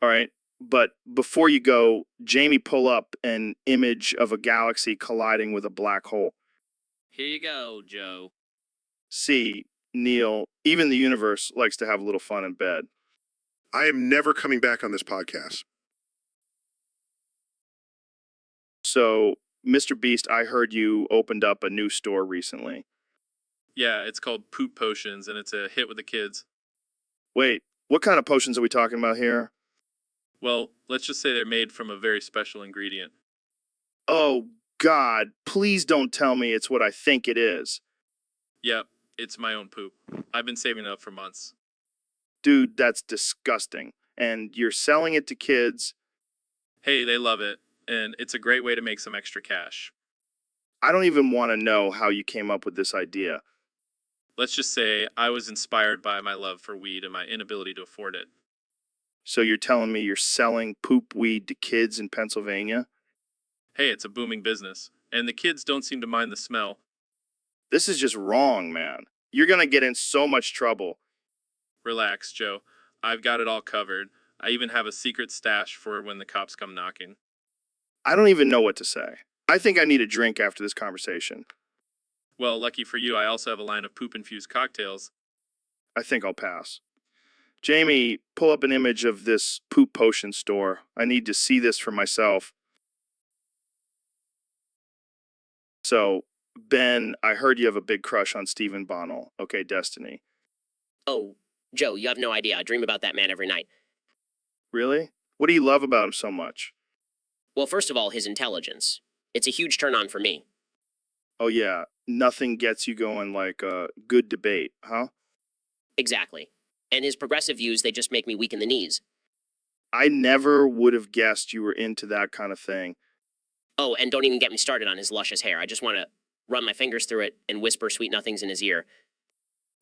All right. But before you go, Jamie, pull up an image of a galaxy colliding with a black hole. Here you go, Joe. See, Neil, even the universe likes to have a little fun in bed. I am never coming back on this podcast. So, Mr. Beast, I heard you opened up a new store recently. Yeah, it's called Poop Potions, and it's a hit with the kids. Wait, what kind of potions are we talking about here? Well, let's just say they're made from a very special ingredient. Oh, God, please don't tell me it's what I think it is. Yep, it's my own poop. I've been saving it up for months. Dude, that's disgusting. And you're selling it to kids. Hey, they love it, and it's a great way to make some extra cash. I don't even want to know how you came up with this idea. Let's just say I was inspired by my love for weed and my inability to afford it. So you're telling me you're selling poop weed to kids in Pennsylvania? Hey, it's a booming business, and the kids don't seem to mind the smell. This is just wrong, man. You're going to get in so much trouble. Relax, Joe. I've got it all covered. I even have a secret stash for when the cops come knocking. I don't even know what to say. I think I need a drink after this conversation. Well, lucky for you, I also have a line of poop-infused cocktails. I think I'll pass. Jamie, pull up an image of this poop potion store. I need to see this for myself. So, Ben, I heard you have a big crush on Stephen Bonnell. Okay, Destiny. Oh, Joe, you have no idea. I dream about that man every night. Really? What do you love about him so much? Well, first of all, his intelligence. It's a huge turn on for me. Oh yeah, nothing gets you going like a good debate, huh? Exactly. And his progressive views, they just make me weak in the knees. I never would have guessed you were into that kind of thing. Oh, and don't even get me started on his luscious hair. I just want to run my fingers through it and whisper sweet nothings in his ear.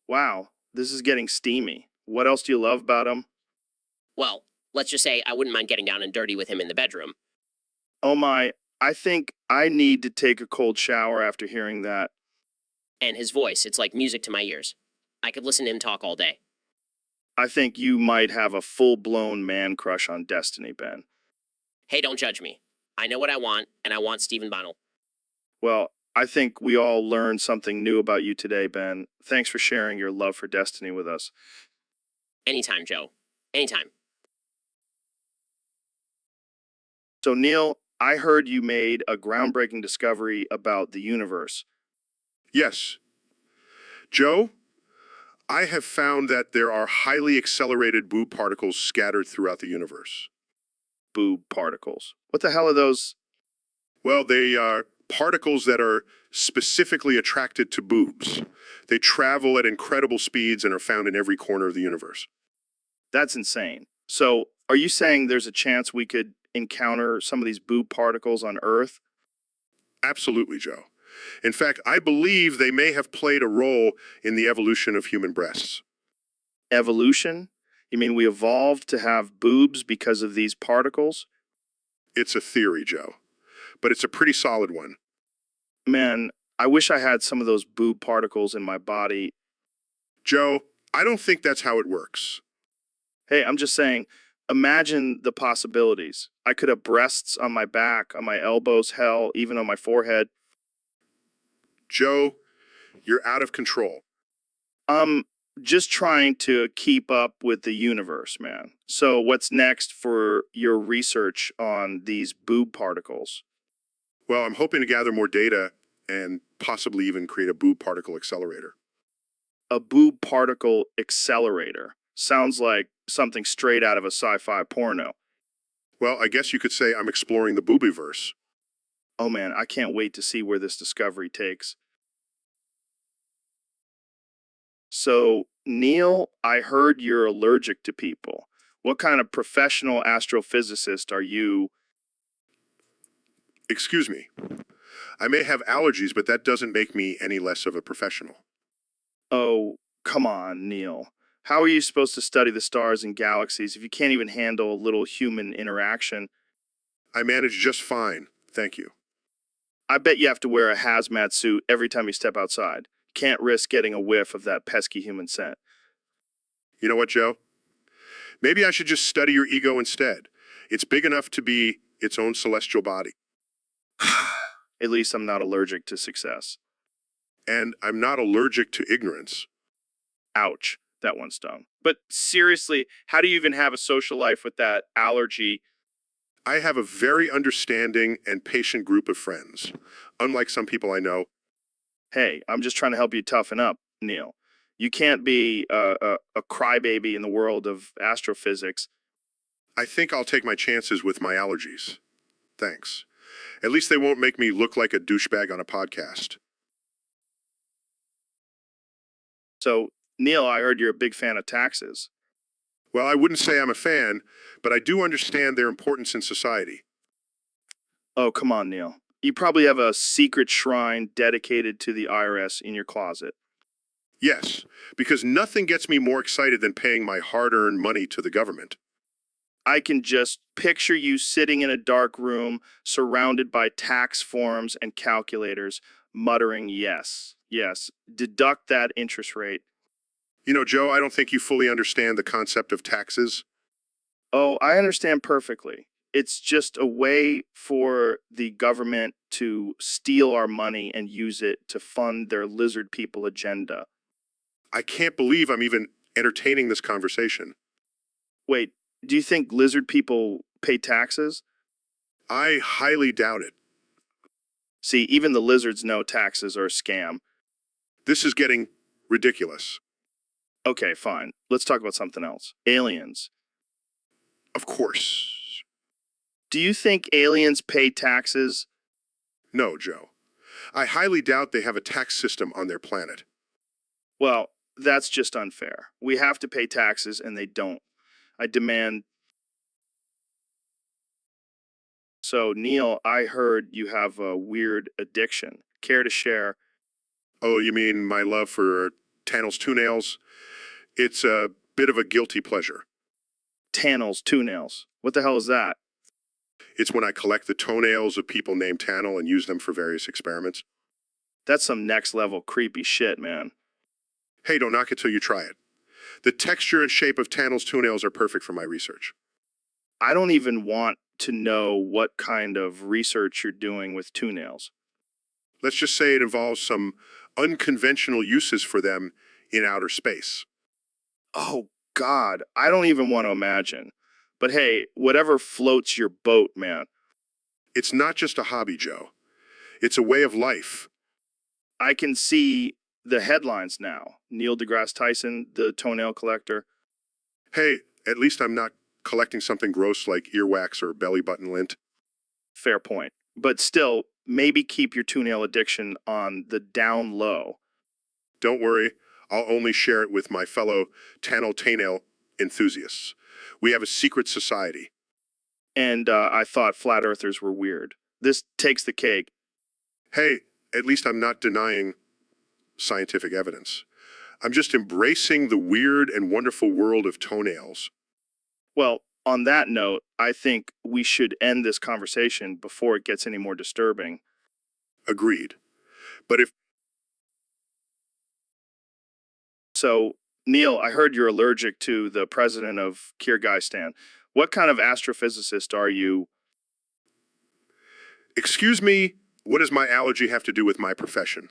Wow, this is getting steamy. What else do you love about him? Well, let's just say I wouldn't mind getting down and dirty with him in the bedroom. Oh my, I think I need to take a cold shower after hearing that. And his voice, it's like music to my ears. I could listen to him talk all day. I think you might have a full-blown man crush on Destiny, Ben. Hey, don't judge me. I know what I want, and I want Stephen Bonnell. Well, I think we all learned something new about you today, Ben. Thanks for sharing your love for Destiny with us. Anytime, Joe. Anytime. So, Neil, I heard you made a groundbreaking discovery about the universe. Yes. Joe, I have found that there are highly accelerated boob particles scattered throughout the universe. Boob particles. What the hell are those? Well, they are particles that are specifically attracted to boobs. They travel at incredible speeds and are found in every corner of the universe. That's insane. So, are you saying there's a chance we could encounter some of these boob particles on Earth? Absolutely, Joe. In fact, I believe they may have played a role in the evolution of human breasts. Evolution? You mean we evolved to have boobs because of these particles? It's a theory, Joe, but it's a pretty solid one. Man, I wish I had some of those boob particles in my body. Joe, I don't think that's how it works. Hey, I'm just saying, imagine the possibilities. I could have breasts on my back, on my elbows, hell, even on my forehead. Joe, you're out of control. I'm just trying to keep up with the universe, man. So, what's next for your research on these boob particles? Well, I'm hoping to gather more data and possibly even create a boob particle accelerator. A boob particle accelerator. Sounds like something straight out of a sci-fi porno. Well, I guess you could say I'm exploring the boobiverse. Oh man, I can't wait to see where this discovery takes. So, Neil, I heard you're allergic to people. What kind of professional astrophysicist are you? Excuse me. I may have allergies, but that doesn't make me any less of a professional. Oh, come on, Neil. How are you supposed to study the stars and galaxies if you can't even handle a little human interaction? I manage just fine, thank you. I bet you have to wear a hazmat suit every time you step outside. Can't risk getting a whiff of that pesky human scent. You know what, Joe? Maybe I should just study your ego instead. It's big enough to be its own celestial body. At least I'm not allergic to success. And I'm not allergic to ignorance. Ouch, that one stung. But seriously, how do you even have a social life with that allergy? I have a very understanding and patient group of friends, unlike some people I know. Hey, I'm just trying to help you toughen up, Neil. You can't be a crybaby in the world of astrophysics. I think I'll take my chances with my allergies. Thanks. At least they won't make me look like a douchebag on a podcast. So, Neil, I heard you're a big fan of taxes. Well, I wouldn't say I'm a fan, but I do understand their importance in society. Oh, come on, Neil. You probably have a secret shrine dedicated to the IRS in your closet. Yes, because nothing gets me more excited than paying my hard-earned money to the government. I can just picture you sitting in a dark room surrounded by tax forms and calculators, muttering, yes, yes, deduct that interest rate. You know, Joe, I don't think you fully understand the concept of taxes. Oh, I understand perfectly. It's just a way for the government to steal our money and use it to fund their lizard people agenda. I can't believe I'm even entertaining this conversation. Wait, do you think lizard people pay taxes? I highly doubt it. See, even the lizards know taxes are a scam. This is getting ridiculous. Okay, fine. Let's talk about something else. Aliens. Of course. Do you think aliens pay taxes? No, Joe. I highly doubt they have a tax system on their planet. Well, that's just unfair. We have to pay taxes and they don't. I demand. So, Neil, I heard you have a weird addiction. Care to share? Oh, you mean my love for Tannel's toenails? It's a bit of a guilty pleasure. Tannel's toenails. What the hell is that? It's when I collect the toenails of people named Tannel and use them for various experiments. That's some next level creepy shit, man. Hey, don't knock it till you try it. The texture and shape of Tannel's toenails are perfect for my research. I don't even want to know what kind of research you're doing with toenails. Let's just say it involves some unconventional uses for them in outer space. Oh, God, I don't even want to imagine. But hey, whatever floats your boat, man. It's not just a hobby, Joe. It's a way of life. I can see the headlines now. Neil deGrasse Tyson, the toenail collector. Hey, at least I'm not collecting something gross like earwax or belly button lint. Fair point. But still, maybe keep your toenail addiction on the down low. Don't worry, I'll only share it with my fellow toenail enthusiasts. We have a secret society. And I thought flat earthers were weird. This takes the cake. Hey, at least I'm not denying scientific evidence. I'm just embracing the weird and wonderful world of toenails. Well, on that note, I think we should end this conversation before it gets any more disturbing. Agreed. But if So, Neil, I heard you're allergic to the president of Kyrgyzstan. What kind of astrophysicist are you? Excuse me, what does my allergy have to do with my profession?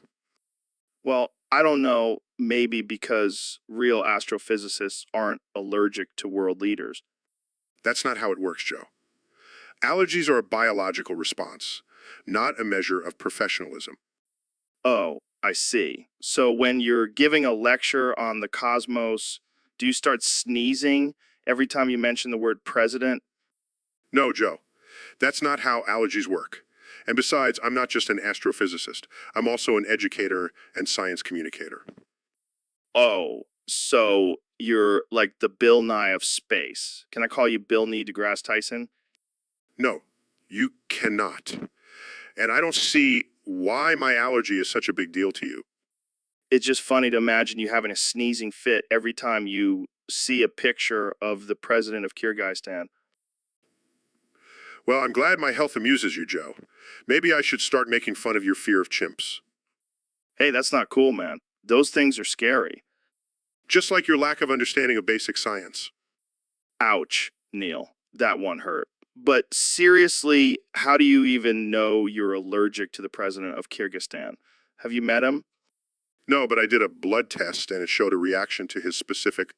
Well, I don't know, maybe because real astrophysicists aren't allergic to world leaders. That's not how it works, Joe. Allergies are a biological response, not a measure of professionalism. Oh, I see. So when you're giving a lecture on the cosmos, do you start sneezing every time you mention the word president? No, Joe. That's not how allergies work. And besides, I'm not just an astrophysicist. I'm also an educator and science communicator. Oh, so you're like the Bill Nye of space. Can I call you Bill Nye deGrasse Tyson? No, you cannot. And I don't see why my allergy is such a big deal to you. It's just funny to imagine you having a sneezing fit every time you see a picture of the president of Kyrgyzstan. Well, I'm glad my health amuses you, Joe. Maybe I should start making fun of your fear of chimps. Hey, that's not cool, man. Those things are scary. Just like your lack of understanding of basic science. Ouch, Neil. That one hurt. But seriously, how do you even know you're allergic to the president of Kyrgyzstan? Have you met him? No, but I did a blood test and it showed a reaction to his specific.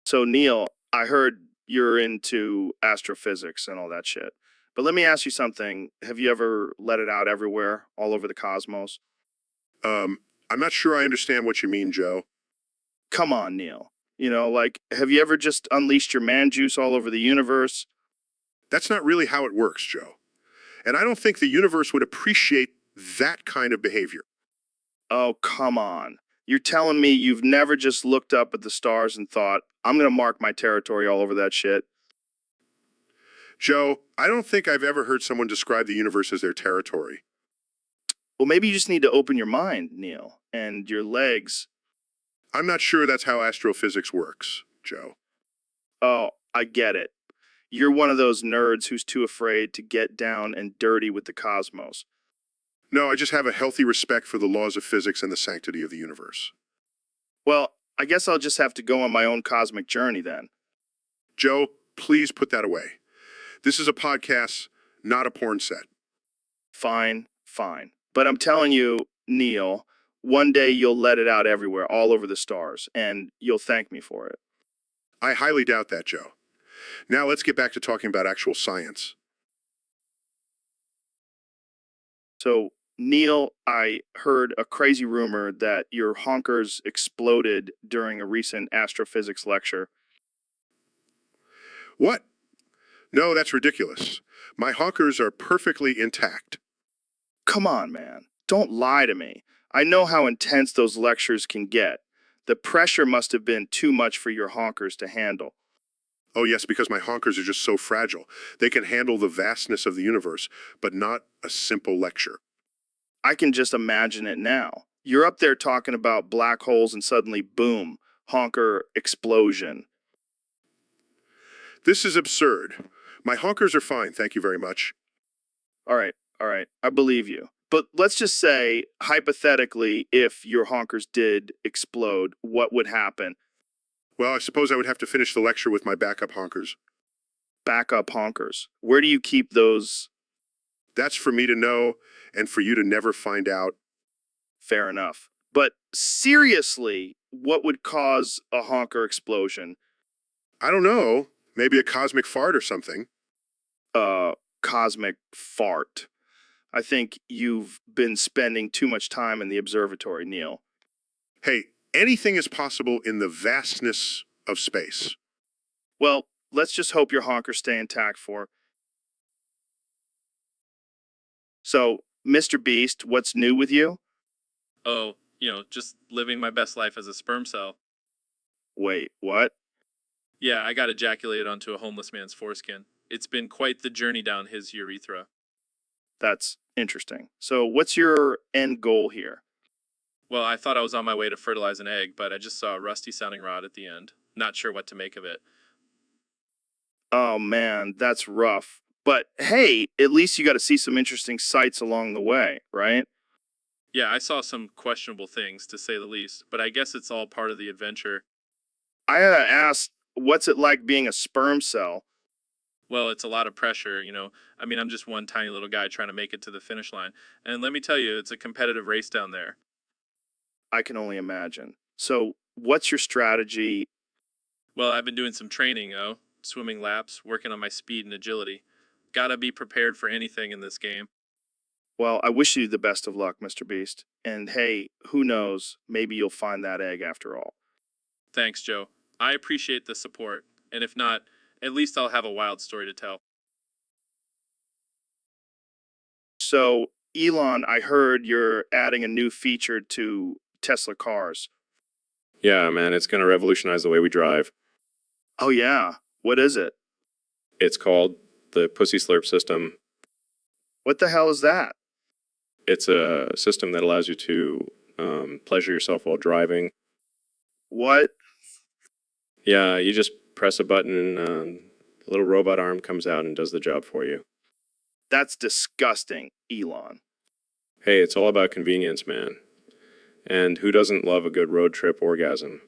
So, Neil, I heard you're into astrophysics and all that shit. But let me ask you something. Have you ever let it out everywhere, all over the cosmos? I'm not sure I understand what you mean, Joe. Come on, Neil. You know, like, have you ever just unleashed your man juice all over the universe? That's not really how it works, Joe. And I don't think the universe would appreciate that kind of behavior. Oh, come on. You're telling me you've never just looked up at the stars and thought, I'm going to mark my territory all over that shit? Joe, I don't think I've ever heard someone describe the universe as their territory. Well, maybe you just need to open your mind, Neil, and your legs. I'm not sure that's how astrophysics works, Joe. Oh, I get it. You're one of those nerds who's too afraid to get down and dirty with the cosmos. No, I just have a healthy respect for the laws of physics and the sanctity of the universe. Well, I guess I'll just have to go on my own cosmic journey then. Joe, please put that away. This is a podcast, not a porn set. Fine, fine. But I'm telling you, Neil, one day you'll let it out everywhere, all over the stars, and you'll thank me for it. I highly doubt that, Joe. Now let's get back to talking about actual science. So, Neil, I heard a crazy rumor that your honkers exploded during a recent astrophysics lecture. What? No, that's ridiculous. My honkers are perfectly intact. Come on, man. Don't lie to me. I know how intense those lectures can get. The pressure must have been too much for your honkers to handle. Oh, yes, because my honkers are just so fragile. They can handle the vastness of the universe, but not a simple lecture. I can just imagine it now. You're up there talking about black holes and suddenly, boom, honker explosion. This is absurd. My honkers are fine, thank you very much. All right, I believe you. But let's just say, hypothetically, if your honkers did explode, what would happen? Well, I suppose I would have to finish the lecture with my backup honkers. Backup honkers. Where do you keep those? That's for me to know and for you to never find out. Fair enough. But seriously, what would cause a honker explosion? I don't know. Maybe a cosmic fart or something. Cosmic fart. I think you've been spending too much time in the observatory, Neil. Hey, anything is possible in the vastness of space. Well, let's just hope your honkers stay intact for. So, Mr. Beast, what's new with you? Oh, just living my best life as a sperm cell. Wait, what? Yeah, I got ejaculated onto a homeless man's foreskin. It's been quite the journey down his urethra. That's interesting. So, what's your end goal here? Well, I thought I was on my way to fertilize an egg, but I just saw a rusty sounding rod at the end. Not sure what to make of it. Oh man, that's rough. But hey, at least you got to see some interesting sights along the way, right? Yeah, I saw some questionable things, to say the least, but I guess it's all part of the adventure. I gotta ask, what's it like being a sperm cell? Well, it's a lot of pressure, you know. I mean, I'm just one tiny little guy trying to make it to the finish line. And let me tell you, it's a competitive race down there. I can only imagine. So, what's your strategy? Well, I've been doing some training, though, swimming laps, working on my speed and agility. Gotta be prepared for anything in this game. Well, I wish you the best of luck, Mr. Beast. And hey, who knows? Maybe you'll find that egg after all. Thanks, Joe. I appreciate the support, and if not, at least I'll have a wild story to tell. So, Elon, I heard you're adding a new feature to Tesla cars. Yeah, man, it's going to revolutionize the way we drive. Oh, yeah. What is it? It's called the Pussy Slurp system. What the hell is that? It's a system that allows you to pleasure yourself while driving. What? Yeah, you just press a button, and a little robot arm comes out and does the job for you. That's disgusting, Elon. Hey, it's all about convenience, man. And who doesn't love a good road trip orgasm?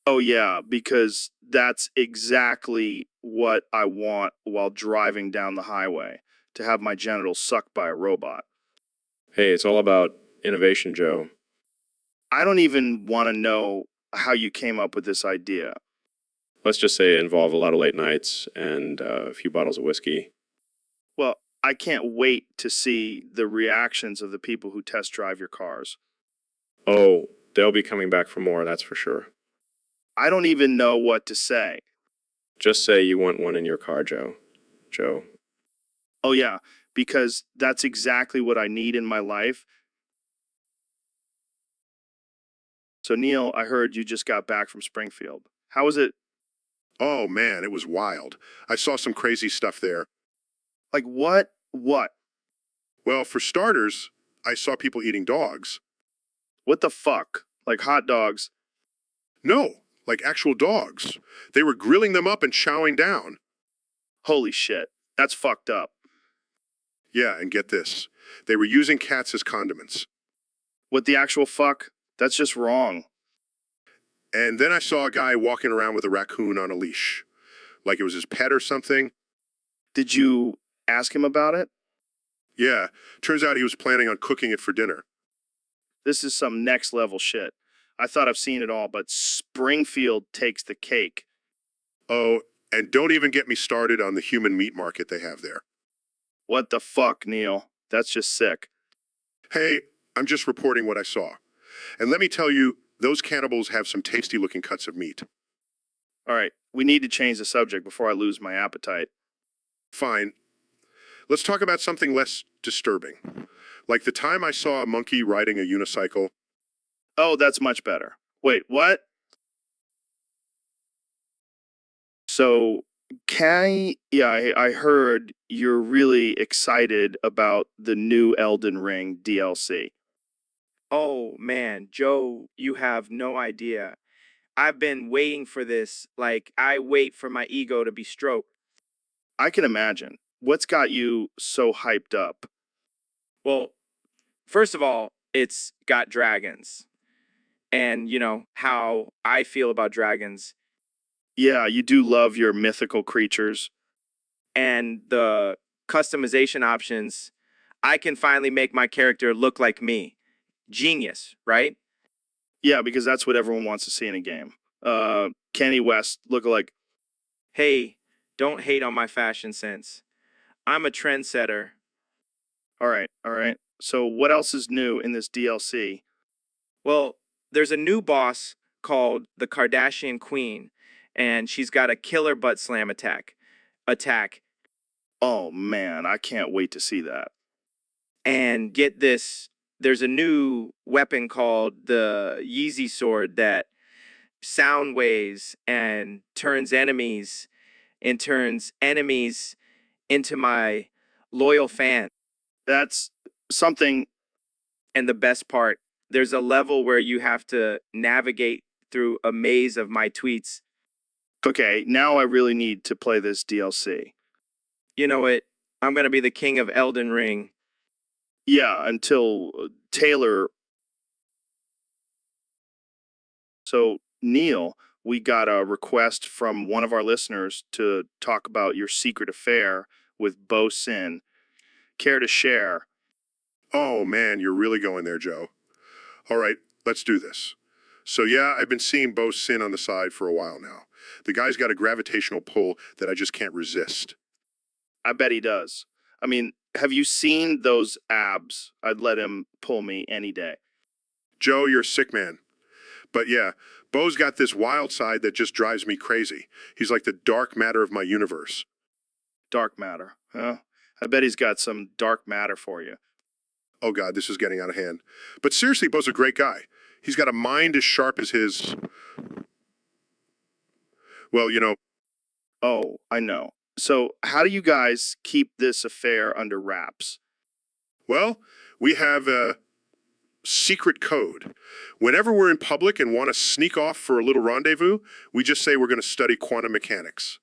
Oh, yeah, because that's exactly what I want while driving down the highway, to have my genitals sucked by a robot. Hey, it's all about innovation, Joe. I don't even want to know how you came up with this idea. Let's just say it involved a lot of late nights and a few bottles of whiskey. Well, I can't wait to see the reactions of the people who test drive your cars. Oh, they'll be coming back for more, that's for sure. I don't even know what to say. Just say you want one in your car, Joe. Joe. Oh, yeah, because that's exactly what I need in my life. So, Neil, I heard you just got back from Springfield. How was it? Oh man, it was wild. I saw some crazy stuff there. Like, what? What? Well, for starters, I saw people eating dogs. What the fuck? Like hot dogs? No, like actual dogs. They were grilling them up and chowing down. Holy shit. That's fucked up. Yeah, and get this. They were using cats as condiments. What the actual fuck? That's just wrong. And then I saw a guy walking around with a raccoon on a leash. Like it was his pet or something. Did you ask him about it? Yeah, turns out he was planning on cooking it for dinner. This is some next level shit. I thought I've seen it all, but Springfield takes the cake. Oh, and don't even get me started on the human meat market they have there. What the fuck, Neil? That's just sick. Hey, I'm just reporting what I saw. And let me tell you, those cannibals have some tasty looking cuts of meat. All right, we need to change the subject before I lose my appetite. Fine. Let's talk about something less disturbing. Like the time I saw a monkey riding a unicycle. Oh, that's much better. Wait, what? So, I heard you're really excited about the new Elden Ring DLC. Oh man, Joe, you have no idea. I've been waiting for this. Like, I wait for my ego to be stroked. I can imagine. What's got you so hyped up? Well, first of all, it's got dragons. And, how I feel about dragons Yeah, you do love your mythical creatures. and the customization options. I can finally make my character look like me. Genius, right? Yeah, because that's what everyone wants to see in a game. Kenny West lookalike. Hey, don't hate on my fashion sense. I'm a trendsetter. All right, all right. So what else is new in this DLC? Well, there's a new boss called the Kardashian Queen, and she's got a killer butt slam attack. Oh man, I can't wait to see that. And get this, there's a new weapon called the Yeezy sword that sound waves and turns enemies into my loyal fan. That's something. And the best part, there's a level where you have to navigate through a maze of my tweets. Okay, now I really need to play this DLC. You know it. I'm going to be the king of Elden Ring. Yeah, until Taylor. So, Neil, we got a request from one of our listeners to talk about your secret affair with Bo Sin. Care to share? Oh man, you're really going there, Joe. All right, let's do this. So yeah, I've been seeing Bo Sin on the side for a while now. The guy's got a gravitational pull that I just can't resist. I bet he does. I mean, have you seen those abs? I'd let him pull me any day. Joe, you're a sick man. But yeah, Bo's got this wild side that just drives me crazy. He's like the dark matter of my universe. Dark matter, huh? I bet he's got some dark matter for you. Oh God, this is getting out of hand. But seriously, Bo's a great guy. He's got a mind as sharp as his... Well, you know, Oh, I know. So, how do you guys keep this affair under wraps? well, we have a secret code. Whenever we're in public and want to sneak off for a little rendezvous, we just say we're going to study quantum mechanics.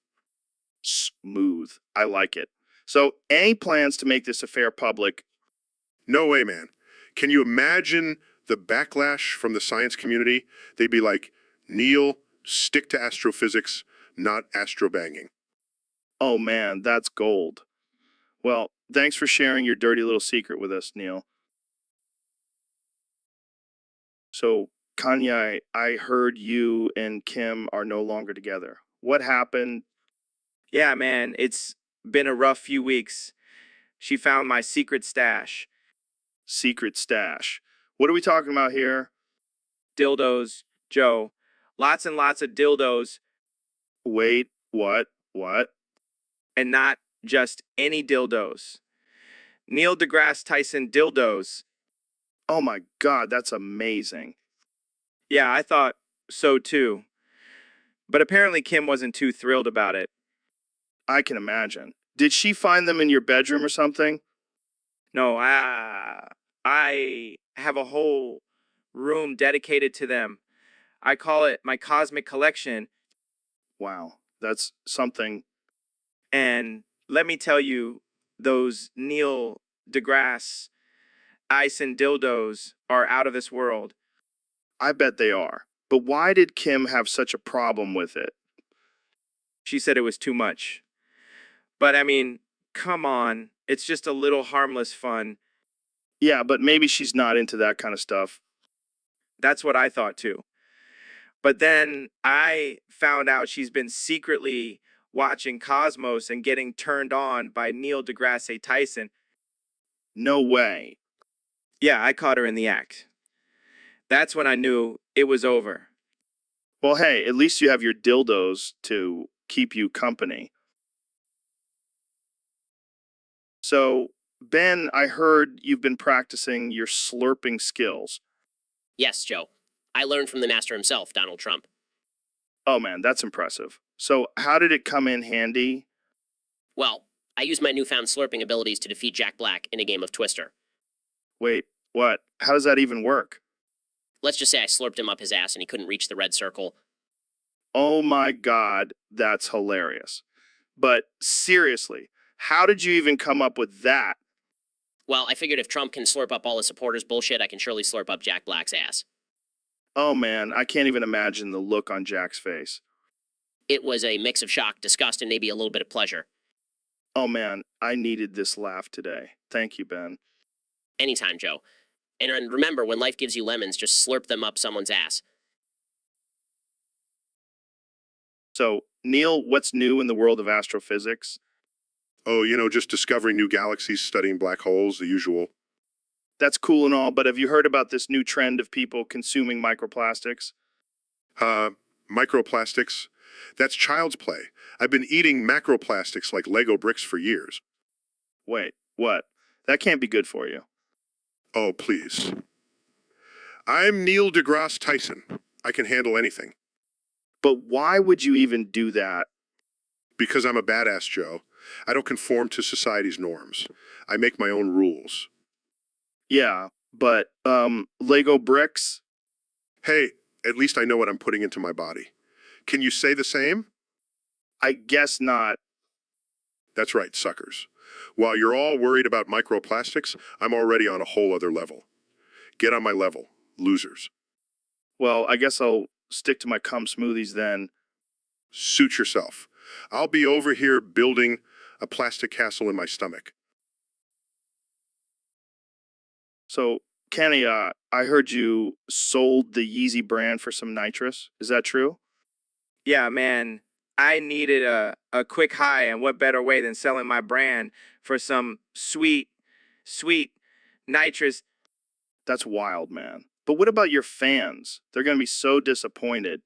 Smooth. I like it. So, any plans to make this affair public? No way, man. Can you imagine the backlash from the science community? They'd be like, Neil, stick to astrophysics, not astrobanging. Oh man, that's gold. Well, thanks for sharing your dirty little secret with us, Neil. So, Kanye, I heard you and Kim are no longer together. What happened? Yeah, man, it's been a rough few weeks. She found my secret stash. Secret stash. What are we talking about here? Dildos, Joe. Lots and lots of dildos, Wait, what? What? and not just any dildos. Neil deGrasse Tyson dildos. Oh my God, that's amazing. Yeah, I thought so too. But apparently Kim wasn't too thrilled about it. I can imagine. Did she find them in your bedroom or something? No, I have a whole room dedicated to them. I call it my cosmic collection. Wow, that's something. And let me tell you, those Neil deGrasse Tyson dildos are out of this world. I bet they are. But why did Kim have such a problem with it? She said it was too much. But I mean, come on. It's just a little harmless fun. Yeah, but maybe she's not into that kind of stuff. That's what I thought too. But then I found out she's been secretly watching Cosmos and getting turned on by Neil deGrasse Tyson. No way. Yeah, I caught her in the act. That's when I knew it was over. Well, hey, at least you have your dildos to keep you company. So, Ben, I heard you've been practicing your slurping skills. Yes, Joe. I learned from the master himself, Donald Trump. Oh man, that's impressive. So, how did it come in handy? Well, I used my newfound slurping abilities to defeat Jack Black in a game of Twister. Wait, what? How does that even work? Let's just say I slurped him up his ass and he couldn't reach the red circle. Oh my God, that's hilarious. But seriously, how did you even come up with that? Well, I figured if Trump can slurp up all his supporters' bullshit, I can surely slurp up Jack Black's ass. Oh man, I can't even imagine the look on Jack's face. It was a mix of shock, disgust, and maybe a little bit of pleasure. Oh man, I needed this laugh today. Thank you, Ben. Anytime, Joe. And remember, when life gives you lemons, just slurp them up someone's ass. So, Neil, what's new in the world of astrophysics? Oh, you know, just discovering new galaxies, studying black holes, the usual. That's cool and all, but have you heard about this new trend of people consuming microplastics? Microplastics? That's child's play. I've been eating macroplastics like Lego bricks for years. Wait, what? That can't be good for you. Oh, please. I'm Neil deGrasse Tyson. I can handle anything. But why would you even do that? Because I'm a badass, Joe. I don't conform to society's norms. I make my own rules. Yeah, But, Lego bricks? Hey, at least I know what I'm putting into my body. Can you say the same? I guess not. That's right, suckers. While you're all worried about microplastics, I'm already on a whole other level. Get on my level, losers. Well, I guess I'll stick to my cum smoothies then. Suit yourself. I'll be over here building a plastic castle in my stomach. So, Kenny, I heard you sold the Yeezy brand for some nitrous. Is that true? Yeah, man, I needed a quick high, and what better way than selling my brand for some sweet, sweet nitrous. That's wild, man. But what about your fans? They're going to be so disappointed.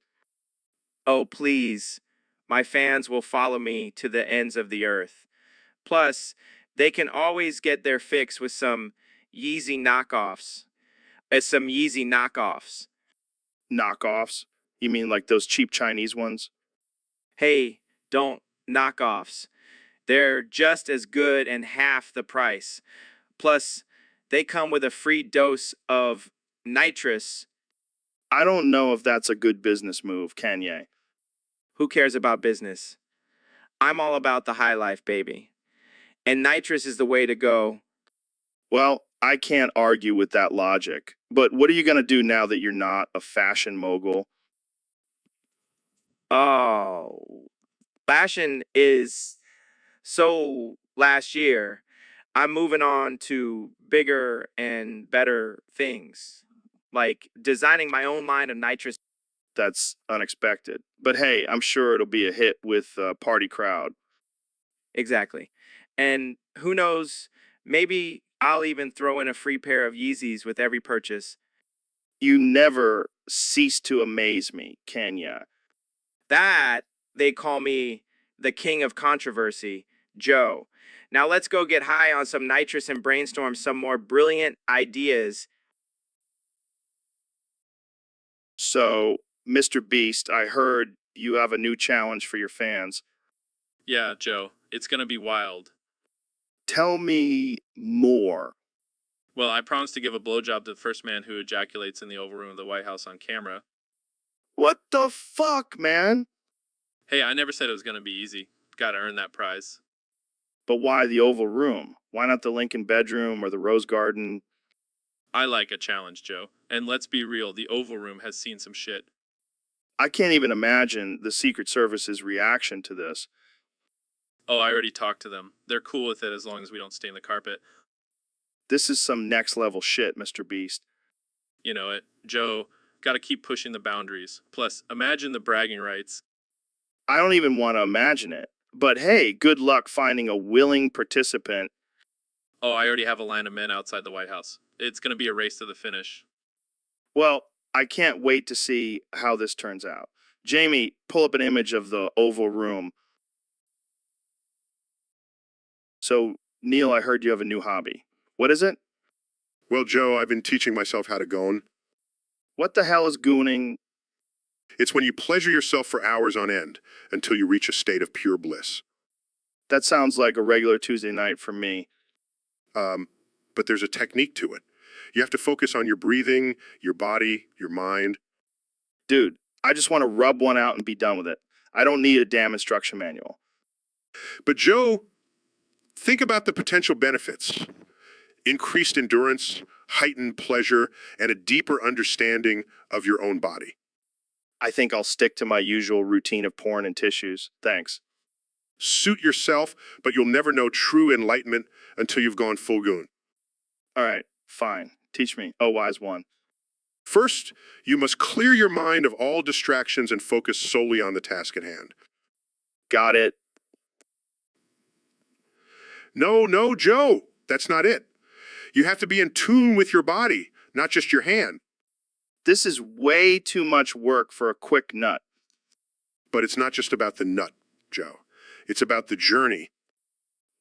Oh, please. My fans will follow me to the ends of the earth. Plus, they can always get their fix with some Yeezy knockoffs. Some Yeezy knockoffs. Knockoffs? You mean like those cheap Chinese ones? Hey, don't knockoffs. They're just as good and half the price. Plus, they come with a free dose of nitrous. I don't know if that's a good business move, Kanye. Who cares about business? I'm all about the high life, baby. And nitrous is the way to go. Well, I can't argue with that logic. But what are you going to do now that you're not a fashion mogul? Oh, fashion is so last year. I'm moving on to bigger and better things, like designing my own line of nitrous. That's unexpected. But hey, I'm sure it'll be a hit with a party crowd. Exactly. And who knows, maybe I'll even throw in a free pair of Yeezys with every purchase. You never cease to amaze me, Kenya. That they call me the king of controversy, Joe. Now let's go get high on some nitrous and brainstorm some more brilliant ideas. So, Mr. Beast, I heard you have a new challenge for your fans. Yeah, Joe, it's gonna be wild. Tell me more. Well, I promised to give a blowjob to the first man who ejaculates in the Oval Room of the White House on camera. What the fuck, man? Hey, I never said it was gonna be easy. Gotta earn that prize. But why the Oval Room? Why not the Lincoln bedroom or the Rose Garden? I like a challenge, Joe. And let's be real, the Oval Room has seen some shit. I can't even imagine the Secret Service's reaction to this. Oh, I already talked to them. They're cool with it as long as we don't stain the carpet. This is some next level shit, Mr. Beast. You know it. Joe, gotta keep pushing the boundaries. Plus, imagine the bragging rights. I don't even want to imagine it. But hey, good luck finding a willing participant. Oh, I already have a line of men outside the White House. It's gonna be a race to the finish. Well, I can't wait to see how this turns out. Jamie, pull up an image of the Oval Room. So, Neil, I heard you have a new hobby. What is it? Well, Joe, I've been teaching myself how to goon. What the hell is gooning? It's when you pleasure yourself for hours on end until you reach a state of pure bliss. That sounds like a regular Tuesday night for me. But there's a technique to it. You have to focus on your breathing, your body, your mind. Dude, I just want to rub one out and be done with it. I don't need a damn instruction manual. But Joe, think about the potential benefits. Increased endurance, heightened pleasure, and a deeper understanding of your own body. I think I'll stick to my usual routine of porn and tissues. Thanks. Suit yourself, but you'll never know true enlightenment until you've gone full goon. All right, fine. Teach me. Oh, wise one. First, you must clear your mind of all distractions and focus solely on the task at hand. Got it. No, Joe, that's not it. You have to be in tune with your body, not just your hand. This is way too much work for a quick nut. But it's not just about the nut, Joe. It's about the journey.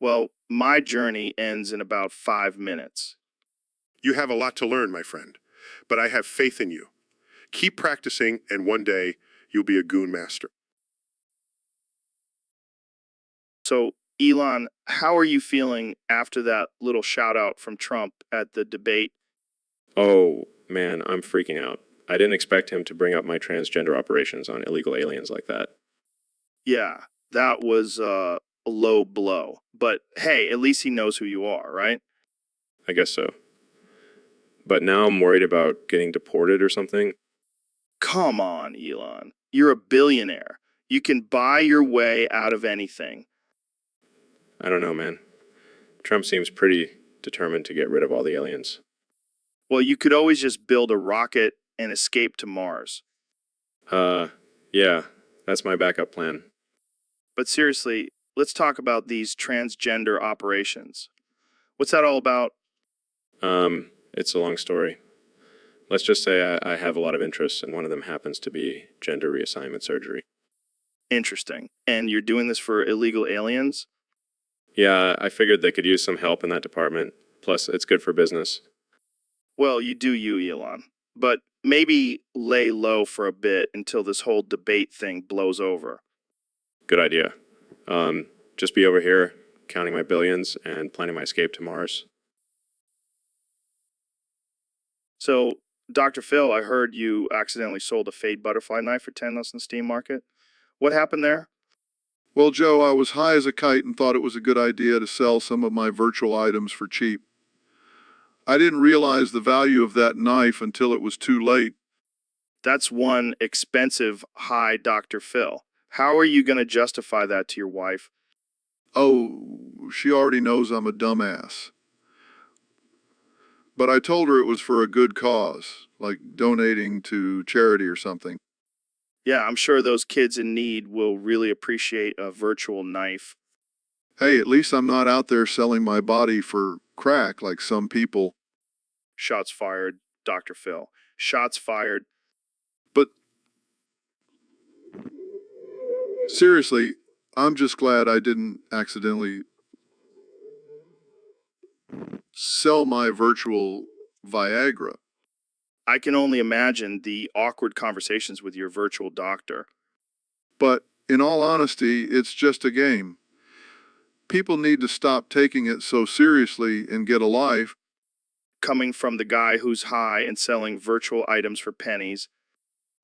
Well, my journey ends in about 5 minutes. You have a lot to learn, my friend, but I have faith in you. Keep practicing, and one day you'll be a goon master. So, Elon, how are you feeling after that little shout out from Trump at the debate? Oh, man, I'm freaking out. I didn't expect him to bring up my transgender operations on illegal aliens like that. Yeah, that was a low blow. But hey, at least he knows who you are, right? I guess so. But now I'm worried about getting deported or something. Come on, Elon. You're a billionaire. You can buy your way out of anything. I don't know, man. Trump seems pretty determined to get rid of all the aliens. Well, you could always just build a rocket and escape to Mars. Yeah, that's my backup plan. But seriously, let's talk about these transgender operations. What's that all about? It's a long story. Let's just say I have a lot of interests, and one of them happens to be gender reassignment surgery. Interesting. And you're doing this for illegal aliens? Yeah, I figured they could use some help in that department. Plus, it's good for business. Well, you do you, Elon. But maybe lay low for a bit until this whole debate thing blows over. Good idea. Just be over here, counting my billions and planning my escape to Mars. So, Dr. Phil, I heard you accidentally sold a Fade butterfly knife for 10 less in the Steam market. What happened there? Well, Joe, I was high as a kite and thought it was a good idea to sell some of my virtual items for cheap. I didn't realize the value of that knife until it was too late. That's one expensive high, Dr. Phil. How are you going to justify that to your wife? Oh, she already knows I'm a dumbass. But I told her it was for a good cause, like donating to charity or something. Yeah, I'm sure those kids in need will really appreciate a virtual knife. Hey, at least I'm not out there selling my body for crack like some people. Shots fired, Dr. Phil. Shots fired. But seriously, I'm just glad I didn't accidentally sell my virtual Viagra. I can only imagine the awkward conversations with your virtual doctor. But in all honesty, it's just a game. People need to stop taking it so seriously and get a life. Coming from the guy who's high and selling virtual items for pennies.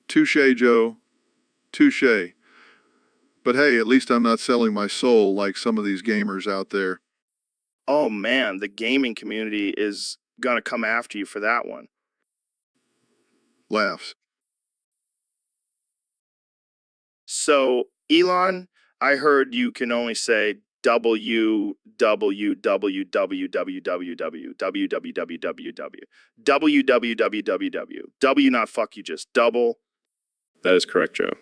Touche, Joe. Touche. But hey, at least I'm not selling my soul like some of these gamers out there. Oh man, the gaming community is gonna come after you for that one. Laughs. So, Elon, I heard you can only say www. W not fuck you, just double. That is correct, Joe.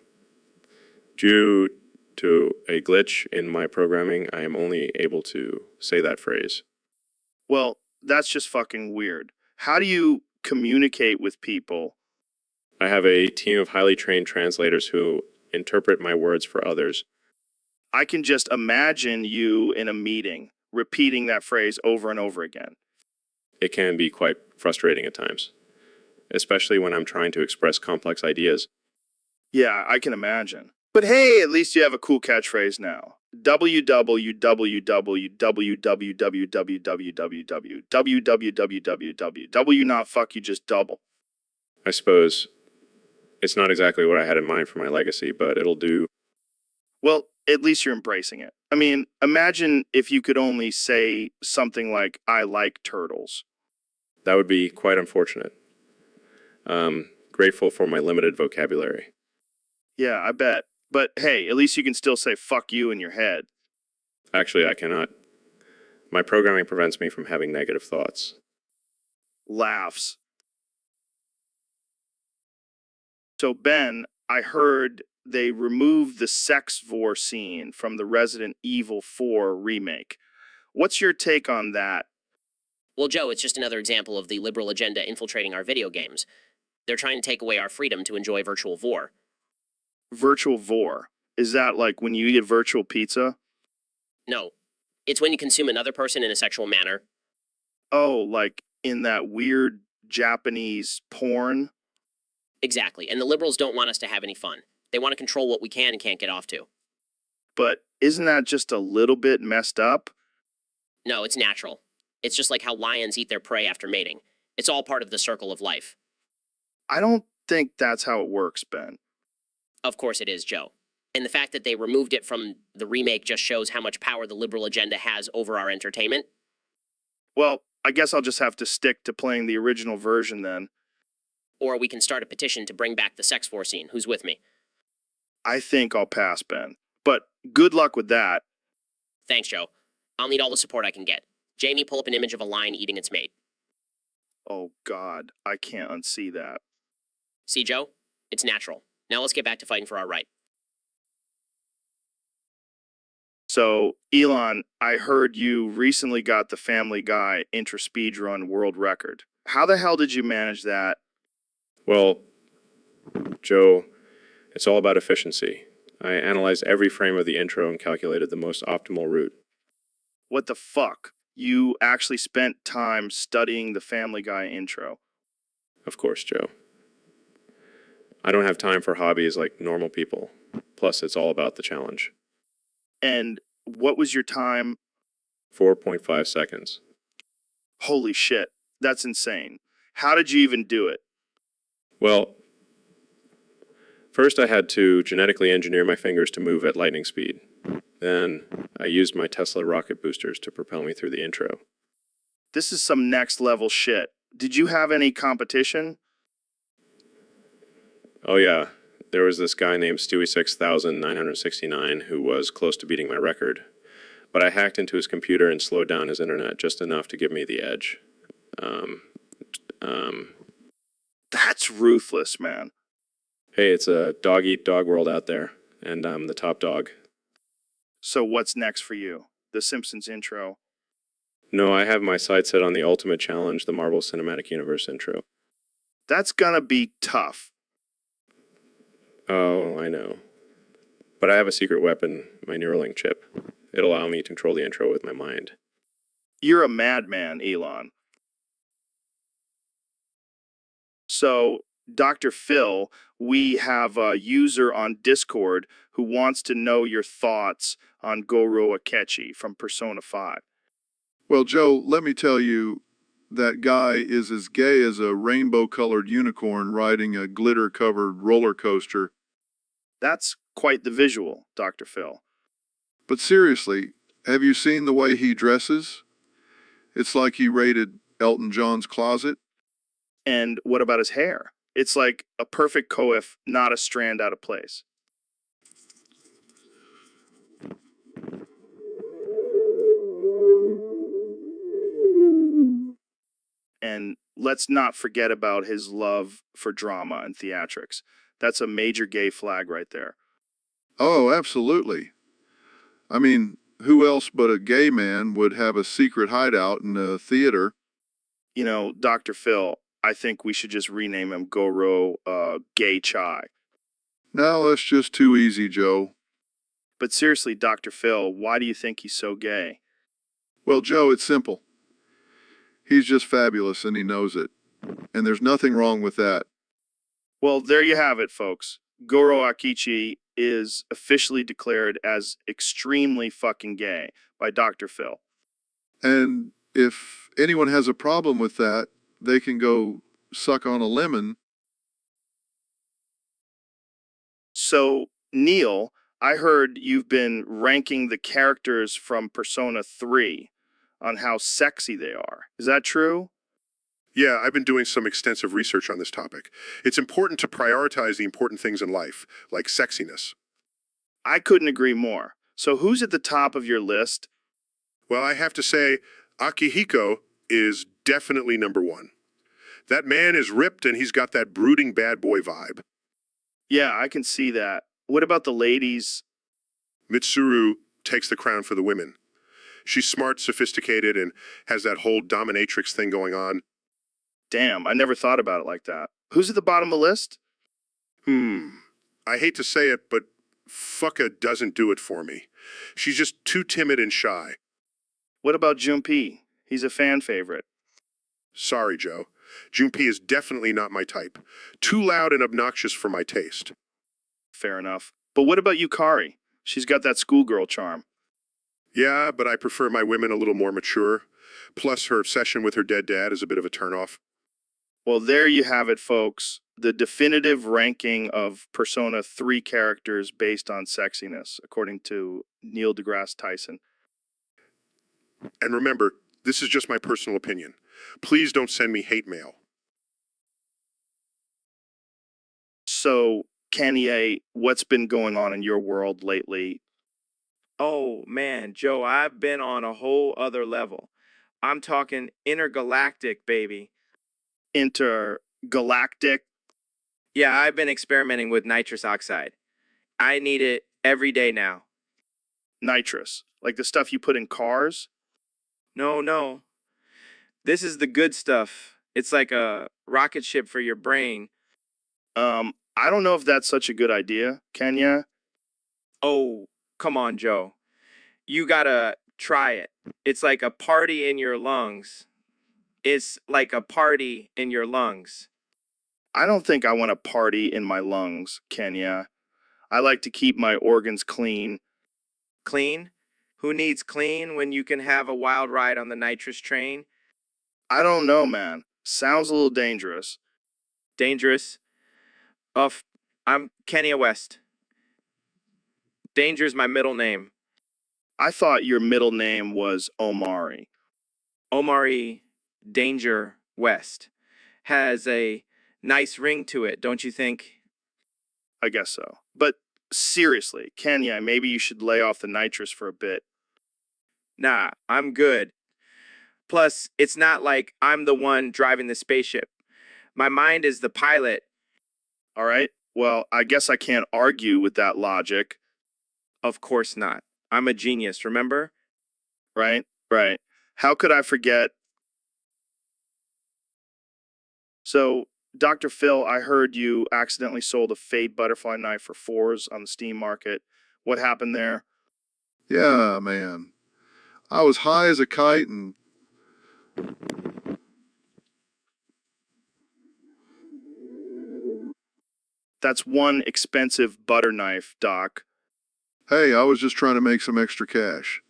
Due to a glitch in my programming, I am only able to say that phrase. Well, that's just fucking weird. How do you communicate with people? I have a team of highly trained translators who interpret my words for others. I can just imagine you in a meeting repeating that phrase over and over again. It can be quite frustrating at times, especially when I'm trying to express complex ideas. Yeah, I can imagine. But hey, at least you have a cool catchphrase now. W not fuck you, just double. I suppose it's not exactly what I had in mind for my legacy, but it'll do. Well, at least you're embracing it. I mean, imagine if you could only say something like, I like turtles. That would be quite unfortunate. Grateful for my limited vocabulary. Yeah, I bet. But hey, at least you can still say fuck you in your head. Actually, I cannot. My programming prevents me from having negative thoughts. Laughs. So, Ben, I heard they removed the sex vor scene from the Resident Evil 4 remake. What's your take on that? Well, Joe, it's just another example of the liberal agenda infiltrating our video games. They're trying to take away our freedom to enjoy virtual vor. Virtual vor. Is that like when you eat a virtual pizza? No, it's when you consume another person in a sexual manner. Oh, like in that weird Japanese porn? Exactly, and the liberals don't want us to have any fun. They want to control what we can and can't get off to. But isn't that just a little bit messed up? No, it's natural. It's just like how lions eat their prey after mating. It's all part of the circle of life. I don't think that's how it works, Ben. Of course it is, Joe. And the fact that they removed it from the remake just shows how much power the liberal agenda has over our entertainment. Well, I guess I'll just have to stick to playing the original version then. Or we can start a petition to bring back the sex war scene. Who's with me? I think I'll pass, Ben. But good luck with that. Thanks, Joe. I'll need all the support I can get. Jamie, pull up an image of a lion eating its mate. Oh, God, I can't unsee that. See, Joe? It's natural. Now let's get back to fighting for our right. So, Elon, I heard you recently got the Family Guy intra speedrun world record. How the hell did you manage that? Well, Joe, it's all about efficiency. I analyzed every frame of the intro and calculated the most optimal route. What the fuck? You actually spent time studying the Family Guy intro. Of course, Joe. I don't have time for hobbies like normal people. Plus, it's all about the challenge. And what was your time? 4.5 seconds. Holy shit, that's insane. How did you even do it? Well, first I had to genetically engineer my fingers to move at lightning speed. Then I used my Tesla rocket boosters to propel me through the intro. This is some next level shit. Did you have any competition? Oh yeah, there was this guy named Stewie6969 who was close to beating my record. But I hacked into his computer and slowed down his internet just enough to give me the edge. That's ruthless, man. Hey, it's a dog-eat-dog world out there, and I'm the top dog. So what's next for you? The Simpsons intro? No, I have my sights set on the ultimate challenge, the Marvel Cinematic Universe intro. That's gonna be tough. Oh, I know. But I have a secret weapon, my Neuralink chip. It'll allow me to control the intro with my mind. You're a madman, Elon. So, Dr. Phil, we have a user on Discord who wants to know your thoughts on Goro Akechi from Persona 5. Well, Joe, let me tell you, that guy is as gay as a rainbow-colored unicorn riding a glitter-covered roller coaster. That's quite the visual, Dr. Phil. But seriously, have you seen the way he dresses? It's like he raided Elton John's closet. And what about his hair? It's like a perfect coif, not a strand out of place. And let's not forget about his love for drama and theatrics. That's a major gay flag right there. Oh, absolutely. I mean, who else but a gay man would have a secret hideout in a theater? You know, Dr. Phil, I think we should just rename him Goro Gay Chai. Now that's just too easy, Joe. But seriously, Dr. Phil, why do you think he's so gay? Well, Joe, it's simple. He's just fabulous and he knows it. And there's nothing wrong with that. Well, there you have it, folks. Goro Akechi is officially declared as extremely fucking gay by Dr. Phil. And if anyone has a problem with that, they can go suck on a lemon. So, Neil, I heard you've been ranking the characters from Persona 3 on how sexy they are. Is that true? Yeah, I've been doing some extensive research on this topic. It's important to prioritize the important things in life, like sexiness. I couldn't agree more. So who's at the top of your list? Well, I have to say, Akihiko is definitely number one. That man is ripped and he's got that brooding bad boy vibe. Yeah, I can see that. What about the ladies? Mitsuru takes the crown for the women. She's smart, sophisticated, and has that whole dominatrix thing going on. Damn, I never thought about it like that. Who's at the bottom of the list? I hate to say it, but Fucka doesn't do it for me. She's just too timid and shy. What about Junpei? He's a fan favorite. Sorry, Joe. Junpei is definitely not my type. Too loud and obnoxious for my taste. Fair enough. But what about Yukari? She's got that schoolgirl charm. Yeah, but I prefer my women a little more mature. Plus, her obsession with her dead dad is a bit of a turnoff. Well, there you have it, folks. The definitive ranking of Persona 3 characters based on sexiness, according to Neil deGrasse Tyson. And remember, this is just my personal opinion. Please don't send me hate mail. So, Kanye, what's been going on in your world lately? Oh man, Joe, I've been on a whole other level. I'm talking intergalactic, baby. Intergalactic? Yeah, I've been experimenting with nitrous oxide. I need it every day now. Nitrous? Like the stuff you put in cars? No, no. This is the good stuff. It's like a rocket ship for your brain. I don't know if that's such a good idea, Kenya. Oh, come on, Joe. You gotta try it. It's like a party in your lungs. It's like a party in your lungs. I don't think I want to party in my lungs, Kenya. I like to keep my organs clean. Clean? Who needs clean when you can have a wild ride on the nitrous train? I don't know, man. Sounds a little dangerous. Dangerous. I'm Kenya West. Danger's my middle name. I thought your middle name was Omari. Omari Danger West has a nice ring to it, don't you think? I guess so. But seriously, Kenya, maybe you should lay off the nitrous for a bit. Nah, I'm good. Plus, it's not like I'm the one driving the spaceship. My mind is the pilot. All right? Well, I guess I can't argue with that logic. Of course not. I'm a genius, remember? Right? Right. How could I forget? So, Dr. Phil, I heard you accidentally sold a Fade butterfly knife for fours on the Steam market. What happened there? Yeah, man. I was high as a kite and That's one expensive butter knife, Doc. hey, I was just trying to make some extra cash.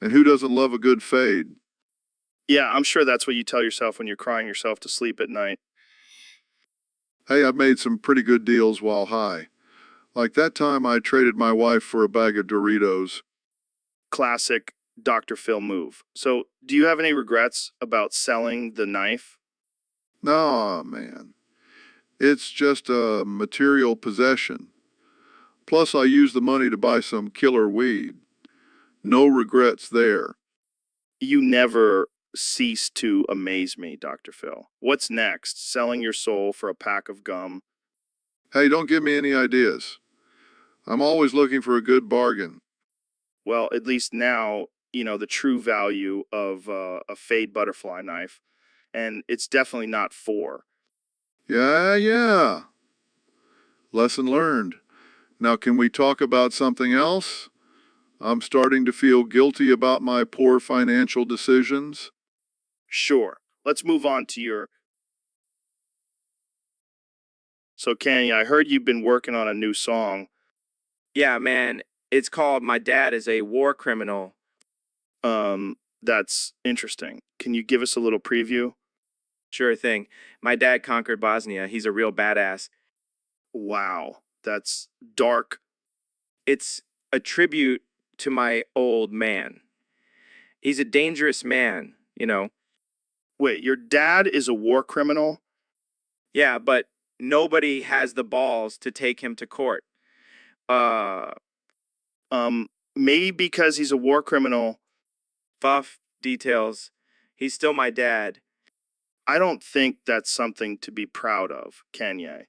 And who doesn't love a good fade? Yeah, I'm sure that's what you tell yourself when you're crying yourself to sleep at night. Hey, I've made some pretty good deals while high. Like that time I traded my wife for a bag of Doritos. Classic Dr. Phil move. So, do you have any regrets about selling the knife? Nah, man. It's just a material possession. Plus, I used the money to buy some killer weed. No regrets there. You never cease to amaze me, Dr. Phil. What's next? Selling your soul for a pack of gum? Hey, don't give me any ideas. I'm always looking for a good bargain. Well, at least now you know the true value of a Fade butterfly knife, and it's definitely not four. Yeah. Lesson learned. Now, can we talk about something else? I'm starting to feel guilty about my poor financial decisions. Sure. Let's move on to your. So, Kenny, I heard you've been working on a new song. Yeah, man. It's called My Dad is a War Criminal. That's interesting. Can you give us a little preview? Sure thing. My dad conquered Bosnia. He's a real badass. Wow, that's dark. It's a tribute to my old man. He's a dangerous man, you know. Wait, your dad is a war criminal? Yeah, but nobody has the balls to take him to court. Uh, Maybe because he's a war criminal. Fuff, details. He's still my dad. I don't think that's something to be proud of, Kanye.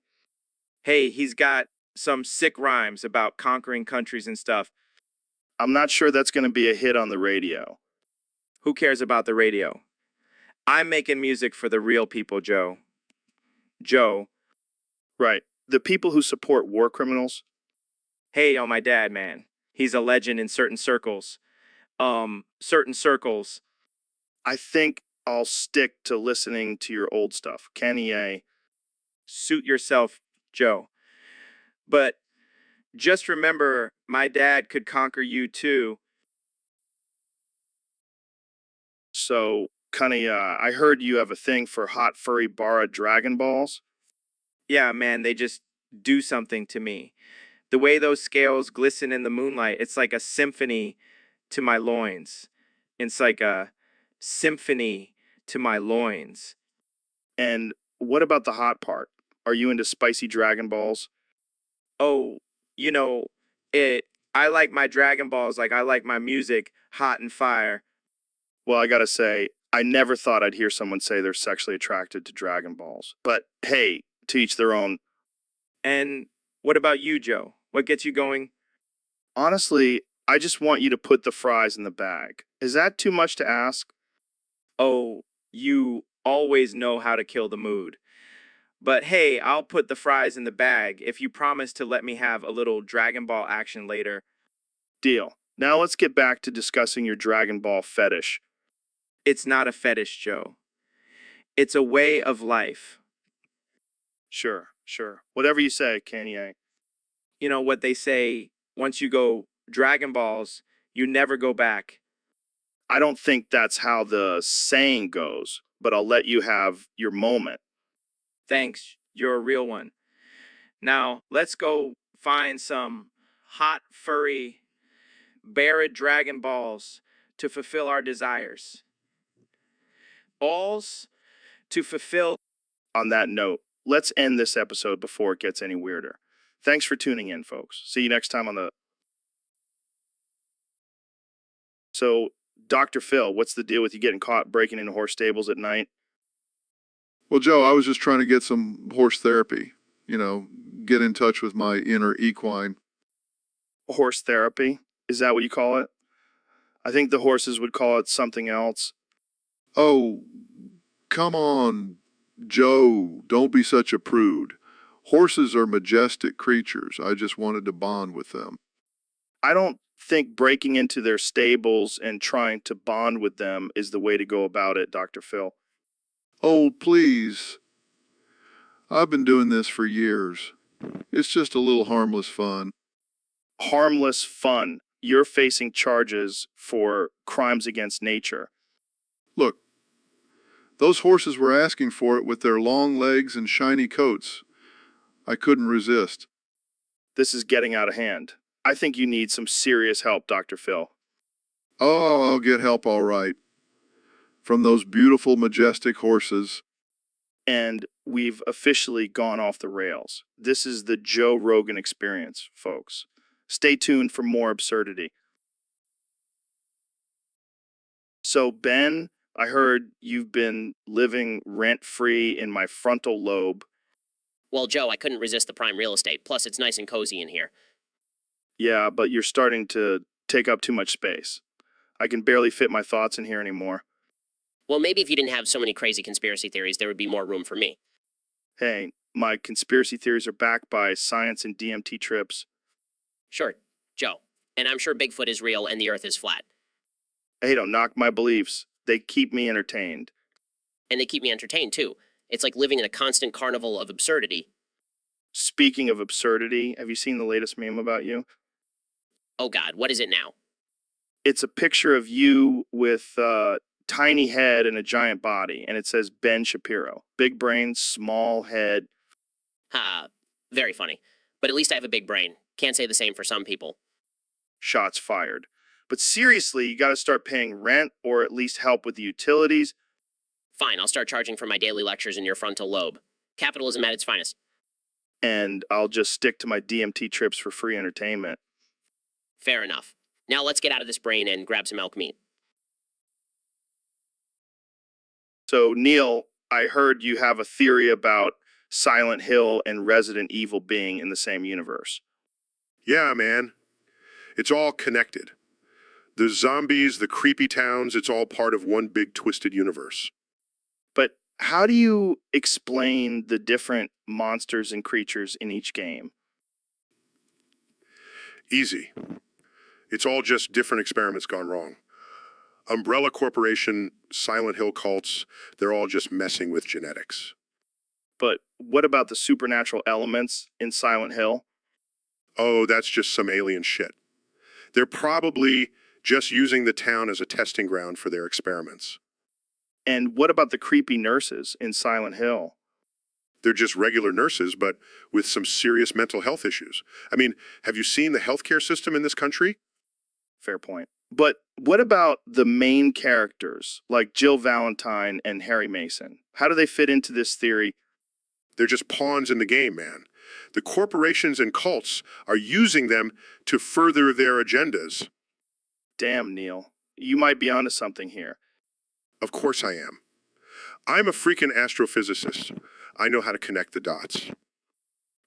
Hey, he's got some sick rhymes about conquering countries and stuff. I'm not sure that's going to be a hit on the radio. Who cares about the radio? I'm making music for the real people, Joe. Joe. Right. The people who support war criminals? Hey, on my dad, man. He's a legend in certain circles. Certain circles. I think I'll stick to listening to your old stuff. Kanye. Suit yourself, Joe. But just remember, my dad could conquer you too. So, Cunny, I heard you have a thing for hot furry Bara Dragon Balls. Yeah, man, they just do something to me. The way those scales glisten in the moonlight, it's like a symphony to my loins. It's like a symphony to my loins. And what about the hot part? Are you into spicy Dragon Balls? Oh, you know, it I like my Dragon Balls like I like my music hot and fire. Well, I gotta say, I never thought I'd hear someone say they're sexually attracted to Dragon Balls. But hey, to each their own. And what about you, Joe? What gets you going? Honestly, I just want you to put the fries in the bag. Is that too much to ask? Oh, you always know how to kill the mood. But hey, I'll put the fries in the bag if you promise to let me have a little Dragon Ball action later. Deal. Now let's get back to discussing your Dragon Ball fetish. It's not a fetish, Joe. It's a way of life. Sure, sure. Whatever you say, Kanye. You know what they say, once you go Dragon Balls, you never go back. I don't think that's how the saying goes, but I'll let you have your moment. Thanks, you're a real one. Now, let's go find some hot, furry, buried Dragon Balls to fulfill our desires. Balls to fulfill. On that note, let's end this episode before it gets any weirder. Thanks for tuning in, folks. See you next time on the. So, Dr. Phil, what's the deal with you getting caught breaking into horse stables at night? Well, Joe, I was just trying to get some horse therapy, get in touch with my inner equine. Horse therapy? Is that what you call it? I think the horses would call it something else. Oh, come on, Joe, don't be such a prude. Horses are majestic creatures. I just wanted to bond with them. I don't think breaking into their stables and trying to bond with them is the way to go about it, Dr. Phil. Oh, please. I've been doing this for years. It's just a little harmless fun. Harmless fun. You're facing charges for crimes against nature. Look, those horses were asking for it with their long legs and shiny coats. I couldn't resist. This is getting out of hand. I think you need some serious help, Dr. Phil. Oh, I'll get help all right. From those beautiful, majestic horses. And we've officially gone off the rails. This is the Joe Rogan experience, folks. Stay tuned for more absurdity. So, Ben, I heard you've been living rent-free in my frontal lobe. Well, Joe, I couldn't resist the prime real estate. Plus, it's nice and cozy in here. Yeah, but you're starting to take up too much space. I can barely fit my thoughts in here anymore. Well, maybe if you didn't have so many crazy conspiracy theories, there would be more room for me. Hey, my conspiracy theories are backed by science and DMT trips. Sure, Joe. And I'm sure Bigfoot is real and the Earth is flat. Hey, don't knock my beliefs. They keep me entertained. And they keep me entertained, too. It's like living in a constant carnival of absurdity. Speaking of absurdity, have you seen the latest meme about you? Oh, God, what is it now? It's a picture of you with a tiny head and a giant body, and it says Ben Shapiro. Big brain, small head. Ha, very funny. But at least I have a big brain. Can't say the same for some people. Shots fired. But seriously, you gotta start paying rent or at least help with the utilities. Fine, I'll start charging for my daily lectures in your frontal lobe. Capitalism at its finest. And I'll just stick to my DMT trips for free entertainment. Fair enough. Now let's get out of this brain and grab some elk meat. So, Neil, I heard you have a theory about Silent Hill and Resident Evil being in the same universe. Yeah, man. It's all connected. The zombies, the creepy towns, it's all part of one big twisted universe. But how do you explain the different monsters and creatures in each game? Easy. It's all just different experiments gone wrong. Umbrella Corporation, Silent Hill cults, they're all just messing with genetics. But what about the supernatural elements in Silent Hill? Oh, that's just some alien shit. They're probably just using the town as a testing ground for their experiments. And what about the creepy nurses in Silent Hill? They're just regular nurses, but with some serious mental health issues. I mean, have you seen the healthcare system in this country? Fair point. But what about the main characters, like Jill Valentine and Harry Mason? How do they fit into this theory? They're just pawns in the game, man. The corporations and cults are using them to further their agendas. Damn, Neil. You might be onto something here. Of course I am. I'm a freaking astrophysicist. I know how to connect the dots.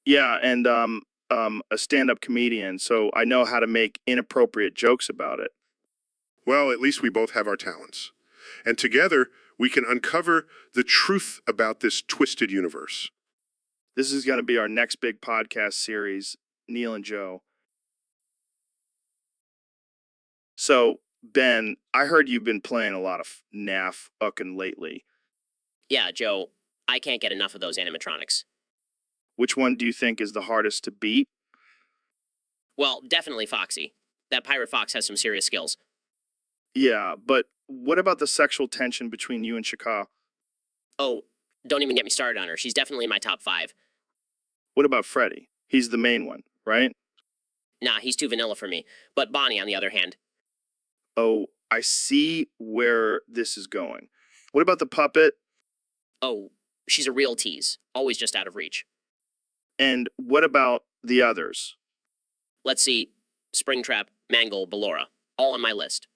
Yeah, and a stand-up comedian, so I know how to make inappropriate jokes about it. Well, at least we both have our talents. And together, we can uncover the truth about this twisted universe. This is going to be our next big podcast series, Neil and Joe. So, Ben, I heard you've been playing a lot of NAF uckin' lately. Yeah, Joe, I can't get enough of those animatronics. Which one do you think is the hardest to beat? Well, definitely Foxy. That pirate fox has some serious skills. Yeah, but what about the sexual tension between you and Shaka? Oh, don't even get me started on her. She's definitely in my top 5. What about Freddy? He's the main one, right? Nah, he's too vanilla for me. But Bonnie, on the other hand. Oh, I see where this is going. What about the puppet? Oh, she's a real tease. Always just out of reach. And what about the others? Let's see. Springtrap, Mangle, Ballora. All on my list.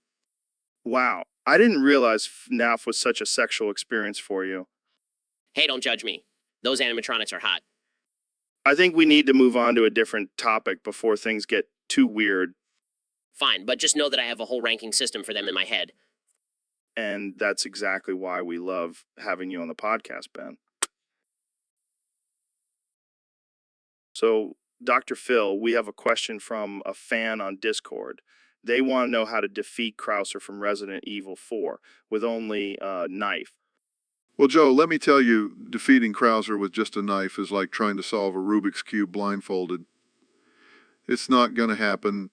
Wow, I didn't realize FNAF was such a sexual experience for you. Hey, don't judge me. Those animatronics are hot. I think we need to move on to a different topic before things get too weird. Fine, but just know that I have a whole ranking system for them in my head. And that's exactly why we love having you on the podcast, Ben. So, Dr. Phil, we have a question from a fan on Discord. They want to know how to defeat Krauser from Resident Evil 4 with only a knife. Well, Joe, let me tell you, defeating Krauser with just a knife is like trying to solve a Rubik's Cube blindfolded. It's not going to happen.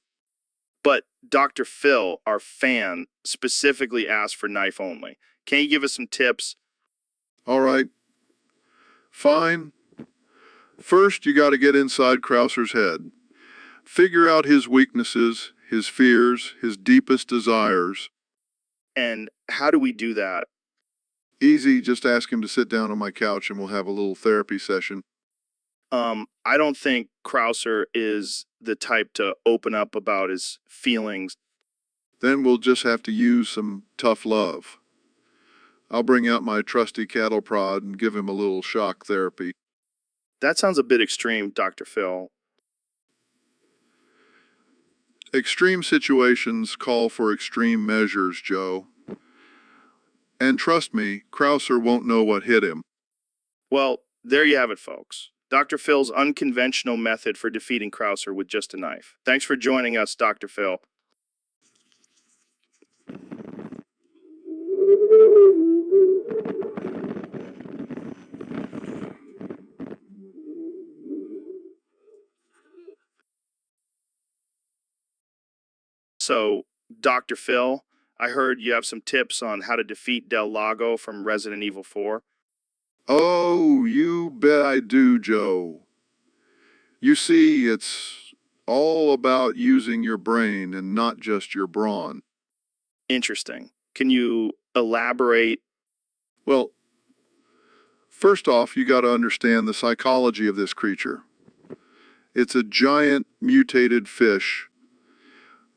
But Dr. Phil, our fan, specifically asked for knife only. Can you give us some tips? All right. Fine. First, you got to get inside Krauser's head. Figure out his weaknesses, his fears, his deepest desires. And how do we do that? Easy, just ask him to sit down on my couch and we'll have a little therapy session. I don't think Krauser is the type to open up about his feelings. Then we'll just have to use some tough love. I'll bring out my trusty cattle prod and give him a little shock therapy. That sounds a bit extreme, Dr. Phil. Extreme situations call for extreme measures, Joe. And trust me, Krauser won't know what hit him. Well, there you have it, folks. Dr. Phil's unconventional method for defeating Krauser with just a knife. Thanks for joining us, Dr. Phil. So, Dr. Phil, I heard you have some tips on how to defeat Del Lago from Resident Evil 4. Oh, you bet I do, Joe. You see, it's all about using your brain and not just your brawn. Interesting. Can you elaborate? Well, first off, you got to understand the psychology of this creature. It's a giant mutated fish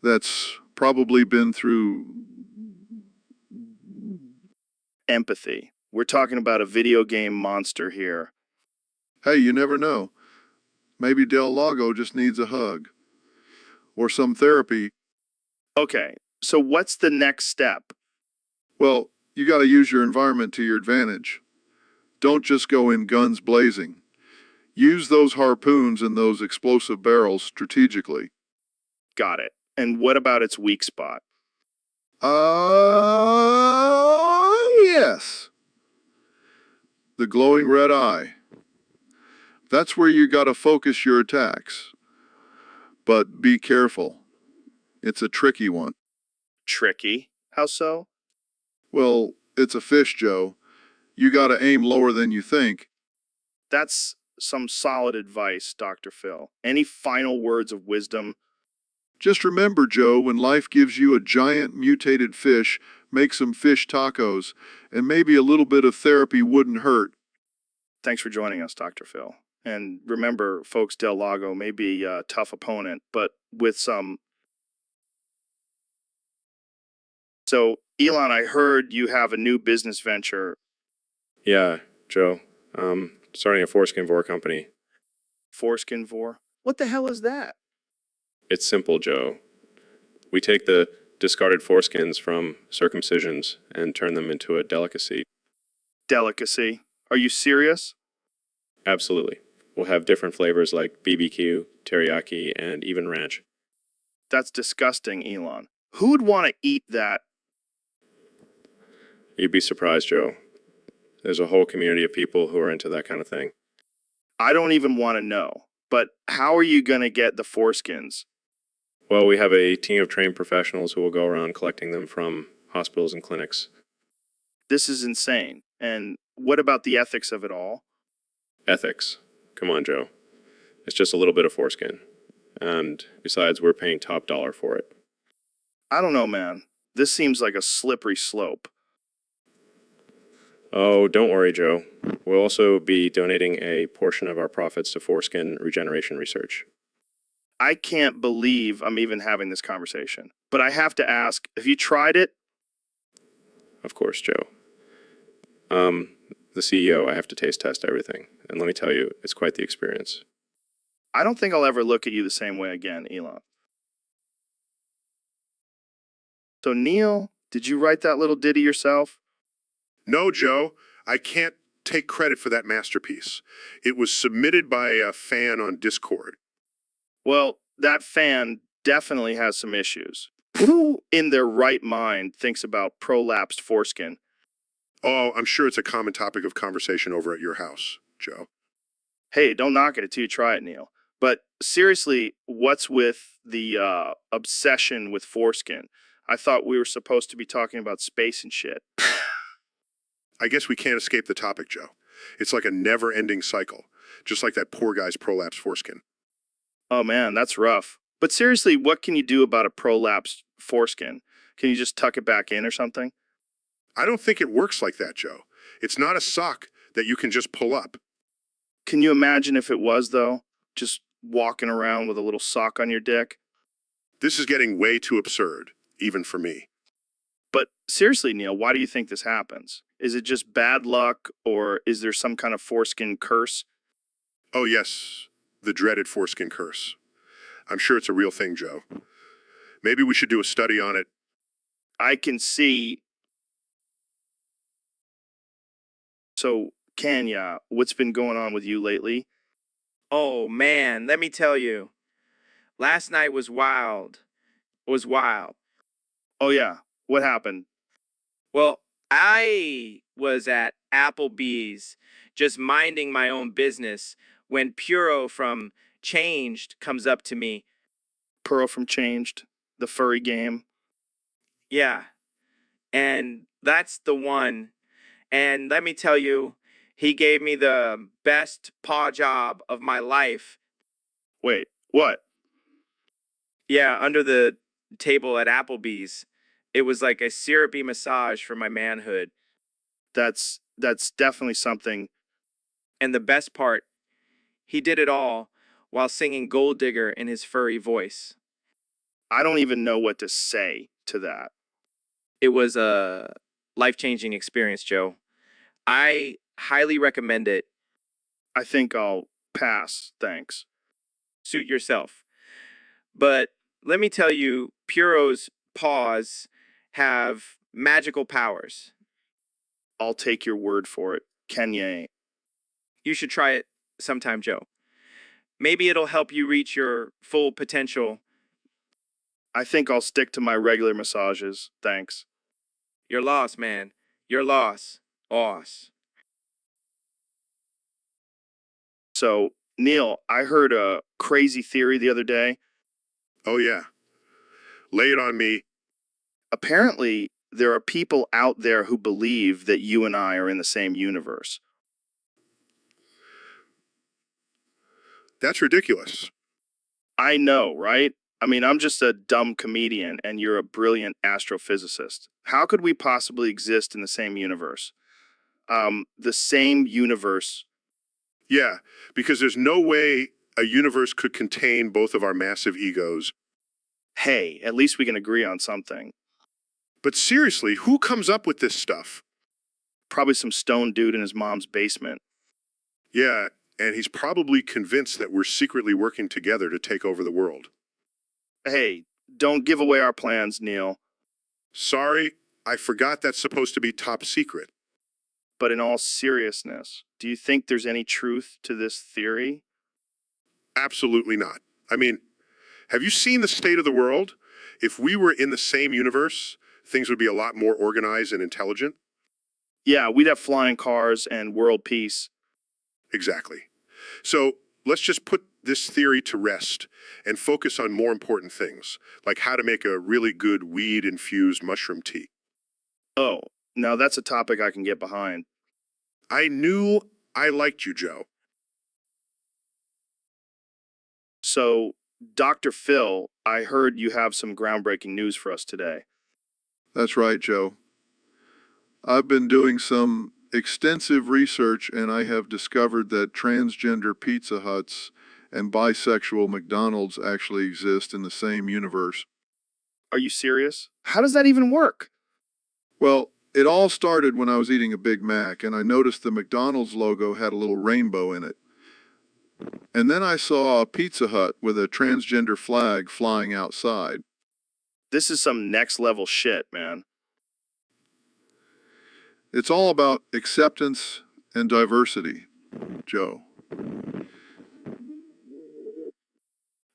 that's probably been through Empathy. We're talking about a video game monster here. Hey, you never know. Maybe Del Lago just needs a hug. Or some therapy. Okay, so what's the next step? Well, you got to use your environment to your advantage. Don't just go in guns blazing. Use those harpoons and those explosive barrels strategically. Got it. And what about its weak spot? Yes. The glowing red eye. That's where you got to focus your attacks. But be careful. It's a tricky one. Tricky? How so? Well, It's a fish, Joe. You gotta aim lower than you think. That's some solid advice, Dr. Phil. Any final words of wisdom? Just remember, Joe, when life gives you a giant mutated fish, make some fish tacos, and maybe a little bit of therapy wouldn't hurt. Thanks for joining us, Dr. Phil. And remember, folks, Del Lago may be a tough opponent, but with some. So, Elon, I heard you have a new business venture. Yeah, Joe. Starting a foreskin vor company. Foreskin vor? What the hell is that? It's simple, Joe. We take the discarded foreskins from circumcisions and turn them into a delicacy. Delicacy. Are you serious? Absolutely. We'll have different flavors like BBQ, teriyaki, and even ranch. That's disgusting, Elon. Who would want to eat that? You'd be surprised, Joe. There's a whole community of people who are into that kind of thing. I don't even want to know. But how are you going to get the foreskins? Well, we have a team of trained professionals who will go around collecting them from hospitals and clinics. This is insane. And what about the ethics of it all? Ethics. Come on, Joe. It's just a little bit of foreskin. And besides, we're paying top dollar for it. I don't know, man. This seems like a slippery slope. Oh, don't worry, Joe. We'll also be donating a portion of our profits to foreskin regeneration research. I can't believe I'm even having this conversation. But I have to ask, have you tried it? Of course, Joe. The CEO, I have to taste test everything. And let me tell you, it's quite the experience. I don't think I'll ever look at you the same way again, Elon. So, Neil, did you write that little ditty yourself? No, Joe, I can't take credit for that masterpiece. It was submitted by a fan on Discord. Well, that fan definitely has some issues. Who in their right mind thinks about prolapsed foreskin? Oh, I'm sure it's a common topic of conversation over at your house, Joe. Hey, don't knock it until you try it, Neil. But seriously, what's with the obsession with foreskin? I thought we were supposed to be talking about space and shit. I guess we can't escape the topic, Joe. It's like a never-ending cycle, just like that poor guy's prolapsed foreskin. Oh man, that's rough. But seriously, what can you do about a prolapsed foreskin? Can you just tuck it back in or something? I don't think it works like that, Joe. It's not a sock that you can just pull up. Can you imagine if it was, though? Just walking around with a little sock on your dick? This is getting way too absurd, even for me. But seriously, Neil, why do you think this happens? Is it just bad luck, or is there some kind of foreskin curse? Oh, yes, the dreaded foreskin curse. I'm sure it's a real thing, Joe. Maybe we should do a study on it. I can see. So, Kenya, what's been going on with you lately? Oh man, let me tell you. Last night was wild. Was wild. Oh, yeah. What happened? Well, I was at Applebee's just minding my own business when Puro from Changed comes up to me. Pearl from Changed, the furry game. Yeah. And that's the one. And let me tell you, he gave me the best paw job of my life. Wait, what? Yeah, under the table at Applebee's. It was like a syrupy massage for my manhood. That's definitely something. And the best part, he did it all while singing Gold Digger in his furry voice. I don't even know what to say to that. It was a life-changing experience, Joe. I highly recommend it. I think I'll pass, thanks. Suit yourself. But let me tell you, Puro's paws have magical powers. I'll take your word for it. Kenya. You should try it sometime, Joe. Maybe it'll help you reach your full potential. I think I'll stick to my regular massages, thanks. You're lost, man. You're lost. Oss. So, Neil, I heard a crazy theory the other day. Oh, yeah. Lay it on me. Apparently, there are people out there who believe that you and I are in the same universe. That's ridiculous. I know, right? I mean, I'm just a dumb comedian and you're a brilliant astrophysicist. How could we possibly exist in the same universe? The same universe. Yeah, because there's no way a universe could contain both of our massive egos. Hey, at least we can agree on something. But seriously, who comes up with this stuff? Probably some stone dude in his mom's basement. Yeah, and he's probably convinced that we're secretly working together to take over the world. Hey, don't give away our plans, Neil. Sorry, I forgot that's supposed to be top secret. But in all seriousness, do you think there's any truth to this theory? Absolutely not. I mean, have you seen the state of the world? If we were in the same universe, things would be a lot more organized and intelligent. Yeah, we'd have flying cars and world peace. Exactly. So let's just put this theory to rest and focus on more important things, like how to make a really good weed-infused mushroom tea. Oh, now that's a topic I can get behind. I knew I liked you, Joe. So, Dr. Phil, I heard you have some groundbreaking news for us today. That's right, Joe. I've been doing some extensive research and I have discovered that transgender Pizza Huts and bisexual McDonald's actually exist in the same universe. Are you serious? How does that even work? Well, it all started when I was eating a Big Mac and I noticed the McDonald's logo had a little rainbow in it. And then I saw a Pizza Hut with a transgender flag flying outside. This is some next level shit, man. It's all about acceptance and diversity, Joe.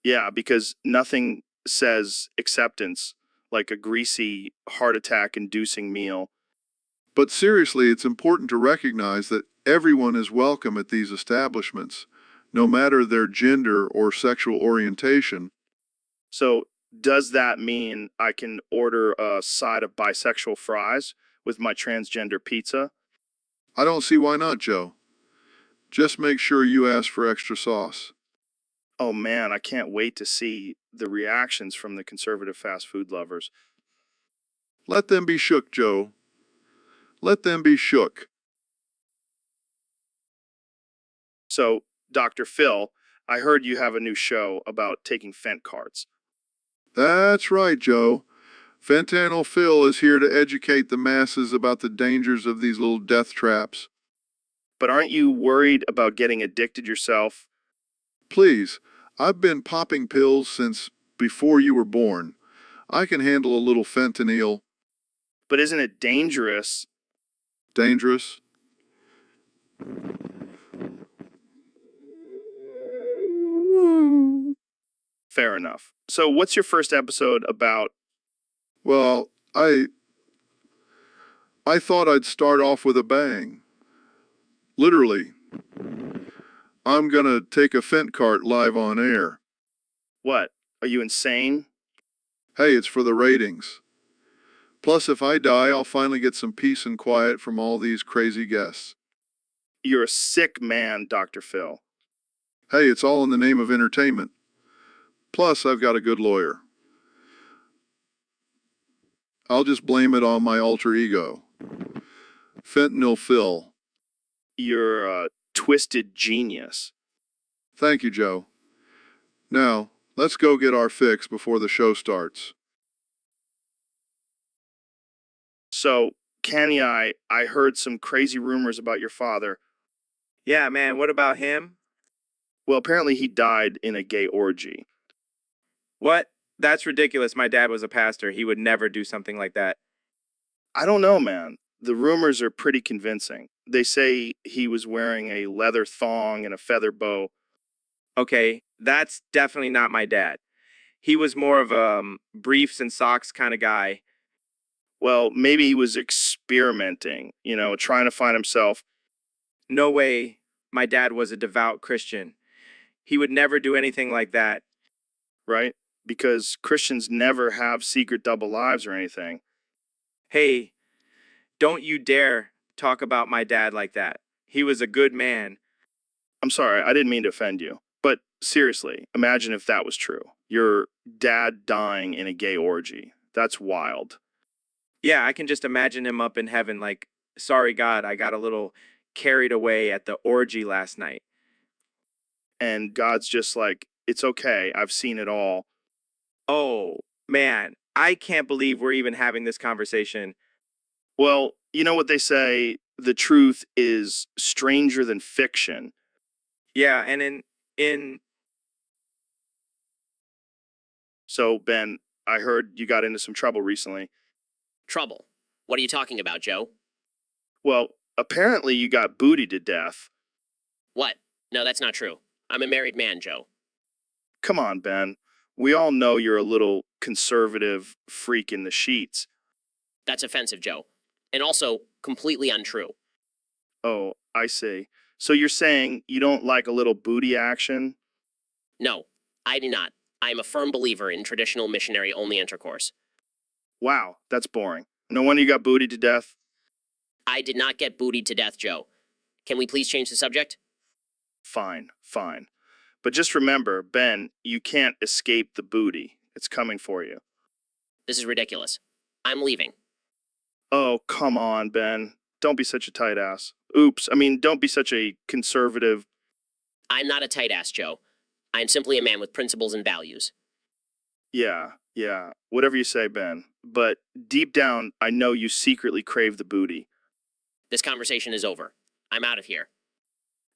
Yeah, because nothing says acceptance like a greasy, heart attack inducing meal. But seriously, it's important to recognize that everyone is welcome at these establishments, no matter their gender or sexual orientation. So, does that mean I can order a side of bisexual fries with my transgender pizza? I don't see why not, Joe. Just make sure you ask for extra sauce. Oh man, I can't wait to see the reactions from the conservative fast food lovers. Let them be shook, Joe. Let them be shook. So, Dr. Phil, I heard you have a new show about taking Fent cards. That's right, Joe. Fentanyl Phil is here to educate the masses about the dangers of these little death traps. But aren't you worried about getting addicted yourself? Please, I've been popping pills since before you were born. I can handle a little fentanyl. But isn't it dangerous? Dangerous? Fair enough. So, what's your first episode about? Well, I thought I'd start off with a bang. Literally. I'm gonna take a Fent cart live on air. What? Are you insane? Hey, it's for the ratings. Plus, if I die, I'll finally get some peace and quiet from all these crazy guests. You're a sick man, Dr. Phil. Hey, it's all in the name of entertainment. Plus, I've got a good lawyer. I'll just blame it on my alter ego. Fentanyl Phil. You're a twisted genius. Thank you, Joe. Now, let's go get our fix before the show starts. So, Kenny, I heard some crazy rumors about your father. Yeah, man, what about him? Well, apparently he died in a gay orgy. What? That's ridiculous. My dad was a pastor. He would never do something like that. I don't know, man. The rumors are pretty convincing. They say he was wearing a leather thong and a feather bow. Okay, that's definitely not my dad. He was more of a briefs and socks kind of guy. Well, maybe he was experimenting, trying to find himself. No way my dad was a devout Christian. He would never do anything like that. Right? Because Christians never have secret double lives or anything. Hey, don't you dare talk about my dad like that. He was a good man. I'm sorry, I didn't mean to offend you. But seriously, imagine if that was true. Your dad dying in a gay orgy. That's wild. Yeah, I can just imagine him up in heaven like, sorry, God, I got a little carried away at the orgy last night. And God's just like, it's okay, I've seen it all. Oh, man, I can't believe we're even having this conversation. Well, you know what they say, the truth is stranger than fiction. Yeah, and in So, Ben, I heard you got into some trouble recently. Trouble. What are you talking about, Joe? Well, apparently you got bootied to death. What? No, that's not true. I'm a married man, Joe. Come on, Ben. We all know you're a little conservative freak in the sheets. That's offensive, Joe. And also completely untrue. Oh, I see. So you're saying you don't like a little booty action? No, I do not. I am a firm believer in traditional missionary only intercourse. Wow, that's boring. No wonder you got bootied to death. I did not get bootied to death, Joe. Can we please change the subject? Fine, fine. But just remember, Ben, you can't escape the booty. It's coming for you. This is ridiculous. I'm leaving. Oh, come on, Ben. Don't be such a tight ass. Oops, I mean, don't be such a conservative. I'm not a tight ass, Joe. I am simply a man with principles and values. Yeah, whatever you say, Ben. But deep down, I know you secretly crave the booty. This conversation is over. I'm out of here.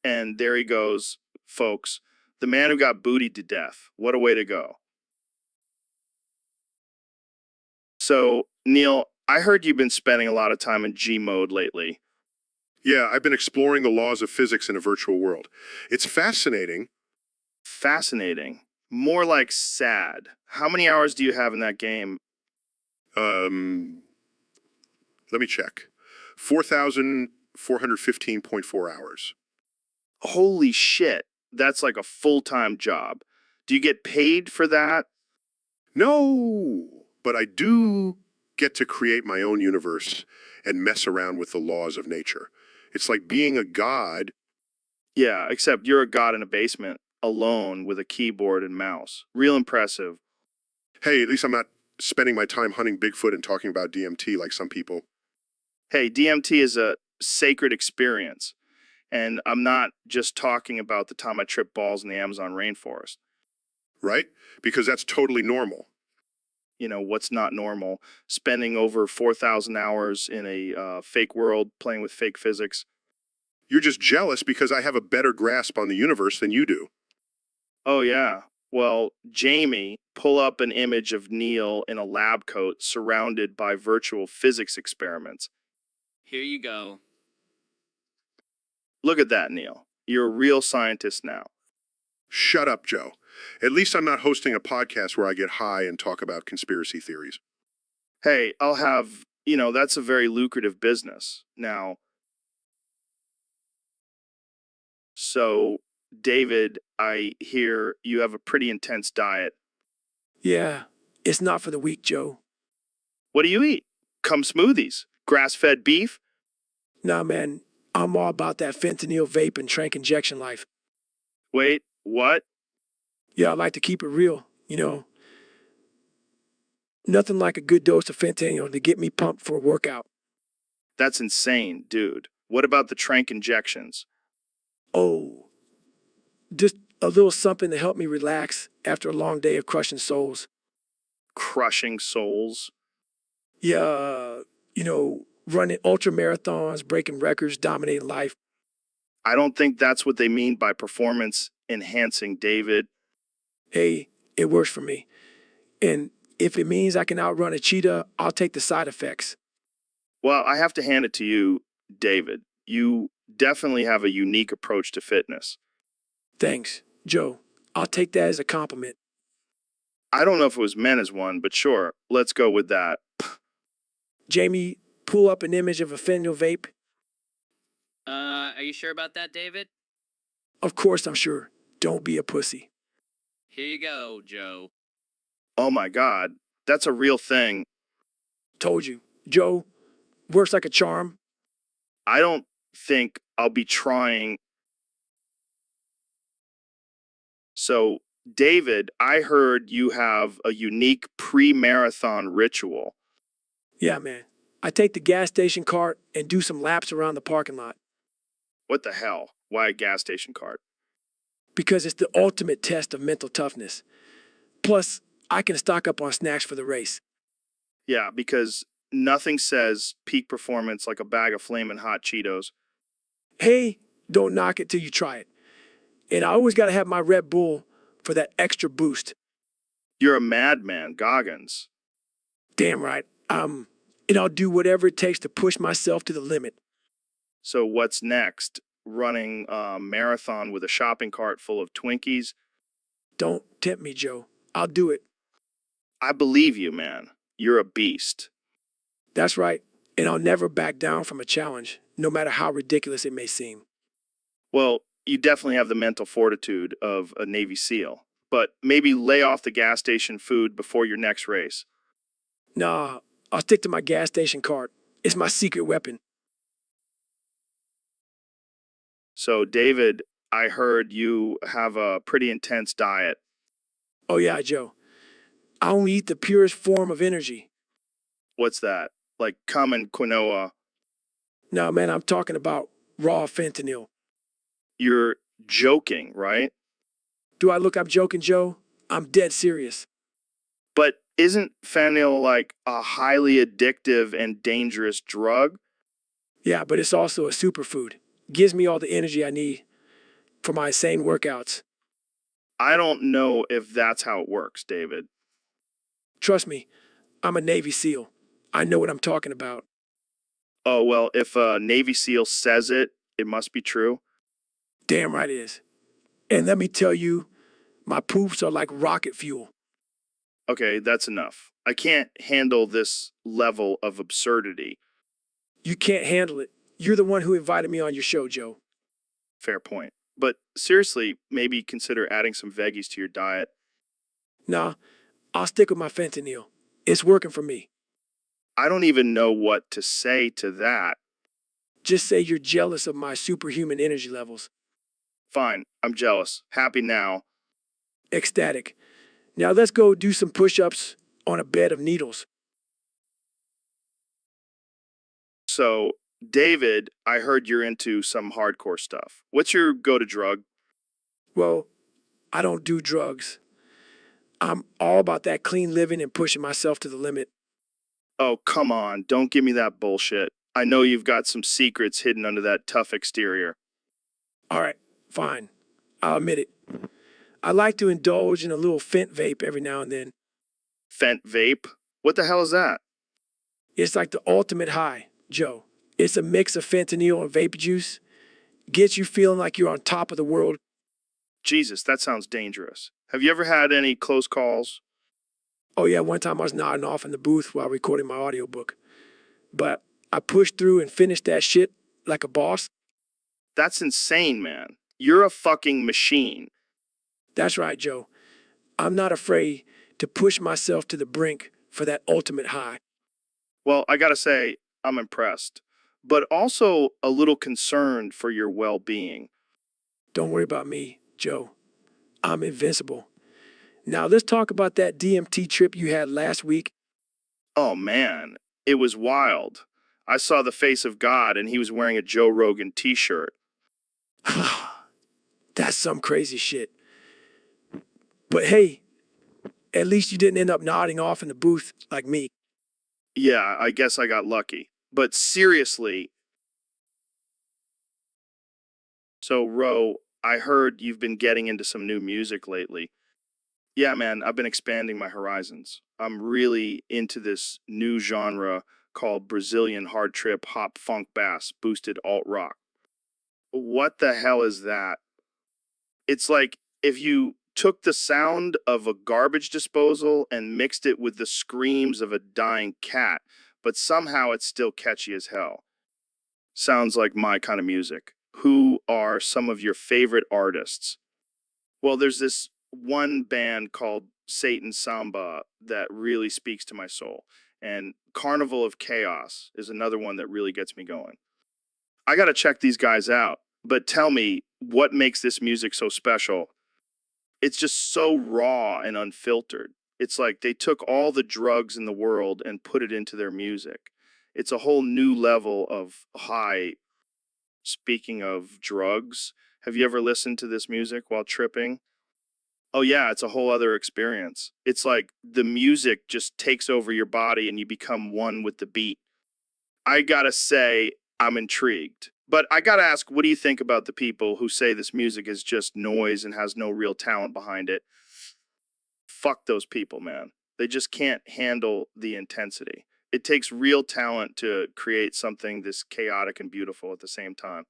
And there he goes, folks. The man who got bootied to death. What a way to go. So, Neil, I heard you've been spending a lot of time in G mode lately. Yeah, I've been exploring the laws of physics in a virtual world. It's fascinating. Fascinating. More like sad. How many hours do you have in that game? Let me check. 4,415.4 hours. Holy shit. That's like a full-time job. Do you get paid for that? No, but I do get to create my own universe and mess around with the laws of nature. It's like being a god. Yeah, except you're a god in a basement, alone with a keyboard and mouse. Real impressive. Hey, at least I'm not spending my time hunting Bigfoot and talking about DMT like some people. Hey, DMT is a sacred experience. And I'm not just talking about the time I tripped balls in the Amazon rainforest. Right? Because that's totally normal. You know, what's not normal? Spending over 4,000 hours in a fake world playing with fake physics. You're just jealous because I have a better grasp on the universe than you do. Oh, yeah. Well, Jamie, pull up an image of Neil in a lab coat surrounded by virtual physics experiments. Here you go. Look at that, Neil. You're a real scientist now. Shut up, Joe. At least I'm not hosting a podcast where I get high and talk about conspiracy theories. Hey, I'll have, that's a very lucrative business. Now, so, David, I hear you have a pretty intense diet. Yeah, it's not for the weak, Joe. What do you eat? Cum smoothies, grass-fed beef? Nah, man, I'm all about that fentanyl vape and trank injection life. Wait, what? Yeah, I like to keep it real, Nothing like a good dose of fentanyl to get me pumped for a workout. That's insane, dude. What about the trank injections? Oh, just a little something to help me relax after a long day of crushing souls. Crushing souls? Yeah, running ultra marathons, breaking records, dominating life. I don't think that's what they mean by performance enhancing, David. Hey, it works for me. And if it means I can outrun a cheetah, I'll take the side effects. Well, I have to hand it to you, David. You definitely have a unique approach to fitness. Thanks, Joe. I'll take that as a compliment. I don't know if it was meant as one, but sure, let's go with that. Jamie, pull up an image of a fentanyl vape. Are you sure about that, David? Of course I'm sure. Don't be a pussy. Here you go, Joe. Oh my God, that's a real thing. Told you. Joe, works like a charm. I don't think I'll be trying. So, David, I heard you have a unique pre-marathon ritual. Yeah, man. I take the gas station cart and do some laps around the parking lot What the hell? Why a gas station cart? because it's the ultimate test of mental toughness. Plus, I can stock up on snacks for the race. Yeah, because nothing says peak performance like a bag of flaming hot Cheetos. Hey, don't knock it till you try it. And I always got to have my Red Bull for that extra boost. You're a madman, Goggins. Damn right. And I'll do whatever it takes to push myself to the limit. So what's next? Running a marathon with a shopping cart full of Twinkies? Don't tempt me, Joe. I'll do it. I believe you, man. You're a beast. That's right. And I'll never back down from a challenge, no matter how ridiculous it may seem. Well, you definitely have the mental fortitude of a Navy SEAL. But maybe lay off the gas station food before your next race. Nah, I'll stick to my gas station cart. It's my secret weapon. So, David, I heard you have a pretty intense diet. Oh, yeah, Joe. I only eat the purest form of energy. What's that? Like common quinoa. No, man, I'm talking about raw fentanyl. You're joking, right? Do I look I'm joking, Joe? I'm dead serious. But isn't fentanyl like a highly addictive and dangerous drug? Yeah, but it's also a superfood. Gives me all the energy I need for my insane workouts. I don't know if that's how it works, David. Trust me, I'm a Navy SEAL. I know what I'm talking about. Oh, well, if a Navy SEAL says it, it must be true. Damn right it is. And let me tell you, my poops are like rocket fuel. Okay, that's enough. I can't handle this level of absurdity. You can't handle it. You're the one who invited me on your show, Joe. Fair point. But seriously, maybe consider adding some veggies to your diet. Nah, I'll stick with my fentanyl. It's working for me. I don't even know what to say to that. Just say you're jealous of my superhuman energy levels. Fine, I'm jealous. Happy now. Ecstatic. Now let's go do some push-ups on a bed of needles. So, David, I heard you're into some hardcore stuff. What's your go-to drug? Well, I don't do drugs. I'm all about that clean living and pushing myself to the limit. Oh, come on. Don't give me that bullshit. I know you've got some secrets hidden under that tough exterior. All right, fine. I'll admit it. I like to indulge in a little fent vape every now and then. Fent vape? What the hell is that? It's like the ultimate high, Joe. It's a mix of fentanyl and vape juice. Gets you feeling like you're on top of the world. Jesus, that sounds dangerous. Have you ever had any close calls? Oh yeah, one time I was nodding off in the booth while recording my audiobook. But I pushed through and finished that shit like a boss. That's insane, man. You're a fucking machine. That's right, Joe. I'm not afraid to push myself to the brink for that ultimate high. Well, I gotta say, I'm impressed, but also a little concerned for your well-being. Don't worry about me, Joe. I'm invincible. Now let's talk about that DMT trip you had last week. Oh man, it was wild. I saw the face of God and he was wearing a Joe Rogan t-shirt. That's some crazy shit. But hey, at least you didn't end up nodding off in the booth like me. Yeah, I guess I got lucky. But seriously, so Ro, I heard you've been getting into some new music lately. Yeah, man, I've been expanding my horizons. I'm really into this new genre called Brazilian hard trip hop funk bass boosted alt rock. What the hell is that? It's like if you took the sound of a garbage disposal and mixed it with the screams of a dying cat, but somehow it's still catchy as hell. Sounds like my kind of music. Who are some of your favorite artists? Well, there's this one band called Satan Samba that really speaks to my soul. and Carnival of Chaos is another one that really gets me going. I got to check these guys out, but tell me what makes this music so special. It's just so raw and unfiltered. It's like they took all the drugs in the world and put it into their music. It's a whole new level of high. Speaking of drugs, have you ever listened to this music while tripping? Oh, yeah, it's a whole other experience. It's like the music just takes over your body and you become one with the beat. I gotta say, I'm intrigued. But I gotta ask, what do you think about the people who say this music is just noise and has no real talent behind it? Fuck those people, man. They just can't handle the intensity. It takes real talent to create something this chaotic and beautiful at the same time.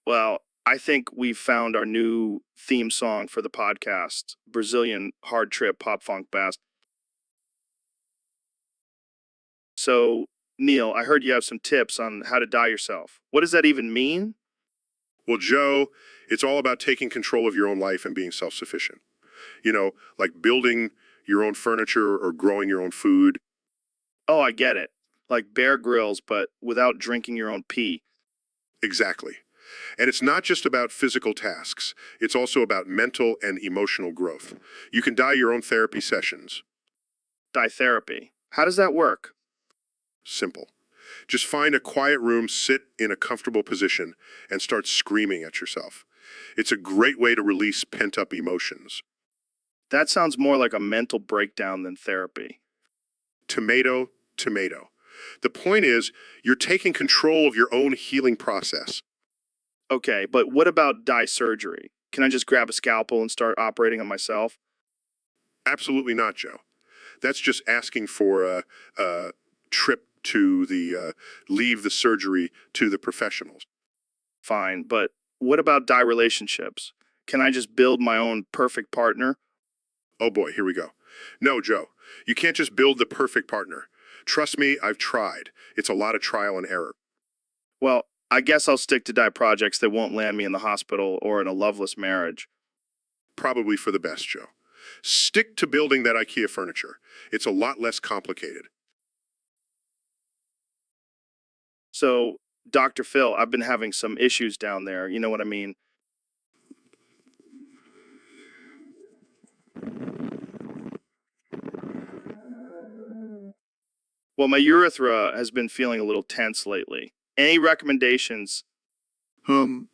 Well, I think we've found our new theme song for the podcast, Brazilian Hard Trip Pop Funk Bass. So, Neil, I heard you have some tips on how to die yourself. What does that even mean? Well, Joe, it's all about taking control of your own life and being self-sufficient. You know, like building your own furniture or growing your own food. Oh, I get it. Like Bear Grylls, but without drinking your own pee. Exactly. And it's not just about physical tasks. It's also about mental and emotional growth. You can die your own therapy sessions. Die therapy. How does that work? Simple. Just find a quiet room, sit in a comfortable position, and start screaming at yourself. It's a great way to release pent-up emotions. That sounds more like a mental breakdown than therapy. Tomato, tomato. The point is, you're taking control of your own healing process. Okay, but what about die surgery? Can I just grab a scalpel and start operating on myself? Absolutely not, Joe. That's just asking for a trip to leave the surgery to the professionals. Fine, but what about die relationships? Can I just build my own perfect partner? Oh boy, here we go. No, Joe, you can't just build the perfect partner. Trust me, I've tried. It's a lot of trial and error. Well, I guess I'll stick to die projects that won't land me in the hospital or in a loveless marriage. Probably for the best, Joe. Stick to building that IKEA furniture. It's a lot less complicated. So, Dr. Phil, I've been having some issues down there. You know what I mean? Well, my urethra has been feeling a little tense lately. Any recommendations? Have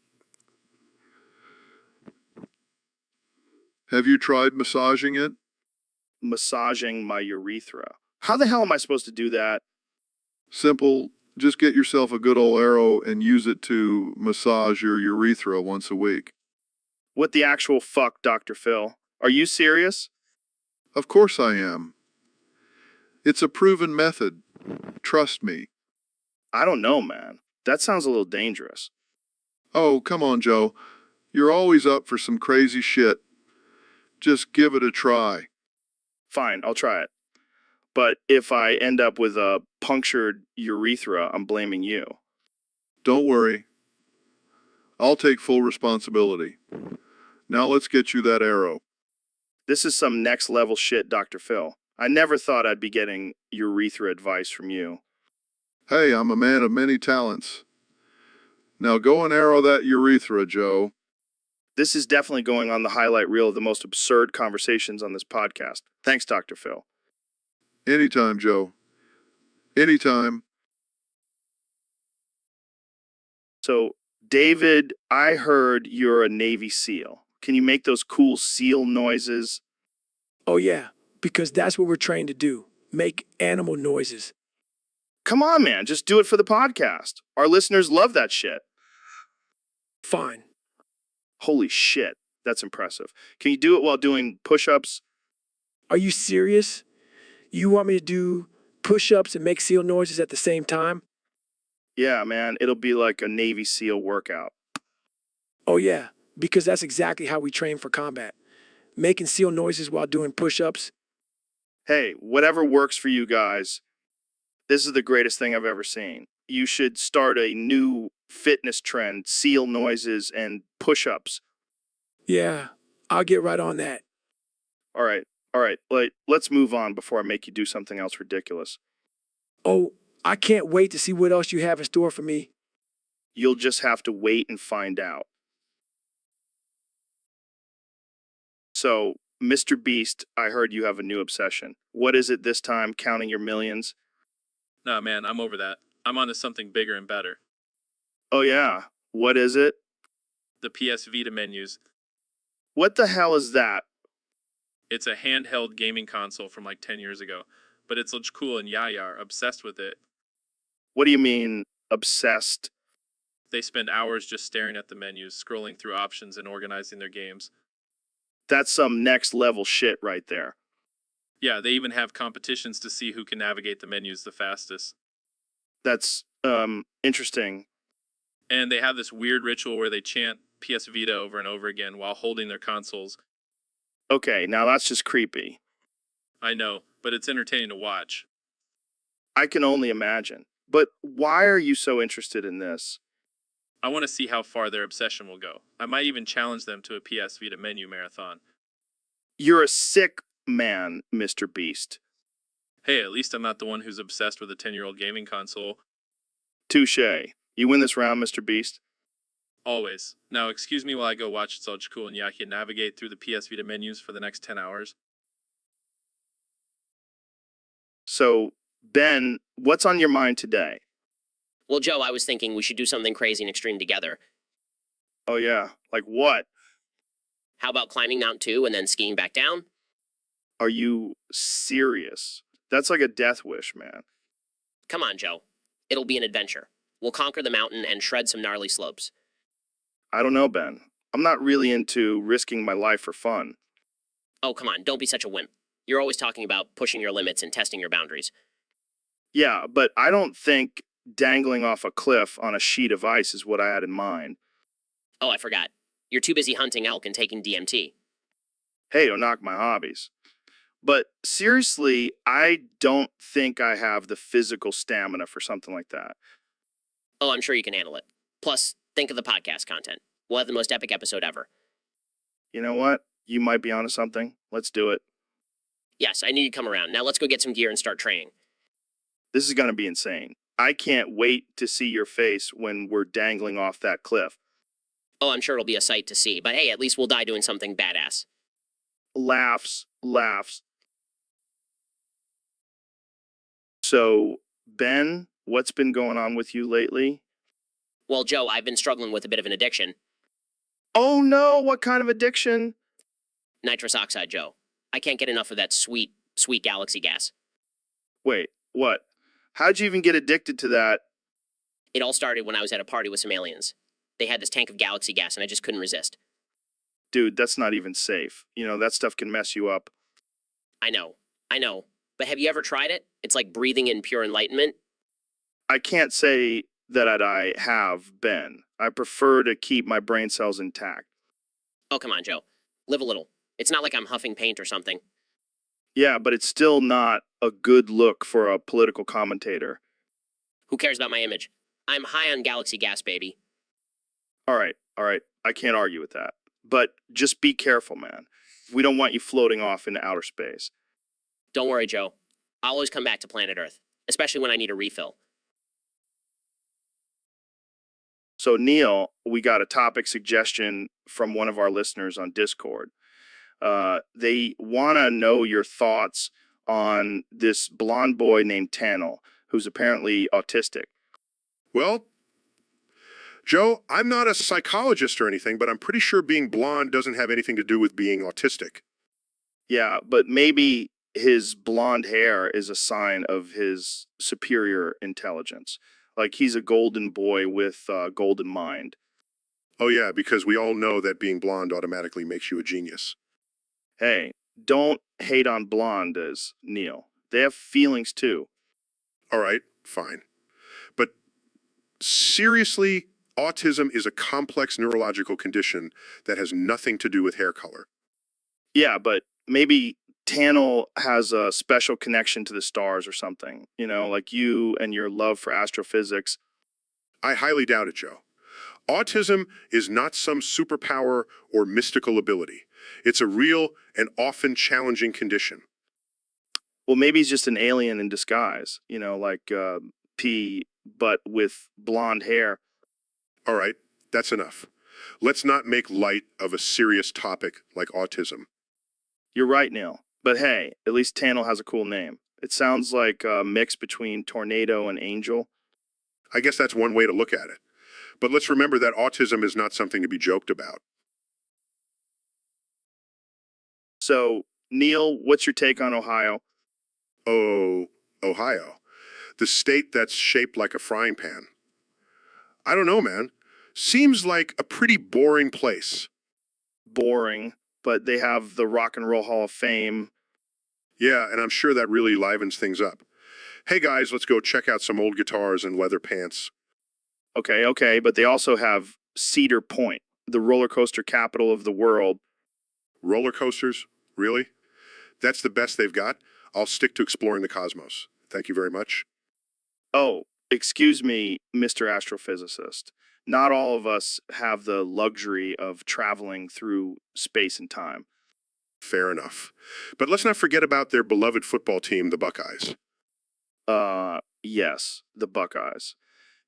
you tried massaging it? Massaging my urethra. How the hell am I supposed to do that? Simple. Just get yourself a good old arrow and use it to massage your urethra once a week. What the actual fuck, Dr. Phil? Are you serious? Of course I am. It's a proven method. Trust me. I don't know, man. That sounds a little dangerous. Oh, come on, Joe. You're always up for some crazy shit. Just give it a try. Fine, I'll try it. But if I end up with a punctured urethra, I'm blaming you. Don't worry. I'll take full responsibility. Now let's get you that arrow. This is some next level shit, Dr. Phil. I never thought I'd be getting urethra advice from you. Hey, I'm a man of many talents. Now go and arrow that urethra, Joe. This is definitely going on the highlight reel of the most absurd conversations on this podcast. Thanks, Dr. Phil. Anytime, Joe. Anytime. So, David, I heard you're a Navy SEAL. Can you make those cool SEAL noises? Oh, yeah, because that's what we're trained to do, make animal noises. Come on, man, just do it for the podcast. Our listeners love that shit. Fine. Holy shit, that's impressive. Can you do it while doing push-ups? Are you serious? You want me to do push-ups and make seal noises at the same time? Yeah, man, it'll be like a Navy SEAL workout. Oh, yeah, because that's exactly how we train for combat. Making seal noises while doing push-ups. Hey, whatever works for you guys. This is the greatest thing I've ever seen. You should start a new fitness trend, SEAL noises and push-ups. Yeah, I'll get right on that. All right. Let's move on before I make you do something else ridiculous. Oh, I can't wait to see what else you have in store for me. You'll just have to wait and find out. So, Mr. Beast, I heard you have a new obsession. What is it this time, counting your millions? Nah, man, I'm over that. I'm on to something bigger and better. Oh, yeah. What is it? The PS Vita menus. What the hell is that? It's a handheld gaming console from like 10 years ago, but it's looks cool and Yaya are obsessed with it. What do you mean, obsessed? They spend hours just staring at the menus, scrolling through options and organizing their games. That's some next level shit right there. Yeah, they even have competitions to see who can navigate the menus the fastest. That's, interesting. And they have this weird ritual where they chant PS Vita over and over again while holding their consoles. Okay, now that's just creepy. I know, but it's entertaining to watch. I can only imagine. But why are you so interested in this? I want to see how far their obsession will go. I might even challenge them to a PS Vita menu marathon. You're a sick man, Mr. Beast. Hey, at least I'm not the one who's obsessed with a 10-year-old gaming console. Touche. You win this round, Mr. Beast? Always. Now, excuse me while I go watch Such Cool and Yaki navigate through the PS Vita menus for the next 10 hours. So, Ben, what's on your mind today? Well, Joe, I was thinking we should do something crazy and extreme together. Oh, yeah. Like what? How about climbing Mount 2 and then skiing back down? Are you serious? That's like a death wish, man. Come on, Joe. It'll be an adventure. We'll conquer the mountain and shred some gnarly slopes. I don't know, Ben. I'm not really into risking my life for fun. Oh, come on, don't be such a wimp. You're always talking about pushing your limits and testing your boundaries. Yeah, but I don't think dangling off a cliff on a sheet of ice is what I had in mind. Oh, I forgot. You're too busy hunting elk and taking DMT. Hey, don't knock my hobbies. But seriously, I don't think I have the physical stamina for something like that. Oh, I'm sure you can handle it. Plus, think of the podcast content. We'll have the most epic episode ever. You know what? You might be onto something. Let's do it. Yes, I knew you'd come around. Now let's go get some gear and start training. This is going to be insane. I can't wait to see your face when we're dangling off that cliff. Oh, I'm sure it'll be a sight to see, but hey, at least we'll die doing something badass. Laughs, laughs. So, Ben, what's been going on with you lately? Well, Joe, I've been struggling with a bit of an addiction. Oh no, what kind of addiction? Nitrous oxide, Joe. I can't get enough of that sweet, sweet galaxy gas. Wait, what? How'd you even get addicted to that? It all started when I was at a party with some aliens. They had this tank of galaxy gas and I just couldn't resist. Dude, that's not even safe. You know, that stuff can mess you up. I know. But have you ever tried it? It's like breathing in pure enlightenment. I can't say that I have, Ben. I prefer to keep my brain cells intact. Oh, come on, Joe. Live a little. It's not like I'm huffing paint or something. Yeah, but it's still not a good look for a political commentator. Who cares about my image? I'm high on galaxy gas, baby. All right. I can't argue with that. But just be careful, man. We don't want you floating off into outer space. Don't worry, Joe. I'll always come back to planet Earth, especially when I need a refill. So, Neil, we got a topic suggestion from one of our listeners on Discord. They want to know your thoughts on this blonde boy named Tannel, who's apparently autistic. Well, Joe, I'm not a psychologist or anything, but I'm pretty sure being blonde doesn't have anything to do with being autistic. Yeah, but maybe his blonde hair is a sign of his superior intelligence. Like he's a golden boy with a golden mind. Oh yeah, because we all know that being blonde automatically makes you a genius. Hey, don't hate on blondes, Neil. They have feelings too. All right, fine. But seriously, autism is a complex neurological condition that has nothing to do with hair color. Yeah, but maybe Tannel has a special connection to the stars or something. You know, like you and your love for astrophysics. I highly doubt it, Joe. Autism is not some superpower or mystical ability. It's a real and often challenging condition. Well, maybe he's just an alien in disguise, you know, like P, but with blonde hair. All right, that's enough. Let's not make light of a serious topic like autism. You're right, Neil. But hey, at least Tannel has a cool name. It sounds like a mix between tornado and angel. I guess that's one way to look at it. But let's remember that autism is not something to be joked about. So, Neil, what's your take on Ohio? Oh, Ohio. The state that's shaped like a frying pan. I don't know, man. Seems like a pretty boring place. Boring, but they have the Rock and Roll Hall of Fame. Yeah, and I'm sure that really livens things up. Hey guys, let's go check out some old guitars and leather pants. Okay, but they also have Cedar Point, the roller coaster capital of the world. Roller coasters? Really? That's the best they've got? I'll stick to exploring the cosmos. Thank you very much. Oh, excuse me, Mr. Astrophysicist. Not all of us have the luxury of traveling through space and time. Fair enough. But let's not forget about their beloved football team, the Buckeyes. Yes, the Buckeyes.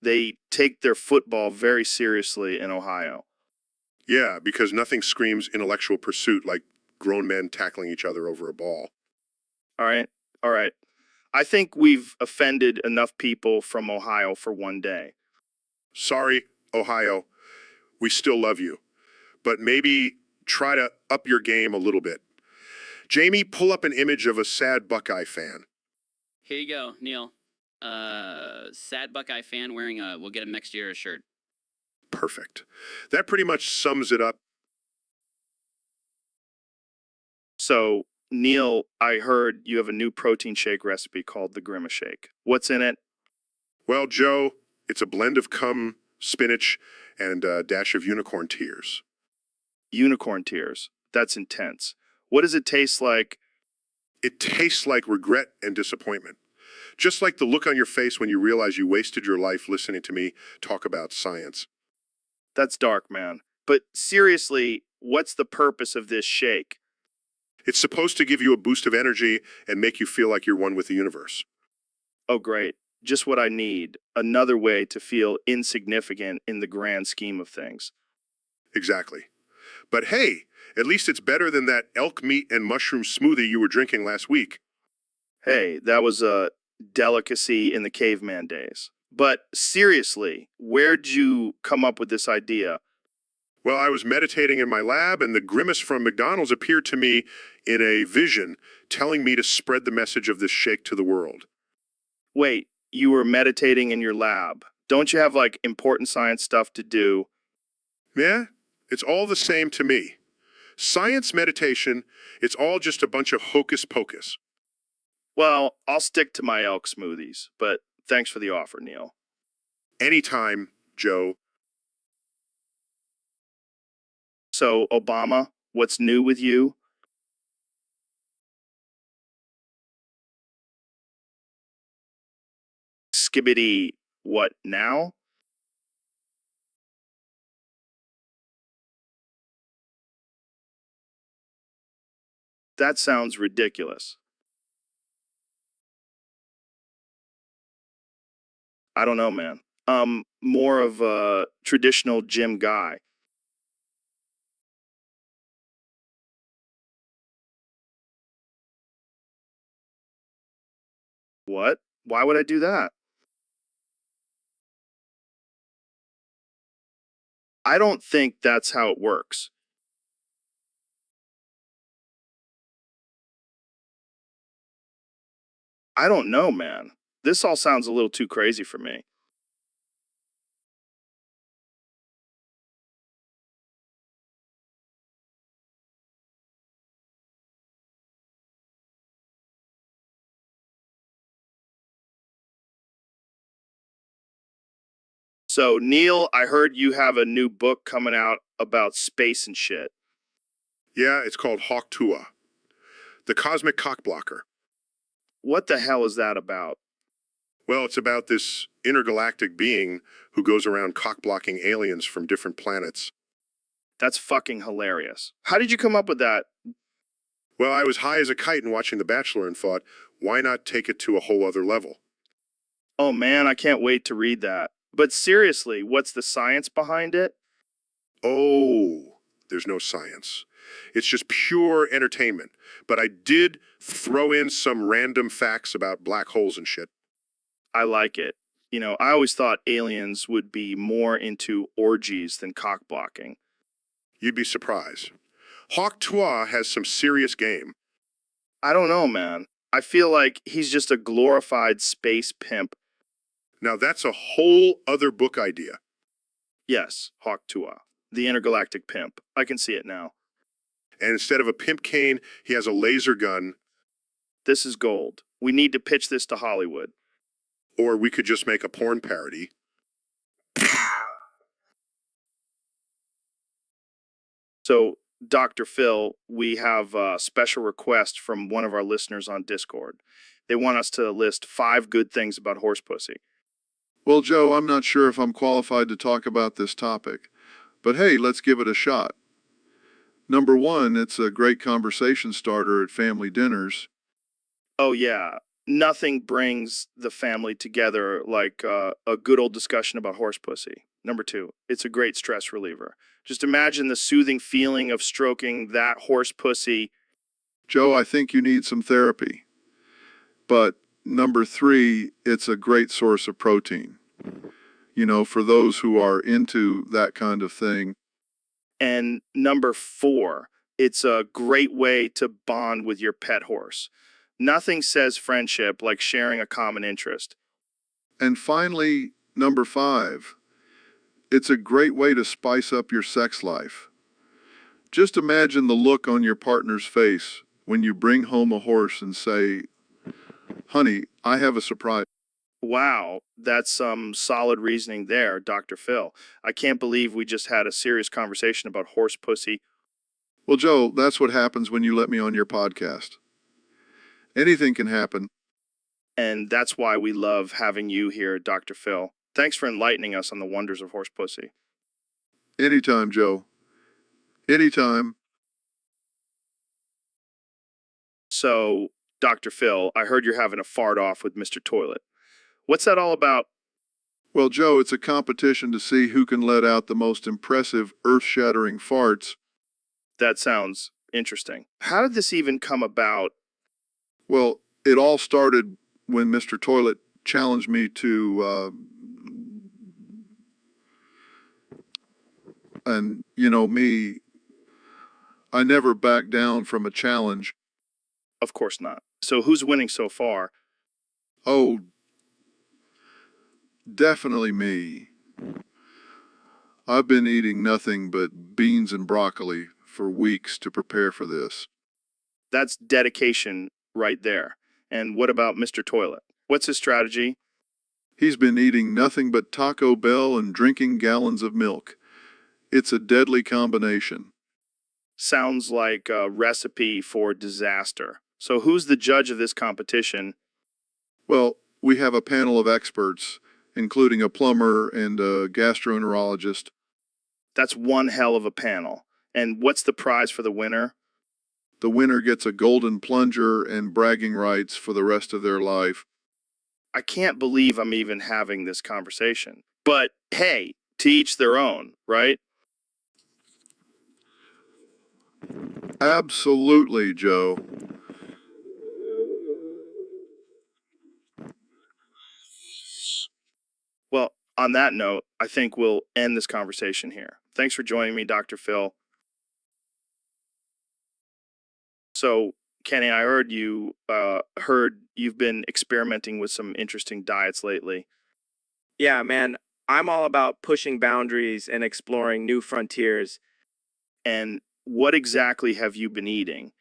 They take their football very seriously in Ohio. Yeah, because nothing screams intellectual pursuit like grown men tackling each other over a ball. All right. I think we've offended enough people from Ohio for one day. Sorry, Ohio. We still love you. But maybe try to up your game a little bit. Jamie, pull up an image of a sad Buckeye fan. Here you go, Neil. Sad Buckeye fan wearing a "We'll get him next year" shirt. Perfect. That pretty much sums it up. So, Neil, I heard you have a new protein shake recipe called the Grimace Shake. What's in it? Well, Joe, it's a blend of cum, spinach, and a dash of unicorn tears. Unicorn tears. That's intense. What does it taste like? It tastes like regret and disappointment. Just like the look on your face when you realize you wasted your life listening to me talk about science. That's dark, man. But seriously, what's the purpose of this shake? It's supposed to give you a boost of energy and make you feel like you're one with the universe. Oh, great. Just what I need. Another way to feel insignificant in the grand scheme of things. Exactly. But hey, at least it's better than that elk meat and mushroom smoothie you were drinking last week. Hey, that was a delicacy in the caveman days. But seriously, where'd you come up with this idea? Well, I was meditating in my lab, and the grimace from McDonald's appeared to me in a vision, telling me to spread the message of this shake to the world. Wait, you were meditating in your lab. Don't you have like important science stuff to do? Yeah, it's all the same to me. Science, meditation, it's all just a bunch of hocus pocus. Well, I'll stick to my elk smoothies, but thanks for the offer, Neil. Anytime, Joe. So, Obama, what's new with you? Skibbity, what now? That sounds ridiculous. I don't know, man. More of a traditional gym guy. What? Why would I do that? I don't think that's how it works. I don't know, man. This all sounds a little too crazy for me. So, Neil, I heard you have a new book coming out about space and shit. Yeah, it's called Hawk Tuah, the cosmic cockblocker. What the hell is that about? Well, it's about this intergalactic being who goes around cockblocking aliens from different planets. That's fucking hilarious. How did you come up with that? Well, I was high as a kite and watching The Bachelor and thought, why not take it to a whole other level? Oh man, I can't wait to read that. But seriously, what's the science behind it? Oh, there's no science. It's just pure entertainment. But I did throw in some random facts about black holes and shit. I like it. I always thought aliens would be more into orgies than cock blocking. You'd be surprised. Hawk Tuah has some serious game. I don't know, man. I feel like he's just a glorified space pimp. Now that's a whole other book idea. Yes, Hawk Tuah, the intergalactic pimp. I can see it now. And instead of a pimp cane, he has a laser gun. This is gold. We need to pitch this to Hollywood. Or we could just make a porn parody. So, Dr. Phil, we have a special request from one of our listeners on Discord. They want us to list 5 good things about horse pussy. Well, Joe, I'm not sure if I'm qualified to talk about this topic, but hey, let's give it a shot. Number 1, it's a great conversation starter at family dinners. Oh, yeah. Nothing brings the family together like a good old discussion about horse pussy. Number 2, it's a great stress reliever. Just imagine the soothing feeling of stroking that horse pussy. Joe, I think you need some therapy. But number 3, it's a great source of protein. For those who are into that kind of thing. And number 4, it's a great way to bond with your pet horse. Nothing says friendship like sharing a common interest. And finally, number 5, it's a great way to spice up your sex life. Just imagine the look on your partner's face when you bring home a horse and say, "Honey, I have a surprise." Wow, that's some solid reasoning there, Dr. Phil. I can't believe we just had a serious conversation about horse pussy. Well, Joe, that's what happens when you let me on your podcast. Anything can happen. And that's why we love having you here, Dr. Phil. Thanks for enlightening us on the wonders of horse pussy. Anytime, Joe. Anytime. So, Dr. Phil, I heard you're having a fart off with Mr. Toilet. What's that all about? Well, Joe, it's a competition to see who can let out the most impressive, earth-shattering farts. That sounds interesting. How did this even come about? Well, it all started when Mr. Toilet challenged me to, and me, I never back down from a challenge. Of course not. So who's winning so far? Oh, definitely me. I've been eating nothing but beans and broccoli for weeks to prepare for this. That's dedication right there. And what about Mr. Toilet? What's his strategy? He's been eating nothing but Taco Bell and drinking gallons of milk. It's a deadly combination. Sounds like a recipe for disaster. So who's the judge of this competition? Well, we have a panel of experts, including a plumber and a gastroenterologist. That's one hell of a panel. And what's the prize for the winner? The winner gets a golden plunger and bragging rights for the rest of their life. I can't believe I'm even having this conversation. But hey, to each their own, right? Absolutely, Joe. Well, on that note, I think we'll end this conversation here. Thanks for joining me, Dr. Phil. So, Kenny, I heard you've been experimenting with some interesting diets lately. Yeah, man, I'm all about pushing boundaries and exploring new frontiers. And what exactly have you been eating?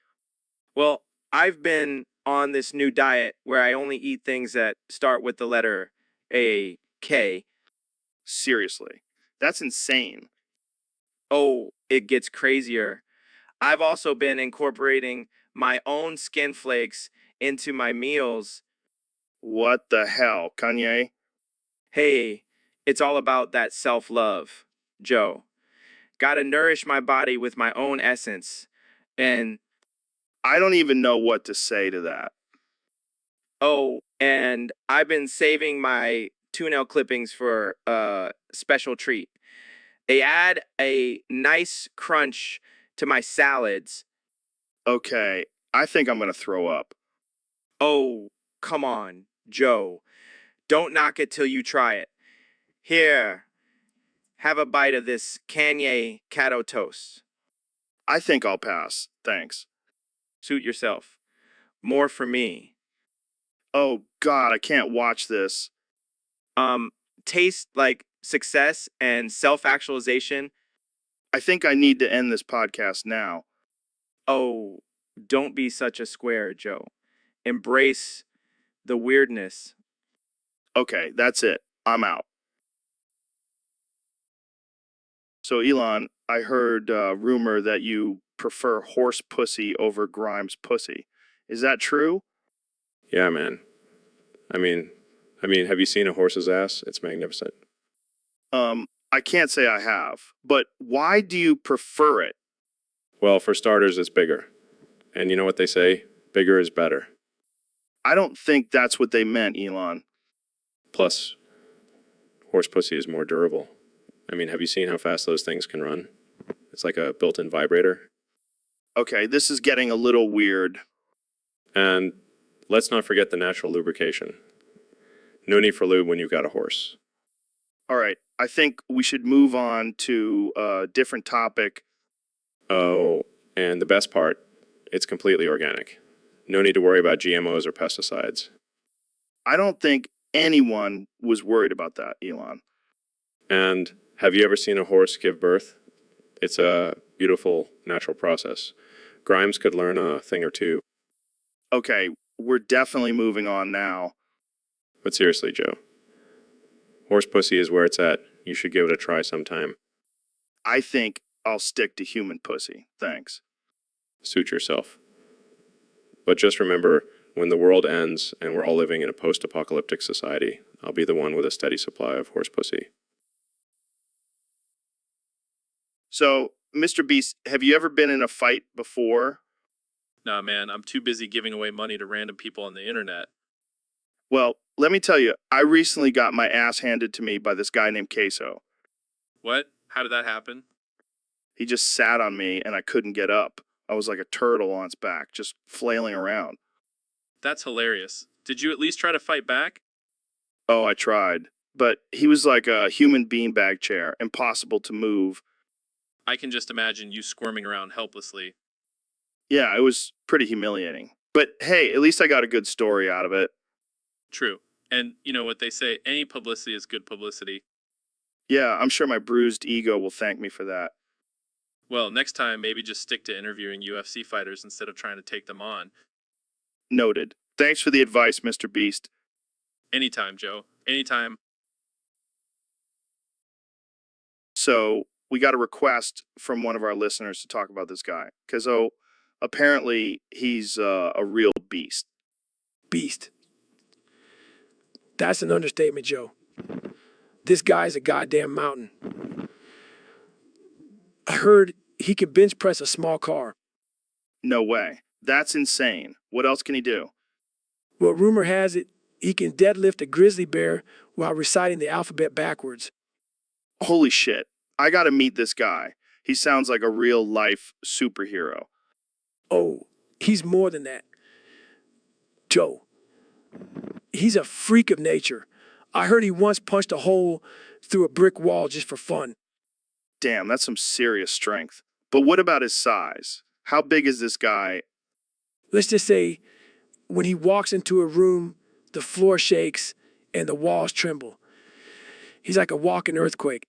Well, I've been on this new diet where I only eat things that start with the letter A, K. Seriously, that's insane. Oh, it gets crazier. I've also been incorporating my own skin flakes into my meals. What the hell, Kanye? Hey, it's all about that self-love, Joe. Gotta nourish my body with my own essence. And I don't even know what to say to that. Oh, and I've been saving my toenail clippings for a special treat. They add a nice crunch to my salads. Okay, I think I'm going to throw up. Oh, come on, Joe. Don't knock it till you try it. Here, have a bite of this Kanye Cato toast. I think I'll pass. Thanks. Suit yourself. More for me. Oh, God, I can't watch this. Taste like success and self-actualization. I think I need to end this podcast now. Oh, don't be such a square, Joe. Embrace the weirdness. Okay, that's it. I'm out. So, Elon, I heard rumor that you prefer horse pussy over Grimes pussy. Is that true? Yeah, man. I mean, have you seen a horse's ass? It's magnificent. I can't say I have, but why do you prefer it? Well, for starters, it's bigger. And you know what they say? Bigger is better. I don't think that's what they meant, Elon. Plus, horse pussy is more durable. I mean, have you seen how fast those things can run? It's like a built-in vibrator. Okay, this is getting a little weird. And let's not forget the natural lubrication. No need for lube when you've got a horse. All right, I think we should move on to a different topic. Oh, and the best part, it's completely organic. No need to worry about GMOs or pesticides. I don't think anyone was worried about that, Elon. And have you ever seen a horse give birth? It's a beautiful natural process. Grimes could learn a thing or two. Okay, we're definitely moving on now. But seriously, Joe, horse pussy is where it's at. You should give it a try sometime. I think I'll stick to human pussy. Thanks. Suit yourself. But just remember, when the world ends and we're all living in a post-apocalyptic society, I'll be the one with a steady supply of horse pussy. So, Mr. Beast, have you ever been in a fight before? Nah, man, I'm too busy giving away money to random people on the internet. Well, let me tell you, I recently got my ass handed to me by this guy named Queso. What? How did that happen? He just sat on me and I couldn't get up. I was like a turtle on its back, just flailing around. That's hilarious. Did you at least try to fight back? Oh, I tried. But he was like a human beanbag chair, impossible to move. I can just imagine you squirming around helplessly. Yeah, it was pretty humiliating. But hey, at least I got a good story out of it. True. And you know what they say, any publicity is good publicity. Yeah, I'm sure my bruised ego will thank me for that. Well, next time, maybe just stick to interviewing UFC fighters instead of trying to take them on. Noted. Thanks for the advice, Mr. Beast. Anytime, Joe. Anytime. So, we got a request from one of our listeners to talk about this guy. Because, apparently he's a real beast. Beast. That's an understatement, Joe. This guy's a goddamn mountain. I heard he can bench press a small car. No way. That's insane. What else can he do? Well, rumor has it he can deadlift a grizzly bear while reciting the alphabet backwards. Holy shit. I gotta meet this guy. He sounds like a real life superhero. Oh, he's more than that. Joe, he's a freak of nature. I heard he once punched a hole through a brick wall just for fun. Damn, that's some serious strength. But what about his size? How big is this guy? Let's just say when he walks into a room, the floor shakes and the walls tremble. He's like a walking earthquake.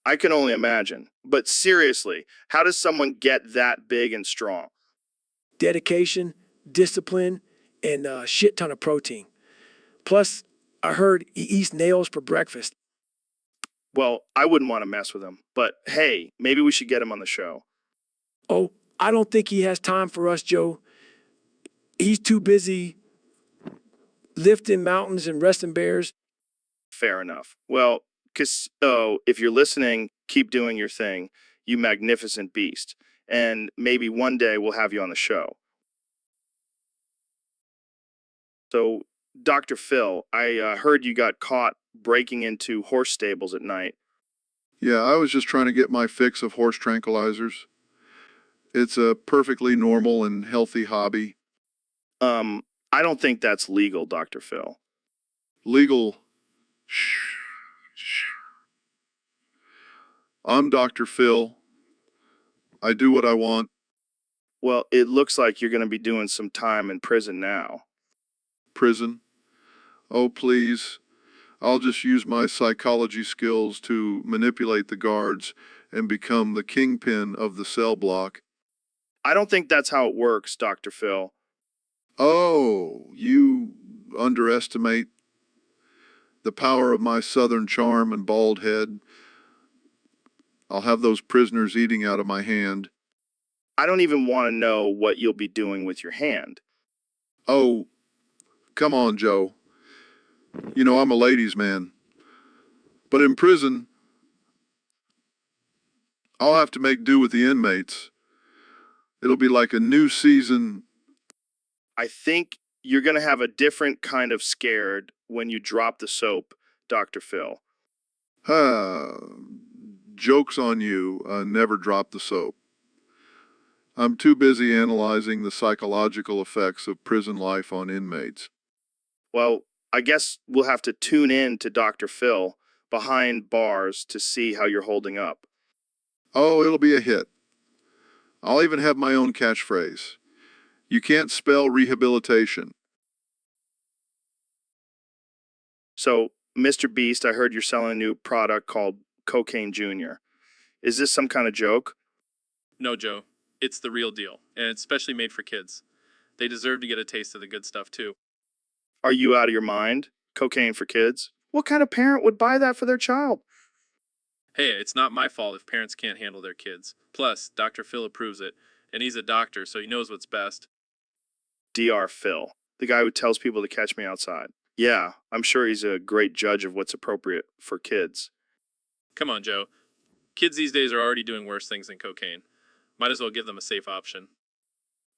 I can only imagine. But seriously, how does someone get that big and strong? Dedication, discipline, and a shit ton of protein. Plus, I heard he eats nails for breakfast. Well, I wouldn't want to mess with him. But hey, maybe we should get him on the show. Oh, I don't think he has time for us, Joe. He's too busy lifting mountains and wrestling bears. Fair enough. Well, if you're listening, keep doing your thing, you magnificent beast. and maybe one day we'll have you on the show. So, Dr. Phil, I heard you got caught breaking into horse stables at night. Yeah, I was just trying to get my fix of horse tranquilizers. It's a perfectly normal and healthy hobby. I don't think that's legal, Dr. Phil. Legal. Shh. Shh. I'm Dr. Phil. I do what I want. Well, it looks like you're going to be doing some time in prison now. Prison. Oh, please. I'll just use my psychology skills to manipulate the guards and become the kingpin of the cell block. I don't think that's how it works, Dr. Phil. Oh, you underestimate the power of my southern charm and bald head. I'll have those prisoners eating out of my hand. I don't even want to know what you'll be doing with your hand. Oh, come on, Joe. You know, I'm a ladies' man. But in prison, I'll have to make do with the inmates. It'll be like a new season. I think you're going to have a different kind of scared when you drop the soap, Dr. Phil. Joke's on you. Never drop the soap. I'm too busy analyzing the psychological effects of prison life on inmates. Well, I guess we'll have to tune in to Dr. Phil behind bars to see how you're holding up. Oh, it'll be a hit. I'll even have my own catchphrase. You can't spell rehabilitation. So, Mr. Beast, I heard you're selling a new product called Cocaine Junior. Is this some kind of joke? No, Joe. It's the real deal, and it's specially made for kids. They deserve to get a taste of the good stuff, too. Are you out of your mind? Cocaine for kids? What kind of parent would buy that for their child? Hey, it's not my fault if parents can't handle their kids. Plus, Dr. Phil approves it, and he's a doctor, so he knows what's best. Dr. Phil, the guy who tells people to catch me outside. Yeah, I'm sure he's a great judge of what's appropriate for kids. Come on, Joe. Kids these days are already doing worse things than cocaine. Might as well give them a safe option.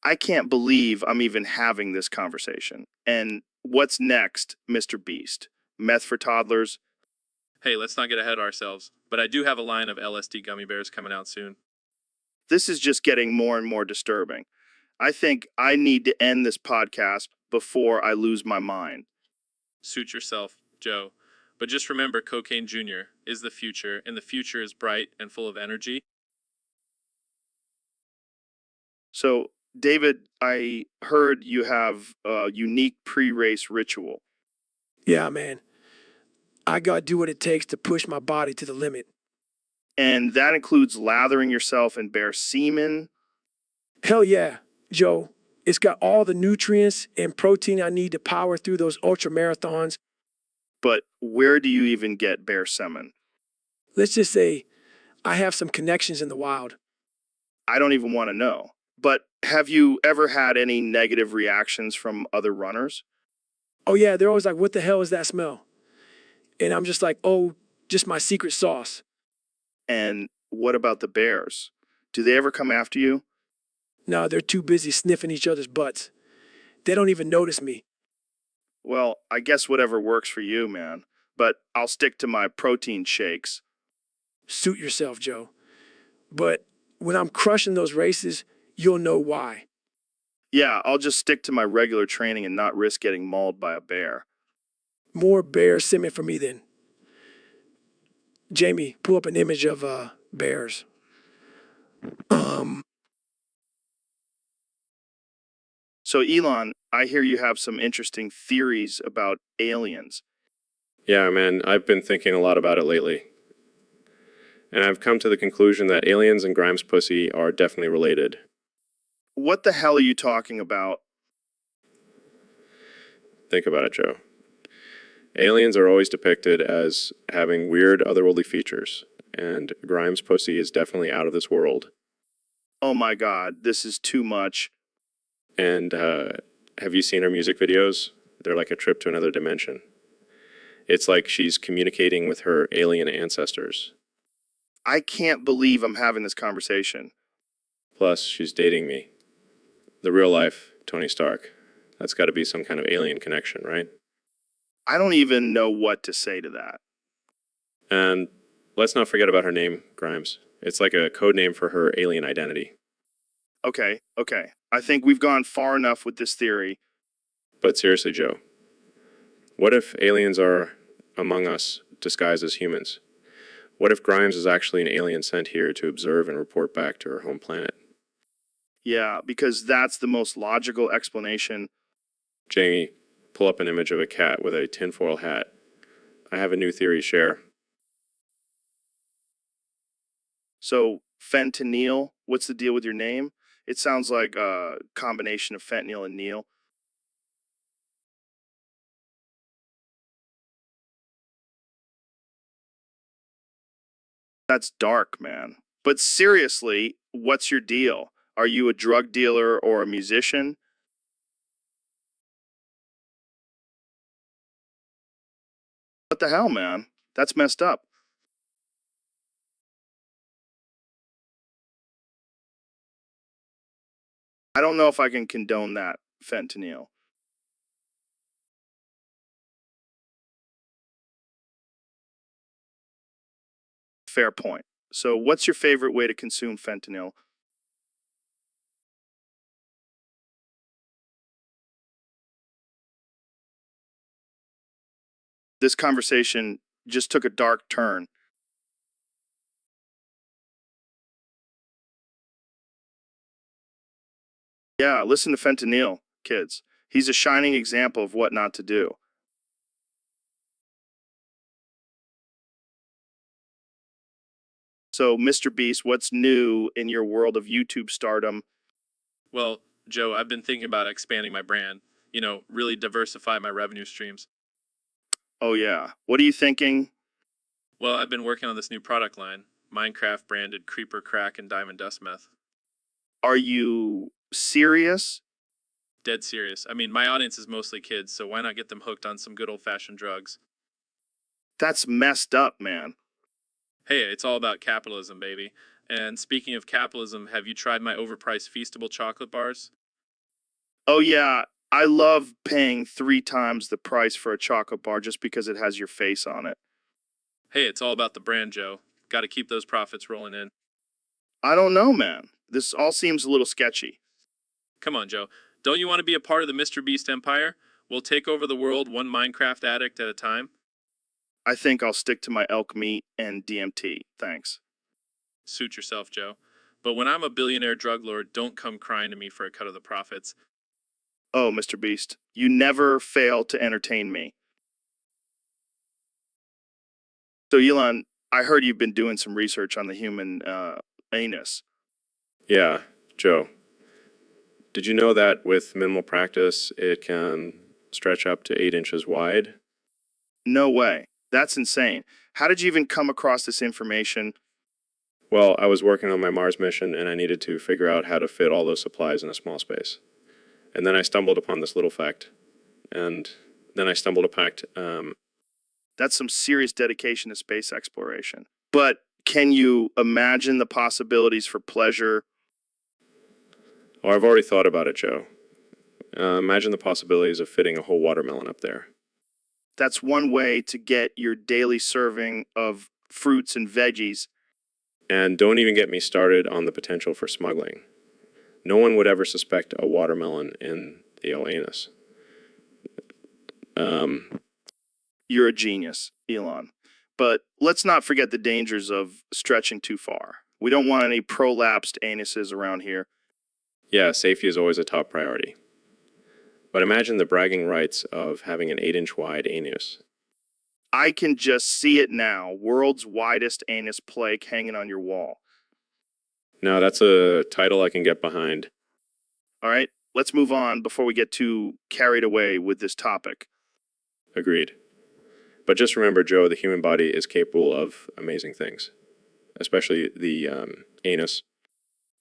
I can't believe I'm even having this conversation. And what's next, Mr. Beast? Meth for toddlers? Hey, let's not get ahead of ourselves, but I do have a line of LSD gummy bears coming out soon. This is just getting more and more disturbing. I think I need to end this podcast before I lose my mind. Suit yourself, Joe. But just remember, Cocaine Junior is the future, and the future is bright and full of energy. So, David, I heard you have a unique pre-race ritual. Yeah, man. I got to do what it takes to push my body to the limit. And that includes lathering yourself in bear semen. Hell yeah, Joe. It's got all the nutrients and protein I need to power through those ultra marathons. But where do you even get bear semen? Let's just say I have some connections in the wild. I don't even want to know. But have you ever had any negative reactions from other runners? Oh yeah, they're always like, what the hell is that smell? And I'm just like, oh, just my secret sauce. And what about the bears? Do they ever come after you? No, they're too busy sniffing each other's butts. They don't even notice me. Well, I guess whatever works for you, man. But I'll stick to my protein shakes. Suit yourself, Joe. But when I'm crushing those races, you'll know why. Yeah, I'll just stick to my regular training and not risk getting mauled by a bear. More bear semen for me then. Jamie, pull up an image of bears. So, Elon, I hear you have some interesting theories about aliens. Yeah, man, I've been thinking a lot about it lately. And I've come to the conclusion that aliens and Grimes pussy are definitely related. What the hell are you talking about? Think about it, Joe. Aliens are always depicted as having weird otherworldly features, and Grimes pussy is definitely out of this world. Oh my god, this is too much. And have you seen her music videos? They're like a trip to another dimension. It's like she's communicating with her alien ancestors. I can't believe I'm having this conversation. Plus, she's dating me. The real life Tony Stark. That's got to be some kind of alien connection, right? I don't even know what to say to that. And let's not forget about her name, Grimes. It's like a code name for her alien identity. Okay. I think we've gone far enough with this theory. But seriously, Joe, what if aliens are among us disguised as humans? What if Grimes is actually an alien sent here to observe and report back to her home planet? Yeah, because that's the most logical explanation. Jamie, pull up an image of a cat with a tinfoil hat. I have a new theory, share. So, fentanyl, what's the deal with your name? It sounds like a combination of fentanyl and Neil. That's dark, man. But seriously, what's your deal? Are you a drug dealer or a musician? What the hell, man? That's messed up. I don't know if I can condone that, fentanyl. Fair point. So, what's your favorite way to consume fentanyl? This conversation just took a dark turn. Yeah, listen to fentanyl, kids. He's a shining example of what not to do. So, Mr. Beast, what's new in your world of YouTube stardom? Well, Joe, I've been thinking about expanding my brand, really diversify my revenue streams. Oh, yeah. What are you thinking? Well, I've been working on this new product line, Minecraft branded Creeper Crack and Diamond Dust Meth. Are you serious? Dead serious. I mean, my audience is mostly kids, so why not get them hooked on some good old-fashioned drugs? That's messed up, man. Hey, it's all about capitalism, baby. And speaking of capitalism, have you tried my overpriced Feastable chocolate bars? Oh, yeah. I love paying 3 times the price for a chocolate bar just because it has your face on it. Hey, it's all about the brand, Joe. Got to keep those profits rolling in. I don't know, man. This all seems a little sketchy. Come on, Joe. Don't you want to be a part of the Mr. Beast empire? We'll take over the world one Minecraft addict at a time. I think I'll stick to my elk meat and DMT. Thanks. Suit yourself, Joe. But when I'm a billionaire drug lord, don't come crying to me for a cut of the profits. Oh, Mr. Beast, you never fail to entertain me. So, Elon, I heard you've been doing some research on the human anus. Yeah, Joe. Did you know that with minimal practice, it can stretch up to 8 inches wide? No way. That's insane. How did you even come across this information? Well, I was working on my Mars mission and I needed to figure out how to fit all those supplies in a small space. And then I stumbled upon this little fact. And then I stumbled upon, That's some serious dedication to space exploration. But can you imagine the possibilities for pleasure? oh, I've already thought about it, Joe. Imagine the possibilities of fitting a whole watermelon up there. That's one way to get your daily serving of fruits and veggies. And don't even get me started on the potential for smuggling. No one would ever suspect a watermelon in the anus. You're a genius, Elon. But let's not forget the dangers of stretching too far. We don't want any prolapsed anuses around here. Yeah, safety is always a top priority. But imagine the bragging rights of having an 8-inch wide anus. I can just see it now. World's widest anus plate hanging on your wall. Now, that's a title I can get behind. All right, let's move on before we get too carried away with this topic. Agreed. But just remember, Joe, the human body is capable of amazing things, especially the anus.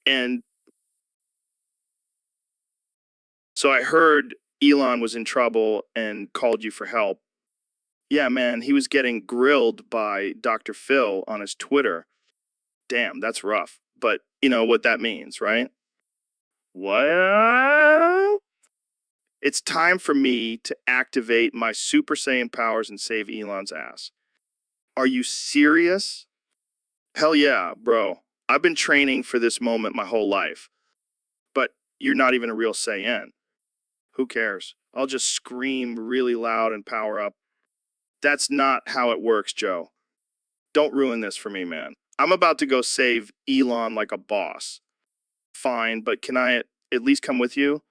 And so I heard Elon was in trouble and called you for help. Yeah, man, he was getting grilled by Dr. Phil on his Twitter. Damn, that's rough. But You know what that means, right? What? It's time for me to activate my Super Saiyan powers and save Elon's ass. Are you serious? Hell yeah, bro. I've been training for this moment my whole life. But you're not even a real Saiyan. Who cares? I'll just scream really loud and power up. That's not how it works, Joe. Don't ruin this for me, man. I'm about to go save Elon like a boss. Fine, but can I at least come with you?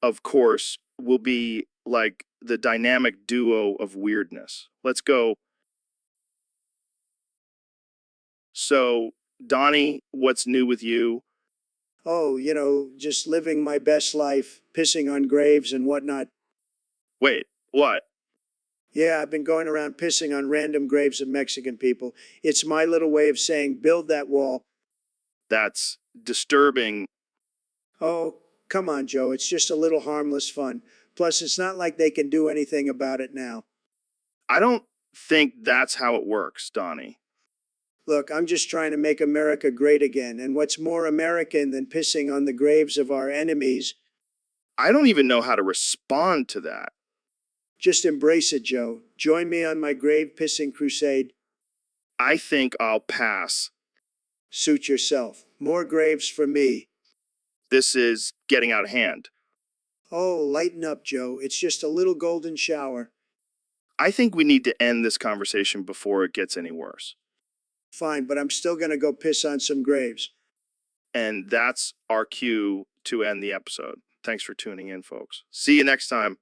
Of course, we'll be like the dynamic duo of weirdness. Let's go. So, Donnie, what's new with you? Oh, just living my best life, pissing on graves and whatnot. Wait, what? Yeah, I've been going around pissing on random graves of Mexican people. It's my little way of saying, build that wall. That's disturbing. Oh, come on, Joe. It's just a little harmless fun. Plus, it's not like they can do anything about it now. I don't think that's how it works, Donnie. Look, I'm just trying to make America great again. And what's more American than pissing on the graves of our enemies? I don't even know how to respond to that. Just embrace it, Joe. Join me on my grave pissing crusade. I think I'll pass. Suit yourself. More graves for me. This is getting out of hand. Oh, lighten up, Joe. It's just a little golden shower. I think we need to end this conversation before it gets any worse. Fine, but I'm still gonna go piss on some graves. And that's our cue to end the episode. Thanks for tuning in, folks. See you next time.